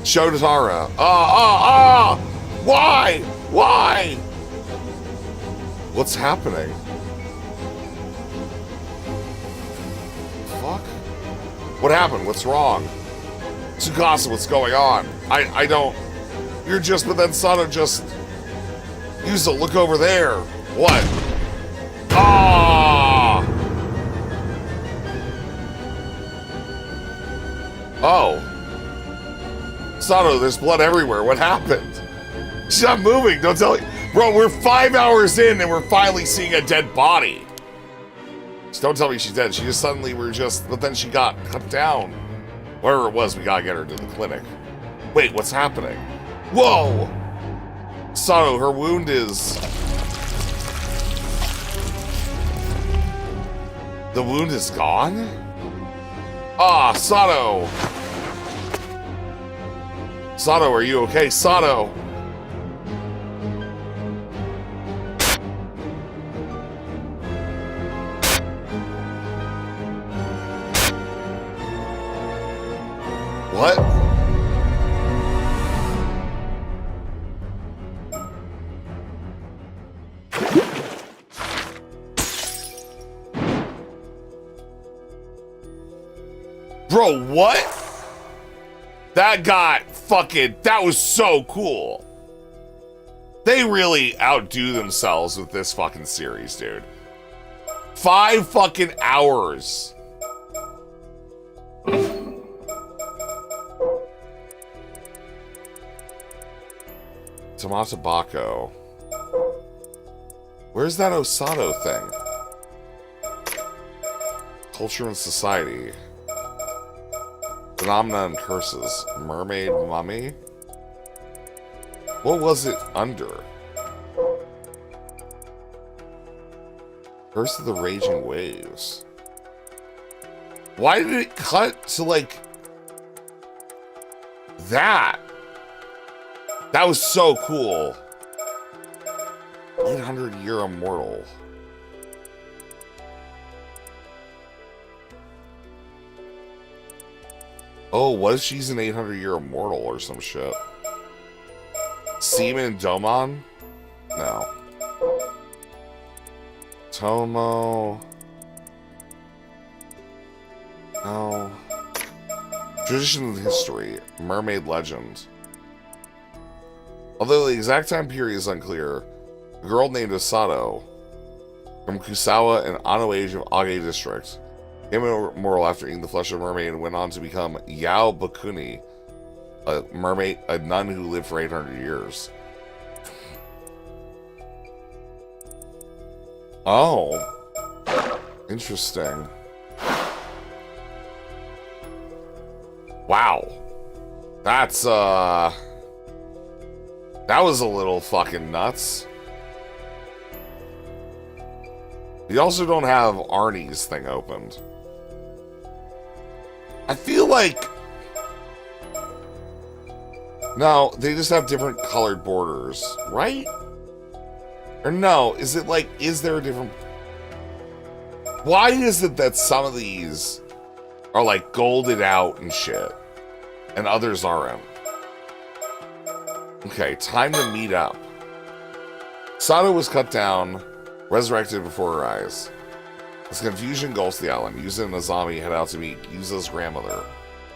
Show to Tara. Why? Why? What's happening? Fuck? What happened? What's wrong? Tsukasa, what's going on? I don't... You're just... But then Sato just... Used to look over there. What? Ah! Oh. Sato, there's blood everywhere. What happened? She's not moving. Don't tell me. Bro, we're 5 hours in and we're finally seeing a dead body. Just don't tell me she's dead. She just suddenly but then she got cut down. Whatever it was, we gotta get her to the clinic. Wait, what's happening? Whoa! Sato, her wound is... The wound is gone? Ah, Sato! Sato, are you okay? Sato! What? Bro, what? That got fucking... That was so cool. They really outdo themselves with this fucking series, dude. 5 fucking hours. Tomato Baco. Where's that Osato thing? Culture and society. Phenomena and curses. Mermaid mummy? What was it under? Curse of the Raging Waves. Why did it cut to, like... that? That was so cool. 800-year immortal. Oh, what if she's an 800-year immortal or some shit? Seaman Domon? No. Tomo. Oh. Tradition and history. Mermaid legend. Although the exact time period is unclear, a girl named Osato from Kusawa in Ano-Age of Age District came immortal after eating the flesh of a mermaid and went on to become Yao Bakuni, a mermaid, a nun who lived for 800 years. Oh. Interesting. Wow. That's, that was a little fucking nuts. We also don't have Arnie's thing opened. I feel like... No, they just have different colored borders, right? Or no, is it like, is there a different... Why is it that some of these are like golded out and shit, and others aren't? Okay, time to meet up. Sato was cut down, resurrected before her eyes. As confusion engulfs the island, Yuza and Azami head out to meet Yuza's grandmother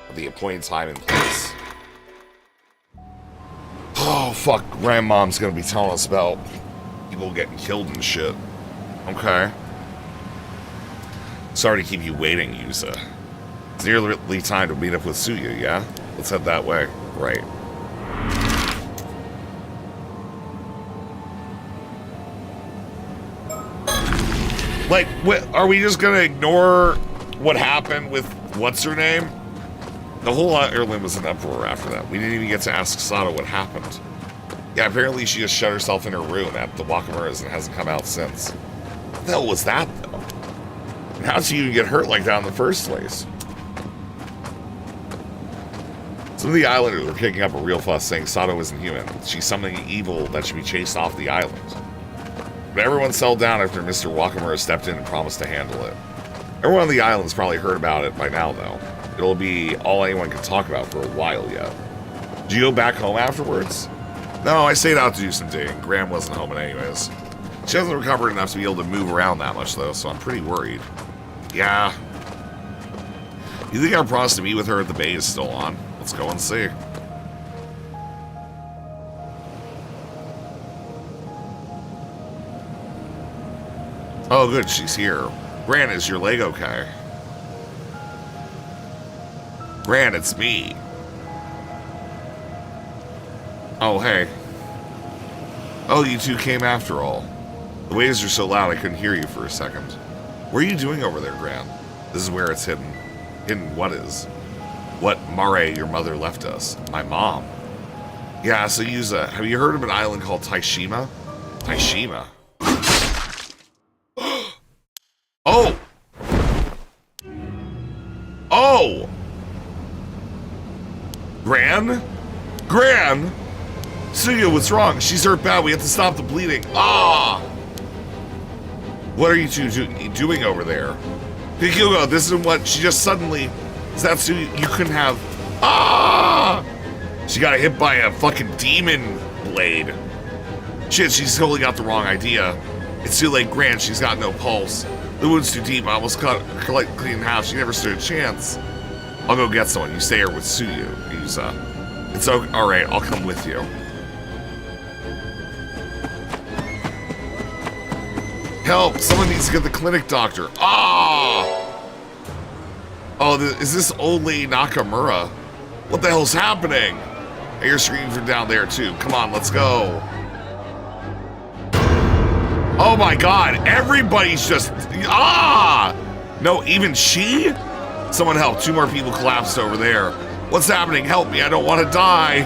at the appointed time and place. Oh, fuck. Grandmom's gonna be telling us about people getting killed and shit. Okay. Sorry to keep you waiting, Yuza. It's nearly time to meet up with Suya, yeah? Let's head that way. Right. Like, what, are we just gonna ignore what happened with what's-her-name? The whole airline was an uproar after that. We didn't even get to ask Sato what happened. Yeah, apparently she just shut herself in her room at the Wakamura's and hasn't come out since. What the hell was that, though? And how did she even get hurt like that in the first place? Some of the islanders were kicking up a real fuss, saying Sato isn't human. She's something evil that should be chased off the island. But everyone settled down after Mr. Wakamura stepped in and promised to handle it. Everyone on the island's probably heard about it by now, though. It'll be all anyone can talk about for a while yet. Did you go back home afterwards? No, I stayed out to do some digging. Graham wasn't home anyways. She hasn't recovered enough to be able to move around that much, though, so I'm pretty worried. Yeah. You think our promise to meet with her at the bay is still on? Let's go and see. Oh, good, she's here. Gran, is your leg okay? Gran, it's me. Oh, hey. Oh, you two came after all. The waves are so loud I couldn't hear you for a second. What are you doing over there, Gran? This is where it's hidden. Hidden what is? What Mare, your mother, left us. My mom. Yeah, so Yuza, have you heard of an island called Taishima? Taishima? Oh! Oh! Gran? Gran? Suya, what's wrong? She's hurt bad. We have to stop the bleeding. Ah! What are you two doing over there? Kikugo, this isn't what she just suddenly... Is that Suya? You couldn't have... Ah! She got hit by a fucking demon blade. Shit, she's totally got the wrong idea. It's too late, Gran. She's got no pulse. The wound's too deep. I almost cut her like clean in half. She never stood a chance. I'll go get someone. You stay here with Suyu. It's okay. All right. I'll come with you. Help! Someone needs to get the clinic doctor. Ah! Oh, is this old lady Nakamura? What the hell's happening? I hear screaming from down there too. Come on, let's go. Oh my god, everybody's just... Ah! No, even she? Someone help, 2 more people collapsed over there. What's happening? Help me, I don't want to die.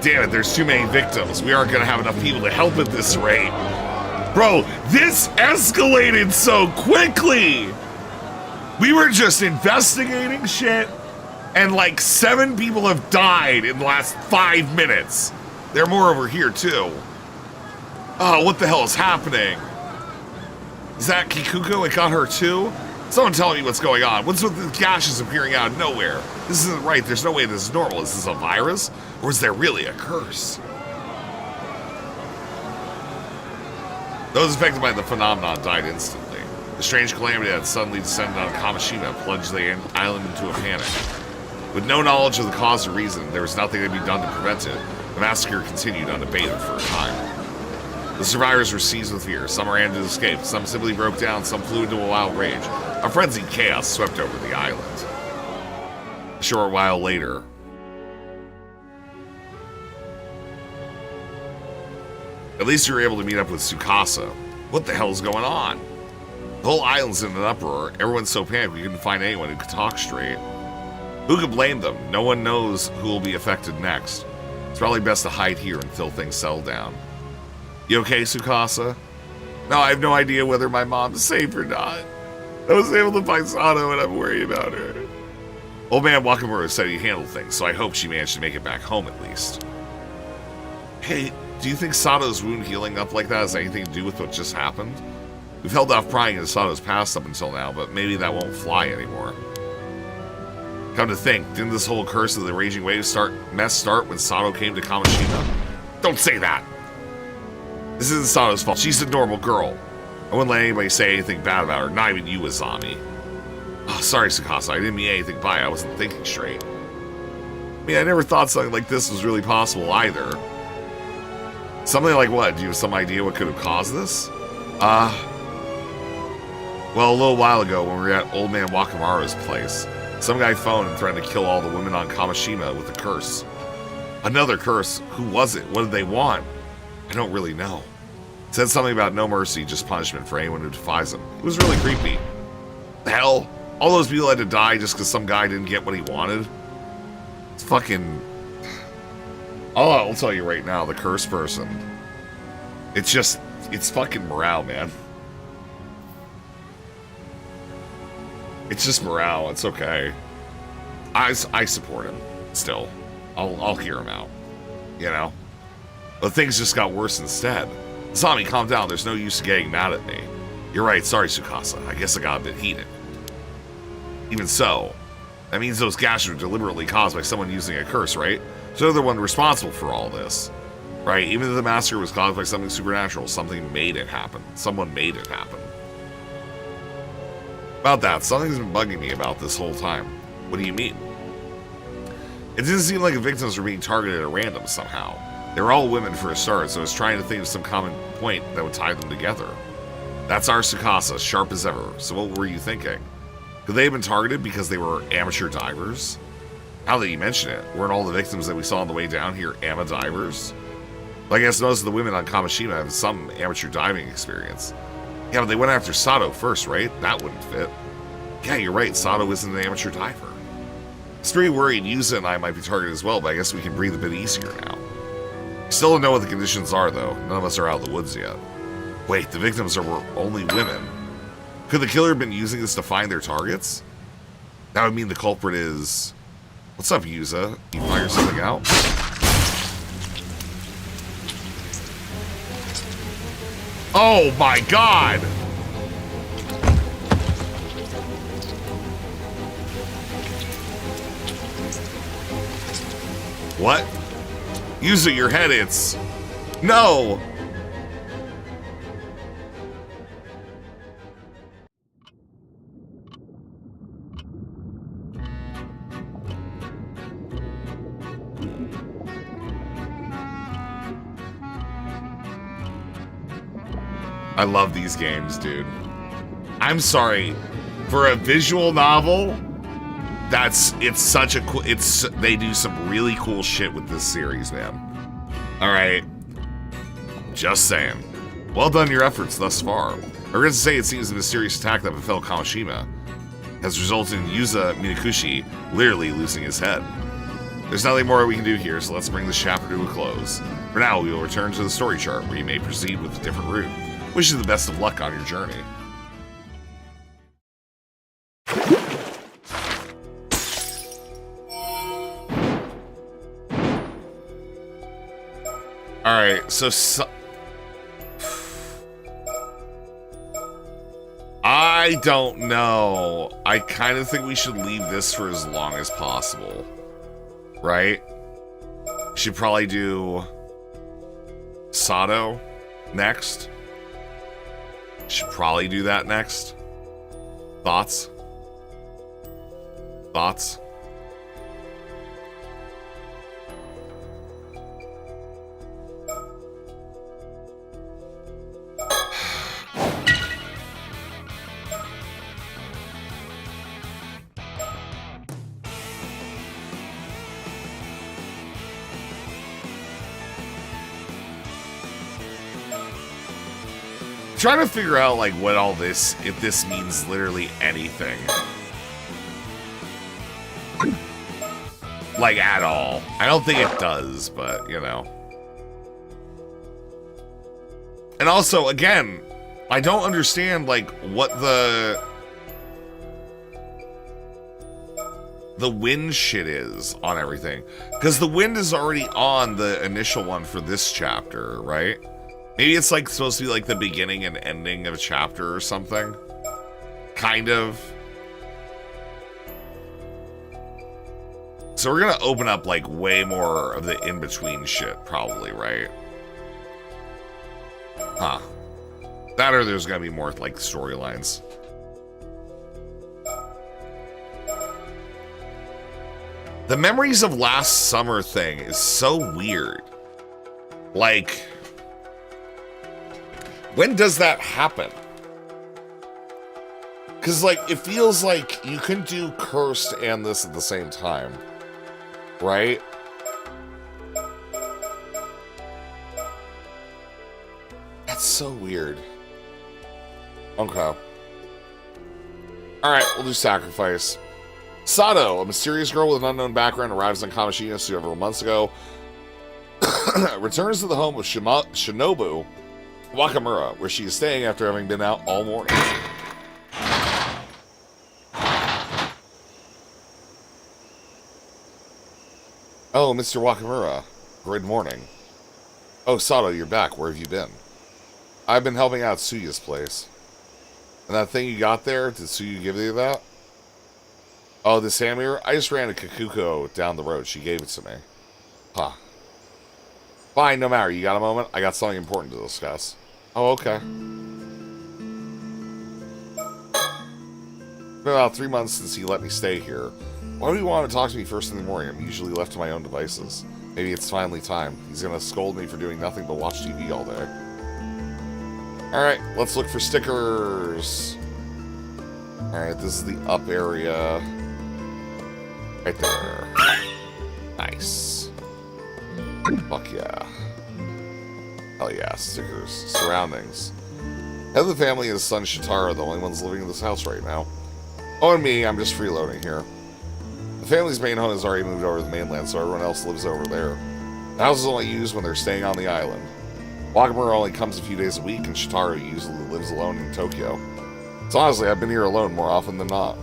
Damn it, there's too many victims. We aren't going to have enough people to help at this rate. Bro, this escalated so quickly. We were just investigating shit, and like 7 people have died in the last 5 minutes. There are more over here too. Oh, what the hell is happening? Is that Kikuko? It got her too? Someone tell me what's going on. What's with the gashes appearing out of nowhere? This isn't right. There's no way this is normal. Is this a virus? Or is there really a curse? Those affected by the phenomenon died instantly. The strange calamity that suddenly descended on Kamishima plunged the island into a panic. With no knowledge of the cause or reason, there was nothing to be done to prevent it. The massacre continued unabated for a time. The survivors were seized with fear. Some ran to escape. Some simply broke down. Some flew into a wild rage. A frenzied chaos swept over the island. A short while later, at least you were able to meet up with Tsukasa. What the hell's going on? The whole island's in an uproar. Everyone's so panicked we couldn't find anyone who could talk straight. Who could blame them? No one knows who will be affected next. It's probably best to hide here until things settle down. You okay, Tsukasa? No, I have no idea whether my mom's safe or not. I was able to find Sato and I'm worried about her. Old man Wakamura said he handled things, so I hope she managed to make it back home at least. Hey, do you think Sato's wound healing up like that has anything to do with what just happened? We've held off prying into Sato's past up until now, but maybe that won't fly anymore. Come to think, didn't this whole curse of the raging wave start when Sato came to Kamishima? Don't say that! This isn't Sato's fault. She's a normal girl. I wouldn't let anybody say anything bad about her, not even you, Azami. Oh, sorry, Tsukasa, I didn't mean anything by it. I wasn't thinking straight. I mean, I never thought something like this was really possible either. Something like what? Do you have some idea what could have caused this? Well, a little while ago when we were at Old Man Wakamura's place, some guy phoned and threatened to kill all the women on Kamishima with a curse. Another curse? Who was it? What did they want? I don't really know. It said something about no mercy, just punishment for anyone who defies him. It was really creepy. The hell? All those people had to die just because some guy didn't get what he wanted? It's fucking... I'll tell you right now, the curse person. It's fucking morale, man. It's just morale. It's okay. I support him still. I'll hear him out. You know? But things just got worse instead. Zami, calm down. There's no use getting mad at me. You're right. Sorry, Tsukasa. I guess I got a bit heated. Even so, that means those gashes were deliberately caused by someone using a curse, right? So they're the one responsible for all this. Right? Even if the massacre was caused by something supernatural, something made it happen. Someone made it happen. About that, something's been bugging me about this whole time. What do you mean? It didn't seem like the victims were being targeted at random somehow. They were all women for a start, so I was trying to think of some common point that would tie them together. That's our Tsukasa, sharp as ever. So what were you thinking? Could they have been targeted because they were amateur divers? Now that you mention it, weren't all the victims that we saw on the way down here ama divers? Well, I guess most of the women on Kamishima have some amateur diving experience. Yeah, but they went after Sato first, right? That wouldn't fit. Yeah, you're right. Sato isn't an amateur diver. I was pretty worried Yuza and I might be targeted as well, but I guess we can breathe a bit easier now. Still don't know what the conditions are, though. None of us are out of the woods yet. Wait, the victims were only women. Could the killer have been using this to find their targets? That would mean the culprit is... What's up, Yuza? You figure something out? Oh my god! What? Yuza, your head, it's... No! I love these games, dude. I'm sorry. For a visual novel, they do some really cool shit with this series, man. Alright. Just saying. Well done your efforts thus far. I was to say it seems the mysterious attack that befell Kamishima has resulted in Yuza Minakushi literally losing his head. There's nothing more we can do here, so let's bring this chapter to a close. For now, we will return to the story chart, where you may proceed with a different route. Wish you the best of luck on your journey. Alright, so... I don't know. I kind of think we should leave this for as long as possible. Right? Should probably do... Sato next. Should probably do that next. Thoughts? Thoughts? Trying to figure out like what all this, if this means literally anything, like at all. I don't think it does, but you know. And also, again, I don't understand like what the wind shit is on everything, because the wind is already on the initial one for this chapter, right? Maybe it's like supposed to be like the beginning and ending of a chapter or something. Kind of. So we're gonna open up like way more of the in-between shit, probably, right? Huh. That or there's gonna be more like storylines. The memories of last summer thing is so weird. Like, when does that happen? Because, like, it feels like you couldn't do Cursed and this at the same time. Right? That's so weird. Okay. Alright, we'll do Sacrifice. Sato, a mysterious girl with an unknown background, arrives on Kamishina several months ago. Returns to the home of Shinobu Wakamura, where she is staying after having been out all morning. Oh, Mr. Wakamura. Good morning. Oh, Sato, you're back. Where have you been? I've been helping out Tsuya's place. And that thing you got there, did Tsuya give you that? Oh, this hand mirror? I just ran to Kakuko down the road. She gave it to me. Huh. Fine, no matter. You got a moment? I got something important to discuss. Oh, okay. It's been about 3 months since he let me stay here. Why do you want to talk to me first in the morning? I'm usually left to my own devices. Maybe it's finally time. He's gonna scold me for doing nothing but watch TV all day. Alright, let's look for stickers. Alright, this is the up area. Right there. Nice. Fuck yeah. Hell yeah, stickers. Surroundings. Head of the family and his son Shitara are the only ones living in this house right now. Oh, and me, I'm just freeloading here. The family's main home has already moved over to the mainland, so everyone else lives over there. The house is only used when they're staying on the island. Wakamura only comes a few days a week, and Shitara usually lives alone in Tokyo. So honestly, I've been here alone more often than not.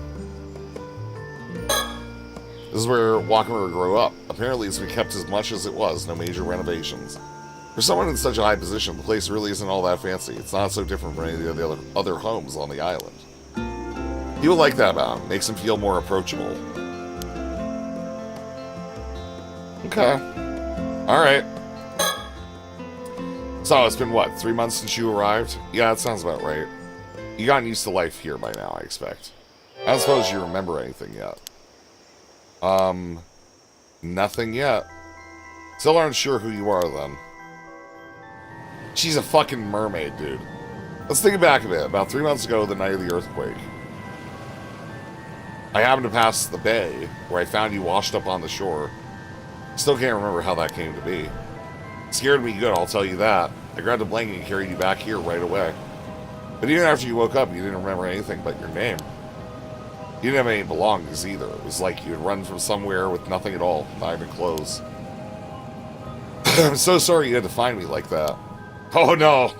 This is where Wakamura grew up. Apparently it's been kept as much as it was, no major renovations. For someone in such a high position, the place really isn't all that fancy. It's not so different from any of the other homes on the island. People like that about him. Makes him feel more approachable. Okay. Alright. So, it's been what, 3 months since you arrived? Yeah, that sounds about right. You gotten used to life here by now, I expect. I don't suppose you remember anything yet. Nothing yet. Still aren't sure who you are, then. She's a fucking mermaid, dude. Let's think back a bit. About 3 months ago, the night of the earthquake, I happened to pass the bay, where I found you washed up on the shore. Still can't remember how that came to be. It scared me good, I'll tell you that. I grabbed a blanket and carried you back here right away. But even after you woke up, you didn't remember anything but your name. You didn't have any belongings either. It was like you had run from somewhere with nothing at all, not even clothes. I'm so sorry you had to find me like that. Oh no,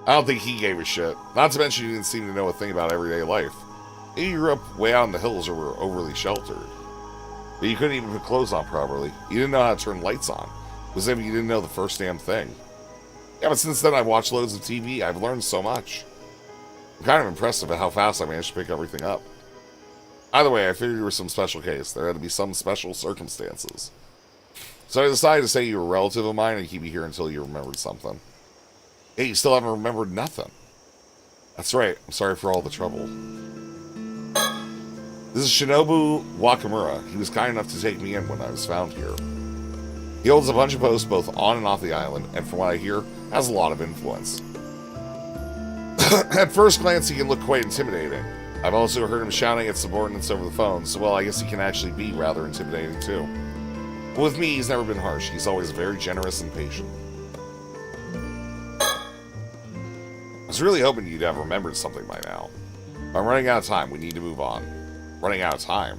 I don't think he gave a shit. Not to mention you didn't seem to know a thing about everyday life. Maybe you grew up way out in the hills or were overly sheltered. But you couldn't even put clothes on properly. You didn't know how to turn lights on. It was as if you didn't know the first damn thing. Yeah, but since then I've watched loads of TV. I've learned so much. I'm kind of impressed at how fast I managed to pick everything up. Either way, I figured you were some special case. There had to be some special circumstances. So I decided to say you were a relative of mine and keep you here until you remembered something. Hey, you still haven't remembered nothing. That's right. I'm sorry for all the trouble. This is Shinobu Wakamura. He was kind enough to take me in when I was found here. He holds a bunch of posts both on and off the island, and from what I hear, has a lot of influence. At first glance, he can look quite intimidating. I've also heard him shouting at subordinates over the phone, so well, I guess he can actually be rather intimidating too. But with me, he's never been harsh. He's always very generous and patient. I was really hoping you'd have remembered something by now. I'm running out of time. We need to move on. Running out of time?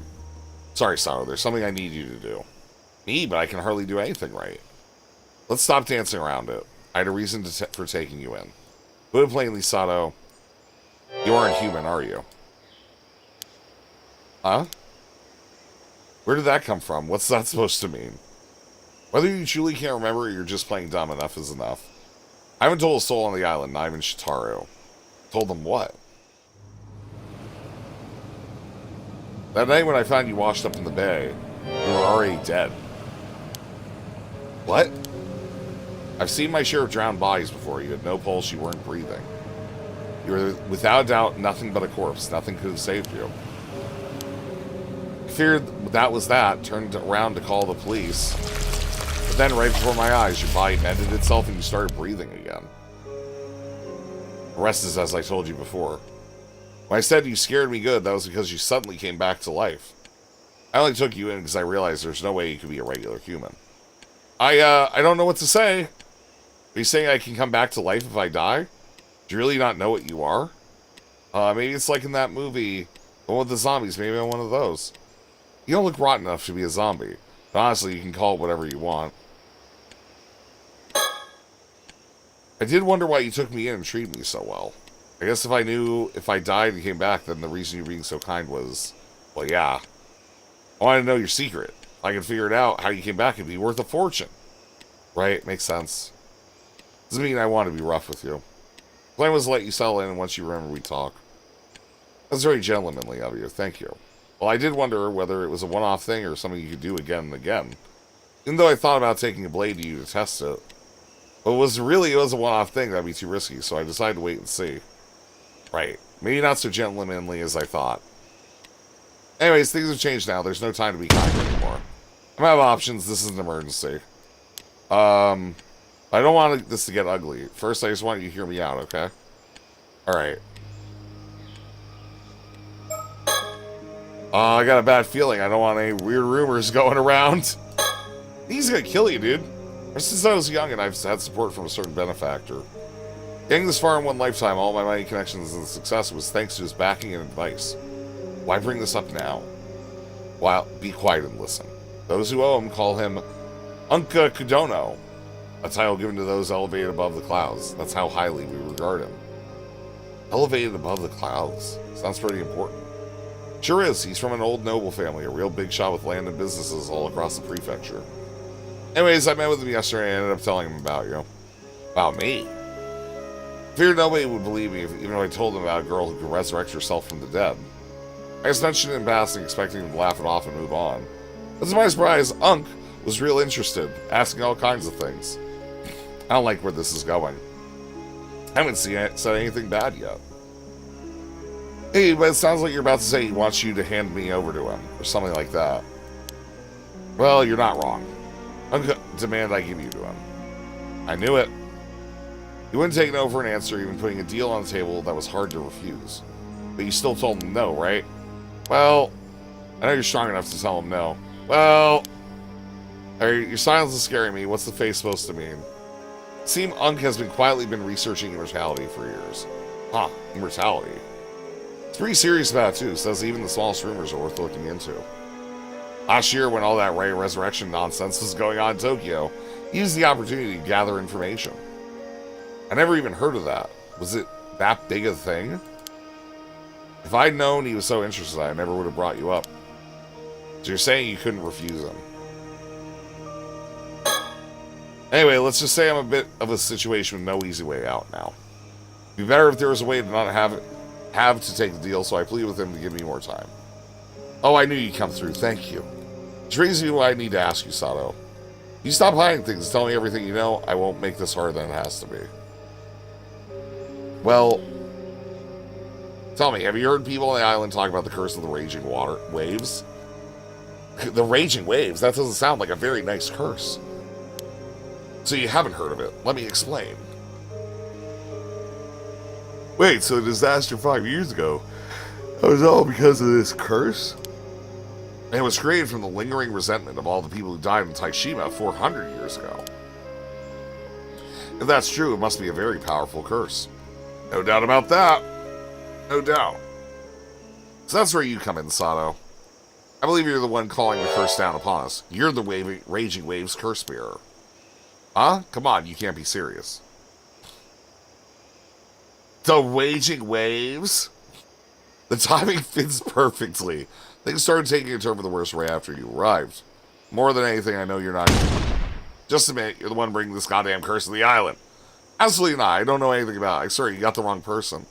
Sorry, Sato. There's something I need you to do. Me? But I can hardly do anything right. Let's stop dancing around it. I had a reason for taking you in. Put it plainly, Sato, you aren't human, are you? Huh? Where did that come from? What's that supposed to mean? Whether you truly can't remember or you're just playing dumb enough is enough. I haven't told a soul on the island, not even Shitaro. Told them what? That night when I found you washed up in the bay, you were already dead. What? I've seen my share of drowned bodies before. You had no pulse, you weren't breathing. You were, without doubt, nothing but a corpse. Nothing could have saved you. I feared that was that, turned around to call the police. But then, right before my eyes, your body mended itself and you started breathing again. The rest is as I told you before. When I said you scared me good, that was because you suddenly came back to life. I only took you in because I realized there's no way you could be a regular human. I don't know what to say. Are you saying I can come back to life if I die? Do you really not know what you are? Maybe it's like in that movie, the one with the zombies. Maybe I'm one of those. You don't look rotten enough to be a zombie. But honestly, you can call it whatever you want. I did wonder why you took me in and treated me so well. I guess if I knew if I died and came back, then the reason you were being so kind was, well, yeah. I wanted to know your secret. If I could figure it out, how you came back, it'd be worth a fortune. Right? Makes sense. Doesn't mean I want to be rough with you. The plan was to let you settle in, and once you remember, we talk. That's very gentlemanly of you. Thank you. Well, I did wonder whether it was a one-off thing or something you could do again and again. Even though I thought about taking a blade to you to test it. But it was a one-off thing, that'd be too risky, so I decided to wait and see. Right. Maybe not so gentlemanly as I thought. Anyways, things have changed now. There's no time to be kind anymore. I'm out of options. This is an emergency. I don't want this to get ugly. First, I just want you to hear me out, okay? Alright. I got a bad feeling. I don't want any weird rumors going around. He's gonna kill you, dude. Ever since I was young and I've had support from a certain benefactor. Getting this far in one lifetime, all my money, connections, and success was thanks to his backing and advice. Why bring this up now? Well, be quiet and listen. Those who owe him call him Unka Kudono, a title given to those elevated above the clouds. That's how highly we regard him. Elevated above the clouds? Sounds pretty important. Sure is. He's from an old noble family, a real big shot with land and businesses all across the prefecture. Anyways, I met with him yesterday and I ended up telling him about you. About me? I feared nobody would believe me even if I told them about a girl who could resurrect herself from the dead. I just mentioned it in passing, expecting him to laugh it off and move on. But to my surprise, Unk was real interested, asking all kinds of things. I don't like where this is going. I haven't said anything bad yet. Hey, but it sounds like you're about to say he wants you to hand me over to him, or something like that. Well, you're not wrong. Unk demand I give you to him. I knew it. He wouldn't take no for an answer, even putting a deal on the table that was hard to refuse. But you still told him no, right? Well, I know you're strong enough to tell him no. Well, your silence is scaring me. What's the face supposed to mean? It seems Unk has quietly been researching immortality for years. Huh, immortality. It's pretty serious about it too, says even the smallest rumors are worth looking into. Last year, when all that Ray resurrection nonsense was going on in Tokyo, he used the opportunity to gather information. I never even heard of that. Was it that big a thing? If I'd known he was so interested, I never would have brought you up. So you're saying you couldn't refuse him. Anyway, let's just say I'm a bit of a situation with no easy way out now. It'd be better if there was a way to not have to take the deal, so I plead with him to give me more time. Oh, I knew you'd come through. Thank you. Which brings me to what I need to ask you, Sato. You stop hiding things and tell me everything you know, I won't make this harder than it has to be. Well, Tell me, have you heard people on the island talk about the curse of the raging water waves? The raging waves? That doesn't sound like a very nice curse. So you haven't heard of it. Let me explain. Wait, so the disaster 5 years ago, that was all because of this curse? And it was created from the lingering resentment of all the people who died in Taishima 400 years ago. If that's true, it must be a very powerful curse. No doubt about that. No doubt. So that's where you come in, Sato. I believe you're the one calling the curse down upon us. You're the Raging Waves curse bearer. Huh? Come on, you can't be serious. The Raging Waves? The timing fits perfectly. Things started taking a turn for the worse right after you arrived. More than anything, I know you're not... Just admit, you're the one bringing this goddamn curse to the island. Absolutely not. I don't know anything about it. I'm sorry, you got the wrong person.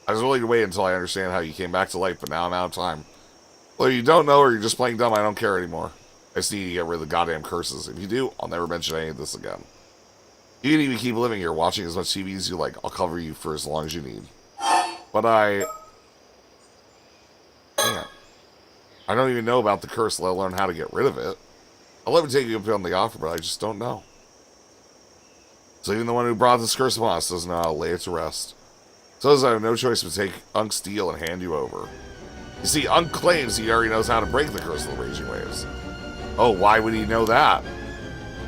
I was willing to wait until I understand how you came back to life, but now I'm out of time. Well, you don't know or you're just playing dumb, I don't care anymore. I just need to get rid of the goddamn curses. If you do, I'll never mention any of this again. You can even keep living here, watching as much TV as you like. I'll cover you for as long as you need. But I don't even know about the curse, let alone how to get rid of it. I'll let me take you up on the offer, but I just don't know. So even the one who brought this curse upon us doesn't know how to lay it to rest. So I have no choice but to take Unk's deal and hand you over. You see, Unk claims he already knows how to break the curse of the Raging Waves. Oh, why would he know that?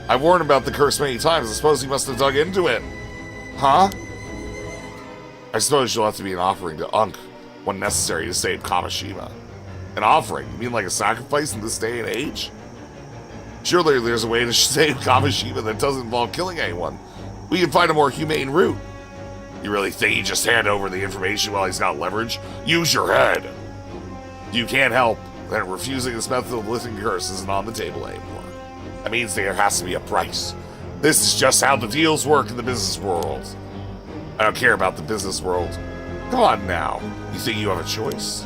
I've warned him about the curse many times. I suppose he must have dug into it. Huh? I suppose you'll have to be an offering to Unk when necessary to save Kamishima. An offering? You mean like a sacrifice in this day and age? Surely there's a way to save Kamishima that doesn't involve killing anyone. We can find a more humane route. You really think you just hand over the information while he's got leverage? Use your head. You can't help that refusing this method of lifting curse isn't on the table anymore. That means there has to be a price. This is just how the deals work in the business world. I don't care about the business world. Come on now. You think you have a choice?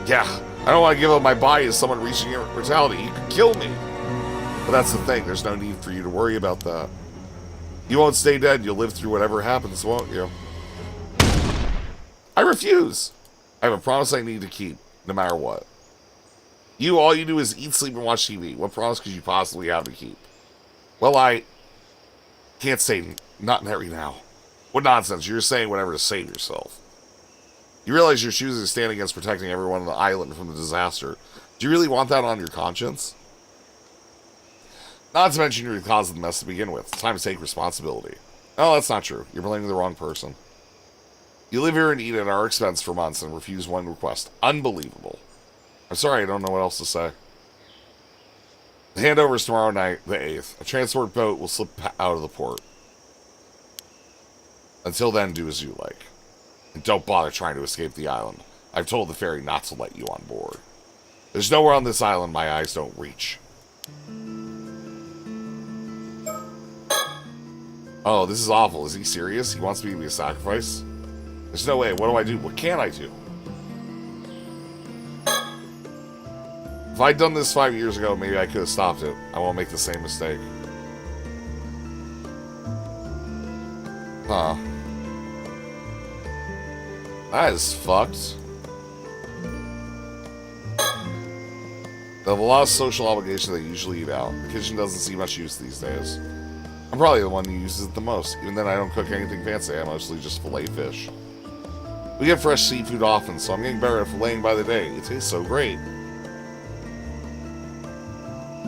Yeah, I don't want to give up my body to someone reaching immortality. You could kill me. But that's the thing. There's no need for you to worry about that. You won't stay dead. You'll live through whatever happens, won't you? I refuse. I have a promise I need to keep, no matter what. All you do is eat, sleep, and watch TV. What promise could you possibly have to keep? Well, I can't say not right now. What nonsense. You're saying whatever to save yourself. You realize you're choosing to stand against protecting everyone on the island from the disaster. Do you really want that on your conscience? Not to mention you're the cause of the mess to begin with. It's time to take responsibility. Oh, that's not true. You're blaming the wrong person. You live here and eat at our expense for months and refuse one request. Unbelievable. I'm sorry, I don't know what else to say. The handover is tomorrow night, the 8th. A transport boat will slip out of the port. Until then, do as you like. And don't bother trying to escape the island. I've told the ferry not to let you on board. There's nowhere on this island my eyes don't reach. Oh, this is awful. Is he serious? He wants me to be a sacrifice? There's no way. What do I do? What can I do? If I'd done this 5 years ago, maybe I could have stopped it. I won't make the same mistake. Huh. That is fucked. They have a lot of social obligations they usually eat out. The kitchen doesn't see much use these days. I'm probably the one who uses it the most. Even then, I don't cook anything fancy. I mostly just fillet fish. We get fresh seafood often, so I'm getting better at filleting by the day. It tastes so great.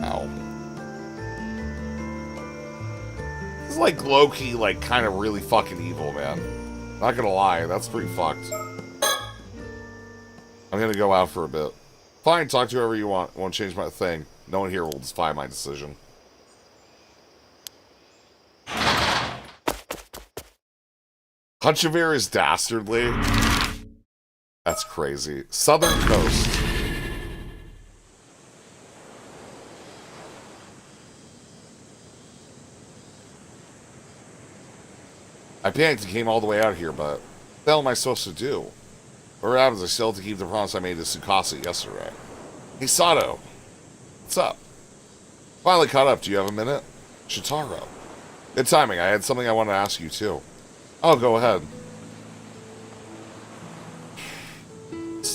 Ow. This is like low-key, like, kind of really fucking evil, man. Not gonna lie, that's pretty fucked. I'm gonna go out for a bit. Fine, talk to whoever you want. Won't change my thing. No one here will defy my decision. Hunchevere is dastardly. That's crazy. Southern Coast. I panicked and came all the way out here, but what the hell am I supposed to do? What happens? I still have to keep the promise I made to Tsukasa yesterday. Hey, Sato. What's up? Finally caught up. Do you have a minute? Shitaro. Good timing. I had something I wanted to ask you, too. Oh, go ahead.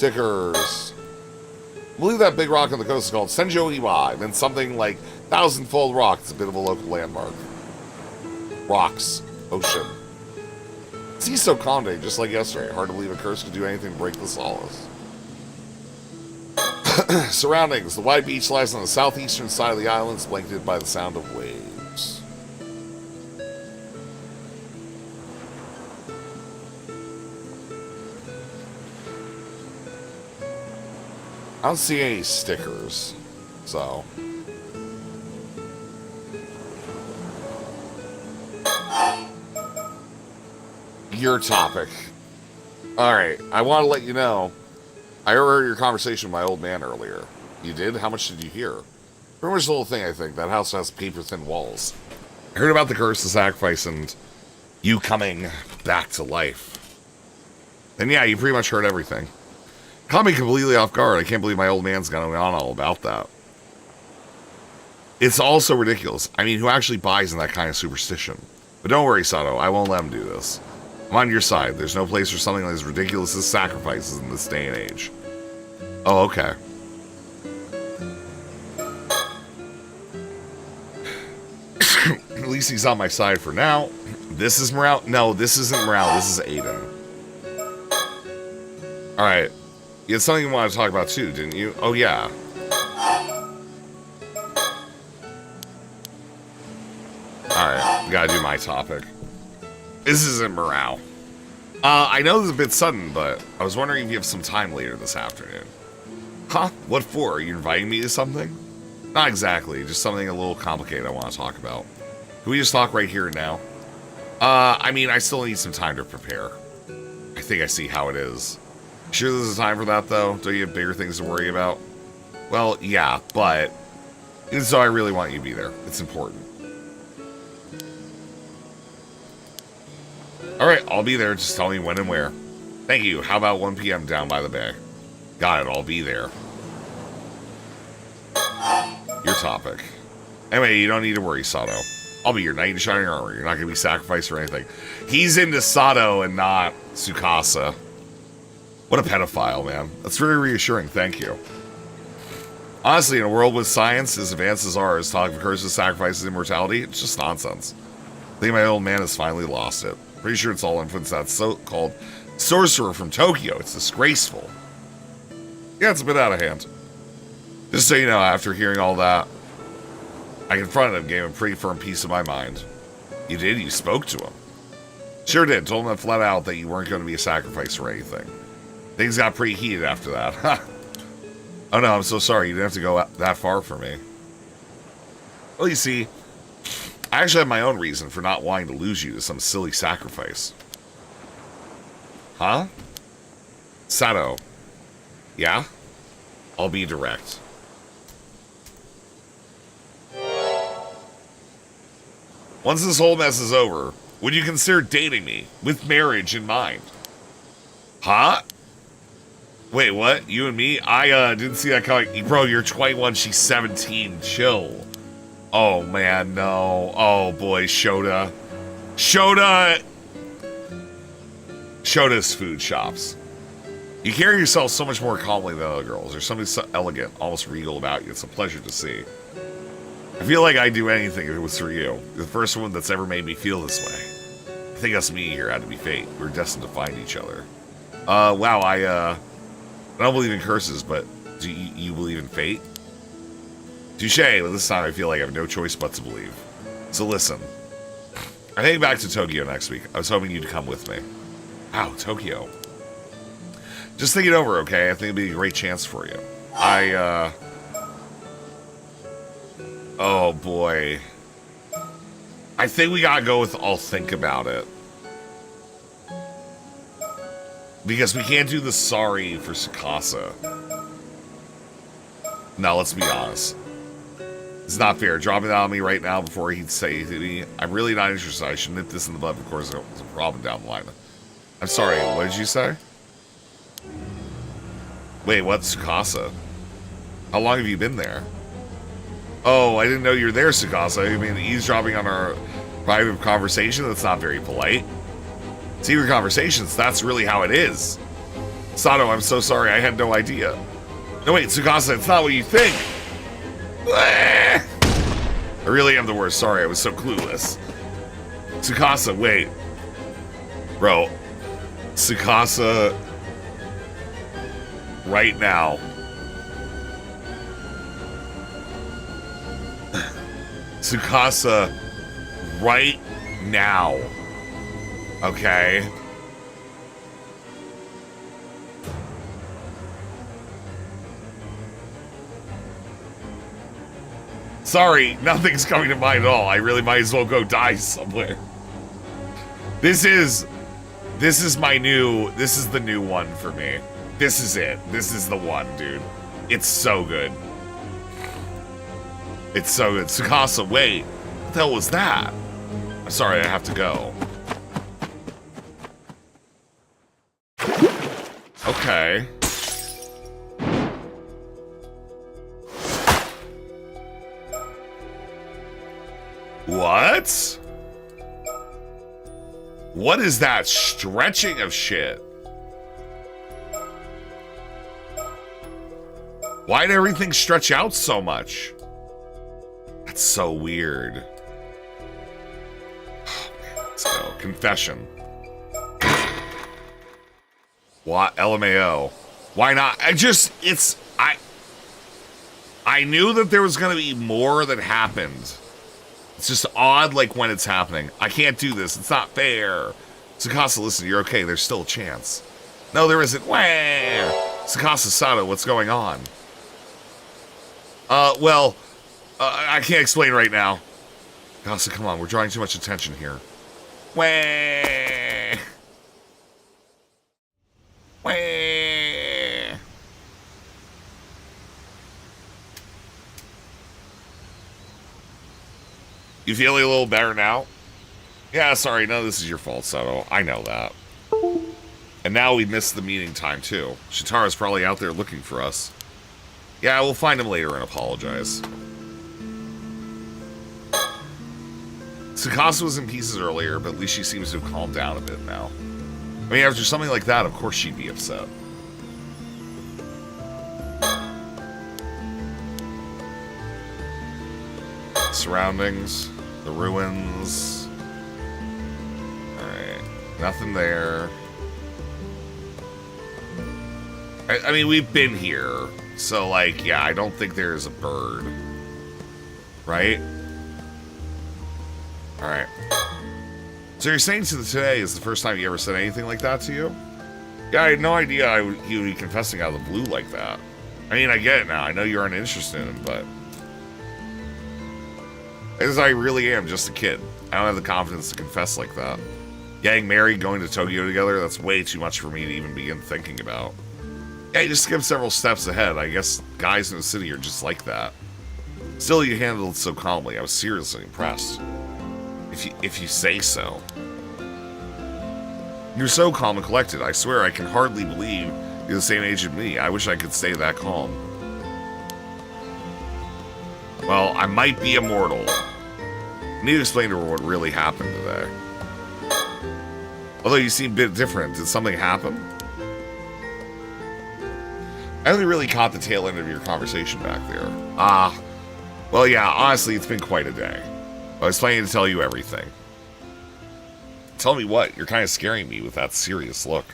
Stickers. I believe that big rock on the coast is called Senjo Iwa, and then something like Thousandfold Rock. It's a bit of a local landmark. Rocks. Ocean. Siso Conde, just like yesterday. Hard to believe a curse could do anything to break the solace. Surroundings. The wide beach lies on the southeastern side of the island, blanketed by the sound of waves. I don't see any stickers, so... Your topic. Alright, I want to let you know, I overheard your conversation with my old man earlier. You did? How much did you hear? Pretty much the whole thing, I think. That house has paper-thin walls. I heard about the curse, the sacrifice, and you coming back to life. And yeah, you pretty much heard everything. Caught me completely off guard. I can't believe my old man's gone on all about that. It's all so ridiculous. I mean, who actually buys in that kind of superstition? But don't worry, Sato. I won't let him do this. I'm on your side. There's no place for something as ridiculous as sacrifices in this day and age. Oh, okay. At least he's on my side for now. This is Morale. No, this isn't Morale. This is Aiden. Alright. You had something you wanted to talk about too, didn't you? Oh, yeah. Alright. Gotta do my topic. This isn't Morale. I know this is a bit sudden, but I was wondering if you have some time later this afternoon. Huh? What for? Are you inviting me to something? Not exactly. Just something a little complicated I want to talk about. Can we just talk right here and now? I mean, I still need some time to prepare. I think I see how it is. Sure there's a time for that, though? Don't you have bigger things to worry about? Well, yeah, but... And so I really want you to be there. It's important. Alright, I'll be there. Just tell me when and where. Thank you. How about 1 p.m. down by the bay? Got it. I'll be there. Your topic. Anyway, you don't need to worry, Sato. I'll be your knight in shining armor. You're not going to be sacrificed or anything. He's into Sato and not Tsukasa. What a pedophile, man. That's very reassuring. Thank you. Honestly, in a world with science as advanced as ours, talking of curses, sacrifices, immortality, it's just nonsense. I think my old man has finally lost it. Pretty sure it's all influenced that so-called sorcerer from Tokyo. It's disgraceful. Yeah, it's a bit out of hand. Just so you know, after hearing all that, I confronted him, gave him a pretty firm piece of my mind. You did? You spoke to him? Sure did. Told him flat out that you weren't going to be a sacrifice or anything. Things got pretty heated after that. Oh no, I'm so sorry. You didn't have to go that far for me. Well, you see, I actually have my own reason for not wanting to lose you to some silly sacrifice. Huh? Sato. Yeah? I'll be direct. Once this whole mess is over, would you consider dating me with marriage in mind? Huh? Wait, what? You and me? I didn't see that coming. Bro, you're 21, she's 17. Chill. Oh, man, no. Oh, boy, Shota. Shota's food shops. You carry yourself so much more calmly than other girls. There's something so elegant, almost regal about you. It's a pleasure to see. I feel like I'd do anything if it was for you. You're the first one that's ever made me feel this way. I think us meeting here had to be fate. We're destined to find each other. Wow, I don't believe in curses, but do you believe in fate? Touche, but this time I feel like I have no choice but to believe. So listen, I'm heading back to Tokyo next week. I was hoping you'd come with me. Wow, Tokyo. Just think it over, okay? I think it'd be a great chance for you. Oh, boy. I think we gotta go with I'll think about it. Because we can't do the sorry for Tsukasa. Now, let's be honest. It's not fair. Dropping that on me right now before he'd say to me, I'm really not interested. I should nip this in the bud. Of course, there's a problem down the line. I'm sorry, what did you say? Wait, what? Tsukasa? How long have you been there? Oh, I didn't know you were there, Tsukasa. I mean, eavesdropping on our private conversation? That's not very polite. Secret conversations, that's really how it is. Sato, I'm so sorry. I had no idea. No, wait, Tsukasa, it's not what you think. I really am the worst. Sorry, I was so clueless. Tsukasa, wait. Bro. Tsukasa. Right now. Tsukasa. Right now. Okay? Sorry, nothing's coming to mind at all. I really might as well go die somewhere. This is the new one for me. This is it. This is the one, dude. It's so good. It's so good. Tsukasa, wait. What the hell was that? I'm sorry, I have to go. Okay. What? What is that stretching of shit? Why'd everything stretch out so much? That's so weird. Oh, man, let's go. Confession. What? LMAO. Why not? I knew that there was going to be more that happened. It's just odd, like, when it's happening. I can't do this. It's not fair. Tsukasa, listen, you're okay. There's still a chance. No, there isn't. Wah! Tsukasa Sato, what's going on? I can't explain right now. Tsukasa, come on. We're drawing too much attention here. Wah! Wah! You feeling a little better now? Yeah, sorry, no, this is your fault, Sato. I know that. And now we missed the meeting time, too. Shitara's probably out there looking for us. Yeah, we'll find him later and apologize. Tsukasa was in pieces earlier, but at least she seems to have calmed down a bit now. I mean, after something like that, of course she'd be upset. Surroundings, the ruins. Alright, nothing there. I mean, we've been here, so, like, yeah, I don't think there's a bird. Right? Alright. So you're saying today is the first time he ever said anything like that to you? Yeah, I had no idea he would be confessing out of the blue like that. I mean, I get it now. I know you aren't interested in him, but... As I really am just a kid. I don't have the confidence to confess like that. Getting married, going to Tokyo together, that's way too much for me to even begin thinking about. Yeah, you just skip several steps ahead. I guess guys in the city are just like that. Still, you handled it so calmly. I was seriously impressed. If you say so. You're so calm and collected. I swear I can hardly believe you're the same age as me. I wish I could stay that calm. Well, I might be immortal. I need to explain to her what really happened today. Although you seem a bit different. Did something happen? I only really caught the tail end of your conversation back there. Well, yeah, honestly, it's been quite a day. I was planning to tell you everything. Tell me what? You're kind of scaring me with that serious look.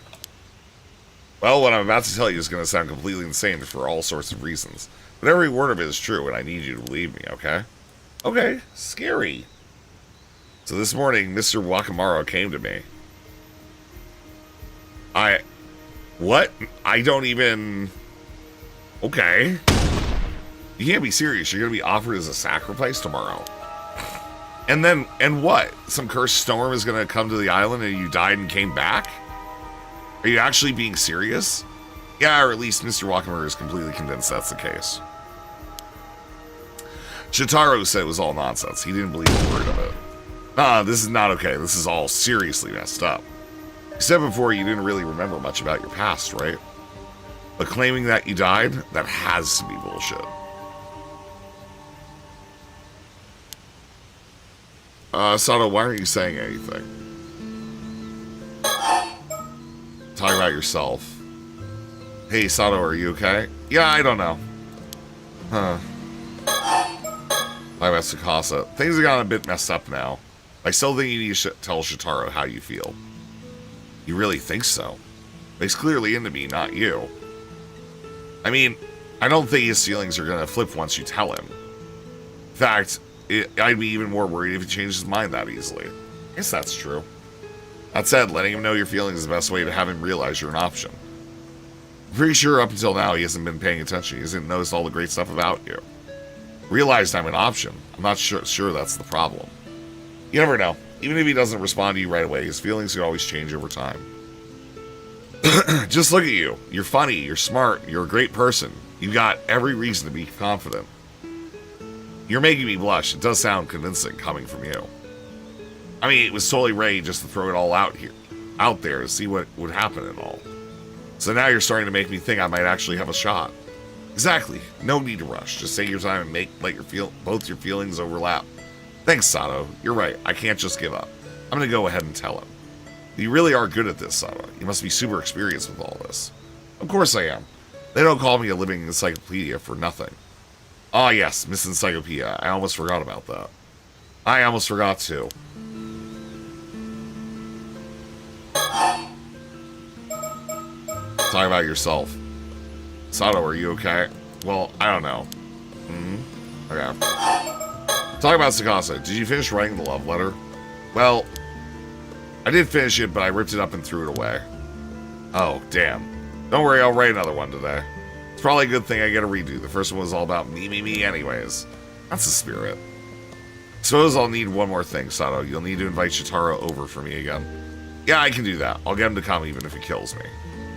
Well, what I'm about to tell you is going to sound completely insane for all sorts of reasons. But every word of it is true, and I need you to believe me, okay? Okay, scary. So this morning, Mr. Wakamaro came to me. What? I don't even... Okay. You can't be serious. You're going to be offered as a sacrifice tomorrow. And what? Some cursed storm is going to come to the island and you died and came back? Are you actually being serious? Yeah, or at least Mr. Wakamura is completely convinced that's the case. Shitaro said it was all nonsense. He didn't believe a word of it. Nah, this is not okay. This is all seriously messed up. You said before you didn't really remember much about your past, right? But claiming that you died, that has to be bullshit. Sato, why aren't you saying anything? Talk about yourself. Hey, Sato, are you okay? Yeah, I don't know. Huh. My best Tsukasa. Things have gotten a bit messed up now. I still think you need to tell Shitaro how you feel. You really think so? He's clearly into me, not you. I mean, I don't think his feelings are going to flip once you tell him. In fact, I'd be even more worried if he changed his mind that easily. I guess that's true. That said, letting him know your feelings is the best way to have him realize you're an option. I'm pretty sure up until now he hasn't been paying attention. He hasn't noticed all the great stuff about you. Realized I'm an option. I'm not sure that's the problem. You never know. Even if he doesn't respond to you right away, his feelings can always change over time. Just look at you. You're funny. You're smart. You're a great person. You've got every reason to be confident. You're making me blush. It does sound convincing coming from you. I mean, it was totally ready just to throw it all out there to see what would happen and all. So now you're starting to make me think I might actually have a shot. Exactly. No need to rush. Just take your time and let both your feelings overlap. Thanks, Sato. You're right. I can't just give up. I'm going to go ahead and tell him. You really are good at this, Sato. You must be super experienced with all this. Of course I am. They don't call me a living encyclopedia for nothing. Ah, yes, Miss Encyclopedia. I almost forgot about that. I almost forgot too. Talk about yourself. Sato, are you okay? Well, I don't know. Okay. Talk about Tsukasa. Did you finish writing the love letter? Well, I did finish it, but I ripped it up and threw it away. Oh, damn. Don't worry, I'll write another one today. It's probably a good thing I get a redo. The first one was all about me anyways. That's the spirit. Suppose I'll need one more thing, Sato. You'll need to invite Shitaro over for me again. Yeah, I can do that. I'll get him to come even if he kills me.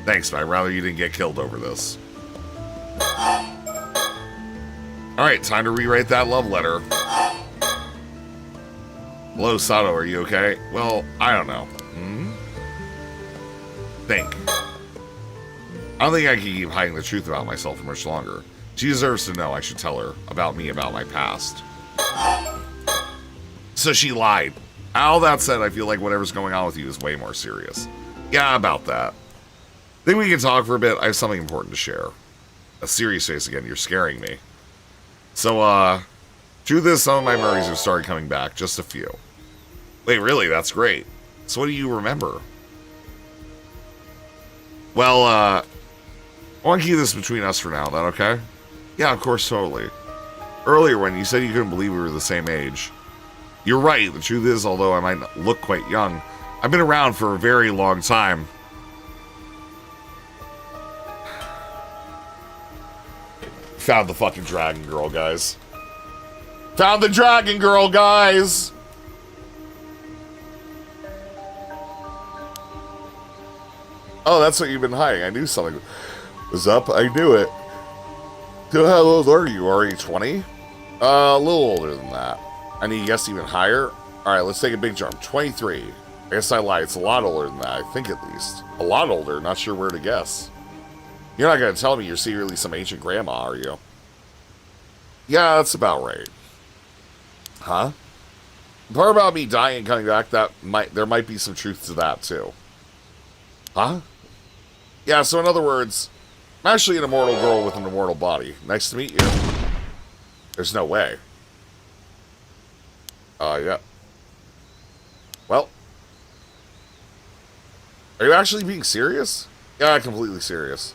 Thanks, but I'd rather you didn't get killed over this. Alright, time to rewrite that love letter. Hello, Sato, are you okay? Well, I don't know. Think. I don't think I can keep hiding the truth about myself for much longer. She deserves to know. I should tell her about my past. So she lied. All that said, I feel like whatever's going on with you is way more serious. Yeah, about that. Think we can talk for a bit? I have something important to share. A serious face again, you're scaring me. So, truth is, some of my memories have started coming back, just a few. Wait, really? That's great. So what do you remember? Well, I want to keep this between us for now, that okay? Yeah, of course, totally. Earlier when you said you couldn't believe we were the same age. You're right, the truth is, although I might not look quite young, I've been around for a very long time. Found the fucking dragon girl, guys. Found the dragon girl, guys! Oh, that's what you've been hiding. I knew something was up. I knew it. So how old are you? Are you 20? A little older than that. I need to guess even higher. Alright, let's take a big jump. 23. I guess I lied. It's a lot older than that, I think at least. A lot older, not sure where to guess. You're not going to tell me you're secretly some ancient grandma, are you? Yeah, that's about right. Huh? The part about me dying and coming back, there might be some truth to that, too. Huh? Yeah, so in other words, I'm actually an immortal girl with an immortal body. Nice to meet you. There's no way. Yeah. Well. Are you actually being serious? Yeah, completely serious.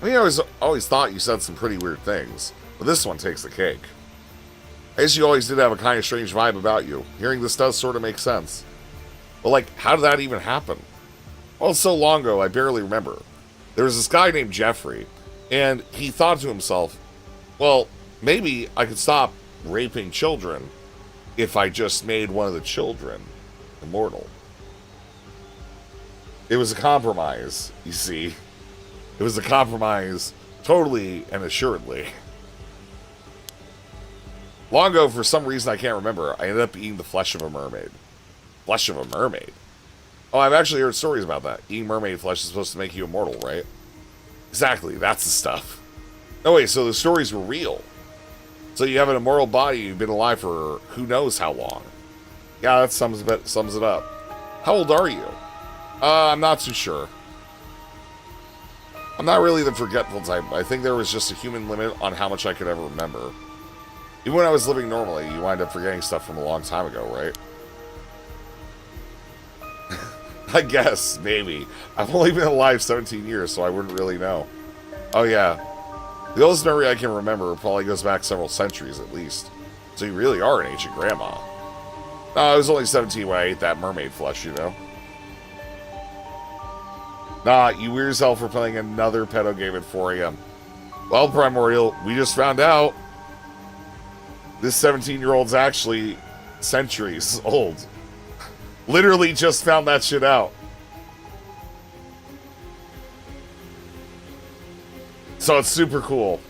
I mean, I always thought you said some pretty weird things, but this one takes the cake. I guess you always did have a kind of strange vibe about you. Hearing this does sort of make sense. But, like, how did that even happen? Well, it's so long ago, I barely remember. There was this guy named Jeffrey, and he thought to himself, well, maybe I could stop raping children if I just made one of the children immortal. It was a compromise, you see. It was a compromise, totally and assuredly. Long ago, for some reason I can't remember, I ended up eating the flesh of a mermaid. Flesh of a mermaid? Oh, I've actually heard stories about that. Eating mermaid flesh is supposed to make you immortal, right? Exactly, that's the stuff. No, wait, so the stories were real. So you have an immortal body, you've been alive for who knows how long. Yeah, that sums it up. How old are you? I'm not too sure. I'm not really the forgetful type. I think there was just a human limit on how much I could ever remember. Even when I was living normally, you wind up forgetting stuff from a long time ago, right? I guess, maybe. I've only been alive 17 years, so I wouldn't really know. Oh yeah. The oldest memory I can remember probably goes back several centuries at least. So you really are an ancient grandma. No, I was only 17 when I ate that mermaid flesh, you know? Nah, you weird yourself for playing another pedo game at 4 a.m. Well, Primordial, we just found out this 17-year-old's actually centuries old. Literally just found that shit out. So it's super cool.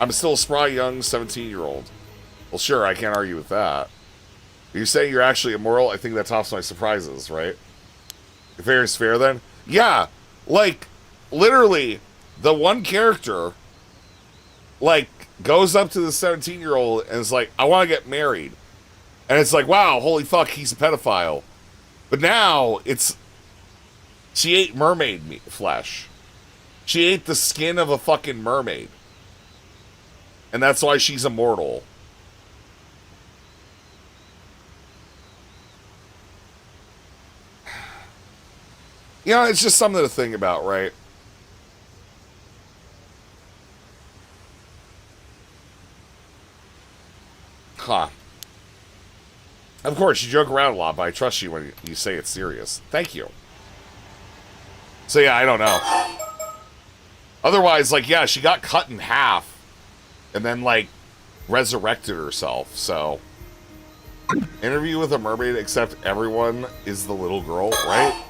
I'm still a spry young 17-year-old. Well, sure, I can't argue with that. You're saying you're actually immoral? I think that tops my surprises, right? If fair is fair, then? Yeah, like, literally, the one character, like, goes up to the 17-year-old and is like, I want to get married. And it's like, wow, holy fuck, he's a pedophile. But now, it's, she ate mermaid meat, flesh. She ate the skin of a fucking mermaid. And that's why she's immortal. You know, it's just something to think about, right? Huh. Of course, you joke around a lot, but I trust you when you say it's serious. Thank you. So yeah, I don't know. Otherwise, like, yeah, she got cut in half and then, like, resurrected herself, so. Interview with a mermaid, except everyone is the little girl, right?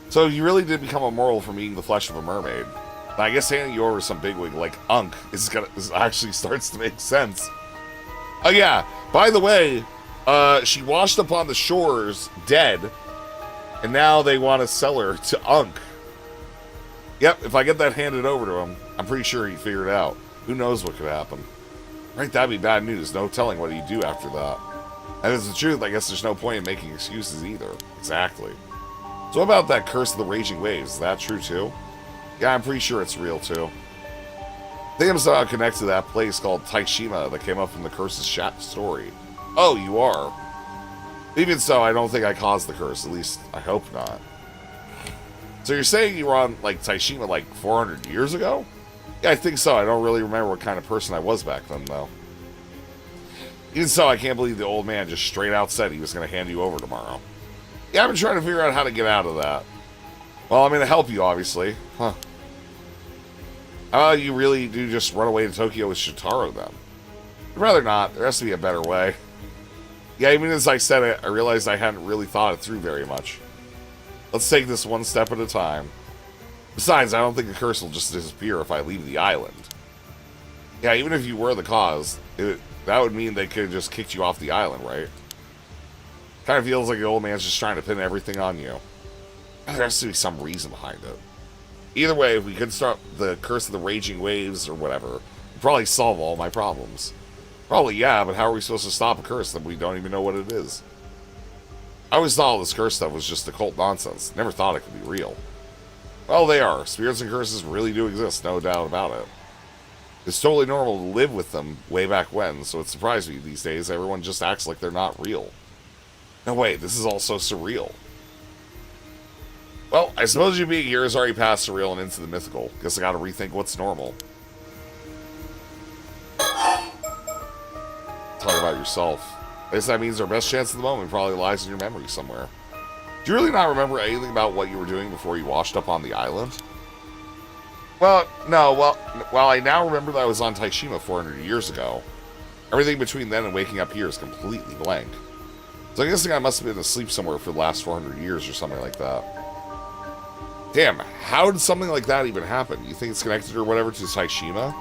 So you really did become immortal from eating the flesh of a mermaid. And I guess handing you over to some bigwig like Unk is actually starts to make sense. Oh yeah, by the way, she washed up on the shores dead, and now they want to sell her to Unk. Yep, if I get that handed over to him, I'm pretty sure he'd figure it out. Who knows what could happen. Right, that'd be bad news. No telling what he'd do after that. And it's the truth, I guess there's no point in making excuses either. Exactly. So what about that curse of the raging waves? Is that true too? Yeah, I'm pretty sure it's real too. I think I'm somehow connected to that place called Taishima that came up from the curse's story. Oh, you are? Even so, I don't think I caused the curse. At least, I hope not. So you're saying you were on, like, Taishima, like, 400 years ago? Yeah, I think so. I don't really remember what kind of person I was back then, though. Even so, I can't believe the old man just straight out said he was going to hand you over tomorrow. Yeah, I've been trying to figure out how to get out of that. Well, I'm going to help you, obviously. Huh. You really do just run away to Tokyo with Shitaro, then? I'd rather not. There has to be a better way. Yeah, even as I said it, I realized I hadn't really thought it through very much. Let's take this one step at a time. Besides, I don't think the curse will just disappear if I leave the island. Yeah, even if you were the cause, that would mean they could have just kicked you off the island, right? Kind of feels like the old man's just trying to pin everything on you. There has to be some reason behind it. Either way, if we could start the curse of the raging waves or whatever, it'd probably solve all my problems. Probably, yeah, but how are we supposed to stop a curse that we don't even know what it is? I always thought all this curse stuff was just occult nonsense. Never thought it could be real. Well, they are. Spirits and curses really do exist, no doubt about it. It's totally normal to live with them way back when, so it surprised me these days everyone just acts like they're not real. No, wait, this is all so surreal. Well, I suppose you being here is already past surreal and into the mythical. Guess I gotta rethink what's normal. Talk about yourself. I guess that means our best chance at the moment probably lies in your memory somewhere. Do you really not remember anything about what you were doing before you washed up on the island? Well, no, well, I now remember that I was on Taishima 400 years ago. Everything between then and waking up here is completely blank. So I guess I must have been asleep somewhere for the last 400 years or something like that. Damn, how did something like that even happen? You think it's connected or whatever to Taishima?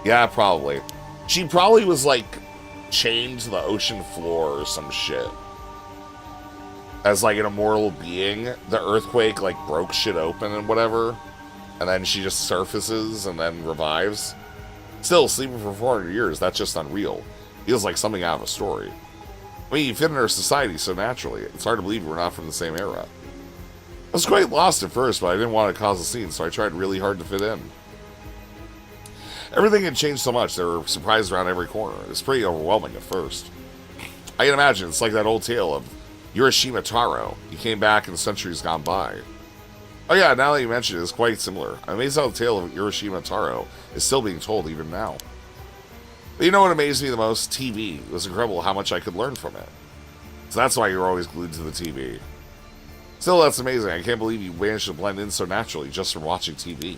Yeah, probably. She probably was, like, chained to the ocean floor or some shit. As, like, an immortal being. The earthquake, like, broke shit open and whatever. And then she just surfaces and then revives. Still, sleeping for 400 years, that's just unreal. Feels like something out of a story. I mean, you fit in our society so naturally. It's hard to believe we're not from the same era. I was quite lost at first, but I didn't want to cause a scene, so I tried really hard to fit in. Everything had changed so much, there were surprises around every corner. It was pretty overwhelming at first. I can imagine, it's like that old tale of Urashima Taro. He came back in centuries gone by. Oh yeah, now that you mention it, it's quite similar. I'm amazed how the tale of Urashima Taro is still being told even now. But you know what amazed me the most? TV. It was incredible how much I could learn from it. So that's why you're always glued to the TV. Still, that's amazing. I can't believe you managed to blend in so naturally just from watching TV.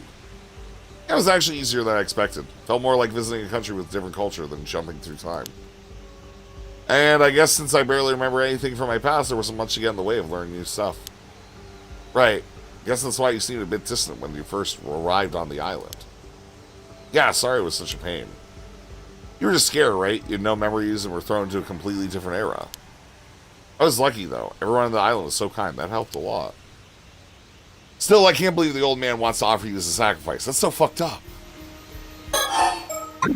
It was actually easier than I expected. Felt more like visiting a country with different culture than jumping through time. And I guess since I barely remember anything from my past, there wasn't much to get in the way of learning new stuff. Right. Guess that's why you seemed a bit distant when you first arrived on the island. Yeah, sorry it was such a pain. You were just scared, right? You had no memories and were thrown into a completely different era. I was lucky, though. Everyone on the island was so kind. That helped a lot. Still, I can't believe the old man wants to offer you as a sacrifice. That's so fucked up. I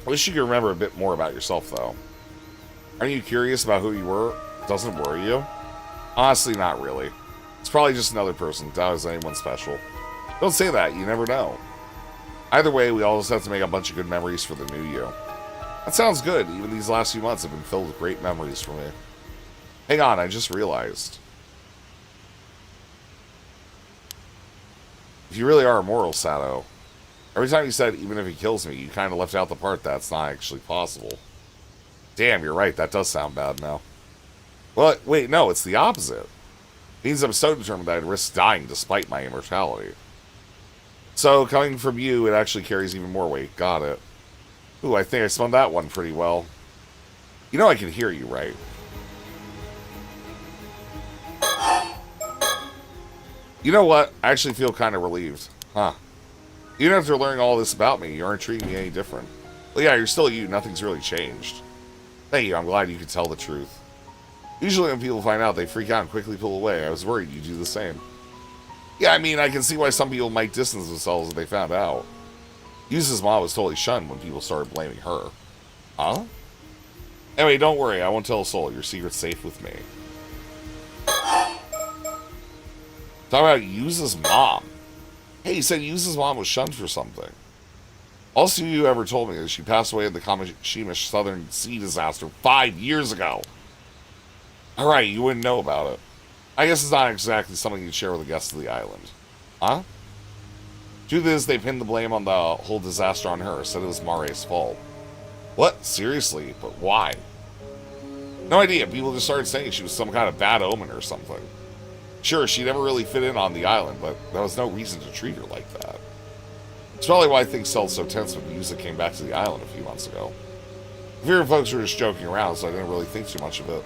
wish you could remember a bit more about yourself, though. Aren't you curious about who you were? Doesn't it worry you? Honestly, not really. It's probably just another person. Doubt it was anyone special. Don't say that. You never know. Either way, we all just have to make a bunch of good memories for the new you. That sounds good. Even these last few months have been filled with great memories for me. Hang on, I just realized. If you really are immortal, Sato, every time you said, even if he kills me, you kind of left out the part that's not actually possible. Damn, you're right. That does sound bad now. Well, wait, no, it's the opposite. It means I'm so determined that I'd risk dying despite my immortality. So, coming from you, it actually carries even more weight. Got it. Ooh, I think I spun that one pretty well. You know I can hear you, right? You know what? I actually feel kind of relieved. Huh. Even after learning all this about me, you aren't treating me any different. Well, yeah, you're still you. Nothing's really changed. Thank you. I'm glad you could tell the truth. Usually when people find out, they freak out and quickly pull away. I was worried you'd do the same. Yeah, I mean, I can see why some people might distance themselves if they found out. Yusa's mom was totally shunned when people started blaming her. Huh? Anyway, don't worry. I won't tell a soul. Your secret's safe with me. Talk about Yusa's mom. Hey, you said Yusa's mom was shunned for something. All you ever told me is she passed away in the Kamishima Southern Sea disaster 5 years ago. Alright, you wouldn't know about it. I guess it's not exactly something you'd share with the guests of the island. Huh? Truth is, they pinned the blame on the whole disaster on her, said it was Mare's fault. What? Seriously? But why? No idea. People just started saying she was some kind of bad omen or something. Sure, she never really fit in on the island, but there was no reason to treat her like that. It's probably why things felt so tense when Yusa came back to the island a few months ago. I figured folks were just joking around, so I didn't really think too much of it.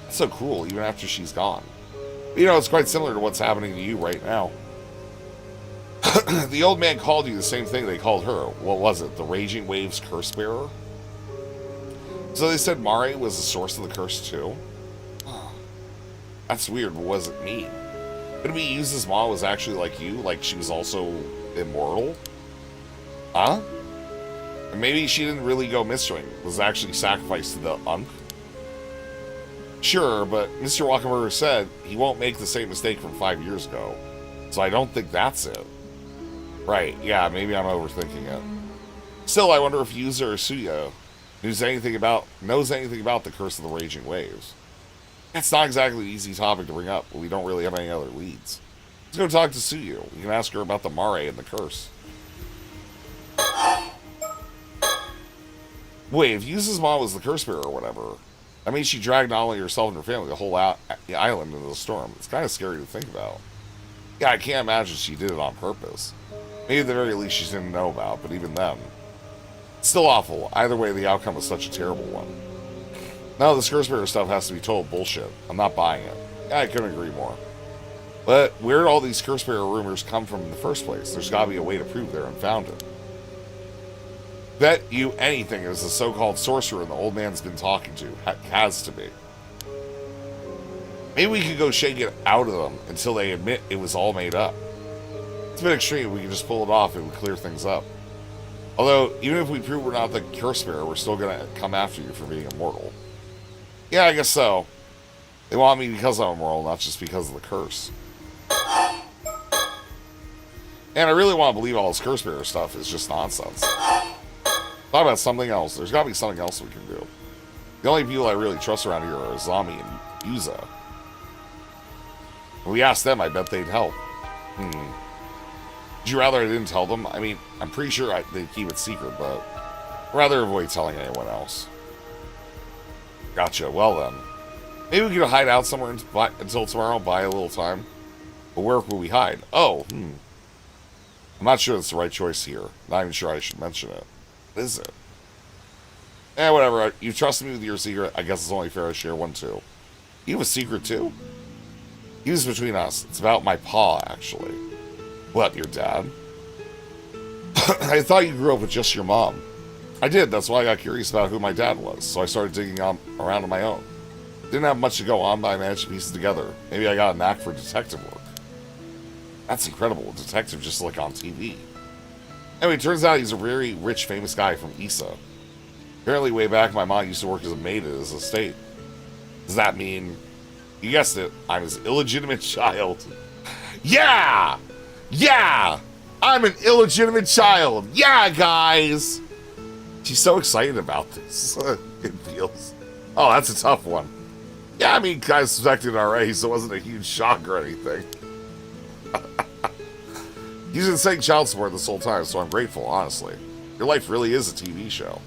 It's so cruel, even after she's gone. But, you know, it's quite similar to what's happening to you right now. The old man called you the same thing they called her. What was it? The Raging Waves Curse Bearer? So they said Mare was the source of the curse too? That's weird, but what does it mean? Could it be Yusa's mom was actually like you? Like she was also immortal? Huh? And maybe she didn't really go missing. Was actually sacrificed to the Unk? Sure, but Mr. Wakamoto said he won't make the same mistake from 5 years ago. So I don't think that's it. Right, yeah, maybe I'm overthinking it. Still, I wonder if Yusa or Suya knows anything about the Curse of the Raging Waves. That's not exactly an easy topic to bring up, but we don't really have any other leads. Let's go talk to Suya. We can ask her about the Mare and the curse. Wait, if Yusa's mom was the curse bearer or whatever, that means she dragged not only herself and her family, the whole island into the storm. It's kind of scary to think about. Yeah, I can't imagine she did it on purpose. Maybe at the very least she didn't know about, but even then. It's still awful. Either way, the outcome was such a terrible one. No, this curse bearer stuff has to be total bullshit. I'm not buying it. Yeah, I couldn't agree more. But where did all these curse bearer rumors come from in the first place? There's gotta be a way to prove they're unfounded. Bet you anything it was the so-called sorcerer the old man's been talking to. Has to be. Maybe we could go shake it out of them until they admit it was all made up. It's a bit extreme. We can just pull it off and we clear things up. Although, even if we prove we're not the curse bearer, we're still gonna come after you for being immortal. Yeah, I guess so. They want me because I'm immoral, not just because of the curse. And I really want to believe all this curse bearer stuff is just nonsense. Thought about something else. There's got to be something else we can do. The only people I really trust around here are Zombie and Yuza. When we asked them, I bet they'd help. Would you rather I didn't tell them? I mean, I'm pretty sure they'd keep it secret, but I'd rather avoid telling anyone else. Gotcha. Well then. Maybe we could hide out somewhere until tomorrow, buy a little time. But where will we hide? Oh, I'm not sure it's the right choice here. Not even sure I should mention it. What is it? Whatever. You trusted me with your secret. I guess it's only fair I share one too. You have a secret too? Use between us. It's about my paw, actually. What, your dad? I thought you grew up with just your mom. I did. That's why I got curious about who my dad was. So I started digging around on my own. Didn't have much to go on, but I managed to piece it together. Maybe I got a knack for detective work. That's incredible. A detective just like on TV. Anyway, it turns out he's a very rich, famous guy from Issa. Apparently, way back, my mom used to work as a maid at his estate. Does that mean, you guessed it, I'm his illegitimate child? Yeah! Yeah! I'm an illegitimate child! Yeah, guys! She's so excited about this. It feels. Oh, that's a tough one. Yeah, I mean, guys suspected already, so it wasn't a huge shock or anything. He's been saying child support this whole time, so I'm grateful, honestly. Your life really is a TV show.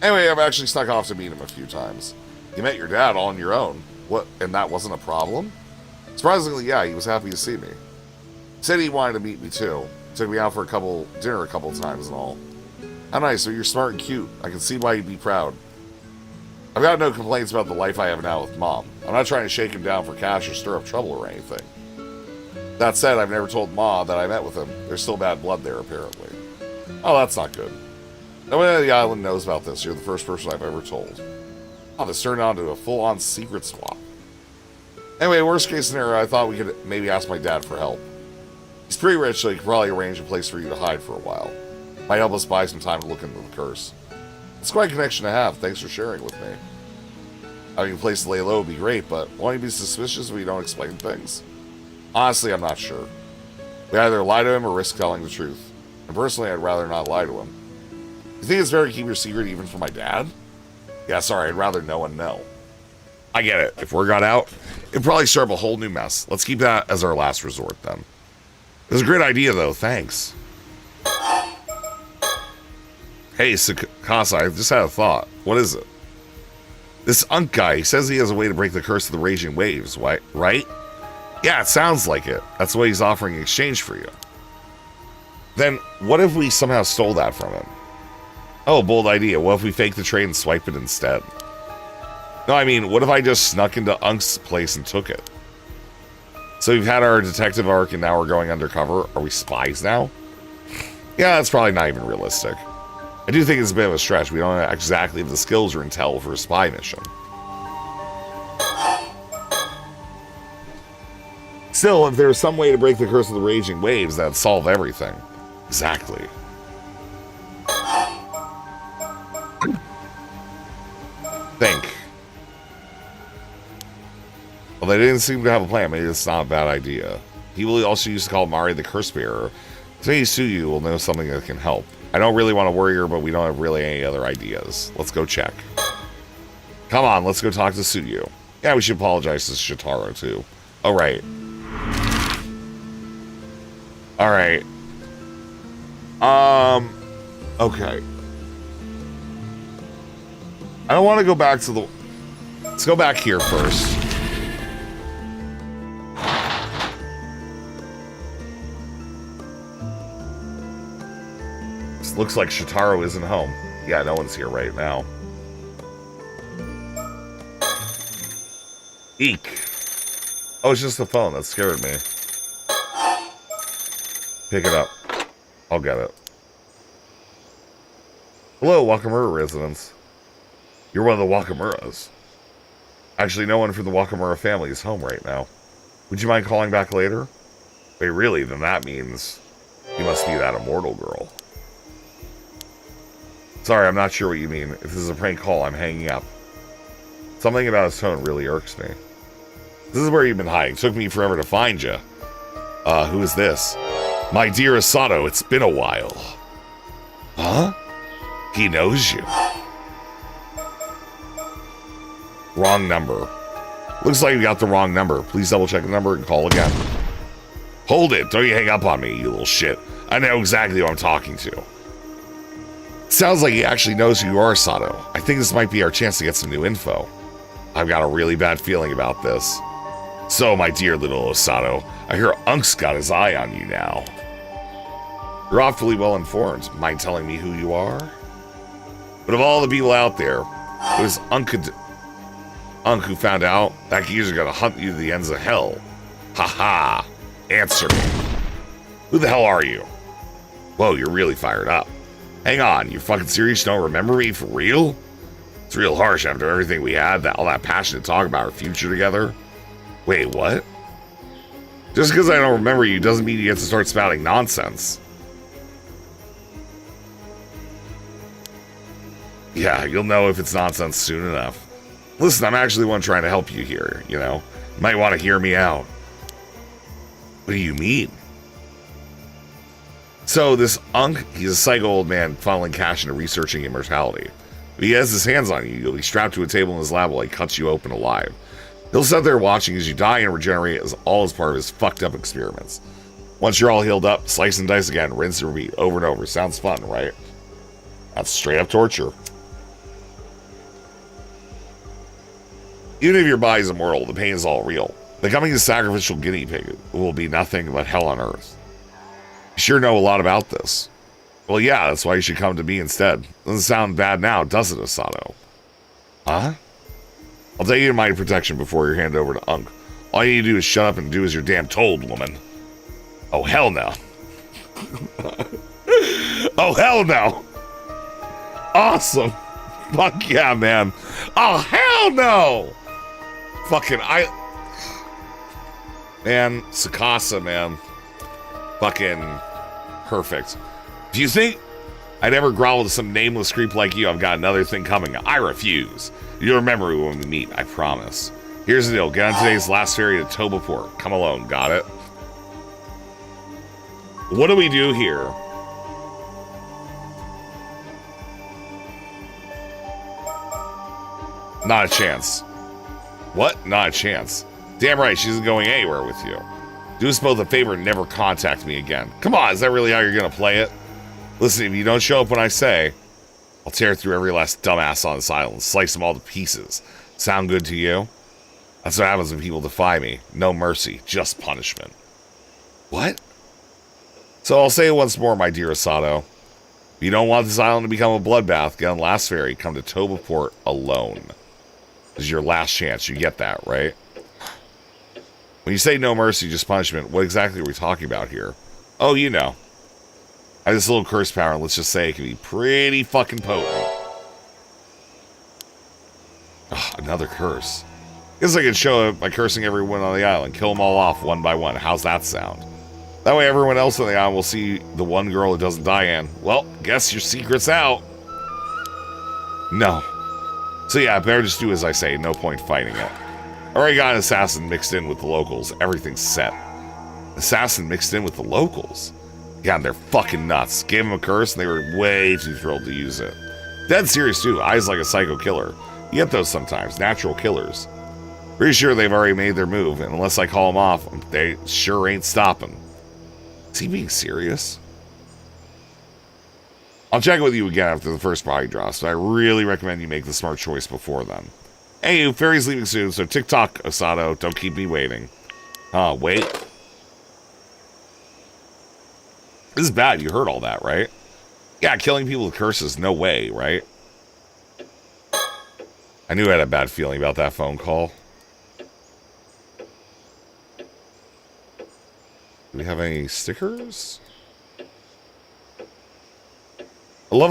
Anyway, I've actually snuck off to meet him a few times. You met your dad all on your own. What, and that wasn't a problem? Surprisingly, yeah, he was happy to see me. Said he wanted to meet me too. Took me out for dinner a couple times and all. How nice, so you're smart and cute. I can see why you'd be proud. I've got no complaints about the life I have now with Mom. I'm not trying to shake him down for cash or stir up trouble or anything. That said, I've never told Ma that I met with him. There's still bad blood there, apparently. Oh, that's not good. No one on the island knows about this. You're the first person I've ever told. Oh, this turned on to a full-on secret swap. Anyway, worst case scenario, I thought we could maybe ask my dad for help. He's pretty rich, so he could probably arrange a place for you to hide for a while. Might help us buy some time to look into the curse. It's quite a connection to have. Thanks for sharing with me. Having a place to lay low would be great, but won't you be suspicious if we don't explain things? Honestly, I'm not sure. We either lie to him or risk telling the truth. And personally, I'd rather not lie to him. You think it's better to keep your secret even from my dad? Yeah, sorry, I'd rather no one know. I get it. If word got out, it'd probably start up a whole new mess. Let's keep that as our last resort, then. It was a great idea, though. Thanks. Hey, Sakasa, I just had a thought. What is it? This Unk guy, he says he has a way to break the curse of the raging waves, right? Yeah, it sounds like it. That's what he's offering in exchange for you. Then, what if we somehow stole that from him? Oh, bold idea. What if we fake the trade and swipe it instead? No, I mean, what if I just snuck into Unk's place and took it? So we've had our detective arc and now we're going undercover. Are we spies now? Yeah, that's probably not even realistic. I do think it's a bit of a stretch. We don't exactly have the skills or intel for a spy mission. Still, if there's some way to break the curse of the raging waves, that'd solve everything. Exactly. Think. Well, they didn't seem to have a plan. Maybe it's not a bad idea. People also used to call Mari the curse bearer. Today, Suyu will know something that can help. I don't really want to worry her, but we don't have really any other ideas. Let's go check. Come on, let's go talk to Suyu. Yeah, we should apologize to Shitaro, too. Oh, right. Alright. Okay. I don't want to go back to the... Let's go back here first. This looks like Shitaro isn't home. Yeah, no one's here right now. Eek. Oh, it's just the phone. That scared me. Pick it up. I'll get it. Hello, Wakamura residents. You're one of the Wakamuras. Actually, no one from the Wakamura family is home right now. Would you mind calling back later? Wait, really? Then that means you must be that immortal girl. Sorry, I'm not sure what you mean. If this is a prank call, I'm hanging up. Something about his tone really irks me. This is where you've been hiding. Took me forever to find you. Who is this? My dear Asato, it's been a while. Huh? He knows you. Wrong number. Looks like you got the wrong number. Please double check the number and call again. Hold it. Don't you hang up on me, you little shit. I know exactly who I'm talking to. Sounds like he actually knows who you are, Asato. I think this might be our chance to get some new info. I've got a really bad feeling about this. So, my dear little Asato, I hear Unk's got his eye on you now. You're awfully well informed. Mind telling me who you are? But of all the people out there, it was Unk who found out that geezer's gonna hunt you to the ends of hell. Ha. Answer me. Who the hell are you? Whoa, you're really fired up. Hang on, you fucking serious? You don't remember me for real? It's real harsh after everything we had, all that passion to talk about our future together. Wait, what? Just because I don't remember you doesn't mean you get to start spouting nonsense. Yeah, you'll know if it's nonsense soon enough. Listen, I'm actually the one trying to help you here, you know? You might want to hear me out. What do you mean? So this Unk, he's a psycho old man funneling cash into researching immortality. If he has his hands on you, you'll be strapped to a table in his lab while he cuts you open alive. He'll sit there watching as you die and regenerate as all as part of his fucked up experiments. Once you're all healed up, slice and dice again, rinse and repeat over and over. Sounds fun, right? That's straight up torture. Even if your body's immortal, the pain is all real. Becoming a sacrificial guinea pig will be nothing but hell on earth. You sure know a lot about this. Well, yeah, that's why you should come to me instead. Doesn't sound bad now, does it, Asato? Huh? I'll take you to my protection before you're handed over to Unk. All you need to do is shut up and do as you're damn told, woman. Oh, hell no. Oh, hell no. Awesome. Fuck yeah, man. Oh, hell no. Fucking, man, Sakasa, man. Fucking perfect. If you think I'd ever growl to some nameless creep like you, I've got another thing coming. I refuse. You'll remember when we meet, I promise. Here's the deal. Get on today's last ferry to Toba Port. Come alone, got it? What do we do here? Not a chance. What? Not a chance. Damn right, she isn't going anywhere with you. Do us both a favor and never contact me again. Come on, is that really how you're gonna play it? Listen, if you don't show up when I say, I'll tear through every last dumbass on this island and slice them all to pieces. Sound good to you? That's what happens when people defy me. No mercy, just punishment. What? So I'll say it once more, my dear Asato. If you don't want this island to become a bloodbath, get on last ferry, come to Toba Port alone. This is your last chance, you get that, right? When you say no mercy, just punishment, what exactly are we talking about here? Oh, you know. I have this little curse power, and let's just say it can be pretty fucking potent. Ugh, another curse. Guess I could show it by cursing everyone on the island, kill them all off one by one. How's that sound? That way everyone else on the island will see the one girl that doesn't die in. Well, guess your secret's out. No. So yeah, better just do as I say, no point fighting it. Already got an assassin mixed in with the locals. Everything's set. Assassin mixed in with the locals? God, they're fucking nuts. Gave him a curse and they were way too thrilled to use it. Dead serious too. Eyes like a psycho killer. You get those sometimes. Natural killers. Pretty sure they've already made their move, and unless I call them off, they sure ain't stopping. Is he being serious? I'll check with you again after the first body drops, but I really recommend you make the smart choice before then. Hey, ferry's leaving soon, so tick-tock, Asato. Don't keep me waiting. Oh, wait. This is bad. You heard all that, right? Yeah, killing people with curses, no way, right? I knew I had a bad feeling about that phone call. Do we have any stickers? I love,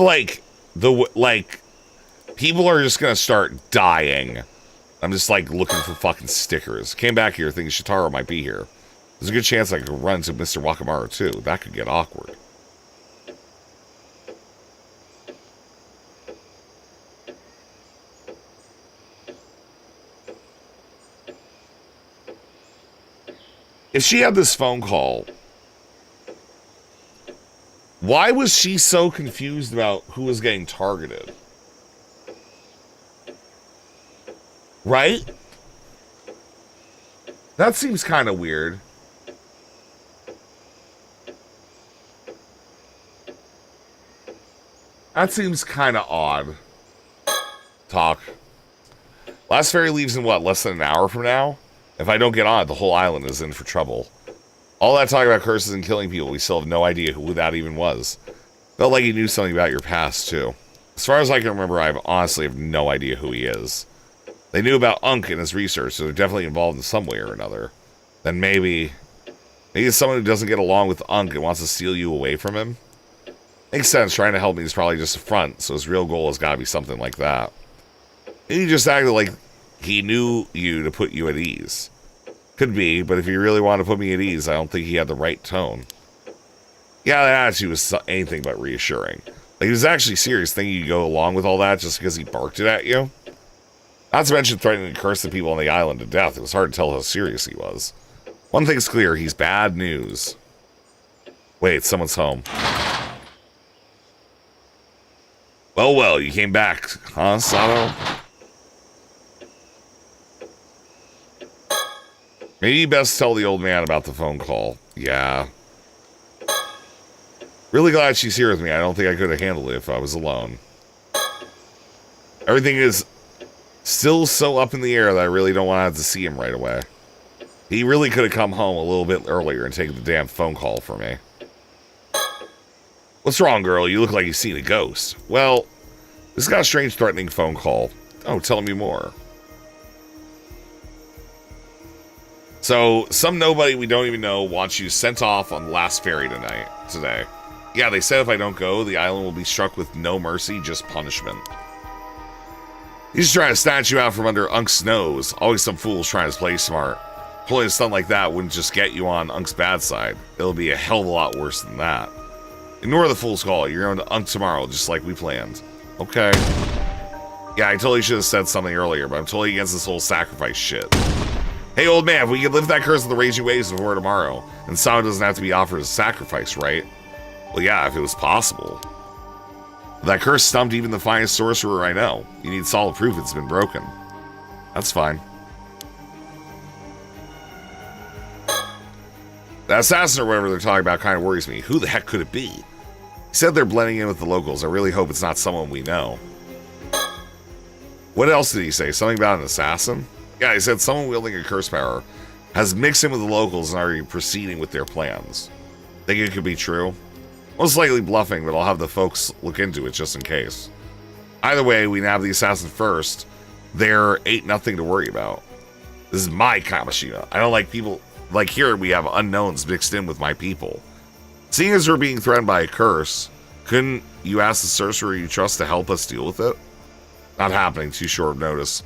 people are just gonna start dying. I'm just, looking for fucking stickers. Came back here thinking Shitaro might be here. There's a good chance I could run into Mr. Wakamaru, too. That could get awkward. If she had this phone call, why was she so confused about who was getting targeted? Right? That seems kind of weird. That seems kind of odd. Talk. Last ferry leaves in what, less than an hour from now? If I don't get on it, the whole island is in for trouble. All that talk about curses and killing people, we still have no idea who that even was. Felt like he knew something about your past, too. As far as I can remember, I honestly have no idea who he is. They knew about Unk and his research, so they're definitely involved in some way or another. Then maybe it's someone who doesn't get along with Unk and wants to steal you away from him. Makes sense, trying to help me is probably just a front, so his real goal has got to be something like that. He just acted like he knew you to put you at ease. Could be, but if he really wanted to put me at ease, I don't think he had the right tone. Yeah, that attitude was anything but reassuring. Like, he was actually serious, thinking you'd go along with all that just because he barked it at you. Not to mention threatening to curse the people on the island to death. It was hard to tell how serious he was. One thing's clear, he's bad news. Wait, someone's home. Well, you came back, huh, Sato? Maybe you best tell the old man about the phone call. Yeah. Really glad she's here with me. I don't think I could have handled it if I was alone. Everything is still so up in the air that I really don't want to have to see him right away. He really could have come home a little bit earlier and taken the damn phone call for me. What's wrong, girl? You look like you've seen a ghost. Well, this got a strange, threatening phone call. Oh, tell me more. So, some nobody we don't even know wants you sent off on the last ferry today. Yeah, they said if I don't go, the island will be struck with no mercy, just punishment. He's just trying to snatch you out from under Unk's nose. Always some fools trying to play smart. Pulling a stunt like that wouldn't just get you on Unk's bad side. It'll be a hell of a lot worse than that. Ignore the fool's call. You're going to Unk tomorrow, just like we planned. Okay. Yeah, I totally should have said something earlier, but I'm totally against this whole sacrifice shit. Hey, old man, if we could lift that curse of the raging waves before tomorrow, and Sato doesn't have to be offered as a sacrifice, right? Well, yeah, if it was possible. That curse stumped even the finest sorcerer I know. You need solid proof it's been broken. That's fine. That assassin or whatever they're talking about kind of worries me. Who the heck could it be? He said they're blending in with the locals. I really hope it's not someone we know. What else did he say? Something about an assassin? Yeah, he said someone wielding a curse power has mixed in with the locals and are proceeding with their plans. Think it could be true? Most likely bluffing, but I'll have the folks look into it just in case. Either way, we nab the assassin first. There ain't nothing to worry about. This is my Kamishima. I don't like people... Like here, we have unknowns mixed in with my people. Seeing as we're being threatened by a curse, couldn't you ask the sorcerer you trust to help us deal with it? Not happening, too short of notice.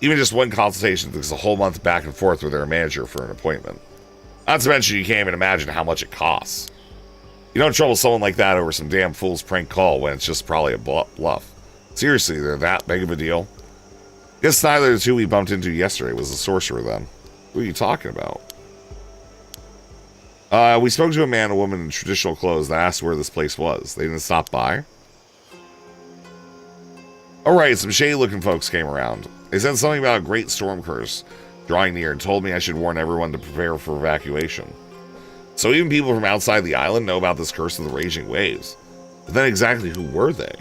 Even just one consultation takes a whole month back and forth with their manager for an appointment. Not to mention you can't even imagine how much it costs. You don't trouble someone like that over some damn fool's prank call when it's just probably a bluff. Seriously, they're that big of a deal? Guess neither of the two we bumped into yesterday was the sorcerer then. What are you talking about? We spoke to a man and a woman in traditional clothes that asked where this place was. They didn't stop by? Alright, some shady-looking folks came around. They said something about a great storm curse drawing near and told me I should warn everyone to prepare for evacuation. So even people from outside the island know about this curse of the raging waves. But then exactly who were they?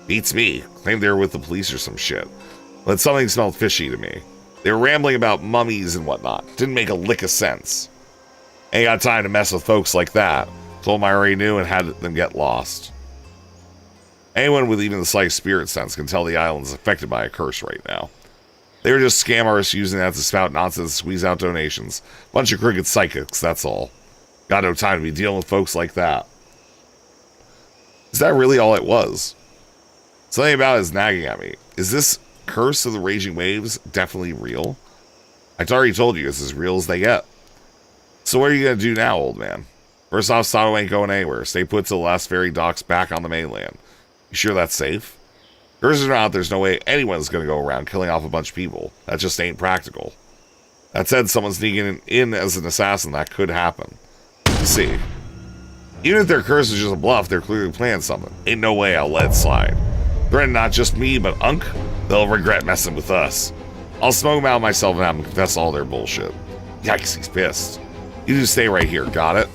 Beats me. Claimed they were with the police or some shit. But something smelled fishy to me. They were rambling about mummies and whatnot. Didn't make a lick of sense. Ain't got time to mess with folks like that. Told them I already knew and had them get lost. Anyone with even the slightest spirit sense can tell the island's affected by a curse right now. They were just scam artists using that to spout nonsense and squeeze out donations. Bunch of crooked psychics, that's all. Got no time to be dealing with folks like that. Is that really all it was? Something about it is nagging at me. Is this curse of the raging waves definitely real? I already told you it's as real as they get. So what are you going to do now, old man? First off, Sato ain't going anywhere. Stay put till the last ferry docks back on the mainland. You sure that's safe? Curses or not, there's no way anyone's going to go around killing off a bunch of people. That just ain't practical. That said, someone sneaking in as an assassin, that could happen. You see. Even if their curse is just a bluff, they're clearly planning something. Ain't no way I'll let it slide. Threaten not just me, but Unk? They'll regret messing with us. I'll smoke them out myself and have them confess all their bullshit. Yikes, he's pissed. You just stay right here, got it?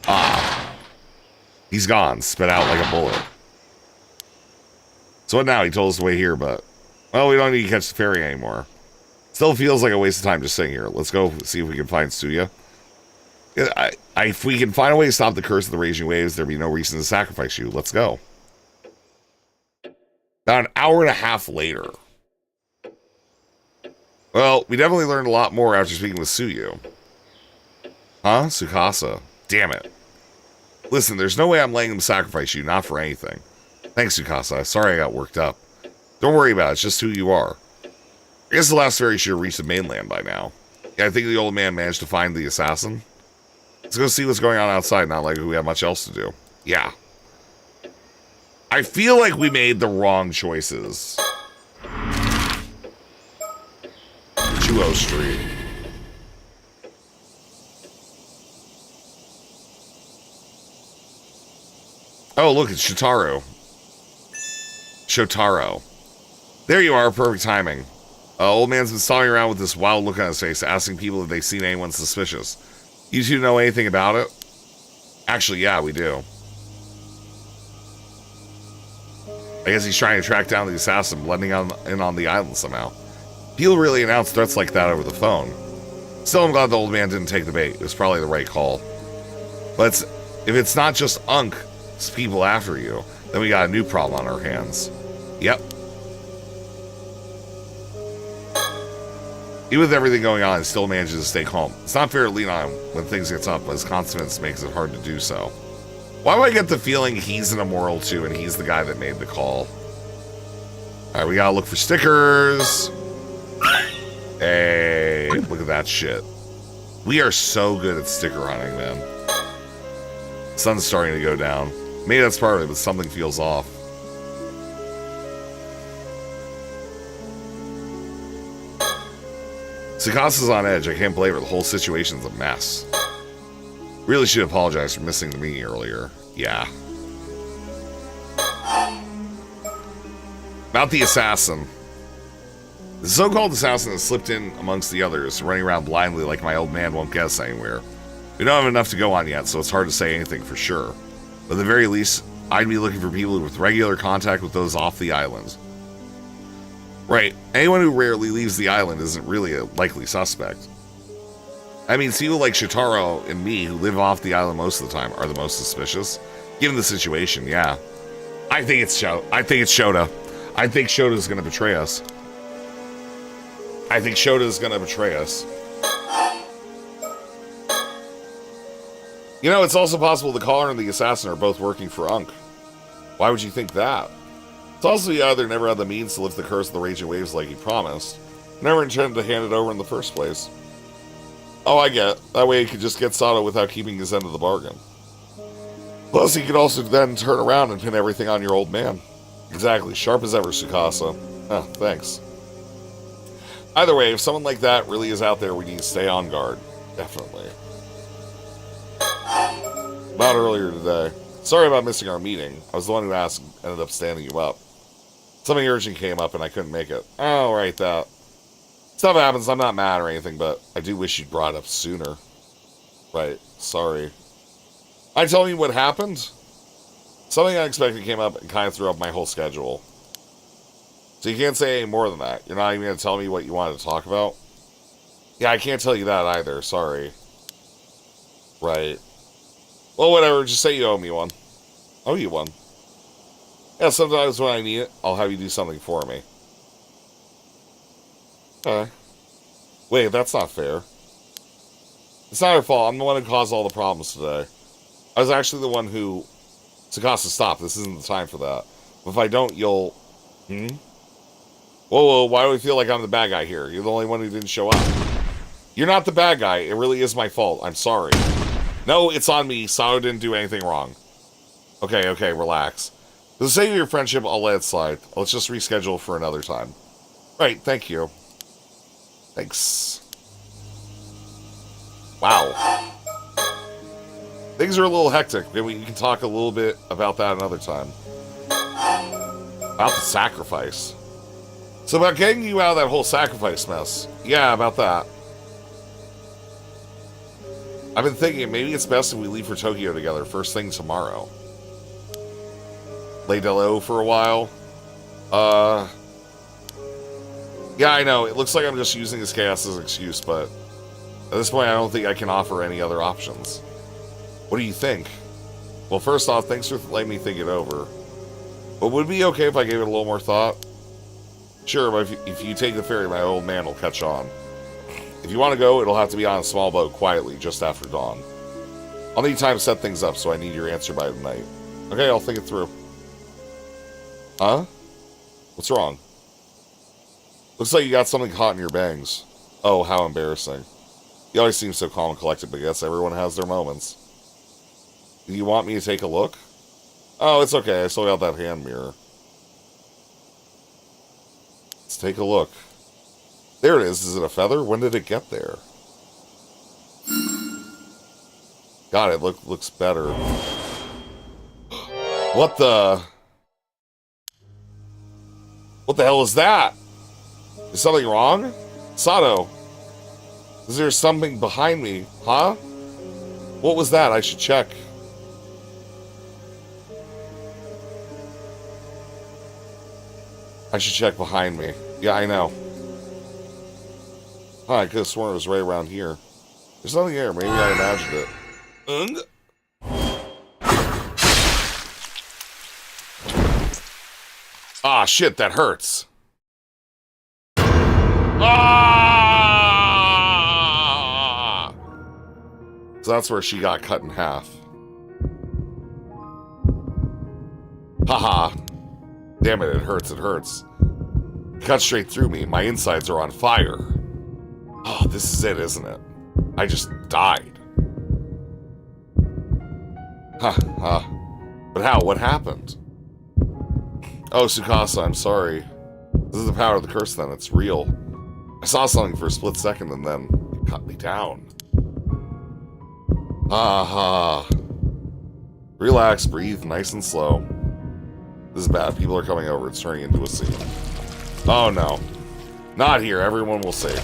Ah. He's gone, spit out like a bullet. So what now? He told us to wait here, but... Well, we don't need to catch the ferry anymore. Still feels like a waste of time just sitting here. Let's go see if we can find Suya. If we can find a way to stop the curse of the raging waves, there'd be no reason to sacrifice you. Let's go. About an hour and a half later. Well, we definitely learned a lot more after speaking with Suyu. Huh? Tsukasa. Damn it. Listen, there's no way I'm letting them sacrifice you, not for anything. Thanks, Tsukasa. Sorry I got worked up. Don't worry about it, it's just who you are. I guess the last ferry should have reached the mainland by now. Yeah, I think the old man managed to find the assassin. Let's go see what's going on outside, not like we have much else to do. Yeah. I feel like we made the wrong choices. Chuo Street. Oh, look, it's Shotaro. Shotaro. There you are, perfect timing. Old man's been stalking around with this wild look on his face, asking people if they've seen anyone suspicious. You two know anything about it? Actually, yeah, we do. I guess he's trying to track down the assassin, blending in on the island somehow. People really announce threats like that over the phone. Still, I'm glad the old man didn't take the bait. It was probably the right call. But if it's not just Unk's people after you, then we got a new problem on our hands. Yep. Even with everything going on, he still manages to stay calm. It's not fair to lean on him when things get tough, but his confidence makes it hard to do so. Why do I get the feeling he's an immoral too, and he's the guy that made the call? Alright, we gotta look for stickers. Hey, look at that shit. We are so good at sticker hunting, man. Sun's starting to go down. Maybe that's part of it, but something feels off. Tsukasa's on edge. I can't believe it. The whole situation's a mess. Really should apologize for missing the meeting earlier. Yeah. About the assassin. The so-called assassin has slipped in amongst the others, running around blindly like my old man won't get us anywhere. We don't have enough to go on yet, so it's hard to say anything for sure. But at the very least, I'd be looking for people with regular contact with those off the island. Right, anyone who rarely leaves the island isn't really a likely suspect. I mean, people like Shotaro and me, who live off the island most of the time, are the most suspicious. Given the situation, yeah. I think it's Shota. I think Shota's gonna betray us. You know, it's also possible the caller and the assassin are both working for Unk. Why would you think that? It's also he either never had the means to lift the curse of the raging waves like he promised, never intended to hand it over in the first place. Oh, I get it. That way he could just get Sato without keeping his end of the bargain. Plus, he could also then turn around and pin everything on your old man. Exactly. Sharp as ever, Tsukasa. Ah, thanks. Either way, if someone like that really is out there, we need to stay on guard. Definitely. About earlier today. Sorry about missing our meeting. I was the one who asked and ended up standing you up. Something urgent came up and I couldn't make it. Oh, right, that. Stuff happens, I'm not mad or anything, but I do wish you'd brought it up sooner. Right, sorry. I tell you what happened? Something unexpected came up and kind of threw up my whole schedule. So you can't say any more than that. You're not even going to tell me what you wanted to talk about? Yeah, I can't tell you that either, sorry. Right. Well, whatever, just say you owe me one. Owe you one. Yeah, sometimes when I need it, I'll have you do something for me. Okay. Wait, that's not fair. It's not your fault. I'm the one who caused all the problems today. I was actually the one who... Tsukasa, stop. This isn't the time for that. But if I don't, you'll... Whoa, why do I feel like I'm the bad guy here? You're the only one who didn't show up. You're not the bad guy. It really is my fault. I'm sorry. No, it's on me. Sato didn't do anything wrong. Okay, relax. For the sake of your friendship, I'll let it slide. Let's just reschedule for another time. Right, thank you. Thanks. Wow. Things are a little hectic. Maybe we can talk a little bit about that another time. About the sacrifice. So about getting you out of that whole sacrifice mess. Yeah, about that. I've been thinking maybe it's best if we leave for Tokyo together first thing tomorrow. Lay low for a while. Yeah, I know. It looks like I'm just using this chaos as an excuse, but at this point I don't think I can offer any other options. What do you think? Well, first off, thanks for letting me think it over. But would it be okay if I gave it a little more thought? Sure, but if you take the ferry, my old man will catch on. If you want to go, it'll have to be on a small boat quietly just after dawn. I'll need time to set things up, so I need your answer by tonight. Okay, I'll think it through. Huh? What's wrong? Looks like you got something caught in your bangs. Oh, how embarrassing. You always seem so calm and collected, but I guess everyone has their moments. Do you want me to take a look? Oh, it's okay. I still got that hand mirror. Let's take a look. There it is. Is it a feather? When did it get there? God, it looks better. What the... What the hell is that? Is something wrong? Sato. Is there something behind me? Huh? What was that? I should check. I should check behind me. Yeah, I know. Huh, I could have sworn it was right around here. There's nothing here. Maybe I imagined it. Ah, shit, that hurts. Ah! So that's where she got cut in half. Haha. Damn it, it hurts, it hurts. It cut straight through me. My insides are on fire. Oh, this is it, isn't it? I just died. Huh. But how? What happened? Oh, Tsukasa, I'm sorry. This is the power of the curse then. It's real. I saw something for a split second and then it cut me down. Ha. Relax, breathe, nice and slow. This is bad. People are coming over. It's turning into a scene. Oh, no. Not here. Everyone will see.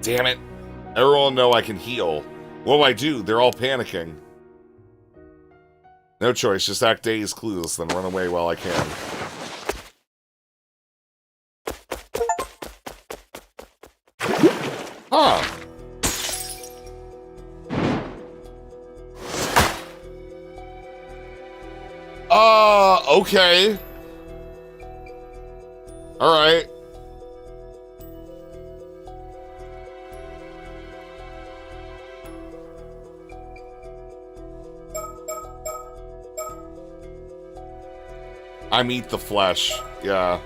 Damn it. Everyone will know I can heal. What do I do? They're all panicking. No choice. Just act dazed, clueless, then run away while I can. Huh. Okay. Alright. I eat the flesh. Yeah.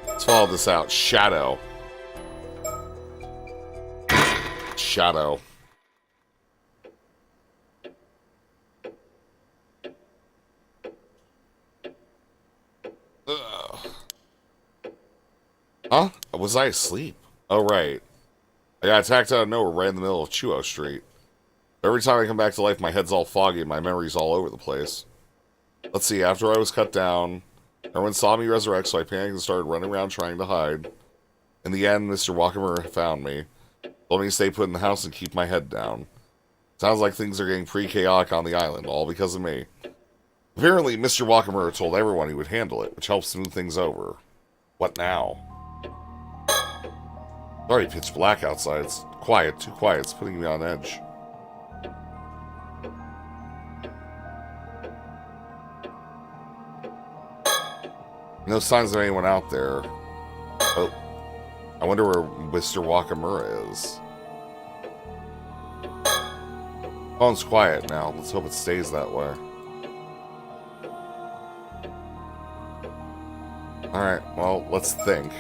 Let's follow this out. Shadow. Shadow. Ugh. Huh? Was I asleep? Oh, right. I got attacked out of nowhere right in the middle of Chuo Street. Every time I come back to life, my head's all foggy and my memory's all over the place. Let's see, after I was cut down, everyone saw me resurrect, so I panicked and started running around trying to hide. In the end, Mr. Wakamura found me. Told me to stay put in the house and keep my head down. Sounds like things are getting pretty chaotic on the island, all because of me. Apparently, Mr. Wakamura told everyone he would handle it, which helps smooth things over. What now? It's already pitch black outside. It's quiet, too quiet. It's putting me on edge. No signs of anyone out there. Oh. I wonder where Mr. Wakamura is. Phone's quiet now. Let's hope it stays that way. Alright, well, let's think.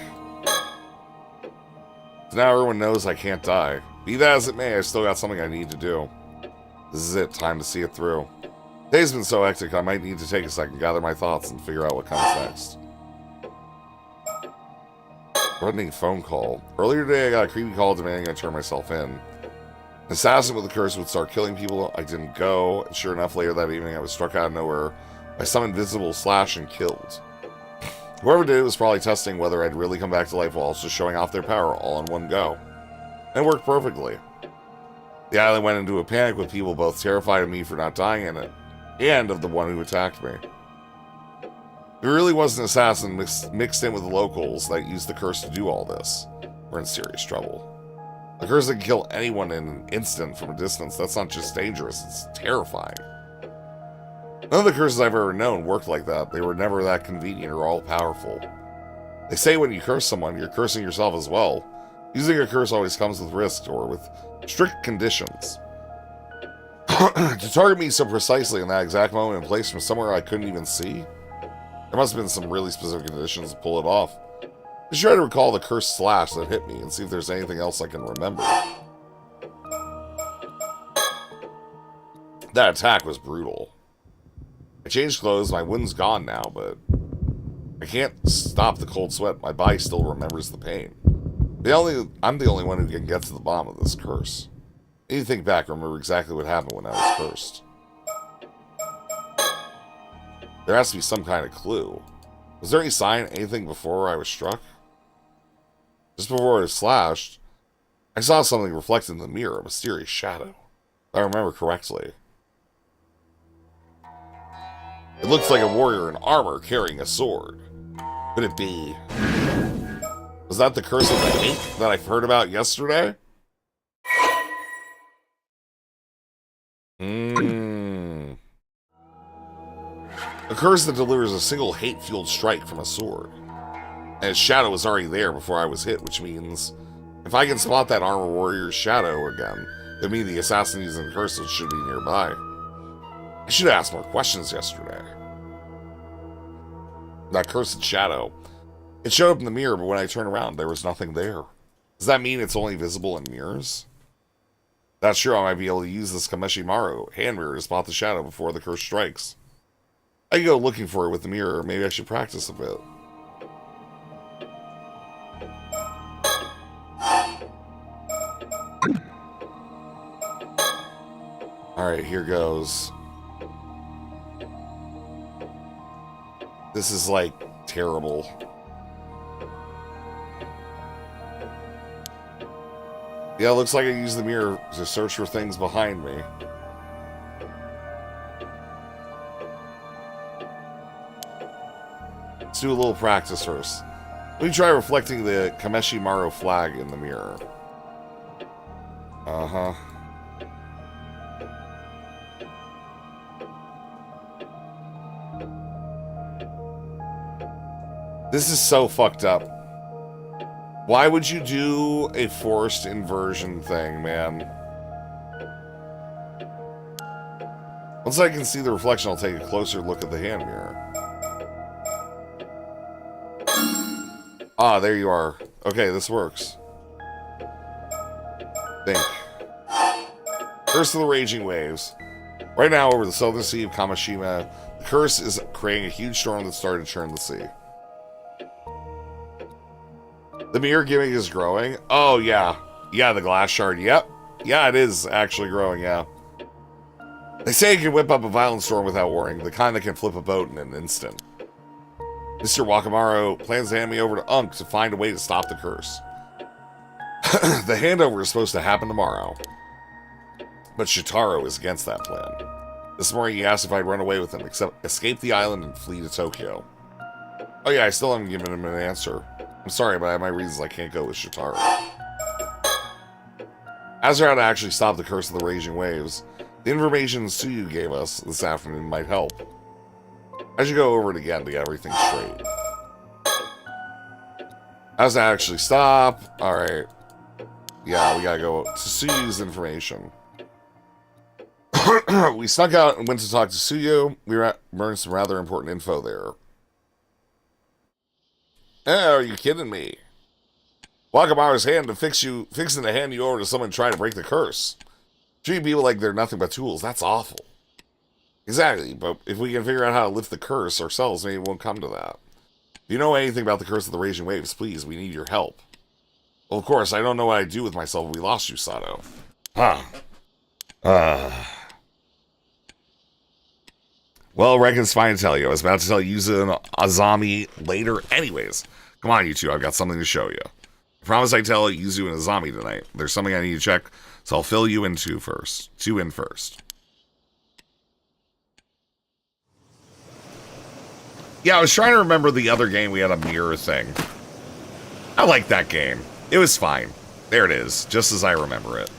So now everyone knows I can't die. Be that as it may, I still got something I need to do. This is it. Time to see it through. Today's been so hectic, I might need to take a second, gather my thoughts, and figure out what comes next. Threatening phone call. Earlier today, I got a creepy call demanding I turn myself in. An assassin with a curse would start killing people. I didn't go, and sure enough, later that evening, I was struck out of nowhere by some invisible slash and killed. Whoever did it was probably testing whether I'd really come back to life while also showing off their power all in one go. And it worked perfectly. The island went into a panic with people both terrified of me for not dying in it, and of the one who attacked me. If it really was an assassin mixed in with the locals that used the curse to do all this, we're in serious trouble. A curse that can kill anyone in an instant from a distance, that's not just dangerous, it's terrifying. None of the curses I've ever known worked like that. They were never that convenient or all-powerful. They say when you curse someone, you're cursing yourself as well. Using a curse always comes with risk or with strict conditions. To target me so precisely in that exact moment and place from somewhere I couldn't even see? There must have been some really specific conditions to pull it off. Just try to recall the cursed slash that hit me and see if there's anything else I can remember. That attack was brutal. I changed clothes, my wound's gone now, but I can't stop the cold sweat. My body still remembers the pain. I'm the only one who can get to the bottom of this curse. I need to think back and remember exactly what happened when I was cursed. There has to be some kind of clue. Was there any sign, anything before I was struck? Just before I was slashed, I saw something reflected in the mirror, a mysterious shadow. If I remember correctly. It looks like a warrior in armor carrying a sword. Could it be? Was that the curse of the hate that I heard about yesterday? A curse that delivers a single hate-fueled strike from a sword. And its shadow was already there before I was hit, which means if I can spot that armor warrior's shadow again, it means the assassin using the curse should be nearby. I should have asked more questions yesterday. That cursed shadow. It showed up in the mirror, but when I turned around, there was nothing there. Does that mean it's only visible in mirrors? That's true, I might be able to use this Kameshimaru hand mirror to spot the shadow before the curse strikes. I can go looking for it with the mirror. Maybe I should practice a bit. Alright, here goes. This is like terrible. Yeah, it looks like I used the mirror to search for things behind me. Let's do a little practice first. Let me try reflecting the Kameshimaru flag in the mirror. Uh-huh. This is so fucked up. Why would you do a forced inversion thing, man? Once I can see the reflection, I'll take a closer look at the hand mirror. Ah, there you are. Okay, this works. Think. Curse of the Raging Waves. Right now, over the southern sea of Kamishima, the curse is creating a huge storm that started to churn the sea. The mirror gimmick is growing. Oh, yeah. Yeah, the glass shard. Yep. Yeah, it is actually growing, yeah. They say it can whip up a violent storm without warning, the kind that can flip a boat in an instant. Mr. Wakamaru plans to hand me over to Unk to find a way to stop the curse. The handover is supposed to happen tomorrow. But Shitaro is against that plan. This morning he asked if I'd run away with him, escape the island and flee to Tokyo. Oh yeah, I still haven't given him an answer. I'm sorry, but I have my reasons I can't go with Shitaro. As for how to actually stop the curse of the raging waves, the information Suyu gave us this afternoon might help. I should go over it again to get everything straight. How to actually stop? Alright. Yeah, we gotta go to Suyu's information. We snuck out and went to talk to Suyu. We learned some rather important info there. Oh, are you kidding me? Wakamaru's hand to fixing to hand you over to someone trying to break the curse. Treat people like they're nothing but tools. That's awful. Exactly, but if we can figure out how to lift the curse ourselves, maybe it won't come to that. If you know anything about the curse of the raging waves, please, we need your help. Well, of course, I don't know what I'd do with myself if we lost you, Sato. Huh. Well, reckon's fine to tell you. I was about to tell Yuzu and Azami later anyways. Come on, you two, I've got something to show you. I promise I tell Yuzu and Azami tonight. There's something I need to check, so I'll fill you in two first. Yeah, I was trying to remember the other game we had a mirror thing. I like that game. It was fine. There it is, just as I remember it.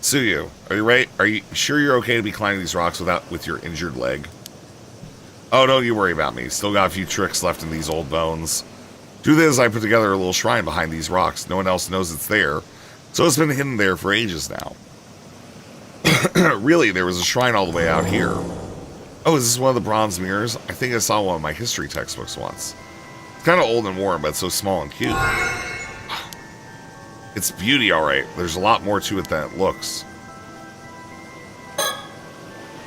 Tsuyu, are you right? Are you sure you're okay to be climbing these rocks with your injured leg? Oh, don't you worry about me. Still got a few tricks left in these old bones. Truth is, I put together a little shrine behind these rocks. No one else knows it's there, so it's been hidden there for ages now. Really, there was a shrine all the way out here. Oh, is this one of the bronze mirrors? I think I saw one of my history textbooks once. It's kind of old and worn, but so small and cute. It's beauty, alright. There's a lot more to it than it looks.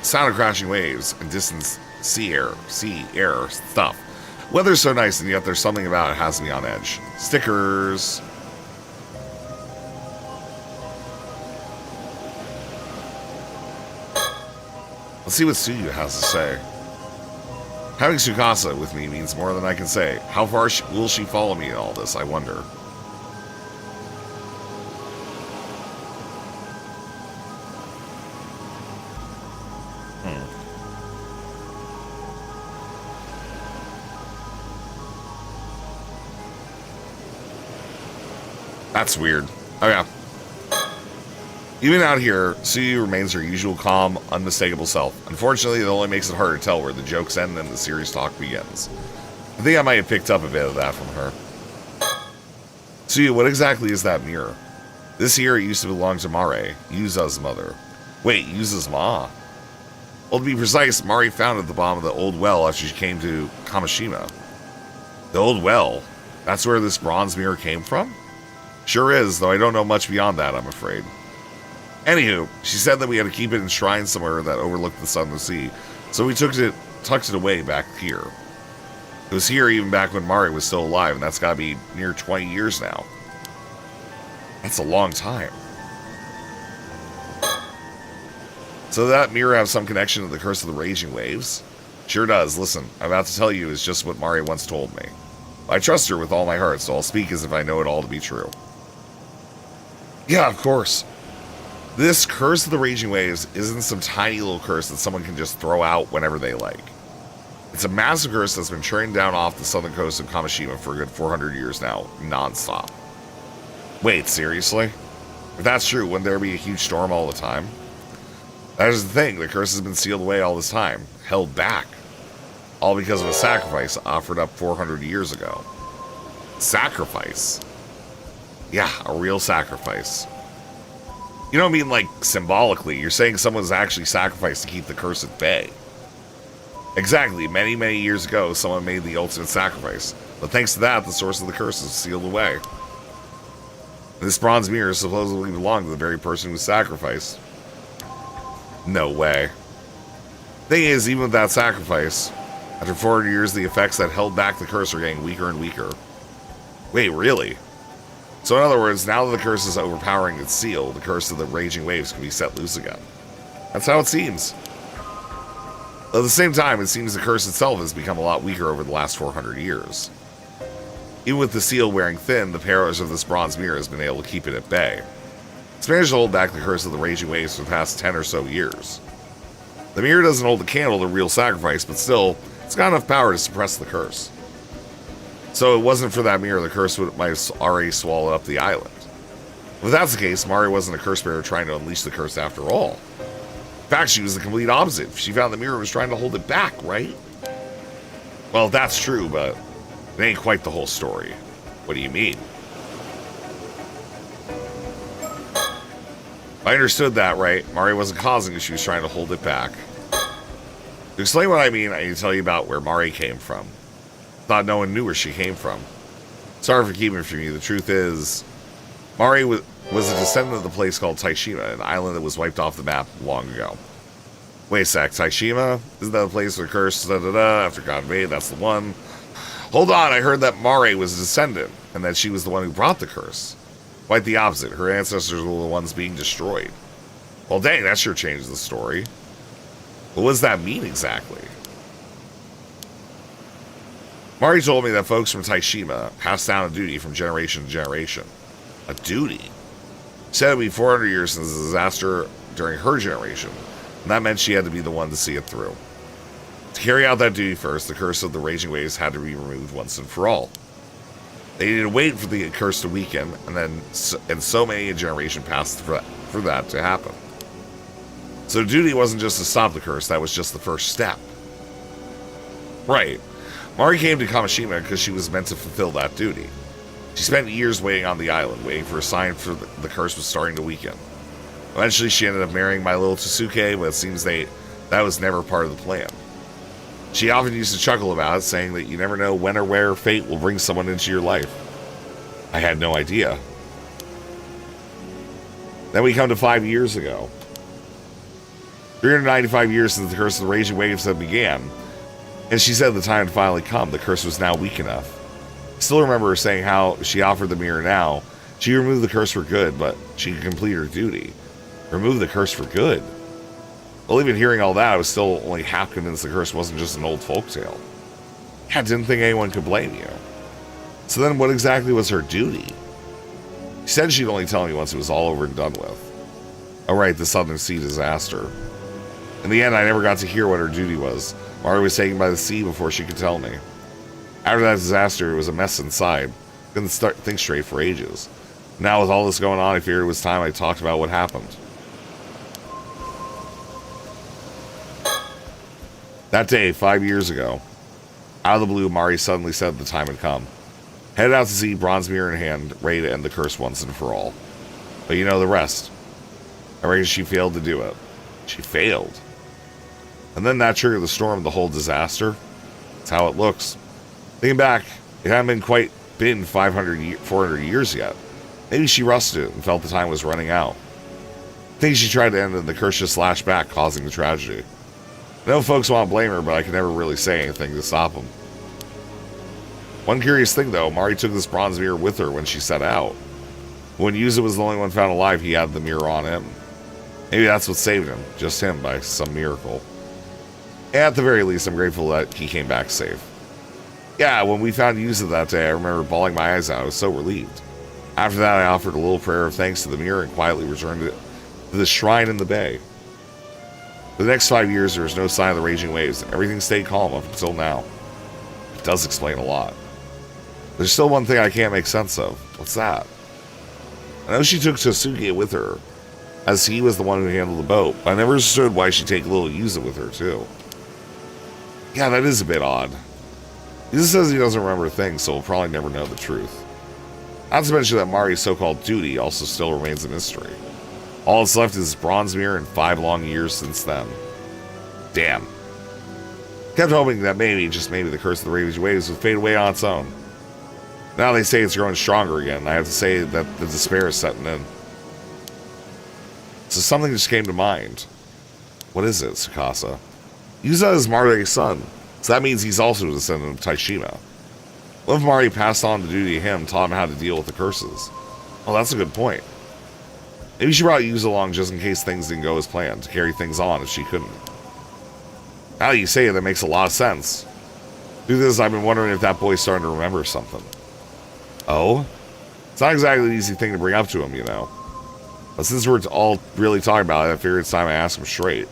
Sound of crashing waves and distant sea air stuff. Weather's so nice, and yet there's something about it has me on edge. Stickers. Let's see what Tsuyu has to say. Having Tsukasa with me means more than I can say. How far will she follow me in all this, I wonder. That's weird. Oh yeah. Even out here, Tsuyu remains her usual calm, unmistakable self. Unfortunately, it only makes it harder to tell where the jokes end and the serious talk begins. I think I might have picked up a bit of that from her. Tsuyu, what exactly is that mirror? This here used to belong to Mare, Yuza's mother. Wait, Yuza's ma? Well, to be precise, Mari found it at the bottom of the old well after she came to Kamishima. The old well? That's where this bronze mirror came from? Sure is, though I don't know much beyond that, I'm afraid. Anywho, she said that we had to keep it enshrined somewhere that overlooked the sun and the sea, so we tucked it away back here. It was here even back when Mari was still alive, and that's gotta be near 20 years now. That's a long time. So did that mirror have some connection to the curse of the raging waves? Sure does. Listen, I'm about to tell you is just what Mari once told me. I trust her with all my heart, so I'll speak as if I know it all to be true. Yeah, of course. This curse of the raging waves isn't some tiny little curse that someone can just throw out whenever they like. It's a massive curse that's been churning down off the southern coast of Kamishima for a good 400 years now, non-stop. Wait, seriously? If that's true, wouldn't there be a huge storm all the time? That is the thing, the curse has been sealed away all this time, held back. All because of a sacrifice offered up 400 years ago. Sacrifice? Yeah, a real sacrifice. You don't mean like symbolically, you're saying someone's actually sacrificed to keep the curse at bay. Exactly, many, many years ago, someone made the ultimate sacrifice. But thanks to that, the source of the curse is sealed away. This bronze mirror supposedly belonged to the very person who was sacrificed. No way. Thing is, even with that sacrifice, after 400 years, the effects that held back the curse are getting weaker and weaker. Wait, really? So in other words, now that the curse is overpowering its seal, the curse of the raging waves can be set loose again. That's how it seems. At the same time, it seems the curse itself has become a lot weaker over the last 400 years. Even with the seal wearing thin, the powers of this bronze mirror has been able to keep it at bay. It's managed to hold back the curse of the raging waves for the past 10 or so years. The mirror doesn't hold the candle to real sacrifice, but still, it's got enough power to suppress the curse. So it wasn't for that mirror, the curse might have already swallowed up the island. If that's the case, Mari wasn't a curse bearer trying to unleash the curse after all. In fact, she was the complete opposite. She found the mirror was trying to hold it back, right? Well, that's true, but it ain't quite the whole story. What do you mean? If I understood that right, Mari wasn't causing it, she was trying to hold it back. To explain what I mean, I need to tell you about where Mari came from. Thought no one knew where she came from. Sorry for keeping it from you. The truth is, Mari was a descendant of the place called Taishima, an island that was wiped off the map long ago. Wait a sec, Taishima? Isn't that the place where the curse, after God made? That's the one. Hold on, I heard that Mari was a descendant, and that she was the one who brought the curse. Quite the opposite. Her ancestors were the ones being destroyed. Well, dang, that sure changed the story. What does that mean exactly? Mari told me that folks from Taishima passed down a duty from generation to generation. A duty? She said it would be 400 years since the disaster during her generation, and that meant she had to be the one to see it through. To carry out that duty first, the curse of the raging waves had to be removed once and for all. They needed to wait for the curse to weaken, and so many a generation passed for that to happen. So the duty wasn't just to stop the curse, that was just the first step. Right. Mari came to Kamishima because she was meant to fulfill that duty. She spent years waiting on the island, waiting for a sign for the curse was starting to weaken. Eventually she ended up marrying my little Tsuke, but it seems that was never part of the plan. She often used to chuckle about it, saying that you never know when or where fate will bring someone into your life. I had no idea. Then we come to 5 years ago. 395 years since the curse of the raging waves had began, and she said the time had finally come. The curse was now weak enough. I still remember her saying how she offered the mirror now. She removed the curse for good, but she could complete her duty. Remove the curse for good? Well, even hearing all that, I was still only half convinced the curse wasn't just an old folktale. I didn't think anyone could blame you. So then what exactly was her duty? She said she'd only tell me once it was all over and done with. Oh right, the Southern Sea disaster. In the end, I never got to hear what her duty was. Mari was taken by the sea before she could tell me. After that disaster, it was a mess inside. Couldn't think straight for ages. Now with all this going on, I figured it was time I talked about what happened. That day, 5 years ago, out of the blue, Mari suddenly said the time had come. Headed out to sea, bronze mirror in hand, ready to end the curse once and for all. But you know the rest. I reckon she failed to do it. She failed. And then that triggered the storm of the whole disaster. That's how it looks. Thinking back, it hadn't quite been 400 years yet. Maybe she rushed it and felt the time was running out. I think she tried to end it and the curse just slashed back, causing the tragedy. I know folks want to blame her, but I could never really say anything to stop them. One curious thing though, Mari took this bronze mirror with her when she set out. When Yuza was the only one found alive, he had the mirror on him. Maybe that's what saved him, just him, by some miracle. At the very least, I'm grateful that he came back safe. Yeah, when we found Yuza that day, I remember bawling my eyes out. I was so relieved. After that, I offered a little prayer of thanks to the mirror and quietly returned it to the shrine in the bay. For the next 5 years, there was no sign of the raging waves. Everything stayed calm up until now. It does explain a lot. There's still one thing I can't make sense of. What's that? I know she took Tosuke with her, as he was the one who handled the boat, but I never understood why she'd take little Yuza with her, too. Yeah, that is a bit odd. Yuza says he doesn't remember a thing, so we'll probably never know the truth. Not to mention that Mari's so-called duty also still remains a mystery. All that's left is this bronze mirror and 5 long years since then. Damn. Kept hoping that maybe, just maybe, the curse of the raging waves would fade away on its own. Now they say it's growing stronger again. I have to say that the despair is setting in. So something just came to mind. What is it, Tsukasa? Yuza is Mari's son, so that means he's also a descendant of Taishima. What if Mari passed on the duty to him, taught him how to deal with the curses? Oh, that's a good point. Maybe she brought Yuza along just in case things didn't go as planned, to carry things on if she couldn't. Now that you say it, that makes a lot of sense. Through this, I've been wondering if that boy's starting to remember something. Oh? It's not exactly an easy thing to bring up to him, you know. But since we're all really talking about it, I figured it's time I ask him straight.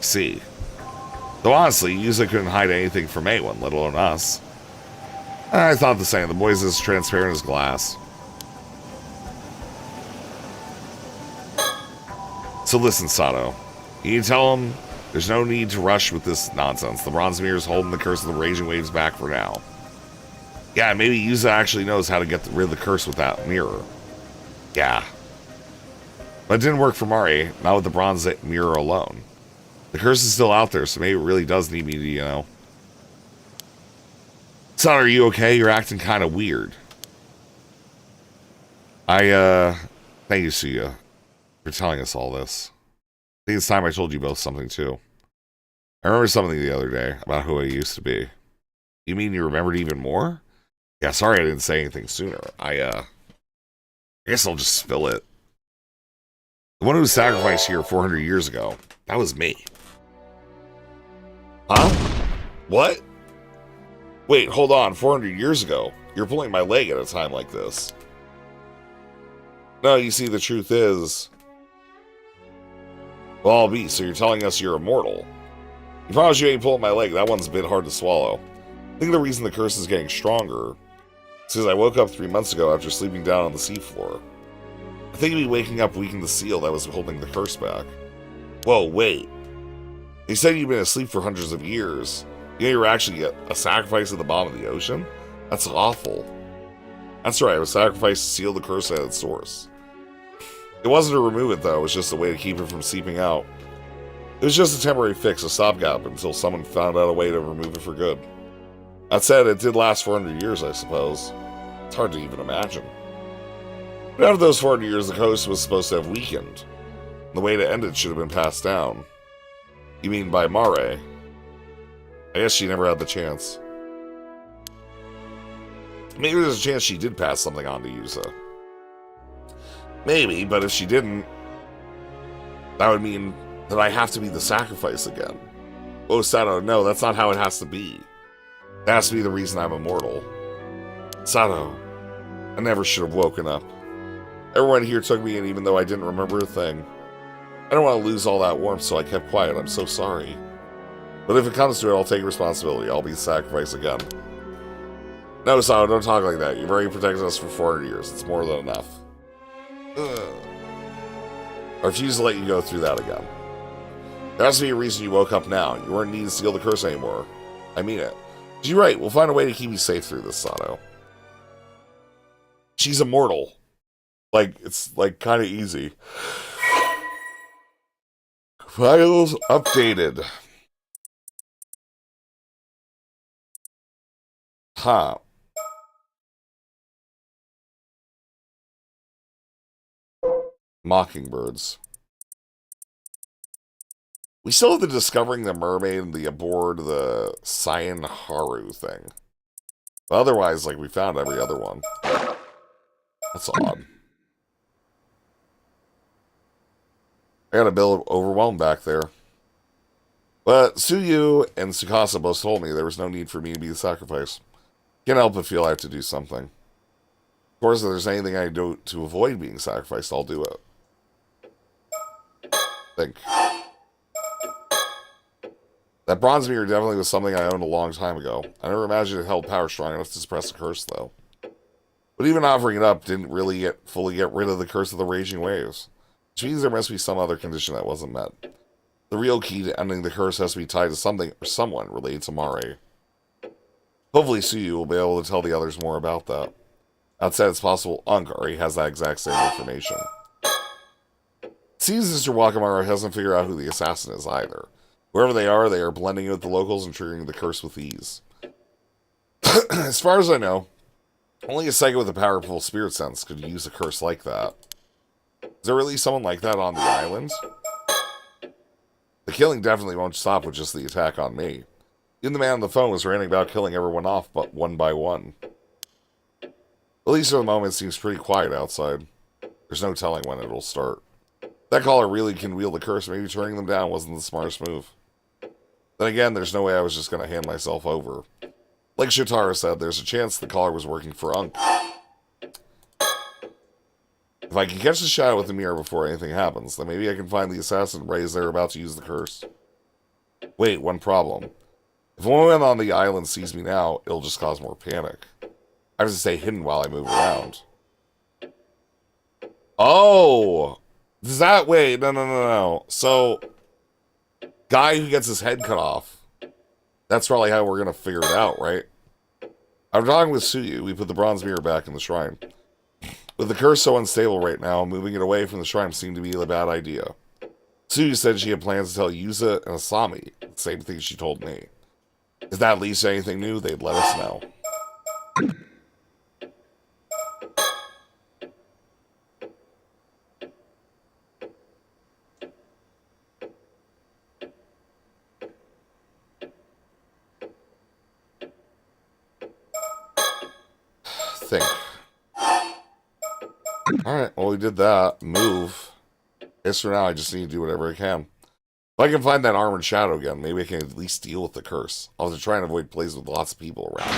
See. Though honestly, Yuza couldn't hide anything from anyone, let alone us. I thought the same. The boy's as transparent as glass. So listen, Sato. You tell him there's no need to rush with this nonsense. The bronze mirror is holding the curse of the raging waves back for now. Yeah, maybe Yuza actually knows how to get rid of the curse with that mirror. Yeah. But it didn't work for Mari, not with the bronze mirror alone. The curse is still out there, so maybe it really does need me to, you know. Sato, are you okay? You're acting kind of weird. Thank you, Suya, for telling us all this. I think it's time I told you both something, too. I remember something the other day about who I used to be. You mean you remembered even more? Yeah, sorry I didn't say anything sooner. I guess I'll just spill it. The one who was sacrificed here 400 years ago, that was me. Huh? What? Wait, hold on, 400 years ago? You're pulling my leg at a time like this. No, you see, the truth is... Well, I'll be, so you're telling us you're immortal. You promise you ain't pulling my leg, that one's a bit hard to swallow. I think the reason the curse is getting stronger is because I woke up 3 months ago after sleeping down on the seafloor. I think me waking up weakened the seal that was holding the curse back. Whoa, wait. You said you've been asleep for hundreds of years. You know you were actually a sacrifice at the bottom of the ocean? That's awful. That's right, I was sacrificed to seal the curse at its source. It wasn't to remove it, though. It was just a way to keep it from seeping out. It was just a temporary fix, a stopgap, until someone found out a way to remove it for good. That said, it did last 400 years, I suppose. It's hard to even imagine. But after those 400 years, the coast was supposed to have weakened. The way to end it should have been passed down. You mean by Mare? I guess she never had the chance. Maybe there's a chance she did pass something on to Yusa. Maybe, but if she didn't, that would mean that I have to be the sacrifice again. Oh, Sato, no, that's not how it has to be. It has to be the reason I'm immortal. Sato, I never should have woken up. Everyone here took me in even though I didn't remember a thing. I don't want to lose all that warmth, so I kept quiet. I'm so sorry. But if it comes to it, I'll take responsibility. I'll be the sacrifice again. No, Sato, don't talk like that. You've already protected us for 400 years. It's more than enough. Ugh. I refuse to let you go through that again. There has to be a reason you woke up now. You weren't needing to seal the curse anymore. I mean it. But you're right. We'll find a way to keep you safe through this, Sato. She's immortal. Like, it's, like, kind of easy. Files updated. Huh. Mockingbirds. We still have the discovering the mermaid and the aboard the Cyan Haru thing. But otherwise, like, we found every other one. That's odd. I got a bit overwhelmed back there. But Suyu and Tsukasa both told me there was no need for me to be the sacrifice. Can't help but feel I have to do something. Of course, if there's anything I can do to avoid being sacrificed, I'll do it. Think. That bronze mirror definitely was something I owned a long time ago. I never imagined it held power strong enough to suppress the curse, though. But even offering it up didn't really fully get rid of the curse of the raging waves. Which means there must be some other condition that wasn't met. The real key to ending the curse has to be tied to something or someone related to Mare. Hopefully Suyu will be able to tell the others more about that. That said, it's possible Unk already has that exact same information. It seems Mr. Wakamura hasn't figured out who the assassin is either. Wherever they are blending in with the locals and triggering the curse with ease. As far as I know, only a psychic with a powerful spirit sense could use a curse like that. Is there really someone like that on the island? The killing definitely won't stop with just the attack on me. Even the man on the phone was ranting about killing everyone off but one by one. At least for the moment, it seems pretty quiet outside. There's no telling when it'll start. If that caller really can wield the curse, maybe turning them down wasn't the smartest move. Then again, there's no way I was just going to hand myself over. Like Shotaro said, there's a chance the caller was working for Unk. If I can catch the shadow with the mirror before anything happens, then maybe I can find the assassin right as they're about to use the curse. Wait, one problem. If one man on the island sees me now, it'll just cause more panic. I have to stay hidden while I move around. Oh! Does that... Wait, no. So, guy who gets his head cut off. That's probably how we're going to figure it out, right? I'm talking with Suyu. We put the bronze mirror back in the shrine. With the curse so unstable right now, moving it away from the shrine seemed to be a bad idea. Suyu said she had plans to tell Yusa and Asami the same thing she told me. If that leads to anything new, they'd let us know. think. Alright, well, we did that. Move. I guess for now, I just need to do whatever I can. If I can find that armored shadow again, maybe I can at least deal with the curse. I'll have to try and avoid places with lots of people around.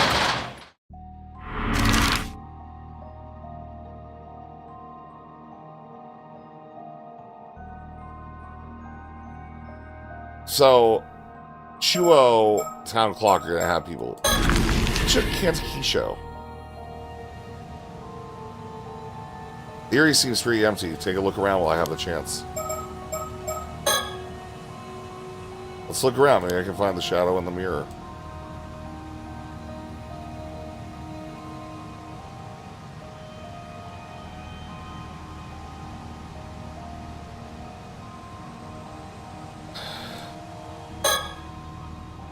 So, Chuo Town Clock are going to have people. Should Kansas Key show. The area seems pretty empty. Take a look around while I have the chance. Let's look around. Maybe I can find the shadow in the mirror.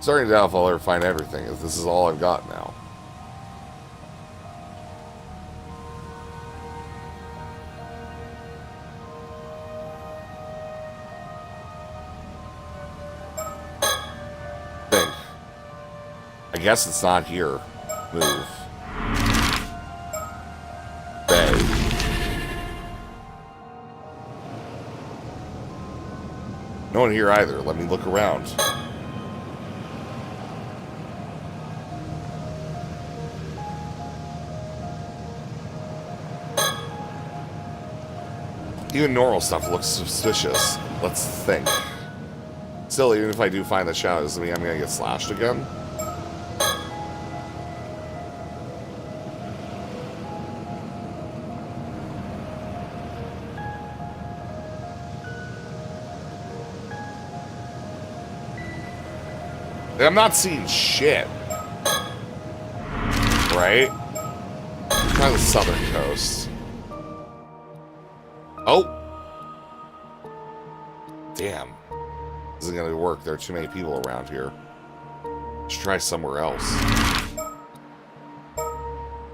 Starting to doubt if I'll ever find everything, as this is all I've got now. I guess it's not here. Move. Bay. No one here either. Let me look around. Even normal stuff looks suspicious. Let's think. Still, even if I do find the shadow, does it mean I'm gonna get slashed again? I'm not seeing shit. Right? Try the southern coast. Oh! Damn. This isn't gonna work. There are too many people around here. Let's try somewhere else.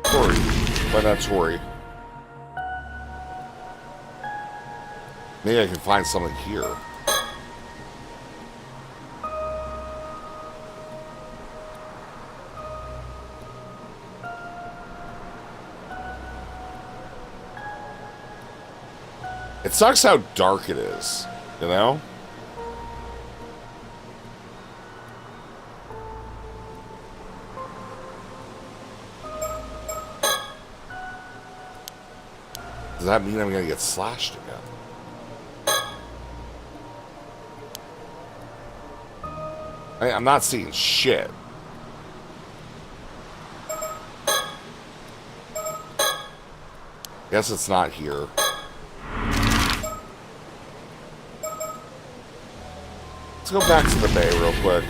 Tori. Why not Tori? Maybe I can find something here. It sucks how dark it is, you know? Does that mean I'm gonna get slashed again? I'm not seeing shit. Guess it's not here. Let's go back to the bay real quick.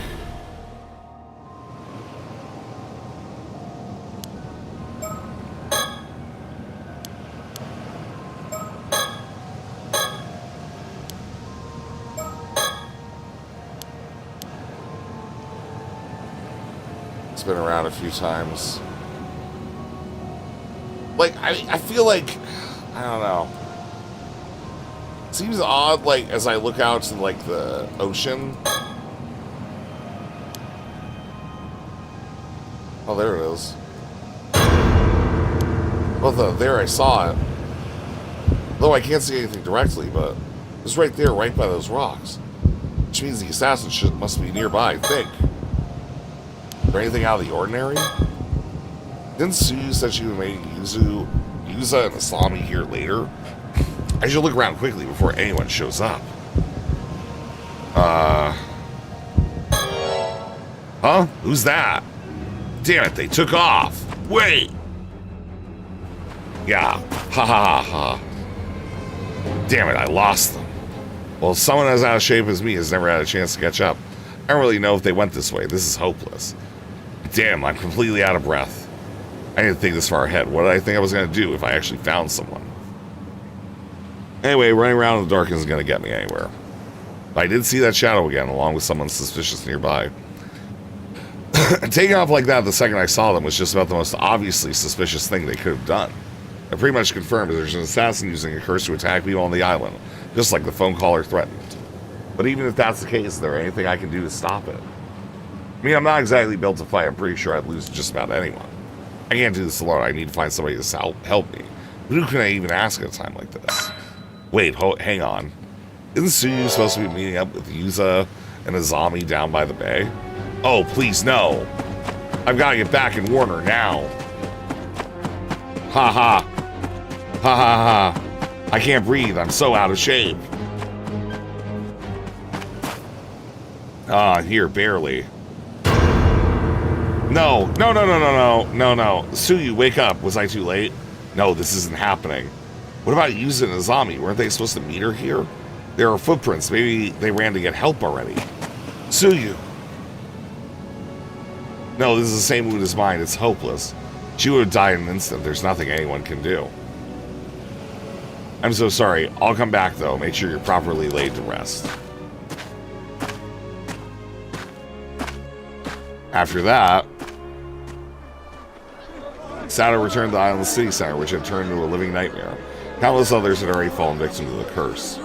It's been around a few times. Like, I feel like, I don't know. Seems odd, like, as I look out to, like, the ocean. Oh, there it is. Well, there I saw it. Though I can't see anything directly, but it's right there, right by those rocks. Which means the assassin must be nearby, I think. Is there anything out of the ordinary? Didn't Sue said she would make Yuza and Islami here later? I should look around quickly before anyone shows up. Huh? Who's that? Damn it, they took off. Wait! Yeah. Ha ha ha ha. Damn it, I lost them. Well, someone as out of shape as me has never had a chance to catch up. I don't really know if they went this way. This is hopeless. Damn, I'm completely out of breath. I didn't think this far ahead. What did I think I was going to do if I actually found someone? Anyway, running around in the dark isn't going to get me anywhere. But I did see that shadow again, along with someone suspicious nearby. Taking off like that the second I saw them was just about the most obviously suspicious thing they could have done. I pretty much confirmed that there's an assassin using a curse to attack people on the island, just like the phone caller threatened. But even if that's the case, is there anything I can do to stop it? I mean, I'm not exactly built to fight. I'm pretty sure I'd lose to just about anyone. I can't do this alone. I need to find somebody to help me. But who can I even ask at a time like this? Wait, hang on. Isn't Suyu supposed to be meeting up with Yuza and Azami down by the bay? Oh, please, no. I've got to get back and warn her now. Ha ha. Ha ha ha. I can't breathe. I'm so out of shape. Here, barely. No. Suyu, wake up. Was I too late? No, this isn't happening. What about Yuza and Azami? Weren't they supposed to meet her here? There are footprints. Maybe they ran to get help already. Suyu. No, this is the same mood as mine. It's hopeless. She would have died in an instant. There's nothing anyone can do. I'm so sorry. I'll come back, though. Make sure you're properly laid to rest. After that, Sato returned to the island city center, which had turned into a living nightmare. Countless others had already fallen victim to the curse.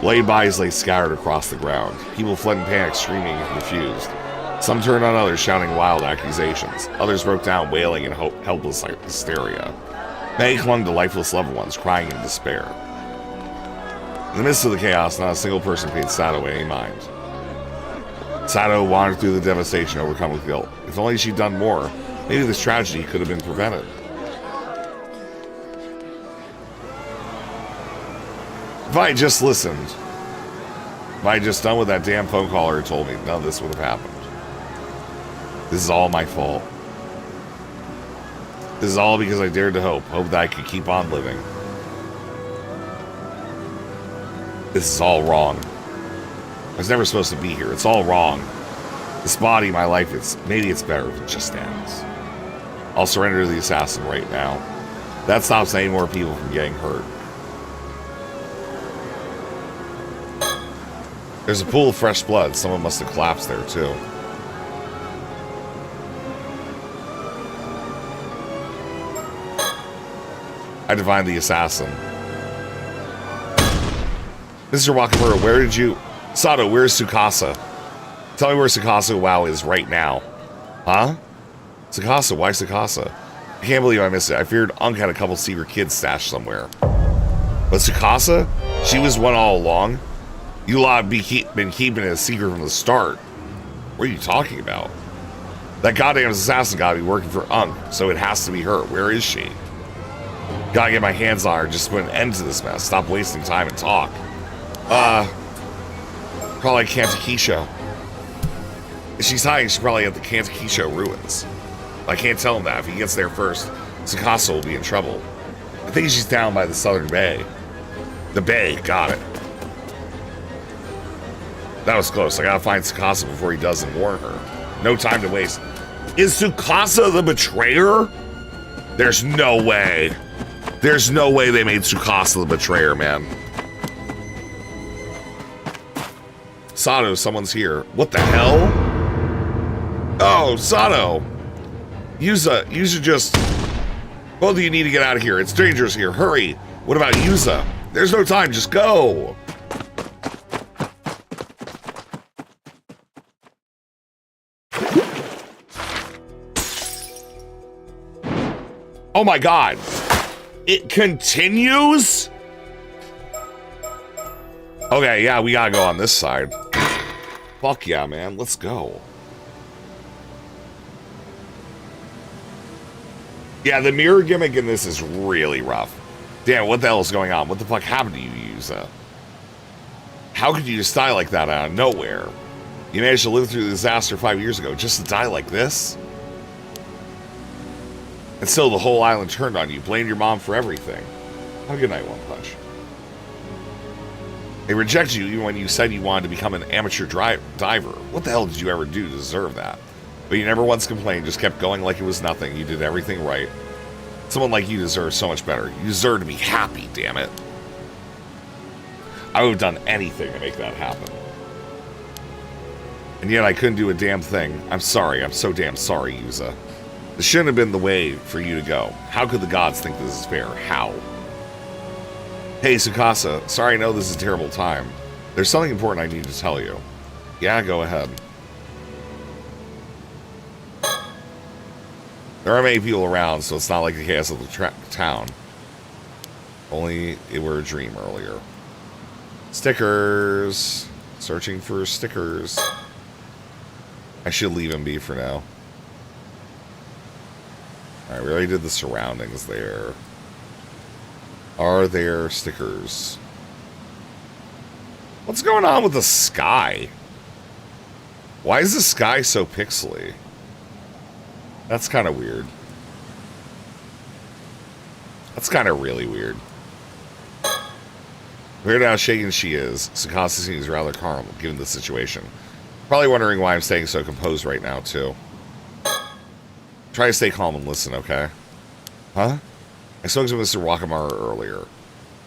Bloody bodies lay scattered across the ground. People fled in panic, screaming and confused. Some turned on others, shouting wild accusations. Others broke down, wailing in helpless hysteria. Many clung to lifeless loved ones, crying in despair. In the midst of the chaos, not a single person paid Sato any mind. Sato wandered through the devastation, overcome with guilt. If only she'd done more, maybe this tragedy could have been prevented. If I had just listened, if I had just done what that damn phone caller had told me, none of this would have happened. This is all my fault. This is all because I dared to hope that I could keep on living. This is all wrong. I was never supposed to be here. It's all wrong. This body, my life, maybe it's better if it just ends. I'll surrender to the assassin right now. That stops any more people from getting hurt. There's a pool of fresh blood. Someone must have collapsed there, too. I divined the assassin. Mr. Wakamura, where did you... Sato, where's Tsukasa? Tell me where Tsukasa WoW is right now. Huh? Tsukasa? Why Tsukasa? I can't believe I missed it. I feared Unk had a couple secret kids stashed somewhere. But Tsukasa? She was one all along? You lot have been keeping it a secret from the start. What are you talking about? That goddamn assassin gotta be working for Unk, so it has to be her. Where is she? Gotta get my hands on her just to put an end to this mess. Stop wasting time and talk. Probably Kantakisho. If she's hiding, she's probably at the Kantakisho ruins. I can't tell him that. If he gets there first, Tsukasa will be in trouble. I think she's down by the southern bay. The bay, got it. That was close. I gotta find Tsukasa before he does and warn her. No time to waste. Is Tsukasa the betrayer? There's no way. There's no way they made Tsukasa the betrayer, man. Sato, someone's here. What the hell? Oh, Sato. Yuza just... Both of you need to get out of here. It's dangerous here. Hurry. What about Yuza? There's no time. Just go. Oh my god. It continues? Okay, yeah, we gotta go on this side. Fuck yeah, man. Let's go. Yeah, the mirror gimmick in this is really rough. Damn, what the hell is going on? What the fuck happened to you, Yuza? How could you just die like that out of nowhere? You managed to live through the disaster 5 years ago just to die like this? And still, the whole island turned on you, blamed your mom for everything. Have a good night, One Punch. They rejected you even when you said you wanted to become an amateur diver. What the hell did you ever do to deserve that? But you never once complained, just kept going like it was nothing. You did everything right. Someone like you deserves so much better. You deserve to be happy, damn it. I would have done anything to make that happen. And yet I couldn't do a damn thing. I'm sorry. I'm so damn sorry, Yuza. This shouldn't have been the way for you to go. How could the gods think this is fair? How? Hey, Tsukasa. Sorry, I know this is a terrible time. There's something important I need to tell you. Yeah, go ahead. There aren't many people around, so it's not like the chaos of the town. Only it were a dream earlier. Stickers. Searching for stickers. I should leave him be for now. Alright, we already did the surroundings there. Are there stickers? What's going on with the sky? Why is the sky so pixely? That's kind of weird. That's kind of really weird. Weird how shaken she is. Sakasa seems rather calm, given the situation. Probably wondering why I'm staying so composed right now, too. Try to stay calm and listen, okay? Huh? I spoke to Mr. Wakamura earlier.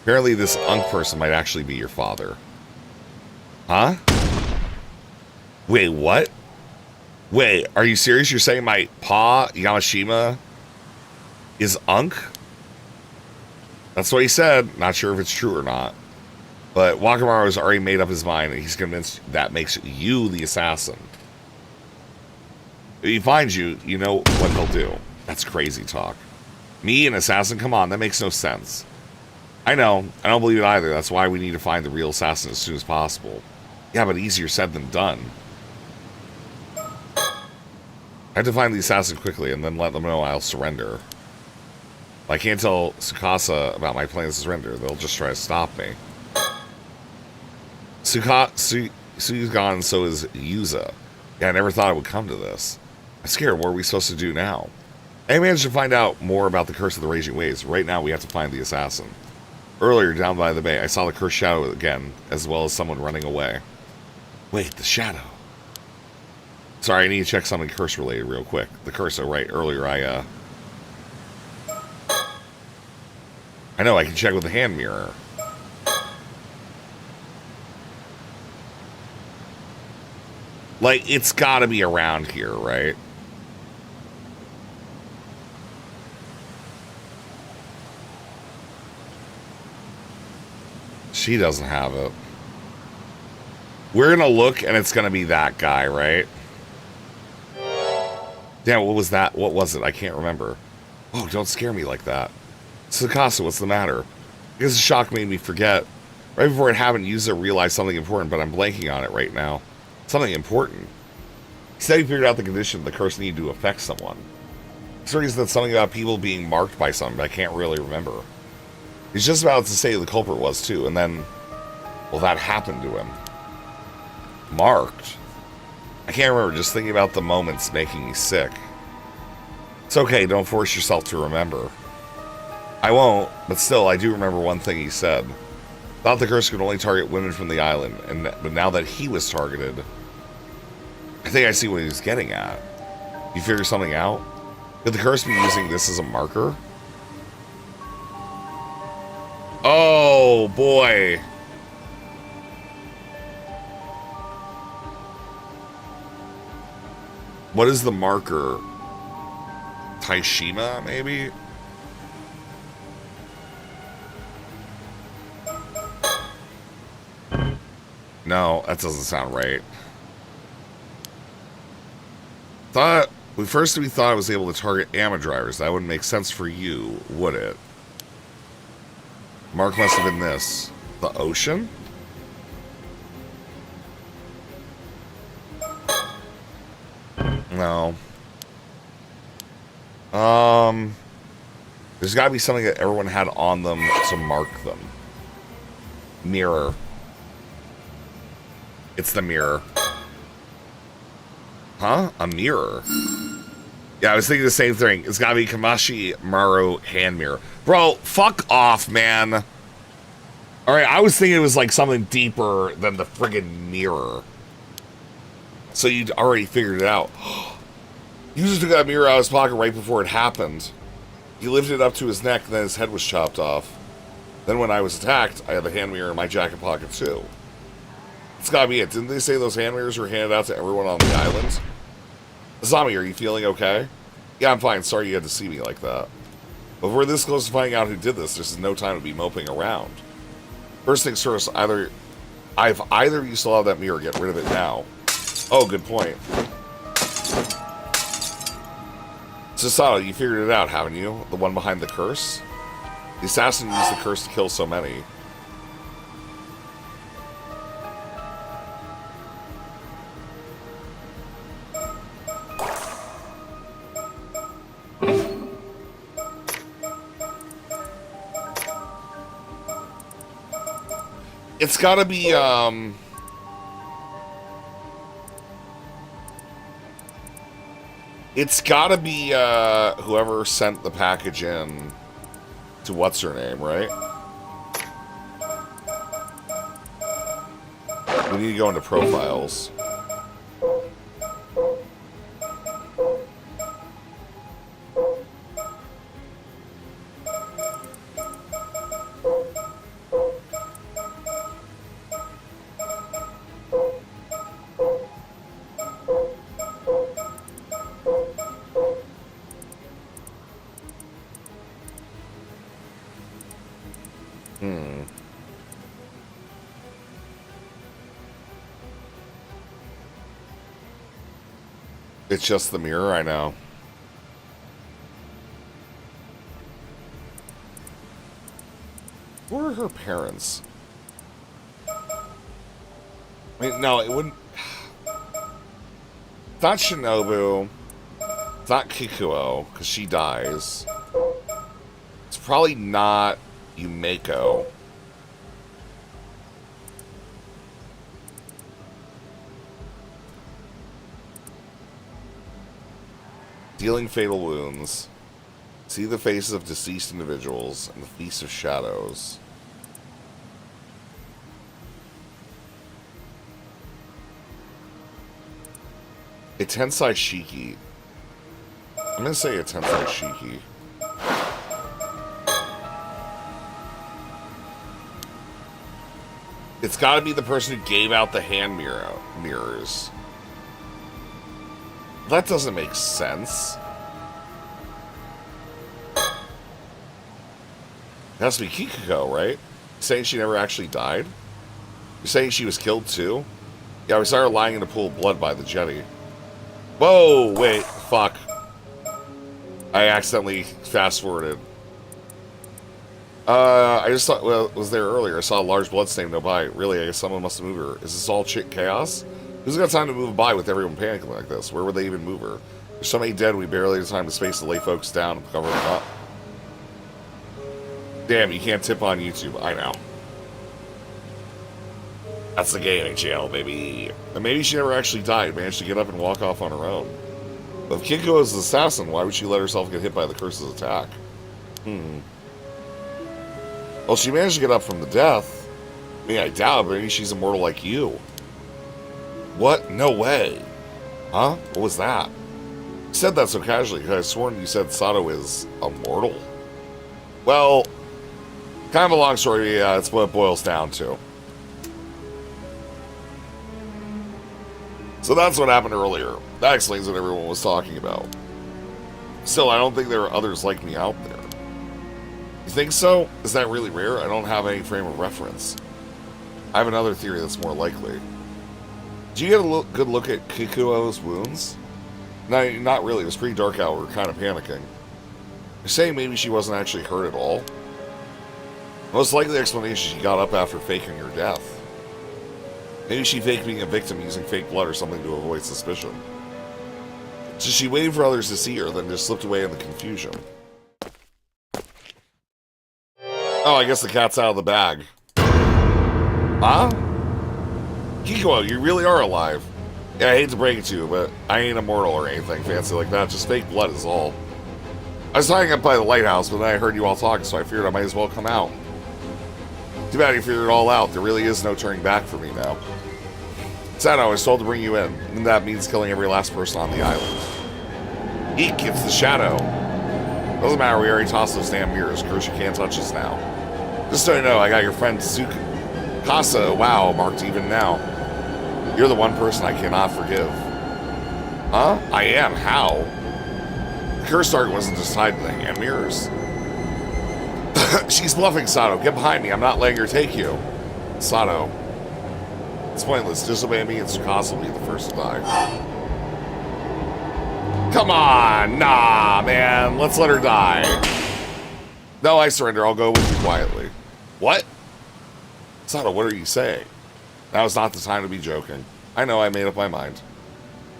Apparently this Unk person might actually be your father. Huh? Wait, what? Wait, are you serious? You're saying my pa, Yamashima, is Unk? That's what he said. Not sure if it's true or not. But Wakamura has already made up his mind, and he's convinced that makes you the assassin. If he finds you, you know what he'll do. That's crazy talk. Me, an assassin? Come on, that makes no sense. I know. I don't believe it either. That's why we need to find the real assassin as soon as possible. Yeah, but easier said than done. I have to find the assassin quickly and then let them know I'll surrender. I can't tell Tsukasa about my plans to surrender. They'll just try to stop me. Sui's gone and so is Yuza. Yeah, I never thought it would come to this. I'm scared. What are we supposed to do now? I managed to find out more about the Curse of the Raging Waves. Right now, we have to find the assassin. Earlier, down by the bay, I saw the cursed shadow again, as well as someone running away. Wait, the shadow. Sorry, I need to check something curse-related real quick. The curse, oh right, earlier I know, I can check with the hand mirror. Like, it's gotta be around here, right? She doesn't have it. We're gonna look, and it's gonna be that guy, right? Damn, what was that? What was it? I can't remember. Oh, don't scare me like that. Tsukasa, what's the matter? I guess the shock made me forget. Right before it happened, Yuza realized something important, but I'm blanking on it right now. Something important. He said he figured out the condition the curse needed to affect someone. He said something about people being marked by something, but I can't really remember. He's just about to say who the culprit was, too, and then, well, that happened to him. Marked? I can't remember, just thinking about the moments making me sick. It's okay, don't force yourself to remember. I won't, but still, I do remember one thing he said. Thought the curse could only target women from the island, but now that he was targeted, I think I see what he was getting at. You figure something out? Could the curse be using this as a marker? Oh, boy. What is the marker? Taishima, maybe? No, that doesn't sound right. We thought I was able to target AMA drivers. That wouldn't make sense for you, would it? Mark must have been this. The ocean? No. There's gotta be something that everyone had on them to mark them. Mirror. It's the mirror. Huh? A mirror? Yeah, I was thinking the same thing. It's gotta be Kamashi Maru hand mirror. Bro, fuck off, man. Alright, I was thinking it was like something deeper than the friggin' mirror. So you'd already figured it out. He just took that mirror out of his pocket right before it happened. He lifted it up to his neck, and then his head was chopped off. Then when I was attacked, I had the hand mirror in my jacket pocket too. It's gotta be it. Didn't they say those hand mirrors were handed out to everyone on the island? Zami, are you feeling okay? Yeah, I'm fine. Sorry you had to see me like that. But we're this close to finding out who did this. There's no time to be moping around. First things first, if either of you still have that mirror, get rid of it now. Oh, good point. So, Sato, you figured it out, haven't you? The one behind the curse? The assassin used the curse to kill so many. It's gotta be, it's gotta be, whoever sent the package in to what's-her-name, right? We need to go into profiles. It's just the mirror, I know. Who are her parents? I mean, no, it wouldn't... It's not Shinobu. It's not Kikuo, because she dies. It's probably not Yumeko. Dealing fatal wounds. See the faces of deceased individuals and the Feast of Shadows. A Tensai Shiki. I'm gonna say a Tensai Shiki. It's gotta be the person who gave out the hand mirrors. That doesn't make sense. It has to be Kikuko, right? You're saying she never actually died? You're saying she was killed too? Yeah, we saw her lying in a pool of blood by the jetty. Whoa, wait, fuck. I accidentally fast-forwarded. I just thought, well, it was there earlier. I saw a large bloodstain no by. Really, I guess someone must have moved her. Is this all shit chaos? Who's got time to move by with everyone panicking like this? Where would they even move her? There's so many dead, we barely have time to space to lay folks down and cover them up. Damn, you can't tip on YouTube. I know. That's the gaming channel, baby. And maybe she never actually died, managed to get up and walk off on her own. But if Kikuo is the assassin, why would she let herself get hit by the curse's attack? Well, she managed to get up from the death. I mean, I doubt, but maybe she's immortal like you. What? No way. Huh? What was that? You said that so casually, because I've sworn you said Sato is immortal. Well, kind of a long story, yeah, it's what it boils down to. So that's what happened earlier. That explains what everyone was talking about. Still, I don't think there are others like me out there. You think so? Is that really rare? I don't have any frame of reference. I have another theory that's more likely. Did you get a good look at Kikuo's wounds? No, not really. It was pretty dark out. We were kind of panicking. You're saying maybe she wasn't actually hurt at all? Most likely explanation, she got up after faking her death. Maybe she faked being a victim using fake blood or something to avoid suspicion. So she waited for others to see her, then just slipped away in the confusion. Oh, I guess the cat's out of the bag. Huh? Kikuo, you really are alive. Yeah, I hate to break it to you, but I ain't immortal or anything fancy like that. Just fake blood is all. I was hiding up by the lighthouse, but then I heard you all talking, so I figured I might as well come out. Too bad you figured it all out. There really is no turning back for me now. Sad, I was told to bring you in, and that means killing every last person on the island. Eek, it's the shadow. Doesn't matter, we already tossed those damn mirrors. Curse, you can't touch us now. Just so you know, I got your friend Tsukasa, wow, marked even now. You're the one person I cannot forgive. Huh? I am? How? The curse target wasn't just tied to the hand mirrors. She's bluffing, Sato. Get behind me. I'm not letting her take you. Sato. It's pointless. Disobey me and Tsukasa will be the first to die. Come on. Nah, man. Let's let her die. No, I surrender. I'll go with you quietly. What? Sato, what are you saying? Now is not the time to be joking. I know, I made up my mind.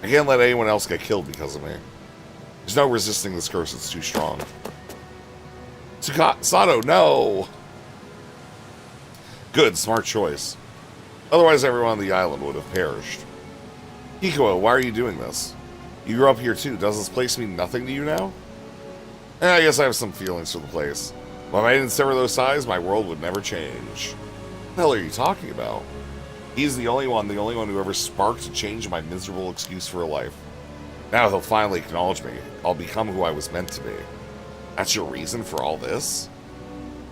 I can't let anyone else get killed because of me. There's no resisting this curse, it's too strong. Sato, no! Good, smart choice. Otherwise everyone on the island would have perished. Hikawa, why are you doing this? You grew up here too, does this place mean nothing to you now? I guess I have some feelings for the place. But if I didn't sever those ties, my world would never change. What the hell are you talking about? He's the only one who ever sparked a change in my miserable excuse for a life. Now he'll finally acknowledge me. I'll become who I was meant to be. That's your reason for all this?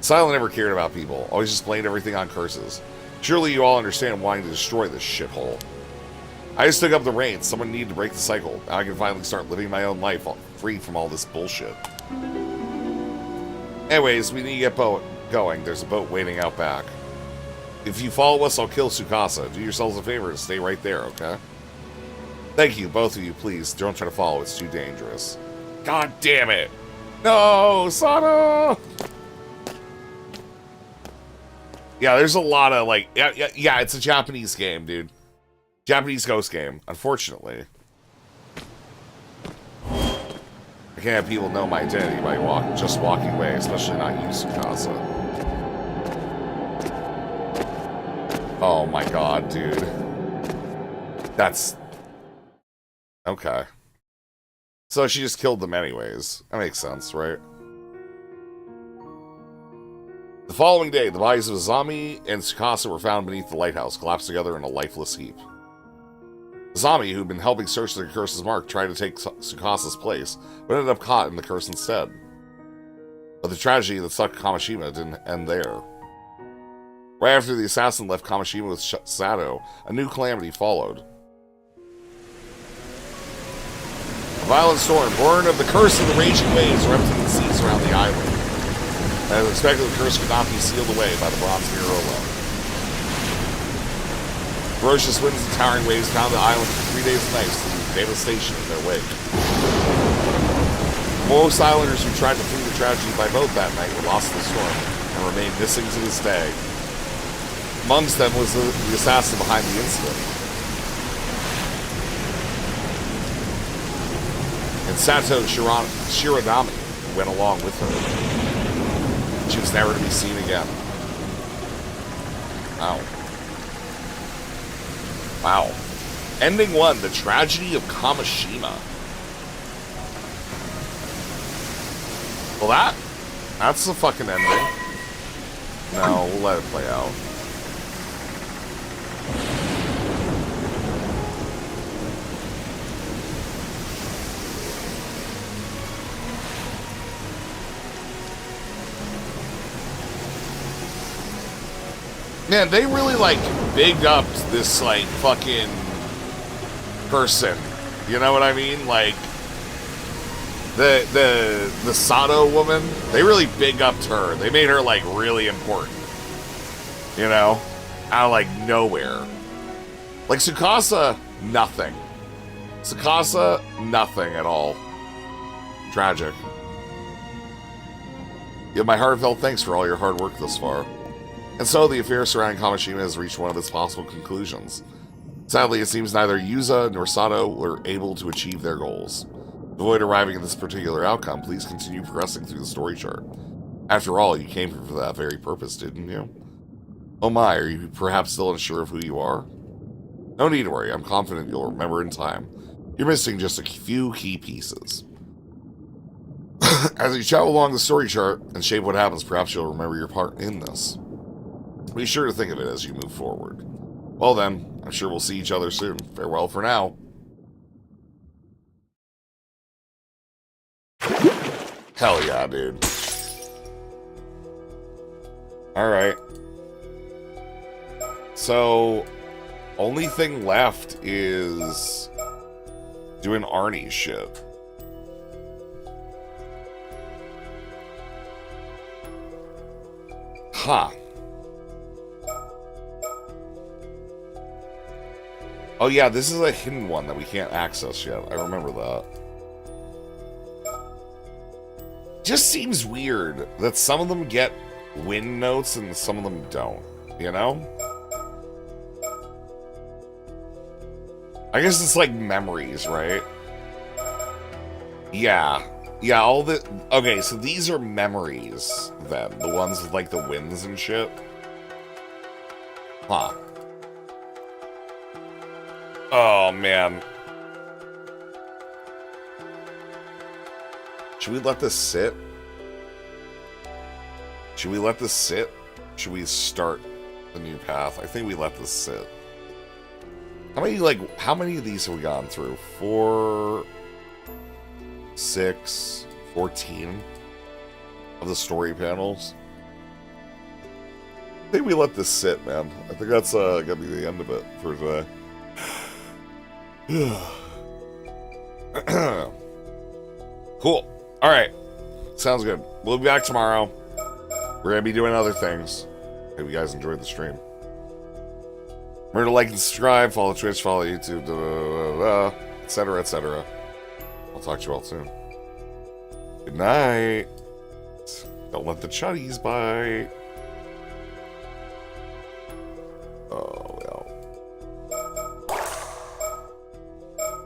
Silent never cared about people, always just blamed everything on curses. Surely you all understand wanting to destroy this shithole. I just took up the reins. Someone needed to break the cycle. Now I can finally start living my own life, free from all this bullshit. Anyways, we need to get going. There's a boat waiting out back. If you follow us, I'll kill Tsukasa. Do yourselves a favor and stay right there, okay? Thank you, both of you, please. Don't try to follow. It's too dangerous. God damn it. No, Sato! Yeah, there's a lot of, like... Yeah, it's a Japanese game, dude. Japanese ghost game, unfortunately. I can't have people know my identity by just walking away, especially not you, Tsukasa. Oh my god, dude. That's... Okay. So she just killed them anyways. That makes sense, right? The following day, the bodies of Azami and Tsukasa were found beneath the lighthouse, collapsed together in a lifeless heap. Azami, who'd been helping search the curse's mark, tried to take Tsukasa's place, but ended up caught in the curse instead. But the tragedy that stuck Kamishima didn't end there. Right after the assassin left Kamishima with Sato, a new calamity followed. A violent storm, born of the curse of the raging waves, erupted in the seas around the island. As expected, the curse could not be sealed away by the bronze mirror alone. Ferocious winds and towering waves pounded the island for 3 days and nights, leaving devastation in their wake. Most islanders who tried to flee the tragedy by boat that night were lost in the storm and remain missing to this day. Amongst them was the assassin behind the incident. And Sato Shiranami went along with her. She was never to be seen again. Wow. Wow. Ending 1, The Tragedy of Kamishima. Well, that's the fucking ending. No, we'll let it play out. Man, they really, like, bigged up this, like, fucking person. You know what I mean? Like, the Sato woman, they really big upped her. They made her, like, really important. You know? Out of, like, nowhere. Like, Tsukasa, nothing. Tsukasa, nothing at all. Tragic. You have my heartfelt thanks for all your hard work thus far. And so the affair surrounding Kamishima has reached one of its possible conclusions. Sadly, it seems neither Yuza nor Sato were able to achieve their goals. To avoid arriving at this particular outcome, please continue progressing through the story chart. After all, you came here for that very purpose, didn't you? Oh my, are you perhaps still unsure of who you are? No need to worry, I'm confident you'll remember in time. You're missing just a few key pieces. As you travel along the story chart and shape what happens, perhaps you'll remember your part in this. Be sure to think of it as you move forward. Well then, I'm sure we'll see each other soon. Farewell for now. Hell yeah, dude. Alright. So, only thing left is doing Arnie shit. Huh. Oh yeah, this is a hidden one that we can't access yet. I remember that. just seems weird that some of them get win notes and some of them don't, you know? I guess it's like memories, right? Yeah. Yeah, all the... Okay, so these are memories, then. The ones with, like, the wins and shit. Huh. Oh, man. Should we let this sit? Should we let this sit? Should we start the new path? I think we let this sit. How many of these have we gone through? 4, 6, 14 of the story panels. I think we let this sit, man. I think that's gonna be the end of it for today. Cool. Alright. Sounds good. We'll be back tomorrow. We're gonna be doing other things. Hope you guys enjoyed the stream. Remember to like and subscribe, follow Twitch, follow YouTube, etc., etc. I'll talk to you all soon. Good night. Don't let the chuddies bite. Oh.